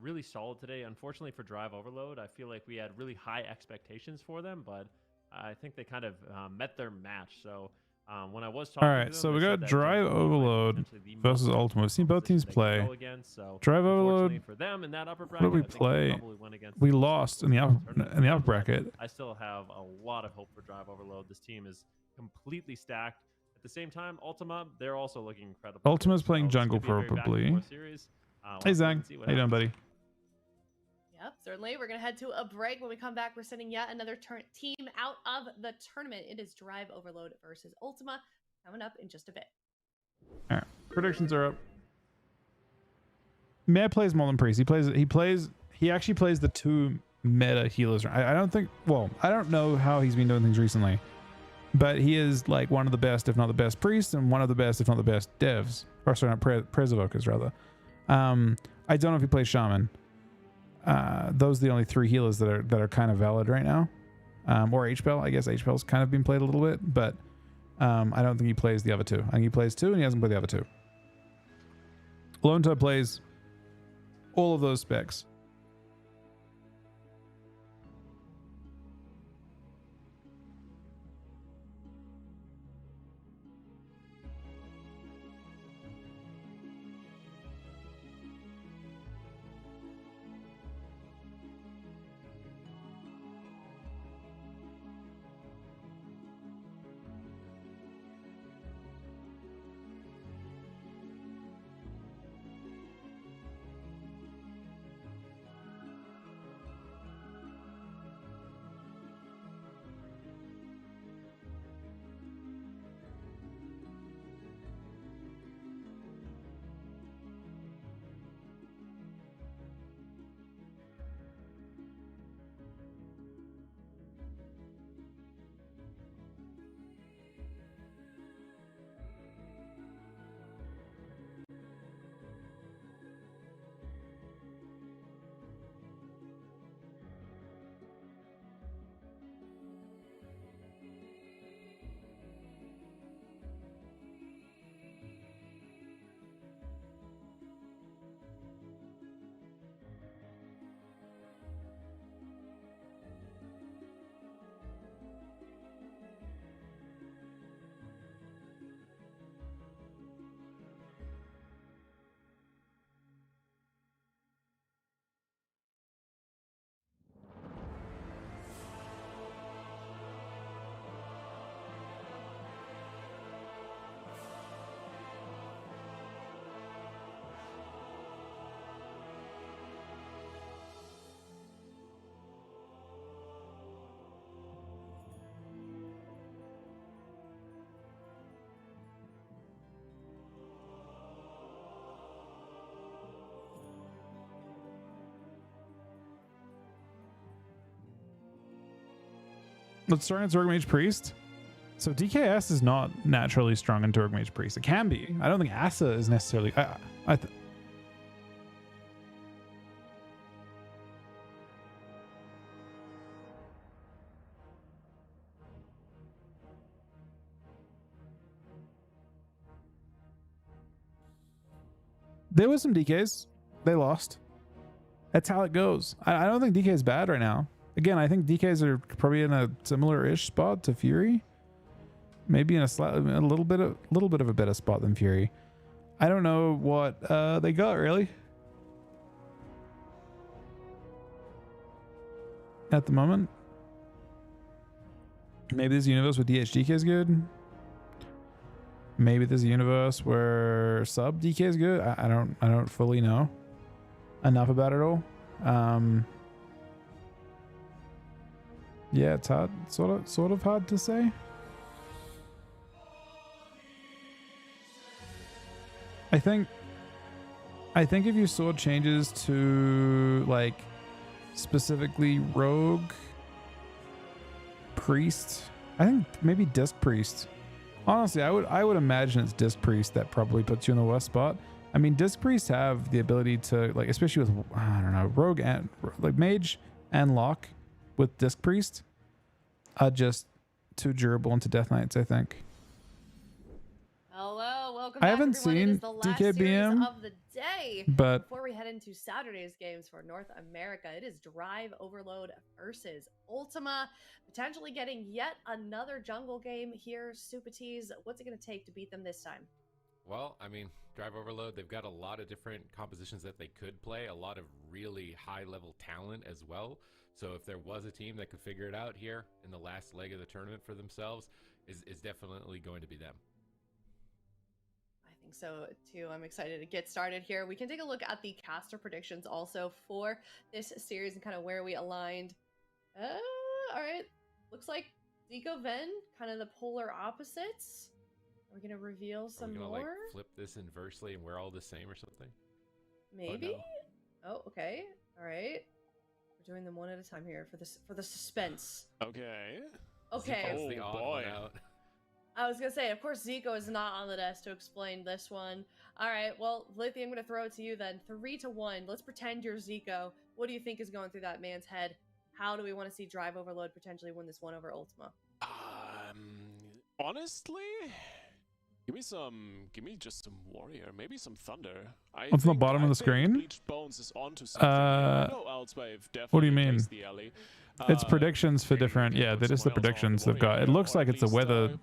really solid today. Unfortunately for Drive Overload, I feel like we had really high expectations for them, but I think they kind of met their match. So when I was talking all right, to them, so we got Drive Overload versus Ultima. We've seen both teams play. Drive Overload. For them in that upper bracket, what did we play? We lost in the upper bracket. I still have a lot of hope for Drive Overload. This team is completely stacked. At the same time, Ultima, they're also looking incredible. Ultima's playing jungle probably. Hey Zach, how you doing, buddy? Yep, certainly. We're going to head to a break. When we come back, we're sending yet another team out of the tournament. It is Drive Overload versus Ultima coming up in just a bit. All right, predictions are up. Mad plays more than Priest. He actually plays the 2 meta healers. I don't know how he's been doing things recently. But he is like one of the best, if not the best priests, and one of the best, if not the best devs. Or sorry, not Presevokers, rather. I don't know if he plays Shaman. Those are the only 3 healers that are kind of valid right now. Or H-Bell. I guess H-Bell's kind of been played a little bit, but I don't think he plays the other 2. I think he plays 2 and he hasn't played the other 2. Lone Tide plays all of those specs. Let's start into Org Mage Priest. So DKS is not naturally strong into Org Mage Priest. It can be. I don't think Asa is necessarily. There was some DKs. They lost. That's how it goes. I don't think DK is bad right now. Again, I think DKs are probably in a similar-ish spot to Fury. Maybe in a little bit of a better spot than Fury. I don't know what they got really at the moment. Maybe this universe with DHDK is good. Maybe there's a universe where sub DK is good. I don't fully know enough about it all. Yeah, it's hard, sort of hard to say. I think if your sword changes to like specifically rogue priest, I think maybe disc priest. Honestly, I would imagine it's disc priest that probably puts you in the worst spot. I mean, disc priests have the ability to, like, especially with, I don't know, rogue and like mage and lock with disc priest are just too durable into death knights, I think. Hello, welcome I back, haven't everyone. It seen is the last DKBM, series of the day. but Before we head into Saturday's games for North America, it is Drive Overload versus Ultima, potentially getting yet another jungle game here. Supatees, what's it going to take to beat them this time? Well, I mean, Drive Overload, they've got a lot of different compositions that they could play, a lot of really high-level talent as well. So if there was a team that could figure it out here in the last leg of the tournament for themselves, is definitely going to be them. I think so too. I'm excited to get started here. We can take a look at the caster predictions also for this series and kind of where we aligned. All right. Looks like Zico Ven, kind of the polar opposites. Are we going to reveal some more? Like flip this inversely and we're all the same or something? Maybe? Oh, okay. All right. We're doing them one at a time here for the suspense. Okay. Okay. Zico's the odd one out. I was going to say, of course, Zico is not on the desk to explain this one. All right, well, Lithy, I'm going to throw it to you then. 3-1. Let's pretend you're Zico. What do you think is going through that man's head? How do we want to see Drive Overload potentially win this one over Ultima? Honestly, give me just some Warrior, maybe some Thunder. What's on the bottom of the screen? Bleached Bones is onto something. I know Elsewave definitely what do you mean? the alley. It's predictions for different. Yeah, that is the predictions they've got. It looks like it's a weather,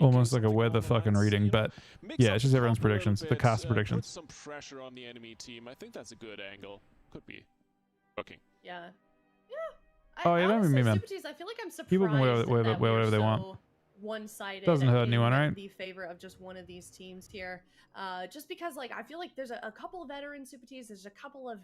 almost like a weather fucking reading, but yeah, it's just everyone's predictions, the cast predictions. Put some pressure on the enemy team. I think that's a good angle. Could be working. Yeah. Oh, yeah, don't mean, man. I feel like I'm surprised. People can wear whatever they want. One-sided. Doesn't hurt anyone, right? The favor of just one of these teams here, just because like I feel like there's a couple of veteran Supatees. There's a couple of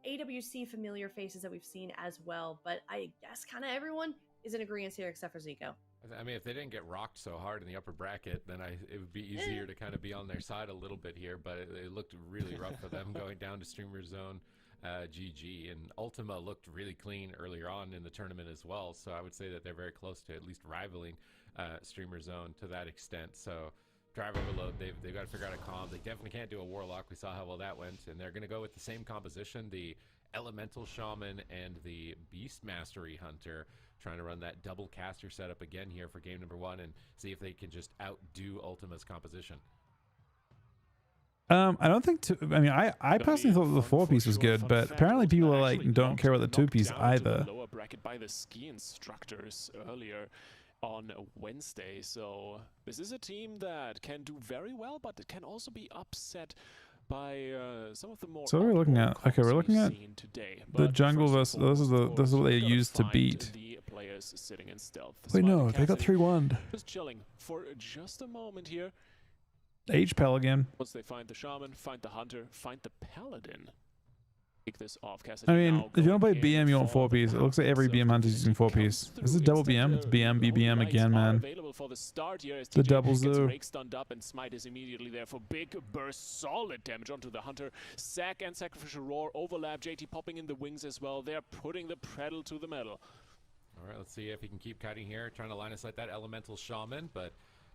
AWC familiar faces that we've seen as well, but I guess kind of everyone is in agreement here except for Zico. I mean, if they didn't get rocked so hard in the upper bracket, then it would be easier to kind of be on their side a little bit here, but it looked really rough for them going down to Streamer Zone. GG, and Ultima looked really clean earlier on in the tournament as well, so I would say that they're very close to at least rivaling Streamer Zone to that extent. So Drive Overload, they've got to figure out a comp. They definitely can't do a Warlock. We saw how well that went, and they're going to go with the same composition, the Elemental Shaman and the Beast Mastery Hunter, trying to run that double caster setup again here for game number 1 and see if they can just outdo Ultima's composition. I don't think I personally thought the 4-piece was good, but apparently people are like don't care about the 2-piece either. Lower bracket by the ski instructors earlier on Wednesday, so this is a team that can do very well, but it can also be upset by some of the more. So we're looking at we're looking at today. The jungle versus this is what they used to beat. The players sitting in stealth. Wait, no, they got 3-1. Just chilling for just a moment here. H-Pel again. Once they find the shaman, find the hunter, find the paladin. Take this off, I mean, if you don't play BM, you want 4-piece. It looks like every BM hunter is using 4-piece. This is double BM. It's BM, BBM again, man. The double zoo. Stunned up and Smite is immediately there for big burst, solid damage onto the hunter. Sack and Sacrificial Roar overlap. JT popping in the wings as well. They're putting the pedal to the metal. All right, let's see if he can keep cutting here, trying to line of sight that elemental shaman, but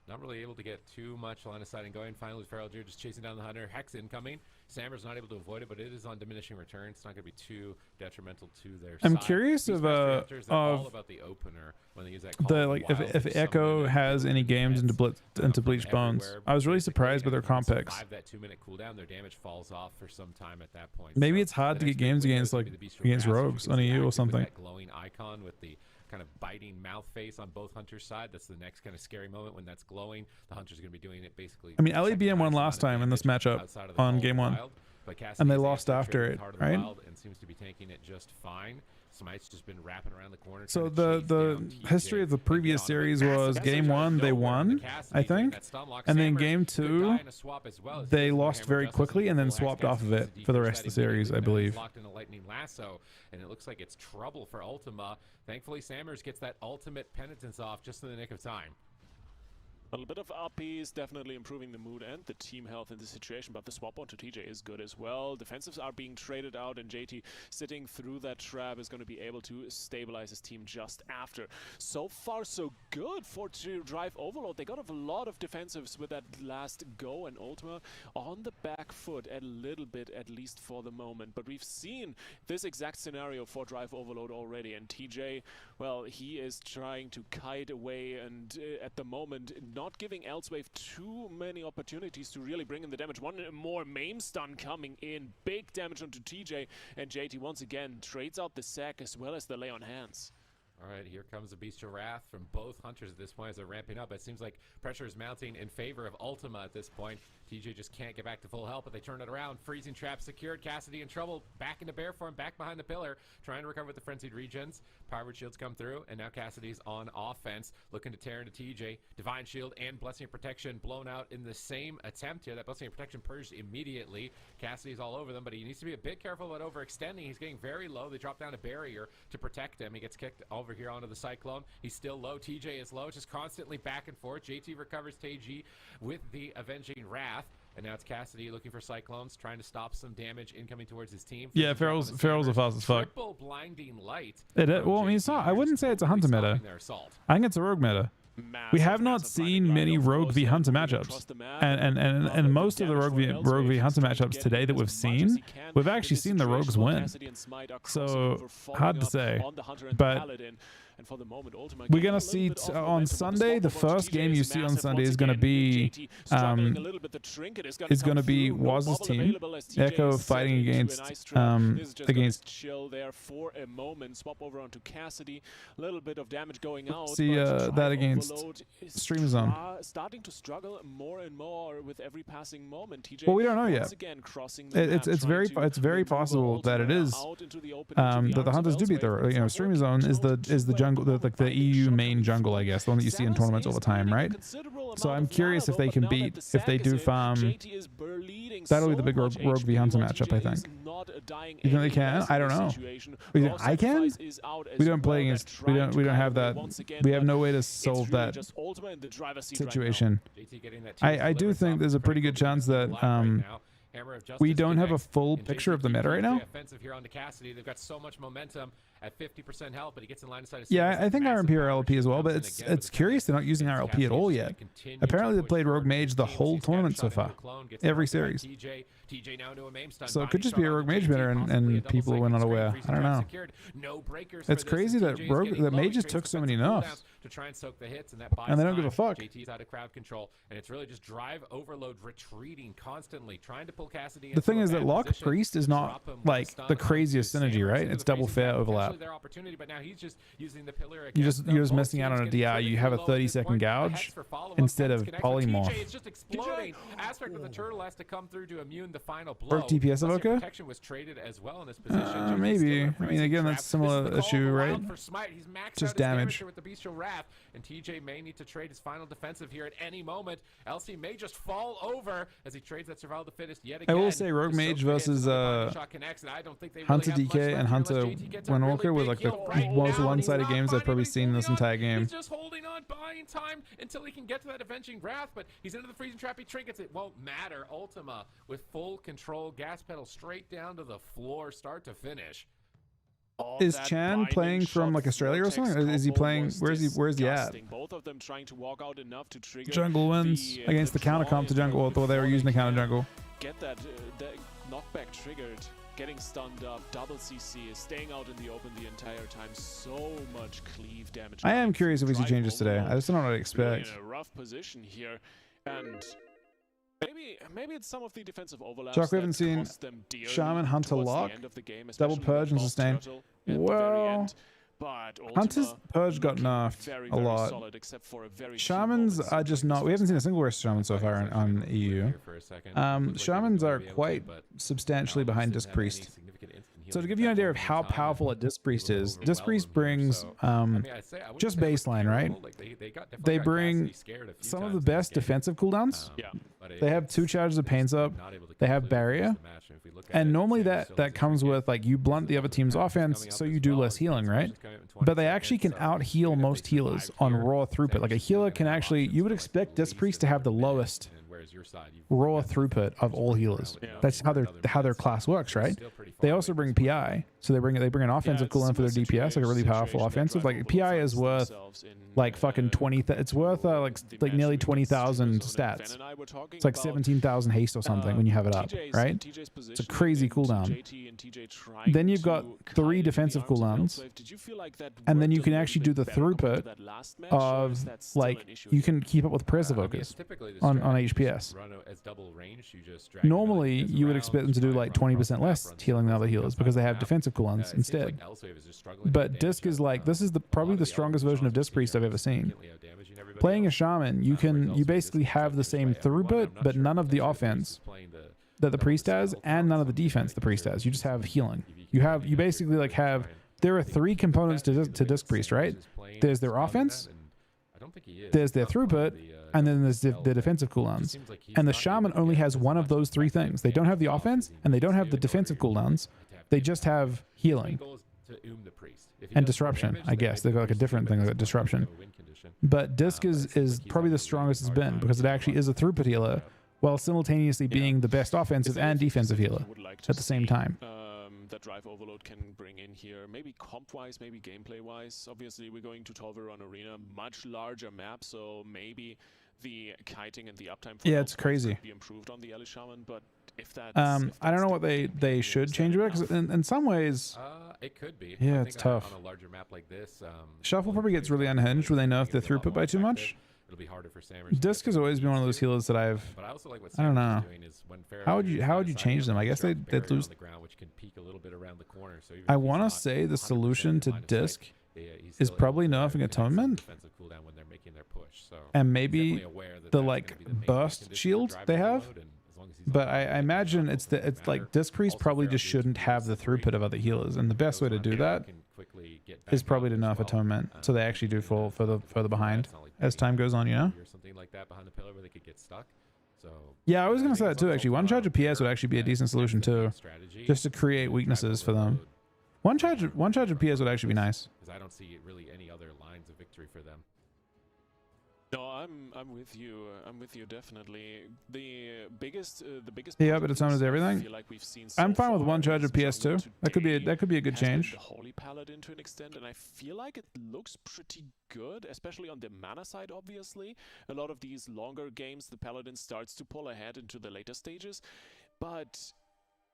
not really able to get too much line of sighting going. Finally, Feral Deer just chasing down the hunter. Hex incoming. Sammer's not able to avoid it, but it is on diminishing return. It's not going to be too detrimental to their I'm side. curious These of Master Hunters, they're all about the opener when they use that call the of like wild, if summon Echo in has and any build games into defense, into from Bleach Bones. everywhere, I was really basically, surprised with their and when comp they picks. survive that 2-minute cooldown, their damage falls off for some time at that point. Maybe So it's hard the to next get games big window against is gonna like be the Beast against Wrath, which rogues you on can see EU or active with something. that glowing icon with the kind of biting mouth face on both hunters' side. That's the next kind of scary moment when that's glowing. The hunter's going to be doing it basically. I mean, LABM won last time in this matchup on game 1. And they lost after it, right? And seems to be taking it just fine. Smite's just been wrapping around the corner. So the history of the previous series was game 1 they won, I think, and then game 2 they lost very quickly and then swapped off of it for the rest of the series, I believe. Locked in a lightning lasso, and it looks like it's trouble for Ultima. Thankfully, Sammers gets that ultimate penitence off just in the nick of time. A little bit of RP is definitely improving the mood and the team health in this situation, but the swap onto TJ is good as well. Defensives are being traded out, and JT sitting through that trap is going to be able to stabilize his team just after. So far, so good for Drive Overload. They got a lot of defensives with that last go, and Ultima on the back foot a little bit, at least for the moment. But we've seen this exact scenario for Drive Overload already, and TJ, well, he is trying to kite away, and at the moment, not giving Elswave too many opportunities to really bring in the damage. One more maim stun coming in, big damage onto TJ, and JT once again trades out the sack as well as the lay on hands. All right, here comes the Bestial Wrath from both hunters at this point as they're ramping up. It seems like pressure is mounting in favor of Ultima at this point. TJ just can't get back to full health, but they turn it around. Freezing trap secured. Cassidy in trouble. Back into bear form, back behind the pillar, trying to recover with the frenzied regens. Powered shields come through, and now Cassidy's on offense, looking to tear into TJ. Divine Shield and Blessing of Protection blown out in the same attempt here. That Blessing of Protection purged immediately. Cassidy's all over them, but he needs to be a bit careful about overextending. He's getting very low. They drop down a barrier to protect him. He gets kicked over here onto the Cyclone. He's still low. TJ is low, just constantly back and forth. JT recovers TG with the Avenging Wrath. And now it's Cassidy looking for Cyclones, trying to stop some damage incoming towards his team. Yeah, Feral's a fast as fuck. Triple blinding light. Well, I mean, it's not. I wouldn't say it's a hunter meta. I think it's a rogue meta. We have not seen many rogue v hunter matchups, and most of the rogue v hunter matchups today that we've seen, we've actually seen the rogues win. So hard to say, but we're gonna see on Sunday. The first game you see on Sunday is gonna be Waz's team, Echo fighting against chill there for a moment. Swap over onto Cassidy. A little bit of damage going out. See that against Stream Zone. Starting to struggle more and more with every passing moment. TJ, well, we don't know yet. It's very possible that it is that the hunters do beat the Stream Zone is the jungle, like the EU main jungle, I guess, the one that you see in tournaments all the time, right? So I'm curious if they can beat, if they do farm. That'll be the big rogue v hunter matchup, I think. You think they can? I don't know. You think I can? We don't play against. We don't have that. We have no way to solve that situation. I do think there's a pretty good chance that we don't have a full picture of the meta right now. Offensive here onto Cassidy. They've got so much momentum at 50% health, but he gets in line of sight. Yeah, I think RMP are LP as well, but it's curious they're not using RLP at all yet. Apparently they played Rogue Mage the whole tournament so far, every series. So it could just be a Rogue Mage meta and people were not aware. I don't know. It's crazy that Mages took so many nerfs. To try and soak the hits, and they don't give a fuck. JT's out of crowd control, and it's really just Drive Overload retreating constantly, trying to pull Cassidy. The thing is that Lock Priest is not like the craziest synergy, right? It's double fair overlap. Their opportunity, but now he's just using the pillar. You're just missing out on a DI. You have a 30-second gouge instead of polymorph. It's just exploding. Aspect of the turtle has to come through to immune the final blow. Broke DPS of okay? Protection was traded as well in this position. Maybe. I mean, again, that's a similar issue, right? Just damage. With the Bestial Wrath, and TJ may need to trade his final defensive here at any moment. LC may just fall over as he trades that survival to fittest yet again. I will say Rogue Mage versus Hunter DK and Hunter Windwalker were like the most one-sided games I've probably seen this entire game. He's just holding on, buying time until he can get to that Avenging Wrath, but he's into the freezing trap. He trinkets. It won't matter. Ultima with full control, gas pedal straight down to the floor, start to finish. Oh, Is that Chan binding playing from shot like Australia or vortex something? Or is he combo playing? was Where's he at? disgusting. Both of them trying to walk out enough to trigger Jungle wins the, against the counter draw comp to in jungle, there although they were before using the counter can jungle. Get that knockback triggered, getting stunned up, double CC, staying out in the open the entire time. So much cleave damage. I am curious if we see Drive changes today. overload. I just don't know what I Really expect. in a rough position here, and maybe it's some of the defensive overlaps. Chuck, we that haven't seen cost them dearly Shaman Hunter towards the lock, end of the game, double especially purge with and Boss sustain. Turtle at the very Well, end. But Hunter's Ultima purge got looking nerfed very, a very lot. solid, except for a very few Shamans moments are just during not. this We haven't first seen a single worst shaman so far on EU. Shamans are quite substantially behind Disc Priest. So to give you an idea of how powerful a Disc Priest is, Disc Priest brings just baseline, right? They bring some of the best defensive cooldowns. Yeah. They have 2 charges of Pains Up. They have Barrier. And normally that comes with like you blunt the other team's offense, so you do less healing, right? But they actually can out heal most healers on raw throughput. Like a healer can actually, you would expect Disc Priest to have the lowest raw throughput of all healers. That's how their class works, right? They also bring PI, so they bring an offensive cooldown for their DPS, like a really powerful offensive. Like PI is worth like fucking 20. It's worth like nearly 20,000 stats. It's like 17,000 haste or something when you have it up, right? It's a crazy cooldown. Then you've got 3 defensive cooldowns, and then you can actually do the throughput of like you can keep up with Prez Evokers on HPS. Normally, you would expect them to do like 20% less healing than other healers because they have defensive cooldowns instead. But Disc is like, this is probably the strongest version of Disc Priest I've ever seen. Playing a Shaman, you basically have the same throughput, but none of the offense that the Priest has, and none of the defense the Priest has. You just have healing. You basically like have, there are 3 components to Disc Priest, right? There's their offense, there's their throughput, and then there's the defensive cooldowns. And the Shaman only has one of those 3 things. They don't have the offense, and they don't have the defensive cooldowns. They just have healing and disruption, I guess. They've got like a different thing, like disruption. But Disc is probably the strongest it's been because it actually is a throughput healer while simultaneously being the best offensive and defensive healer at the same time. That Drive Overload can bring in here, maybe comp-wise, maybe gameplay-wise. Obviously, we're going to Tolveron Arena, much larger map, so maybe the kiting and the uptime for it's crazy. be improved on the Ellie Shaman, but if that's I don't know what they should change about because in some ways it could be. Yeah, it's tough. On a larger map like this, Shuffle probably gets really unhinged when they know if they're throughput by too much. It'll be harder for Sammers. Disc has always been one of those healers that But I also like what I don't know. doing is when How would you change them? I guess they'd lose. On the ground, which can peek a little bit around the corner. So I want to say the solution to Disc is probably nerfing Atonement and maybe the like burst shield they have. But I imagine it's like Disc Priest probably just shouldn't have the throughput of other healers, and the best way to do that is probably to nerf Atonement so they actually do fall further behind as time goes on, you know? Something like that behind the pillar where they could get stuck. So yeah, I was gonna say that too. Actually, one charge of PS would actually be a decent solution too, just to create weaknesses for them. One charge of PS would actually be nice. Because I don't see really any other lines of victory for them. No, I'm with you. I'm with you definitely. The biggest Yeah, but it's on as everything. I feel like we've seen so I'm fine with far one charge is of PS2. That could be a good has been change. The Holy Paladin to an extent, and I feel like it looks pretty good, especially on the mana side. Obviously, a lot of these longer games, the Paladin starts to pull ahead into the later stages, but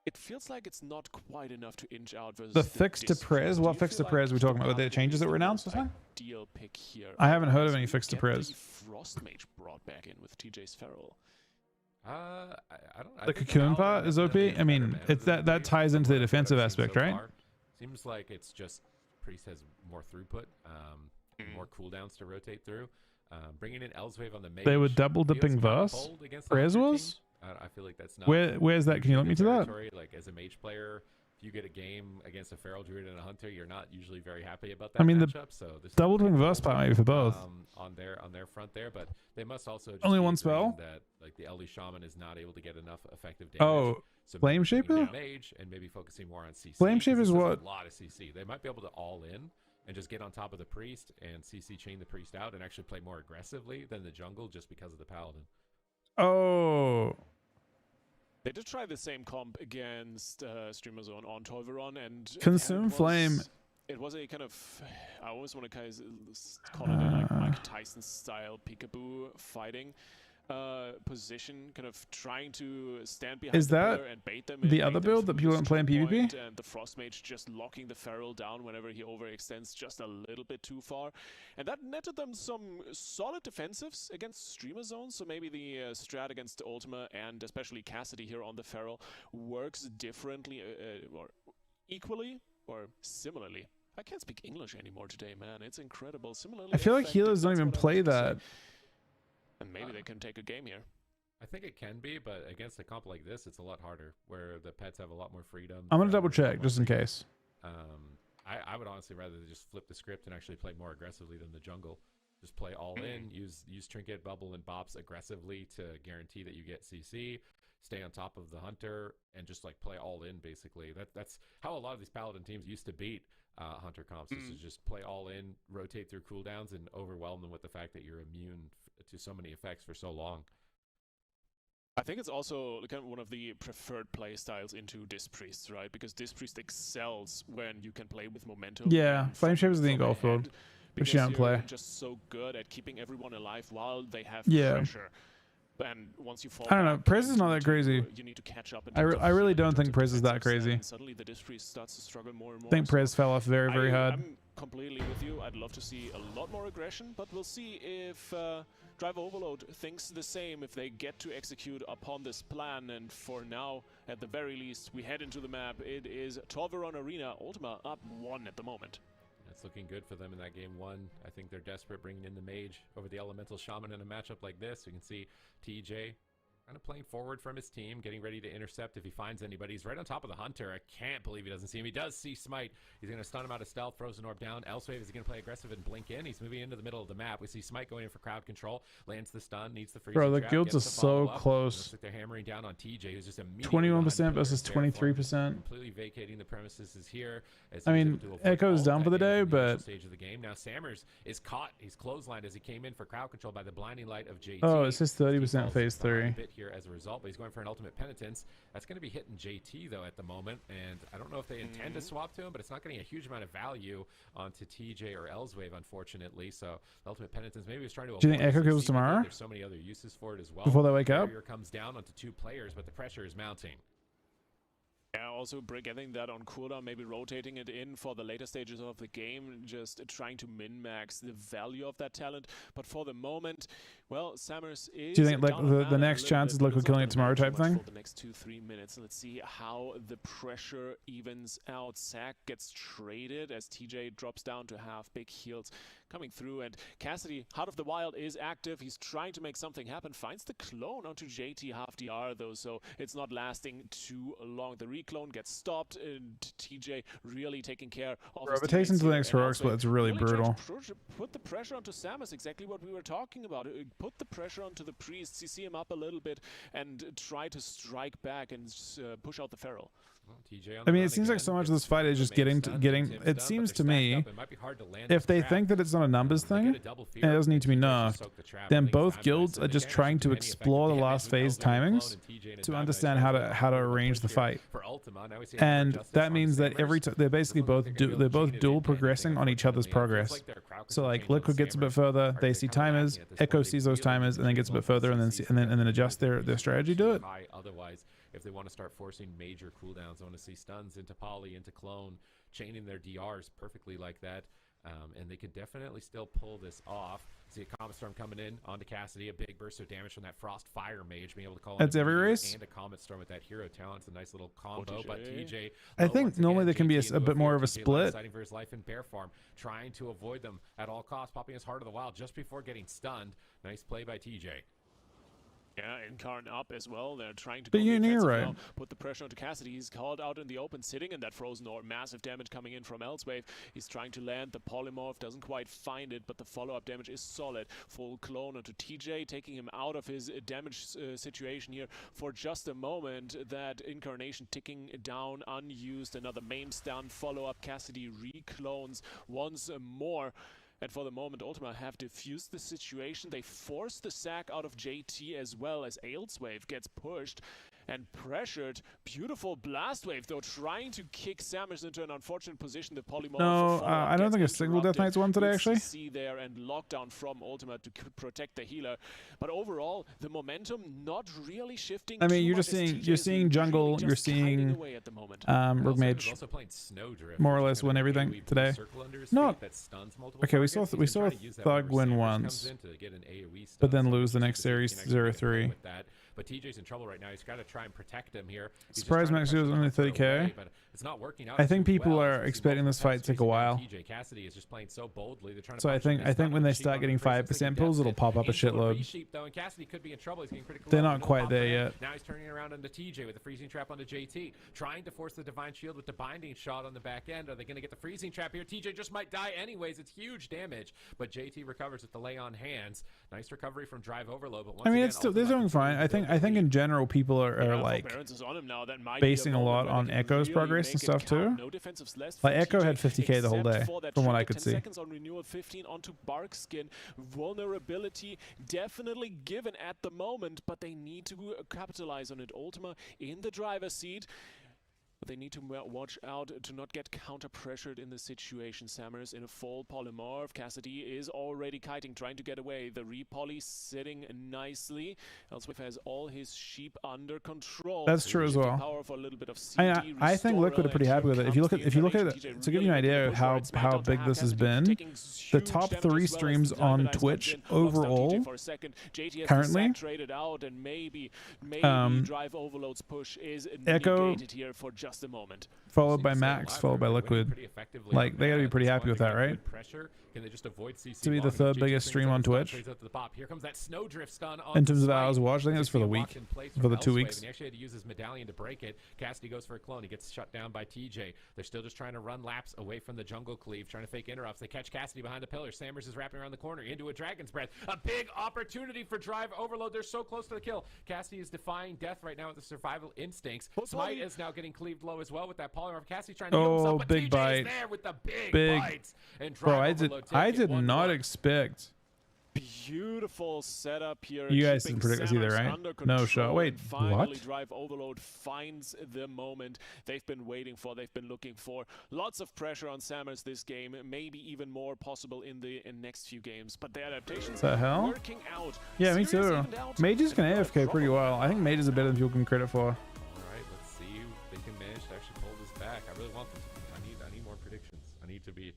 it feels like it's not quite enough to inch out versus The fix to Prez. What fix to Prez are we talking about? Are there changes that were announced or something? Pick here. I haven't heard of any fix to Prez. Frost Mage brought back in with TJ's Feral. I don't. The cocoon part is OP. I mean, it's that ties into the defensive aspect, right? Seems like it's just Priest has more throughput, more cooldowns to rotate through. Bringing in Elswave on the mage. They were double dipping verse. Prez was. I feel like that's not. Where's that? Can you let me to that? Like as a mage player, if you get a game against a feral druid and a hunter, you're not usually very happy about that. I mean, matchup, the so double dipping verse part maybe for both. On their front there, but they must also just Only be one agreeing spell? that like the Ellie Shaman is not able to get enough effective damage. Oh, so Flame maybe bringing Shaper? in Mage and maybe focusing more on CC. Flame 'cause Shaper this is does what- a lot of CC. They might be able to all in and just get on top of the priest and CC chain the priest out and actually play more aggressively than the jungle just because of the paladin. Oh. They did try the same comp against Streamer Zone on Tolveron, and Consume Flame. It was a kind of, I always want to kind of call it a like Mike Tyson style peekaboo fighting position, kind of trying to stand behind Is the that pillar and bait them. the other build that people don't play in PvP? And the Frost Mage just locking the Feral down whenever he overextends just a little bit too far. And that netted them some solid defensives against Streamer Zones. So maybe the strat against Ultima and especially Cassidy here on the Feral works differently or equally or similarly. I can't speak English anymore today, man. It's incredible. Similarly, I feel like effective, healers don't that's even what I play was gonna that. say. And maybe they can take a game here. I think it can be, but against a comp like this, it's a lot harder, where the pets have a lot more freedom. I'm gonna double check just in case. I would honestly rather just flip the script and actually play more aggressively than the jungle. Just play all in, use Trinket, Bubble, and Bops aggressively to guarantee that you get CC, stay on top of the Hunter, and just like play all in basically. That's how a lot of these Paladin teams used to beat Hunter comps, is to just play all in, rotate through cooldowns, and overwhelm them with the fact that you're immune to so many effects for so long. I think it's also kind of one of the preferred play styles into Disc Priest, right? Because Disc Priest excels when you can play with momentum. Yeah, and Flame Shaper is the from engulf build, ahead, which you because don't play. you're just so good at keeping everyone alive while they have Yeah. pressure. And once you fall I don't know. back, Prez is you not need that to- crazy. You need to catch up. In I terms of really healing, don't in think terms of Prez is that defensive crazy. and suddenly the Disc Priest starts to struggle more and more. I think so Prez fell off very, very hard. I'm completely with you. I'd love to see a lot more aggression, but we'll see if Drive Overload thinks the same, if they get to execute upon this plan. And for now, at the very least, we head into the map. It is Tolveron Arena. Ultima up 1 at the moment. It's looking good for them in that game 1. I think they're desperate bringing in the Mage over the Elemental Shaman in a matchup like this. You can see TJ kind of playing forward from his team, getting ready to intercept if he finds anybody. He's right on top of the Hunter. I can't believe he doesn't see him. He does see Smite. He's going to stun him out of stealth, Frozen Orb down. Elsewave, is he going to play aggressive and blink in? He's moving into the middle of the map. We see Smite going in for crowd control, lands the stun, needs the freeze. Bro, the trap, guilds gets are the so follow-up. close. Looks like they're hammering down on TJ, who's just immediately 21% versus 23%. Completely vacating the premises is here. As I he's mean, able to avoid Echo's all done of for that the day, damage in initial but stage of the game. Now Sammers is caught. He's clotheslined as he came in for crowd control by the blinding light of JT. oh, it says He 30% falls phase behind 3. a bit here as a result, but he's going for an ultimate penitence. That's going to be hitting JT though at the moment, and I don't know if they intend to swap to him, but it's not getting a huge amount of value onto TJ or Elswave, unfortunately. So the ultimate penitence maybe was trying to. Do you think avoid Echo some kills CP. tomorrow? There's so many other uses for it as well. Before they wake up? Barrier comes down onto 2 players, but the pressure is mounting. Yeah, also getting that on cooldown, maybe rotating it in for the later stages of the game, just trying to min-max the value of that talent. But for the moment, well, Sammers is. Do you think like down on the mana next a chance is little Liquid bit, but killing it it's not tomorrow gonna type matter too thing? much for the next 2-3 minutes. Let's see how the pressure evens out. Sack gets traded as TJ drops down to have big heals coming through, and Cassidy, Heart of the Wild, is active. He's trying to make something happen. Finds the clone onto JT half DR though, so it's not lasting too long. The reclone gets stopped, and TJ really taking care of his Bro, if it takes him teammates to the here, next and heroic also split, it's really trying to brutal. put the pressure onto Samus, exactly what we were talking about. Put the pressure onto the priests, CC him up a little bit, and try to strike back and push out the Feral. Well, TJ on I the mean, run it seems like again, so much of gets this fight is the just main getting stun, getting. Tim's It done, but seems they're to stacked me, up. It might be hard to land if the they trap. think that it's not a numbers They thing get a double and it fear, doesn't need to be TJ just nerfed, soaked the trap. then I think both it's time guilds to are they just can't trying actually to do any effective explore the damage last with phase Elswave and Clone timings and TJ in a to dive understand nice how angle. to how to Little arrange push the here fight. for Ultima. Now we see And Justice that on means that Sammers. every they're basically Doesn't look both like they're gonna they're be able both to dual chain it in progressing anything, on each other's unfortunately. It feels progress. like their crowd So control like change on Liquid gets a bit Sammers further, are they see becoming timers, lacking at this Echo point. They sees those feel like timers, and then they're gets a bit just low further, and then CCs and then adjust together. their strategy to it. High otherwise, if they want to start forcing major cooldowns, I want to see stuns into Poly, into Clone, chaining their DRs perfectly like that. And they could definitely still pull this off. See a Comet Storm coming in onto Cassidy, a big burst of damage from that Frost Fire Mage, being able to call That's in every immediate race? and a Comet Storm with that hero talent. It's a nice little combo, but TJ. I think once normally again, there can be JT a into bit more of a TJ line split. Fighting for his life in bear farm, trying to avoid them at all costs, popping his Heart of the Wild just before getting stunned. Nice play by TJ. Yeah, Incarn up as well. They're trying to But go you're defensive right. now, put the pressure onto Cassidy. He's called out in the open, sitting in that Frozen Orb. Massive damage coming in from Elswave. He's trying to land the Polymorph, doesn't quite find it, but the follow-up damage is solid. Full clone onto TJ, taking him out of his damage situation here for just a moment. That Incarnation ticking down, unused. Another main stun, follow-up. Cassidy reclones once more. And for the moment, Ultima have diffused the situation. They force the sack out of JT as well as Ailswave gets pushed. and pressured. Beautiful blast wave, though, trying to kick Samus into an unfortunate position. The polymorph. No, I don't think a single Death Knight's won today, actually. See there and lockdown from Ultima to protect the healer, but overall the momentum not really shifting. I mean, you're seeing jungle, you're seeing Rogue Mage more or less win everything today. Not okay. We saw Thug win once, but then lose the next series 0-3. But TJ's in trouble right now. He's got to try and protect him here. Surprise max goes only 30k. But it's not working out. I think people are expecting this fight to take a while. TJ Cassidy is just playing so boldly. They're trying to so I think when they start getting 5% pulls, it'll pop up a shitload. They're not quite there yet. Now he's turning around onto TJ with the freezing trap onto JT, trying to force the divine shield with the binding shot on the back end. Are they going to get the freezing trap here? TJ just might die anyways. It's huge damage, but JT recovers with the lay on hands. Nice recovery from Drive Overload. But once I mean, again, they're doing fine. I think in general people are like basing a lot on Echo's progress and stuff too. Like Echo had 50k the whole day, from what I could see. Seconds on renewal, 15 onto Barkskin. Vulnerability definitely given at the moment, but they need to capitalize on it. Ultima in the driver's seat. They need to watch out to not get counter-pressured in the situation. Samus in a full polymorph. Cassidy is already kiting, trying to get away. The repoly sitting nicely. Elsewhere has all his sheep under control. That's true as well. Power for a little bit of I think Liquid are pretty happy with it. If you look at it, to give you an idea of how big this has been, the top 3 streams on Twitch overall currently, Drive Overload's push is Echo negated here for just a moment. Followed by Max, followed by Liquid. Like, they gotta be pretty happy with that, right? Can they just avoid CC to be the 3rd biggest stream on Twitch. Here comes that snowdrift stun in terms of hours watched, I think it was for the week, for the 2 weeks. He actually had to use his medallion to break it. Cassidy goes for a clone. He gets shut down by TJ. They're still just trying to run laps away from the jungle cleave, trying to fake interrupts. They catch Cassidy behind the pillar. Samus is wrapping around the corner into a Dragon's Breath. A big opportunity for Drive Overload. They're so close to the kill. Cassidy is defying death right now with the survival instincts. Smite is now getting cleaved low as well with that polymorph. Cassidy trying to heal himself, but big TJ bite. is there with the big bites. And Bro, I did not expect. Beautiful setup here. You guys didn't predict this either, right? No shot. Wait, finally, what? Drive Overload finds the moment they've been waiting for, they've been looking for. Lots of pressure on Samus this game, maybe even more possible in the next few games. But the adaptations are working out. Yeah, me too. Mages can AFK pretty well. I think Mages are better than people can credit for. All right, let's see if they can manage to actually pull this back. I really want them to. I need more predictions. I need to be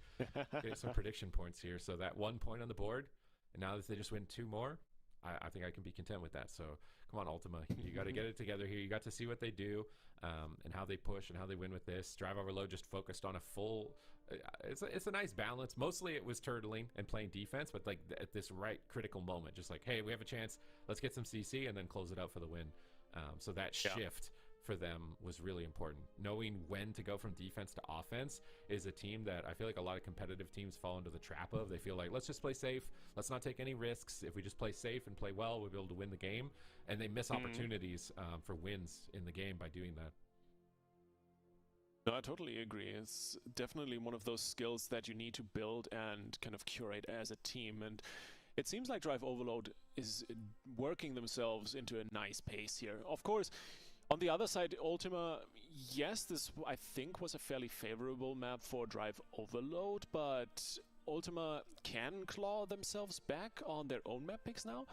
getting some prediction points here. So that 1 point on the board. And now that they just win 2 more, I think I can be content with that. So come on, Ultima, you got to get it together here. You got to see what they do and how they push and how they win with this. Drive Overload just focused on a full. It's a nice balance. Mostly it was turtling and playing defense, but like at this right critical moment, just like, hey, we have a chance. Let's get some CC and then close it out for the win. So that shift for them was really important. Knowing when to go from defense to offense is a team that I feel like a lot of competitive teams fall into the trap of. They feel like, let's just play safe. Let's not take any risks. If we just play safe and play well, we'll be able to win the game. And they miss opportunities for wins in the game by doing that. No, I totally agree. It's definitely one of those skills that you need to build and kind of curate as a team. And it seems like Drive Overload is working themselves into a nice pace here. Of course, on the other side, Ultima, yes, this I think was a fairly favorable map for Drive Overload, but Ultima can claw themselves back on their own map picks now.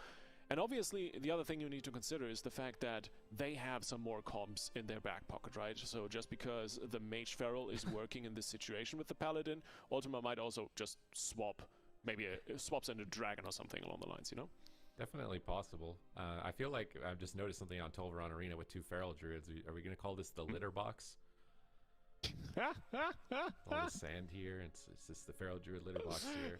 And obviously, the other thing you need to consider is the fact that they have some more comps in their back pocket, right? So just because the Mage Feral is working in this situation with the Paladin, Ultima might also just swap, maybe swaps into Dragon or something along the lines, you know? Definitely possible. I feel like I've just noticed something on Tolvaron Arena with 2 Feral Druids. Are we going to call this the litter box? All the sand here. It's just the Feral Druid litter box here.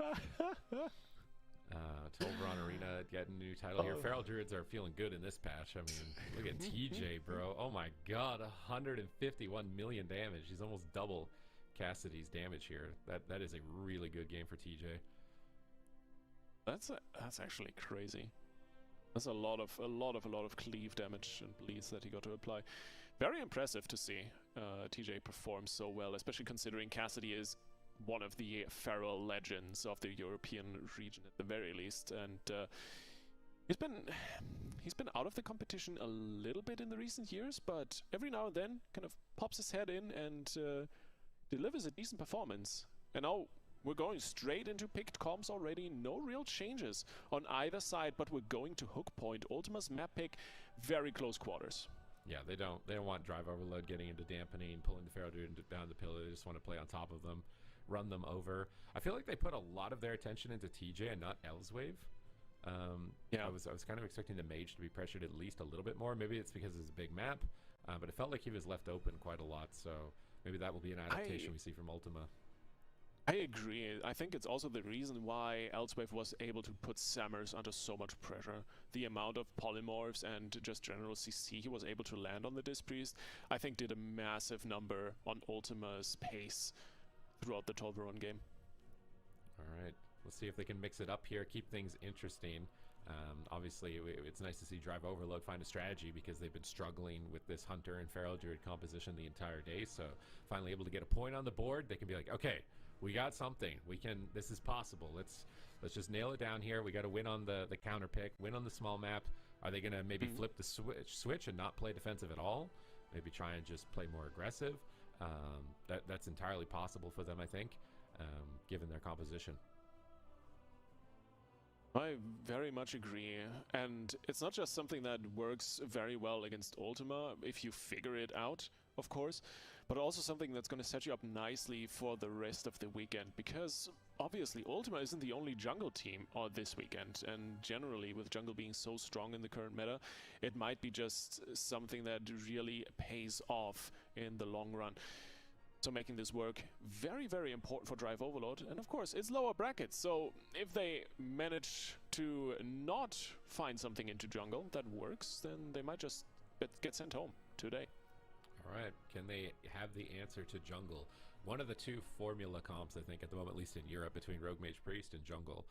Tolvaron Arena getting a new title here. Feral Druids are feeling good in this patch. I mean, look at TJ, bro. Oh my god, 151 million damage. He's almost double Cassidy's damage here. That is a really good game for TJ. That's actually crazy. That's a lot of cleave damage and bleeds that he got to apply. Very impressive to see TJ perform so well, especially considering Cassidy is one of the feral legends of the European region at the very least. And he's been out of the competition a little bit in the recent years, but every now and then kind of pops his head in and delivers a decent performance. And now we're going straight into picked comps already. No real changes on either side, but we're going to hook point. Ultima's map pick, very close quarters. Yeah, they don't want drive overload getting into dampening, pulling the Pharaoh dude down the pillar. They just want to play on top of them, run them over. I feel like they put a lot of their attention into TJ and not Elswave. Yeah, I was kind of expecting the mage to be pressured at least a little bit more. Maybe it's because it's a big map, but it felt like he was left open quite a lot. So maybe that will be an adaptation we see from Ultima. I agree. I think it's also the reason why Elswave was able to put Sammers under so much pressure. The amount of polymorphs and just general CC he was able to land on the Disc Priest, I think did a massive number on Ultima's pace throughout the Tolveron game. All right, let's see if they can mix it up here, keep things interesting. Obviously, it's nice to see Drive Overload find a strategy because they've been struggling with this Hunter and Feral Druid composition the entire day. So finally able to get a point on the board, they can be like, okay, we got something. We can. This is possible. Let's just nail it down here. We got to win on the counter pick, win on the small map. Are they gonna maybe flip the switch and not play defensive at all? Maybe try and just play more aggressive. That's entirely possible for them, I think, given their composition. I very much agree, and it's not just something that works very well against Ultima if you figure it out, of course, but also something that's going to set you up nicely for the rest of the weekend, because obviously Ultima isn't the only jungle team this weekend, and generally with jungle being so strong in the current meta, it might be just something that really pays off in the long run. So making this work very, very important for Drive Overload. And of course, it's lower brackets. So if they manage to not find something into jungle that works, then they might just get sent home today. All right. Can they have the answer to jungle? One of the two formula comps, I think, at the moment, at least in Europe, between Rogue Mage Priest and jungle.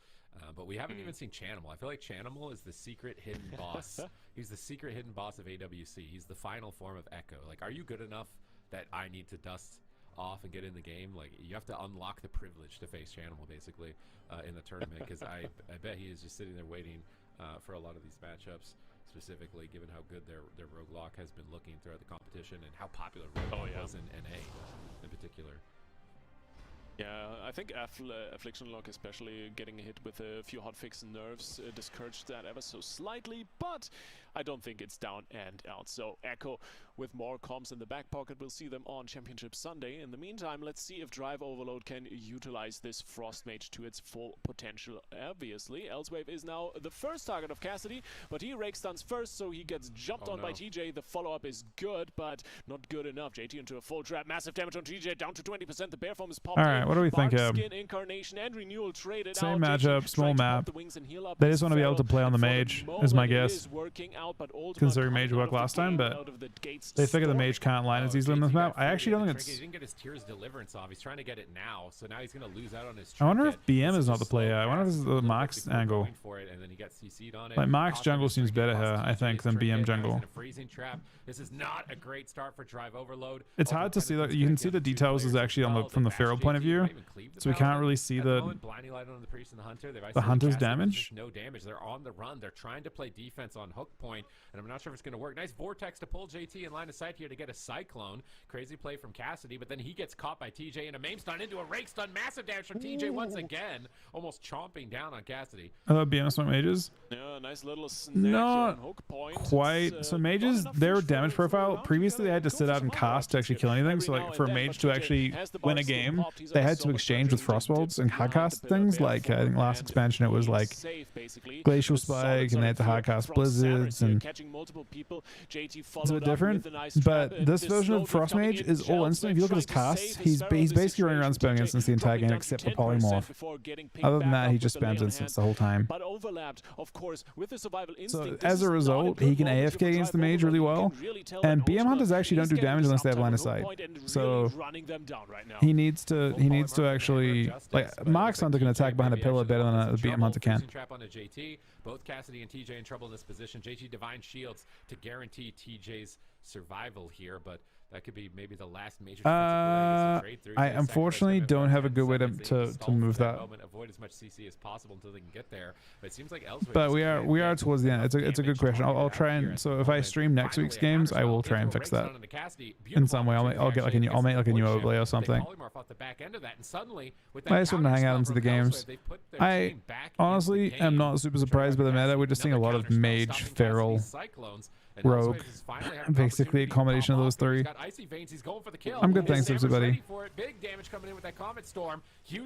But we haven't even seen Chanimal. I feel like Chanimal is the secret hidden boss. He's the secret hidden boss of AWC. He's the final form of Echo. Like, are you good enough that I need to dust off and get in the game? Like, you have to unlock the privilege to face Chanimal basically in the tournament, because I bet he is just sitting there waiting for a lot of these matchups, specifically given how good their Rogue has been looking throughout the competition and how popular Rogue was in NA in particular. Yeah, I think Affliction Lock, especially getting hit with a few hotfix nerfs, discouraged that ever so slightly, but I don't think it's down and out. So Echo with more comps in the back pocket, we'll see them on Championship Sunday. In the meantime, let's see if Drive Overload can utilize this Frost Mage to its full potential. Obviously, Elswave is now the first target of Cassidy, but he rake stuns first, so he gets jumped on by TJ. The follow-up is good, but not good enough. JT into a full trap, massive damage on TJ, down to 20%. The bear form is popped. All right, what do we think of? Skin incarnation and renewal traded Same out. matchup, small map. They just want to be able to play on the mage, is my guess. Considering mage worked last time, but they figure the mage can't line as easily on this map. I actually don't think it's... He didn't get his Tears Deliverance off. He's trying to get it now, so now he's going to lose out on his... I wonder if BM is not the play. I wonder if this is the Max angle. Like, Max jungle seems better here, I think, than BM jungle. This is not a great start for Drive Overload. It's hard to see that. You can see the details is actually on from the Feral point of view, so we can't really see the Hunter's damage. No damage. They're on the run. They're trying to play defense on hook point, and I'm not sure if it's going to work. Nice Vortex to pull JT in line of sight here to get a Cyclone. Crazy play from Cassidy, but then he gets caught by TJ in a maim stun into a rake stun. Massive damage from TJ once again, almost chomping down on Cassidy. I thought BM went mages. Yeah, nice little snack not on hook point. Quite. So mages, their damage profile, previously they had to sit out and cast to actually kill anything. So like for a mage to actually win a game, they had to exchange with Frostbolts and hardcast things. Like I think last expansion it was like Glacial Spike, and they had to hardcast Blizzards, and it's a bit different. But this version of Frost Mage is all instant. If you look at his casts, he's basically running around spamming instants the entire game except for Polymorph. Other than that, he just spams instants the whole time. So as a result, he can AFK against the mage really well, and BM Hunters actually don't do damage unless they have line of sight. So he needs to actually, like, Mark's Hunter can attack behind a pillar better than a BM Hunter can. Both Cassidy and TJ in trouble in this position. JT Divine Shields to guarantee TJ's survival here, but That could be maybe the last major defensive play to trade through. I unfortunately don't have a good way to move that. Avoid as much CC as possible until they can get there. But it seems like Ellsworth. But we are towards the end. It's a good question. I'll try and, so if I stream next week's games, I will try and fix that in some way. I'll get like I'll make like a new overlay or something. I just want to hang out into the games. I honestly am not super surprised by the meta. We're just seeing a lot of mage, feral, rogue, basically a combination of those three. I'm good, thanks everybody. Do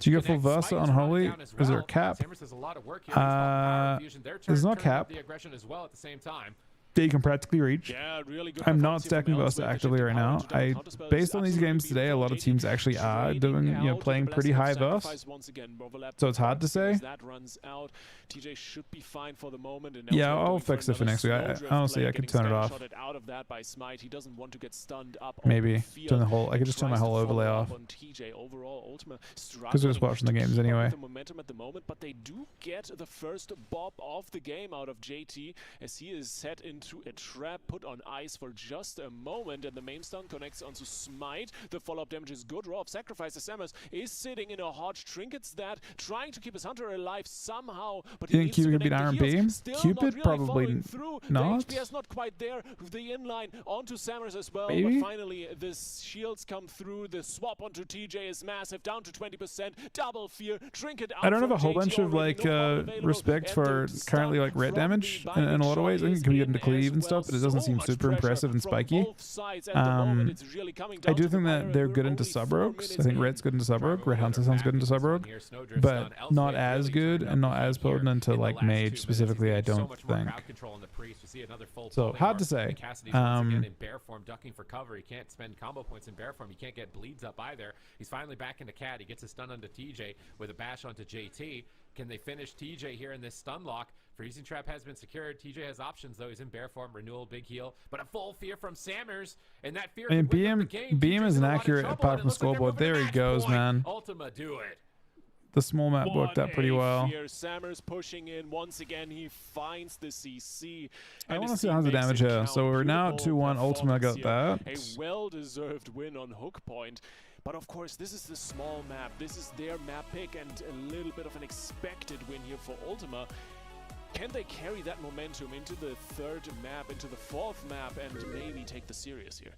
you go full Versa on Holy? Is there a cap? There's no cap that you can practically reach. I'm not stacking Versa actively right now. Based on these games today, a lot of teams actually are doing, playing pretty high Verse. So it's hard to say. Yeah, I'll fix it for next week. Honestly, I could turn it off. Maybe turn the whole. I could just turn my whole overlay off. Because we're just watching the games anyway. But they do get the first bob of the game out of JT as he is set into a trap, put on ice for just a moment, and the main stun connects onto Smite. The follow-up damage is good. Raw of Sacrifice. Samus is sitting in a hot trinkets that, trying to keep his hunter alive somehow. But you think Cupid can beat Iron Beam? Cupid really probably not. The HP is not quite there. The inline onto Samus as well. Maybe? But finally, the shields come through. The swap onto TJ is massive, down to 20%. Double fear. Trinket out. I don't have a whole bunch of like respect for currently like red damage in a lot of ways. I think it can be good into cleave and stuff, but it doesn't seem super impressive and spiky. I do think that they're good into sub rogues. I think red's good into sub rogue. Red Hunter sounds good into sub rogue, but not as good and not as potent into like mage specifically. I don't think. So hard to say. In bear form, ducking for cover. He can't spend combo points in bear form. He can't get bleeds up either. He's finally back into Cat. He gets a stun onto TJ with a bash onto JT. Can they finish TJ here in this stun lock? Freezing trap has been secured. TJ has options though. He's in bear form, renewal, big heal, but a full fear from Sammers, and that fear. I mean, BM is an accurate apart from the scoreboard. There he goes, man. Ultima, do it. The small map worked out pretty well. Sammers pushing in once again. He finds the CC. I want to see how the damage here. So we're now at 2-1. Ultima got that. A well-deserved win on hook point. But of course, this is the small map. This is their map pick and a little bit of an expected win here for Ultima. Can they carry that momentum into the third map, into the fourth map, and maybe take the series here?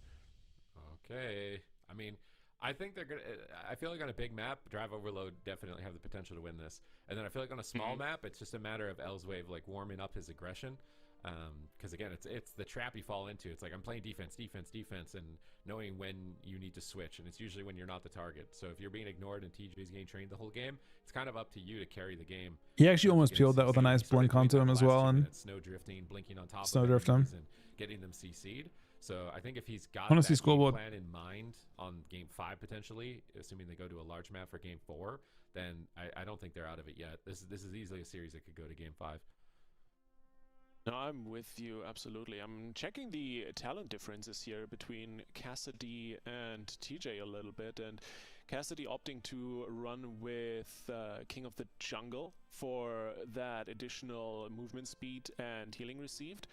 Okay. I mean, I think they're gonna. I feel like on a big map, Drive Overload definitely have the potential to win this. And then I feel like on a small map, it's just a matter of Elswave like warming up his aggression. Because again, it's the trap you fall into. It's like I'm playing defense, and knowing when you need to switch, and it's usually when you're not the target. So if you're being ignored and TJ's getting trained the whole game, it's kind of up to you to carry the game. He actually almost peeled that with a nice blink onto him as well, and snow drifting, blinking on top of him, and getting them CC'd. So I think if he's got that game plan in mind on game 5 potentially, assuming they go to a large map for game 4, then I don't think they're out of it yet. This is easily a series that could go to game 5. No, I'm with you, absolutely. I'm checking the talent differences here between Cassidy and TJ a little bit, and Cassidy opting to run with King of the Jungle for that additional movement speed and healing received.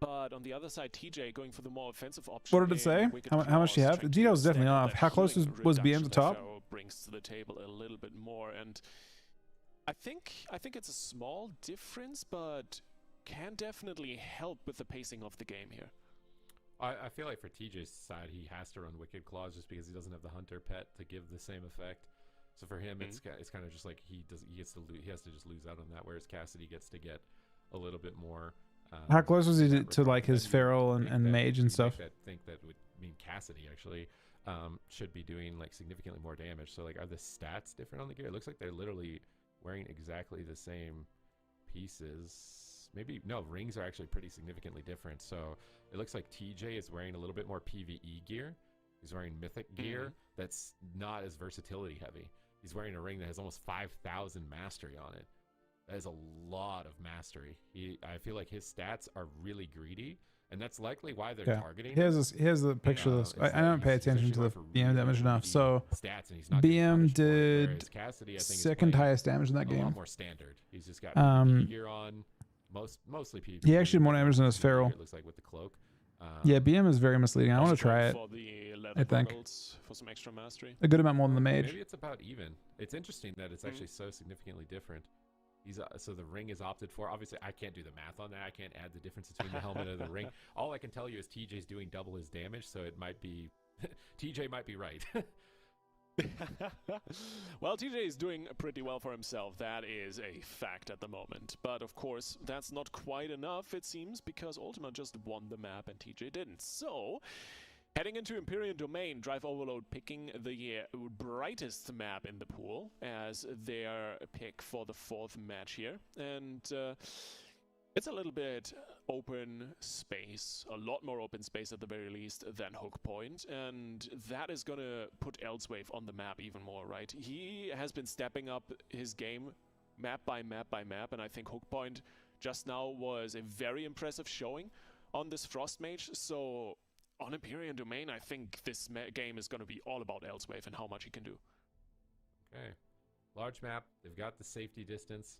But on the other side, TJ going for the more offensive option. What did it say? How much do you have? The details definitely off. How close was BM to top? Brings to the table a little bit more, and I think it's a small difference, but can definitely help with the pacing of the game here. I feel like for TJ's side, he has to run Wicked Claws just because he doesn't have the Hunter pet to give the same effect. So for him, it's kind of just like he has to just lose out on that, whereas Cassidy gets to get a little bit more. How close was he to like his feral and mage and stuff? I think that would mean Cassidy actually should be doing like significantly more damage. So like, are the stats different on the gear? It looks like they're literally wearing exactly the same pieces. Maybe no, rings are actually pretty significantly different. So it looks like TJ is wearing a little bit more PvE gear. He's wearing mythic gear that's not as versatility heavy. He's wearing a ring that has almost 5,000 mastery on it. That is a lot of mastery. I feel like his stats are really greedy, and that's likely why they're targeting. Here's the picture of this. I don't pay attention to the BM damage enough. So stats, and he's not BM did Cassidy, I think, second highest damage in that game. A lot more standard. He's just got PvE gear on. Mostly PvP. He actually did more damage than his feral. It looks like with the cloak. Yeah, BM is very misleading. I want to try it. For the I think for some extra mastery. a good amount more than the mage. Maybe it's about even. It's interesting that it's actually so significantly different. So the ring is opted for. Obviously, I can't do the math on that. I can't add the difference between the helmet and the ring. All I can tell you is TJ's doing double his damage, so it might be TJ might be right. Well, TJ is doing pretty well for himself. That is a fact at the moment. But of course, that's not quite enough, it seems, because Ultima just won the map and TJ didn't. So, heading into Empyrean Domain, Drive Overload picking the brightest map in the pool as their pick for the 4th match here. And it's a little bit open space, a lot more open space at the very least than Hook Point, and that is going to put Elswave on the map even more, right? He has been stepping up his game map by map by map, and I think Hook Point just now was a very impressive showing on this Frost Mage, so on Empyrean Domain, I think this game is going to be all about Elswave and how much he can do. Okay. Large map, they've got the safety distance.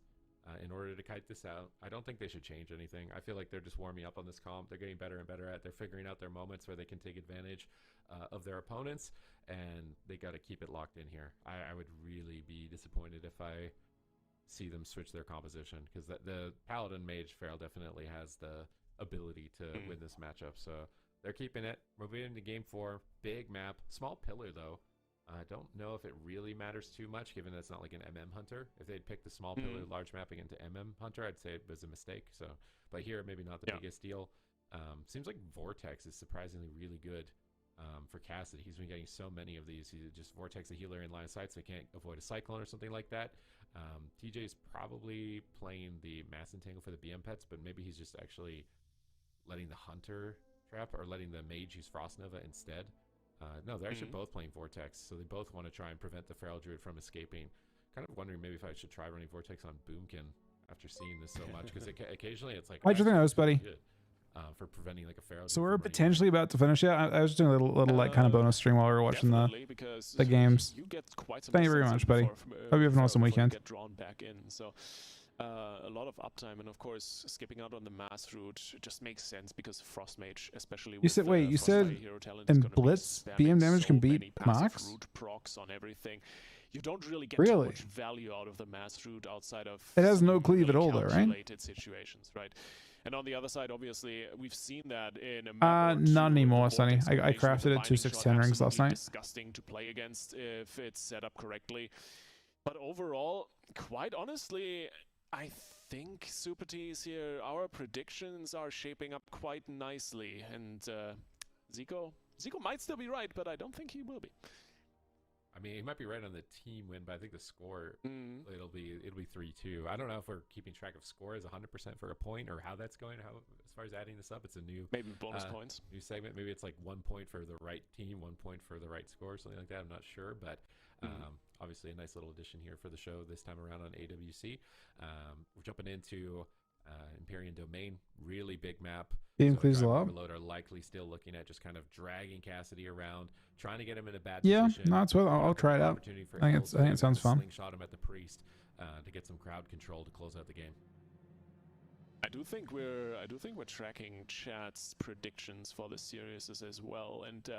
In order to kite this out, I don't think they should change anything. I feel like they're just warming up on this comp. They're getting better and better at it. They're figuring out their moments where they can take advantage of their opponents, and they got to keep it locked in here. I would really be disappointed if I see them switch their composition, because the Paladin Mage Feral definitely has the ability to win this matchup. So they're keeping it. Moving into game 4. Big map. Small pillar, though. I don't know if it really matters too much, given that it's not like an MM Hunter. If they'd picked the small pillar large mapping into MM Hunter, I'd say it was a mistake. So, but here, maybe not the biggest deal. Seems like Vortex is surprisingly really good for Cassidy. He's been getting so many of these. He's just Vortex a healer in line of sight, so he can't avoid a Cyclone or something like that. TJ's probably playing the Mass Entangle for the BM pets, but maybe he's just actually letting the Hunter trap or letting the Mage use Frost Nova instead. No, they're actually both playing Vortex, so they both want to try and prevent the Feral Druid from escaping. Kind of wondering maybe if I should try running Vortex on Boomkin after seeing this so much, because occasionally it's like... Why'd you think that was, buddy? Good, for preventing like a Feral Druid. So we're potentially about to finish it. I was doing a little like kind of bonus stream while we were watching the games. You get quite some Thank you very much, buddy. Hope you have an awesome weekend. Get drawn back in, so... a lot of uptime, and of course skipping out on the mass route just makes sense because Frost Mage, especially you said you said in Blitz BM damage can beat Mox? Route procs on everything. You don't really get too much value out of the mass route outside of it has no cleave at all though, right? Situations, right? And on the other side, obviously, we've seen that in not anymore, Sonny. I crafted it 2/6/10 rings last night. Disgusting to play against if it's set up correctly. But overall, quite honestly, I think Super T's here, our predictions are shaping up quite nicely, and Zico might still be right, but I don't think he will be. I mean, he might be right on the team win, but I think the score it'll be 3-2. I don't know if we're keeping track of scores 100% for a point or how that's going. As far as adding this up, it's a new maybe bonus points, new segment. Maybe it's like 1 point for the right team, 1 point for the right score, something like that. I'm not sure, but. Obviously, a nice little addition here for the show this time around on AWC. We're jumping into Empyrean Domain, really big map. Being clears a lot. Overload are likely still looking at just kind of dragging Cassidy around, trying to get him in a bad position. position. No, it's well. I'll try it out. I think it sounds fun. Slingshot him at the Priest to get some crowd control to close out the game. I do think we're tracking chat's predictions for the series as well and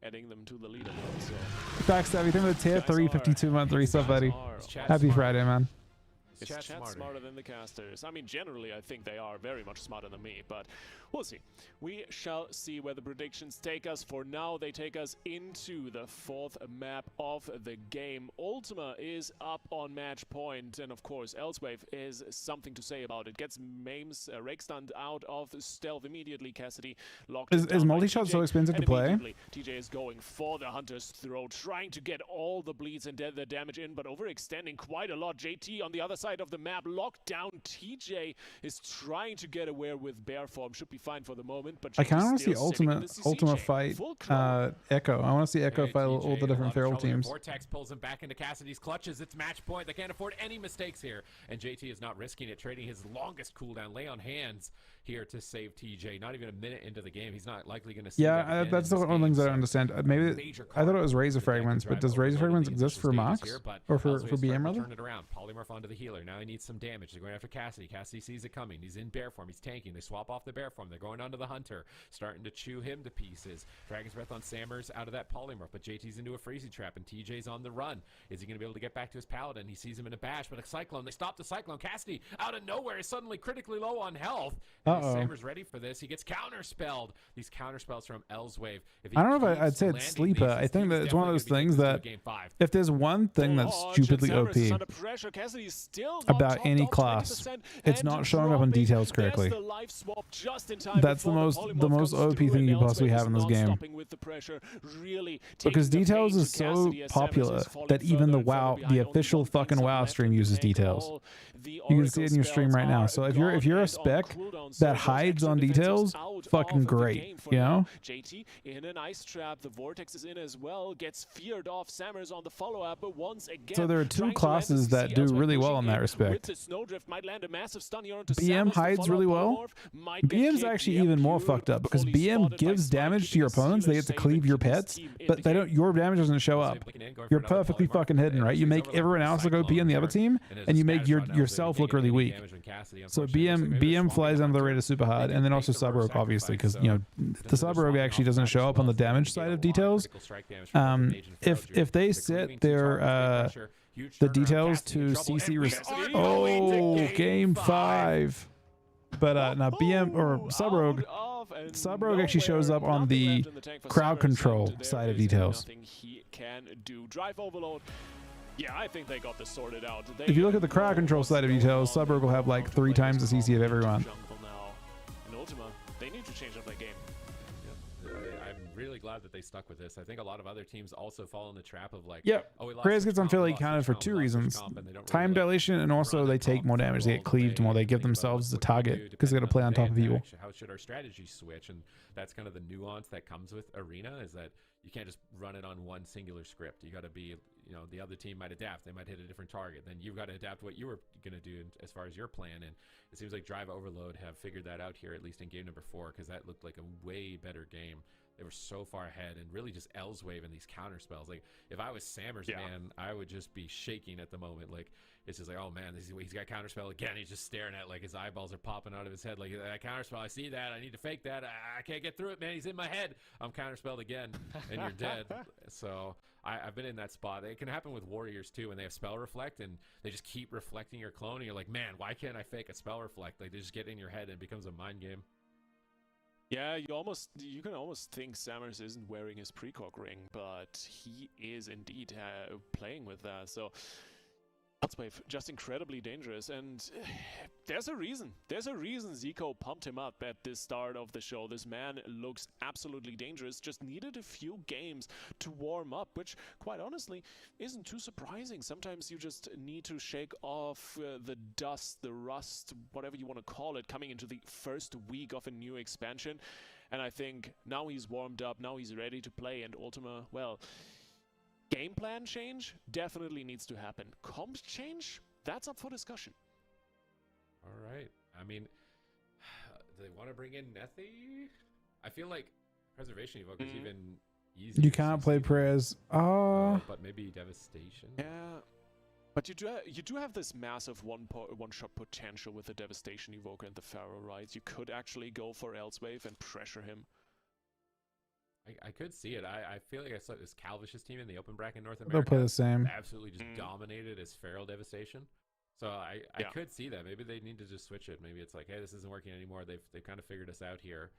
adding them to the leaderboard. So backstab, you think the tier 352 month reset, buddy. Happy Friday, man. Is chat smarter than the casters? I mean, generally, I think they are very much smarter than me, but we'll see. We shall see where the predictions take us. For now, they take us into the 4th map of the game. Ultima is up on match point, and of course, Elswave is something to say about it. Gets Mames rake stunned out of stealth immediately. Cassidy locked is multi-shot so expensive to play? TJ is going for the Hunter's throat, trying to get all the bleeds and the damage in, but overextending quite a lot. JT on the other side of the map, locked down. TJ is trying to get away with bear form. Should be fine for the moment, but I kind of want to see Ultima fight Echo. I want to see Echo fight all the different feral teams. Vortex pulls him back into Cassidy's clutches. It's match point. They can't afford any mistakes here, and JT is not risking it, trading his longest cooldown, lay on hands. here to save TJ. Not even a minute into the game. He's not likely going to Yeah, that's the one of the things I don't understand. Maybe I thought it was Razor Fragments, but does Razor Fragments exist for Mox? Or for BM, rather? Turn it around. Polymorph onto the healer. Now he needs some damage. They're going after Cassidy. Cassidy sees it coming. He's in bear form. He's tanking. They swap off the bear form. They're going onto the hunter. Starting to chew him to pieces. Dragon's Breath on Sammers out of that polymorph, but JT's into a freezy trap, and TJ's on the run. Is he going to be able to get back to his paladin? He sees him in a bash, but a cyclone. They stop the cyclone. Cassidy out of nowhere is suddenly critically low on health. And Sammers ready for this. He gets counterspelled. These counterspells from Elswave. I don't know if I'd say it's sleeper. I think that it's one of those things that if there's one thing that's stupidly OP about any class, it's not showing up on details correctly. That's the most OP thing you possibly have in this game. Because details is so popular that even the official fucking WoW stream uses details. You can see it in your stream right now. So if you're a spec that hides on details, fucking great, you know? JT in an ice trap. The vortex is in as well. Gets feared off. Sammers on the follow-up, but once again. So there are two classes that do really well in that respect. BM hides really well. BM's actually even more fucked up because BM gives damage to your opponents. They get to cleave your pets, but they don't. Your damage doesn't show up. You're perfectly fucking hidden, right? You make everyone else look OP on the other team, and you make yourself look really weak. So BM flies under the radar super hard, and then also Sub-Rogue, obviously, because you know the Sub-Rogue actually doesn't show up on the damage side of details. If they set their the details to CC game 5, but now BM or Sub-Rogue actually shows up on the crowd control side of details. Yeah, I think they got this sorted out. If you look at the crowd control side of details, Sub-Rogue will have like 3 times the CC of everyone. In Ultima, they need to change up their game. I'm really glad that they stuck with this. I think a lot of other teams also fall in the trap of like, Prayers gets unfairly counted for 2 reasons. Time dilation, and also they take more damage. They get cleaved more. They give themselves the target because they got to play on top of evil. How should our strategy switch? And that's kind of the nuance that comes with Arena, is that you can't just run it on one singular script. You got to be, you know, the other team might adapt. They might hit a different target. Then you've got to adapt what you were going to do as far as your plan. And it seems like Drive Overload have figured that out here, at least in game number 4, because that looked like a way better game. They were so far ahead, and really just Elswave and these counter spells. Like, if I was Sammers, man, I would just be shaking at the moment. Like, it's just like, oh man, he's got counterspell again. He's just staring at, like, his eyeballs are popping out of his head. Like, that counterspell, I see that. I need to fake that. I can't get through it, man. He's in my head. I'm counterspelled again, and you're dead. So I've been in that spot. It can happen with Warriors too, when they have spell reflect and they just keep reflecting your clone. And you're like, man, why can't I fake a spell reflect? Like, they just get in your head and it becomes a mind game. Yeah, you can almost think Sammers isn't wearing his precog ring, but he is indeed playing with that. So Elswave, just incredibly dangerous, and there's a reason. There's a reason Zico pumped him up at the start of the show. This man looks absolutely dangerous, just needed a few games to warm up, which, quite honestly, isn't too surprising. Sometimes you just need to shake off the dust, the rust, whatever you want to call it, coming into the first week of a new expansion. And I think now he's warmed up, now he's ready to play, and Ultima, well, game plan change definitely needs to happen. Comp change, that's up for discussion. All right. I mean, they want to bring in Nethi? I feel like Preservation Evoker is even easier. You can't play Prayers. But maybe Devastation. Yeah. But you do have this massive one-shot potential with the Devastation Evoker and the Pharaoh, right? You could actually go for Elswave and pressure him. I could see it. I feel like I saw this Calvish's team in the open bracket North America. They'll play the same. Absolutely just dominated as Feral Devastation. So I could see that. Maybe they need to just switch it. Maybe it's like, hey, this isn't working anymore. They've kind of figured us out here.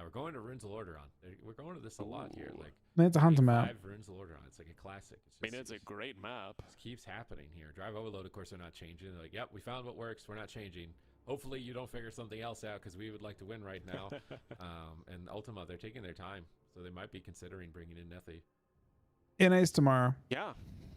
We're going to Runes of Lordaeron. We're going to this a lot here. Like, man, it's a hunt map. 5 Runes of Lordaeron. It's like a classic. It's a great map. It keeps happening here. Drive Overload, of course, they're not changing. They're like, yep, we found what works. We're not changing. Hopefully you don't figure something else out, because we would like to win right now. And Ultima, they're taking their time. So they might be considering bringing in Nethi. NA's tomorrow. Yeah,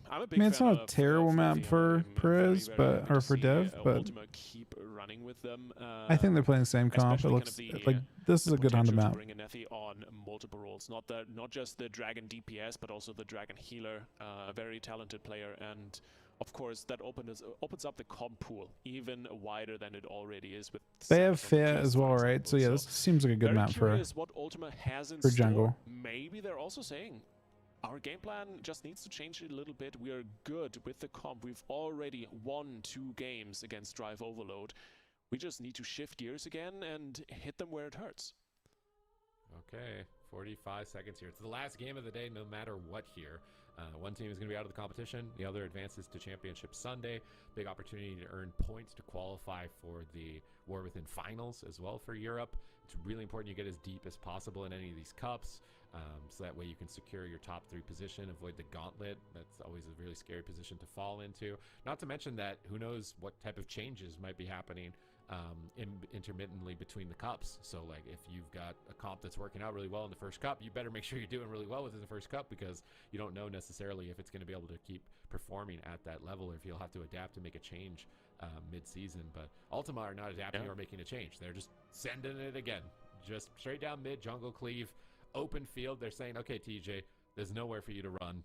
I'm a big it's not a terrible map for Perez, or for Dev, but Ultima keep running with them. I think they're playing the same comp. It looks like this is a good hunter map. Bring in Nethi on multiple roles, not just the Dragon DPS, but also the Dragon Healer. A very talented player, and of course, that opens up the comp pool even wider than it already is. With They have Samus on the Fair as PS4 well, right? example. So yeah, this seems like a good very map for curious what Ultima has in jungle. store. Maybe they're also saying our game plan just needs to change a little bit. We are good with the comp. We've already won 2 games against Drive Overload. We just need to shift gears again and hit them where it hurts. Okay, 45 seconds here. It's the last game of the day, no matter what here. One team is going to be out of the competition. The other advances to Championship Sunday. Big opportunity to earn points to qualify for the War Within Finals as well for Europe. It's really important you get as deep as possible in any of these cups. So that way you can secure your top 3 position, avoid the gauntlet. That's always a really scary position to fall into. Not to mention that who knows what type of changes might be happening intermittently between the cups. So like if you've got a comp that's working out really well in the first cup, you better make sure you're doing really well within the first cup, because you don't know necessarily if it's going to be able to keep performing at that level, or if you'll have to adapt and make a change mid-season. But Ultima are not adapting or making a change. They're just sending it again, just straight down mid, jungle cleave, open field. They're saying, okay, TJ, there's nowhere for you to run.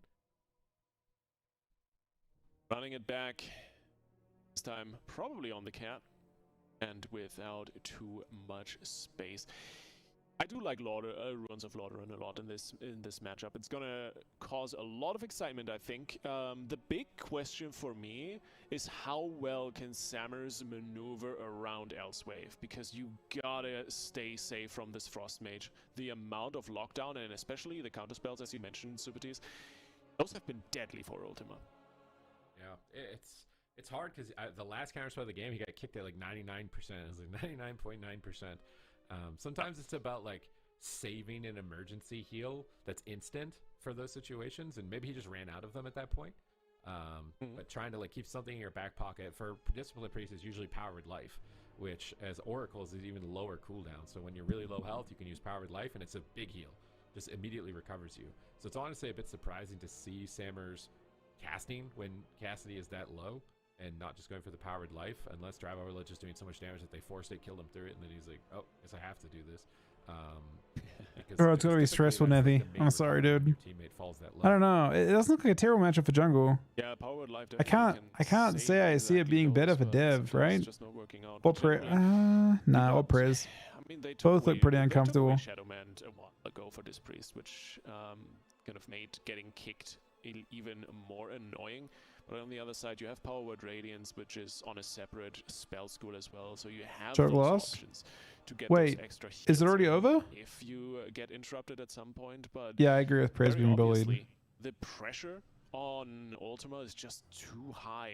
Running it back, this time probably on the cat, and without too much space. I do like Ruins of Lordaeron a lot in this matchup. It's gonna cause a lot of excitement, I think. The big question for me is how well can Sammers maneuver around Elsewave, because you gotta stay safe from this Frost Mage. The amount of lockdown and especially the counterspells, as you mentioned, Supatis, those have been deadly for Ultima. Yeah, it's hard because the last counterspell of the game, he got kicked at like 99%. It was like 99.9%. Sometimes it's about like saving an emergency heal that's instant for those situations, and maybe he just ran out of them at that point. But trying to like keep something in your back pocket for Discipline Priest is usually Powered Life, which as Oracles is even lower cooldown. So when you're really low health, you can use Powered Life, and it's a big heal, just immediately recovers you. So it's honestly a bit surprising to see Sammers casting when Cassidy is that low, and not just going for the Powered Life, unless Drive Overload just doing so much damage that they forced it, killed him through it, and then he's like, oh, guess I have to do this. Bro, it's gonna be stressful, Nethy. I'm sorry, dude. Teammate falls that low. I don't know. It doesn't look like a terrible matchup for jungle. Yeah, Powered Life I can't say I see it being better for Dev, right? Or Prez. Nah, or Prez. I mean, they both look pretty uncomfortable. Shadow Man a while ago for this priest, which kind of made getting kicked even more annoying. But on the other side, you have Power Word Radiance, which is on a separate spell school as well. So you have those options to get those extra hits. Is it already over? If you get interrupted at some point, but yeah, I agree with Prez being bullied. The pressure on Ultima is just too high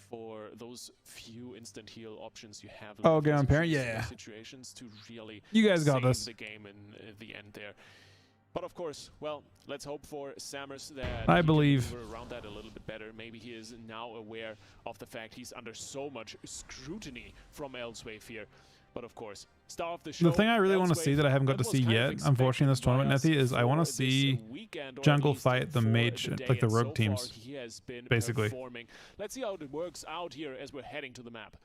for those few instant heal options you have. Oh, okay, on parent, yeah. Situations to really you guys got this. The game in the end there. But of course, well, let's hope for Sammers that I believe he can maneuver around that a little bit better. Maybe he is now aware of the fact he's under so much scrutiny from Elsewave here. But of course, star of the show. The thing I really want to see that I haven't got to see yet, unfortunately, in this tournament, Nethy, is I want to see jungle fight the mage, like the rogue teams, basically. Let's see how it works out here as we're heading to the map.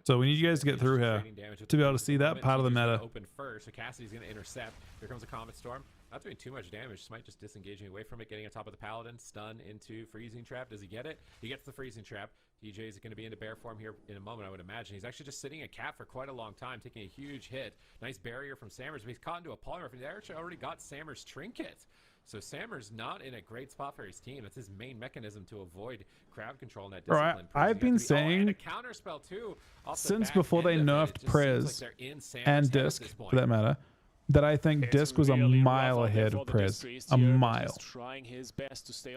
So we need you guys to get through here to be able to see that part of the meta. Open first, so Cassidy's going to intercept. Here comes a Comet Storm. Not doing too much damage. Just might just disengaging away from it, getting on top of the Paladin. Stun into Freezing Trap. Does he get it? He gets the Freezing Trap. TJ is going to be into bear form here in a moment, I would imagine. He's actually just sitting at cap for quite a long time, taking a huge hit. Nice barrier from Sammers, but he's caught into a polymorph. He actually already got Sammers' Trinket. So Sammers not in a great spot for his team. That's his main mechanism to avoid crowd control in that discipline. I've been saying since before they nerfed Prez and Disc, for that matter, that I think Disc was a mile ahead of Prez. A mile.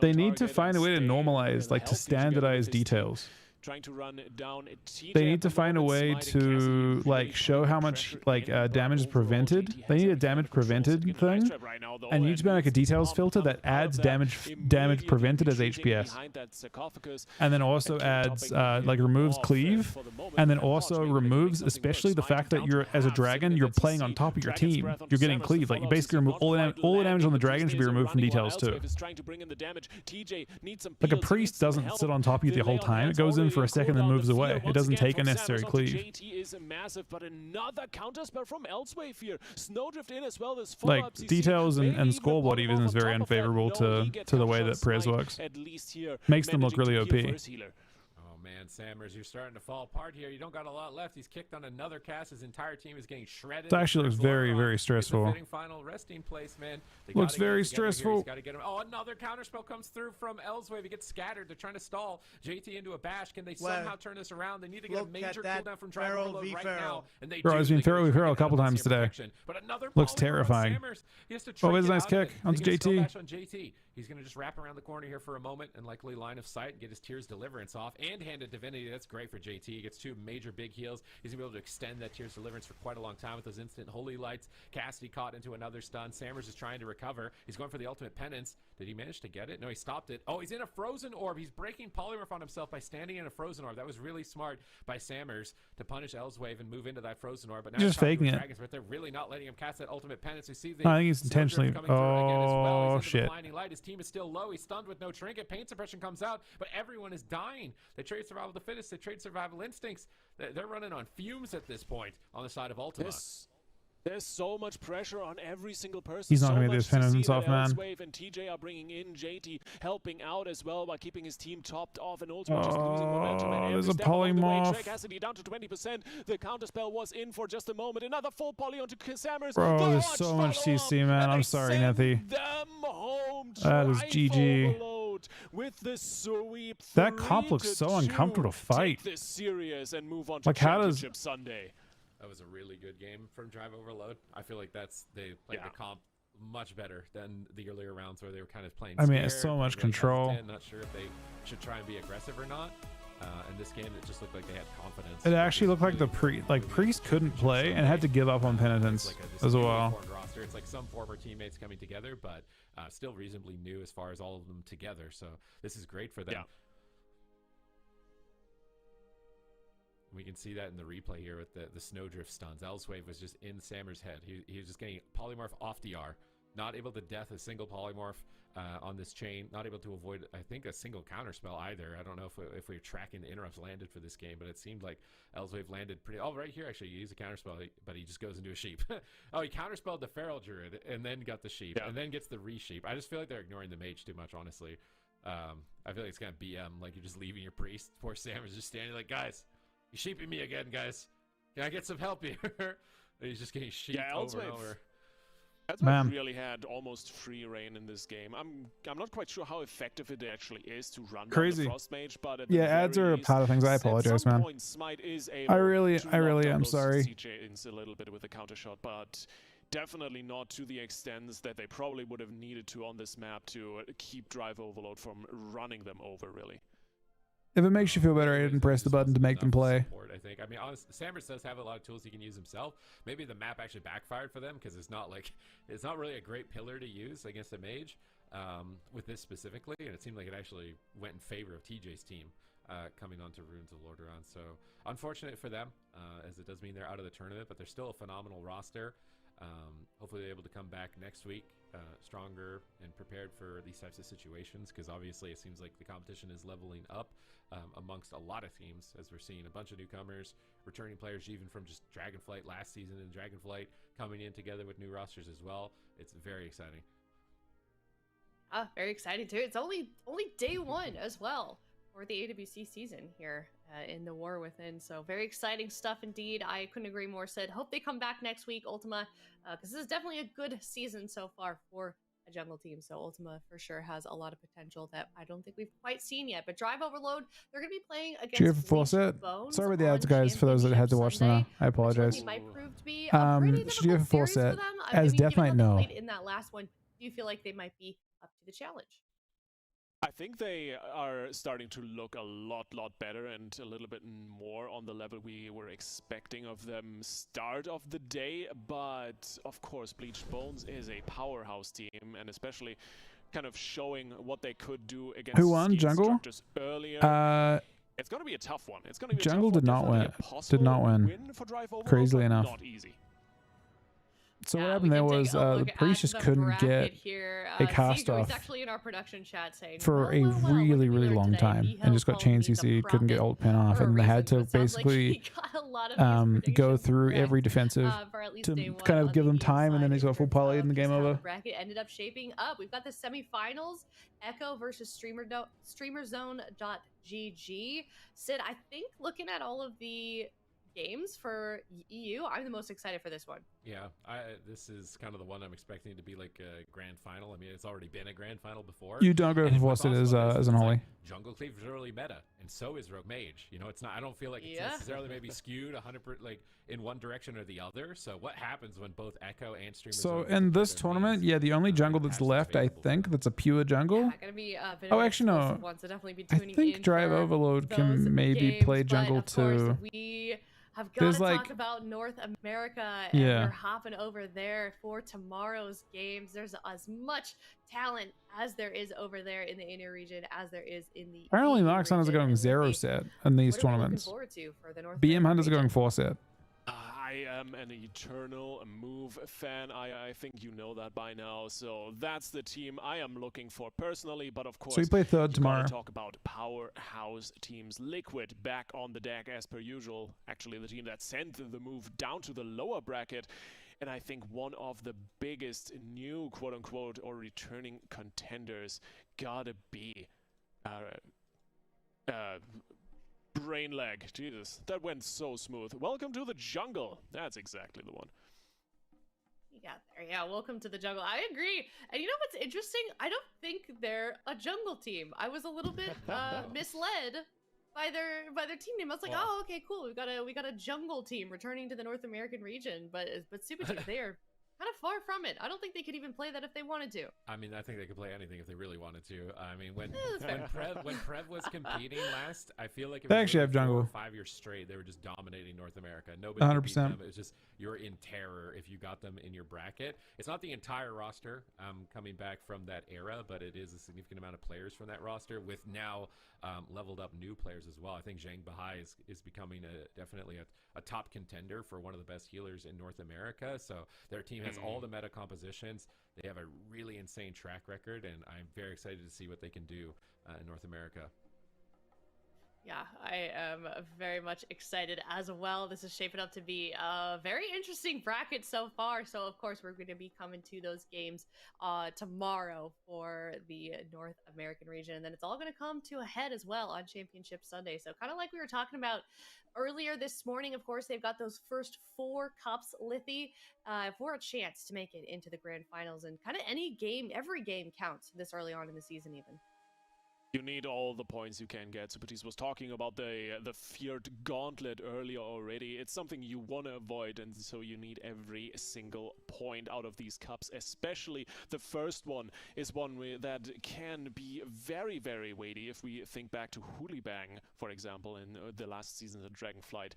They need to find a way to normalize, like to standardize details. Trying to run down they need to find a way to like show how much like damage is prevented. They need a damage prevented thing, and you need to make like a details filter that adds damage prevented as HPS, and then also adds like removes cleave, and then also removes especially the fact that you're as a dragon you're playing on top of your team. You're getting cleave, like you basically remove all the damage on the dragon should be removed from details too. Like a priest doesn't sit on top of you the whole time. It goes in around for a second and moves away. It doesn't take a necessary cleave. JT is massive, but another counterspell from Elsewave here. Snowdrift in as well. This Like details and scoreboard even is very unfavorable to the way that Prez works. At least here, Makes them look really OP. Oh man, Sammers, you're starting to fall apart here. You don't got a lot left. He's kicked on another cast. His entire team is getting shredded. It actually looks very, very stressful. Final resting place, man. Looks very stressful. Got to get him. Oh, another counterspell comes through from Elsewave. He gets scattered. They're trying to stall JT into a bash. Can they somehow turn this around? They need to get a major cooldown from Drive Overload right now. And they Bro, he's been Feral a couple times today. But another looks terrifying. Oh, it's a nice kick onto JT. On JT. He's going to just wrap around the corner here for a moment and likely line of sight and get his Tears Deliverance off and hand a Divinity. That's great for JT. He gets two major big heals. He's going to be able to extend that Tears Deliverance for quite a long time with those instant Holy Lights. Cassidy caught into another stun. Sammers is trying to recover. He's going for the ultimate penance. Did he manage to get it? No, he stopped it. Oh, he's in a Frozen Orb. He's breaking Polymorph on himself by standing in a Frozen Orb. That was really smart by Sammers to punish Elsewave and move into that Frozen Orb. But now he's just faking it. Dragons, but they're really not letting him cast that ultimate penance. We see the I think he's intentionally. Oh, shit. Light. His team is still low. He's stunned with no trinket. Pain suppression comes out, but everyone is dying. They trade survival of the fittest. They trade survival instincts. They're running on fumes at this point on the side of Ultima. There's so much pressure on every single person. He's not going to get this penance off, man. Elsewave and TJ are bringing in JT, helping out as well by keeping his team topped off, and Ultimate just losing momentum. And there's a polymorph. Cassidy down to 20%. The counterspell was in for just a moment. Another full poly onto Sammers. Bro, there's so much CC, man. I'm sorry, Nethy. That is GG. With the sweep. That comp looks so uncomfortable to fight. Take this serious and move on to like, Championship Sunday. That was a really good game from Drive Overload. I feel like they played the comp much better than the earlier rounds where they were kind of playing. I mean, it's so much control. Not sure if they should try and be aggressive or not. In this game, it just looked like they had confidence. It actually looked like the Priest couldn't play and had to give up on penitence as well. Roster. It's like some former teammates coming together, but still reasonably new as far as all of them together. So this is great for them. Yeah. We can see that in the replay here with the Snowdrift stuns. Elsewave was just in Sammers' head. He was just getting polymorph off DR. Not able to death a single polymorph on this chain. Not able to avoid, I think, a single counterspell either. I don't know if we were tracking the interrupts landed for this game, but it seemed like Elsewave landed pretty... Oh, right here, actually, he used a counterspell, but he just goes into a sheep. Oh, he counterspelled the Feral Druid and then got the sheep, and then gets the re-sheep. I just feel like they're ignoring the mage too much, honestly. I feel like it's kind of BM, like you're just leaving your priest. Poor Sammers just standing like, guys... He's sheeping me again, guys. Can I get some help here? He's just getting sheeped over and over. Elsewave really had almost free reign in this game. I'm not quite sure how effective it actually is to run down the Frost Mage, but ads are a part of things. I apologize, man. I really am sorry. CJ a little bit with the counter shot, but definitely not to the extent that they probably would have needed to on this map to keep Drive Overload from running them over, really. If it makes you feel better, I didn't press the button to make them play. I think. I mean, honestly, Sammers does have a lot of tools he can use himself. Maybe the map actually backfired for them because it's not really a great pillar to use against a mage with this specifically, and it seemed like it actually went in favor of TJ's team coming onto Runes of Lordaeron. So unfortunate for them, as it does mean they're out of the tournament, but they're still a phenomenal roster. Hopefully they're able to come back next week stronger and prepared for these types of situations, because obviously it seems like the competition is leveling up amongst a lot of teams, as we're seeing a bunch of newcomers, returning players even from just Dragonflight last season, and Dragonflight coming in together with new rosters as well. It's very exciting. Very exciting too. It's only day one as well for the AWC season here in the War Within. So very exciting stuff indeed. I couldn't agree more. Said hope they come back next week, Ultima, because this is definitely a good season so far for a jungle team. So Ultima for sure has a lot of potential that I don't think we've quite seen yet. But Drive Overload, they're going to be playing against Sorry about the ads, guys, for those that had to watch them. I apologize. Might prove to be a pretty difficult series for them. As Death no. In that last one, do you feel like they might be up to the challenge? I think they are starting to look a lot better and a little bit more on the level we were expecting of them start of the day. But of course, Bleached Bones is a powerhouse team, and especially kind of showing what they could do against who won jungle earlier. It's going to be a tough one. It's going to be jungle a tough did one. not win. Did not win. For Drive Overload, crazily enough. Not easy. So what Yeah, happened we there can take was a the look priest at just the couldn't bracket get here. a cast Zico is off actually in our production chat saying, for well, a well, well, what did really, we really learn long today? time and Miho just got called chain me the CC, couldn't get prophet ult pin off, for a and they had reason. to So it sounds like basically he got a lot of these go predictions through correct, every defensive for at least to day one kind of on give the them time, and then inside he's in got full terms poly of in the game just how over. the bracket ended up shaping up. We've got the semifinals, Echo versus StreamerZone.gg. Sid, I think looking at all of the games for EU, I'm the most excited for this one. Yeah, this is kind of the one I'm expecting to be like a grand final. I mean, it's already been a grand final before. You don't go And for what's Forced awesome about as this an is, holy. like, Jungle Cleave is really meta, and so is Rogue Mage. You know, it's not. I don't feel like it's necessarily maybe skewed 100% like in one direction or the other. So what happens when both Echo and Streamer? So in this tournament, yeah, the only jungle that's left, I think, that's a pure jungle. Yeah, gonna be a bit Oh, of an actually, no. explosive one, so definitely be I tuning think in Drive for Overload those can maybe games, play but jungle of course, too. we have got There's to like- talk about North America, and Yeah. we're hopping over there for tomorrow's games. There's as much talent as there is over there in the inner region as there is in the Apparently, EU Noxon is region. going And 0 Lindsay, set in these what are we looking tournaments. forward to for the North BM American Hunters are region? going 4 set. I am an eternal move fan. I think you know that by now. So that's the team I am looking for personally. But of course, So we play third you tomorrow. gotta talk about powerhouse teams. Liquid back on the deck as per usual. Actually, the team that sent the move down to the lower bracket. And I think one of the biggest new quote-unquote or returning contenders gotta be Brain lag. Jesus, that went so smooth. Welcome to the jungle. That's exactly the one. You got there. Yeah, welcome to the jungle. I agree. And you know what's interesting? I don't think they're a jungle team. I was a little bit misled by their team name. I was like, oh, okay, cool. We got a jungle team returning to the North American region, but Super Team, they are kind of far from it. I don't think they could even play that if they wanted to. I mean, I think they could play anything if they really wanted to. I mean, when Prev was competing last, I feel like it was They actually have jungle. 4 or 5 years straight. They were just dominating North America. Nobody could beat 100%. them. It was just you're in terror if you got them in your bracket. It's not the entire roster coming back from that era, but it is a significant amount of players from that roster with now leveled up new players as well. I think Zhang Bahai is becoming definitely a top contender for one of the best healers in North America. So their team has all the meta compositions. They have a really insane track record, and I'm very excited to see what they can do in North America. Yeah, I am very much excited as well. This is shaping up to be a very interesting bracket so far. So, of course, we're going to be coming to those games tomorrow for the North American region. And then it's all going to come to a head as well on Championship Sunday. So, kind of like we were talking about earlier this morning, of course, they've got those first 4 cups, Lithy, for a chance to make it into the grand finals. And kind of every game counts this early on in the season even. You need all the points you can get. Supertease was talking about the feared gauntlet earlier already. It's something you want to avoid, and so you need every single point out of these cups. Especially the first one is one that can be very, very weighty. If we think back to Hulibang, for example, in the last season of Dragonflight,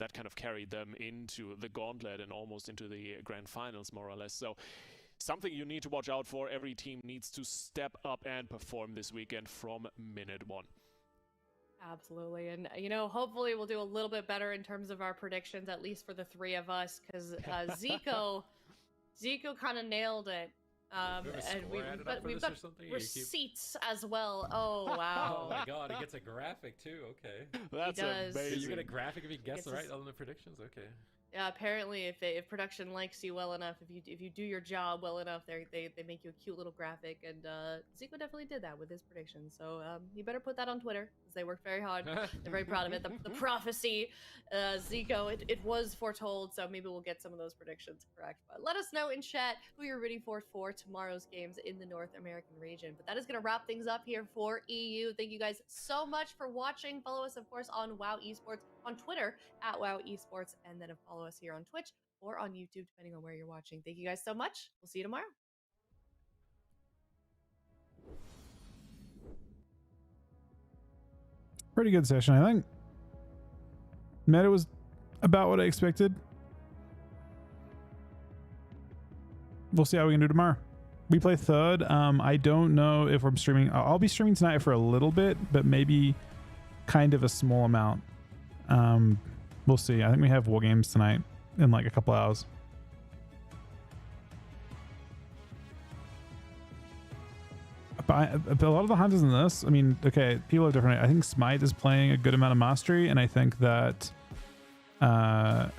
that kind of carried them into the gauntlet and almost into the grand finals, more or less. So something you need to watch out for. Every team needs to step up and perform this weekend from minute 1. Absolutely. And, you know, hopefully we'll do a little bit better in terms of our predictions, at least for the 3 of us, because Zico kind of nailed it. And we've got receipts as well. Oh, wow. Oh my god, he gets a graphic too. Okay. That's amazing. You get a graphic if he guesses right on the predictions? Okay. Apparently, if production likes you well enough, if you do your job well enough, they make you a cute little graphic, and Zico definitely did that with his predictions. So you better put that on Twitter, because they worked very hard. They're very proud of it. The prophecy, Zico, it was foretold. So maybe we'll get some of those predictions correct. But let us know in chat who you're rooting for tomorrow's games in the North American region. But that is going to wrap things up here for EU. Thank you guys so much for watching. Follow us, of course, on WoW Esports on Twitter at WoW Esports, and then follow us here on Twitch or on YouTube, depending on where you're watching. Thank you guys so much. We'll see you tomorrow. Pretty good session, I think. Meta was about what I expected. We'll see how we can do tomorrow. We play third. I don't know if I'm streaming. I'll be streaming tonight for a little bit, but maybe kind of a small amount. We'll see. I think we have war games tonight in like a couple hours. But a lot of the hunters in this, I mean, okay, people are different. I think Smite is playing a good amount of mastery, and I think that I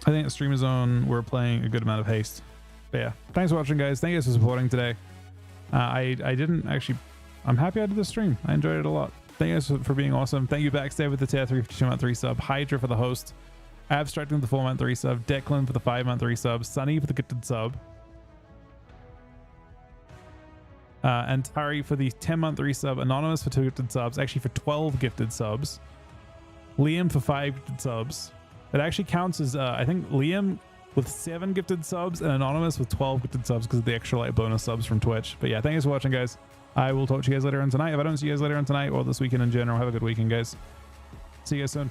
think at Streamer Zone we're playing a good amount of haste. But yeah, thanks for watching, guys. Thank you guys for supporting today. I didn't actually. I'm happy I did the stream. I enjoyed it a lot. Thank you guys for being awesome. Thank you, Backstab with the tier 3 for 2-month 3 sub, Hydra for the host, Abstracting with the 4-month 3 sub, Declan for the 5-month 3 sub, Sunny for the gifted sub, and Tari for the 10-month 3 sub, Anonymous for 2 gifted subs, actually for 12 gifted subs, Liam for 5 gifted subs. It actually counts as I think Liam with 7 gifted subs and Anonymous with 12 gifted subs because of the extra like bonus subs from Twitch. But yeah, thank you for watching, guys. I will talk to you guys later on tonight. If I don't see you guys later on tonight or this weekend in general, have a good weekend, guys. See you guys soon.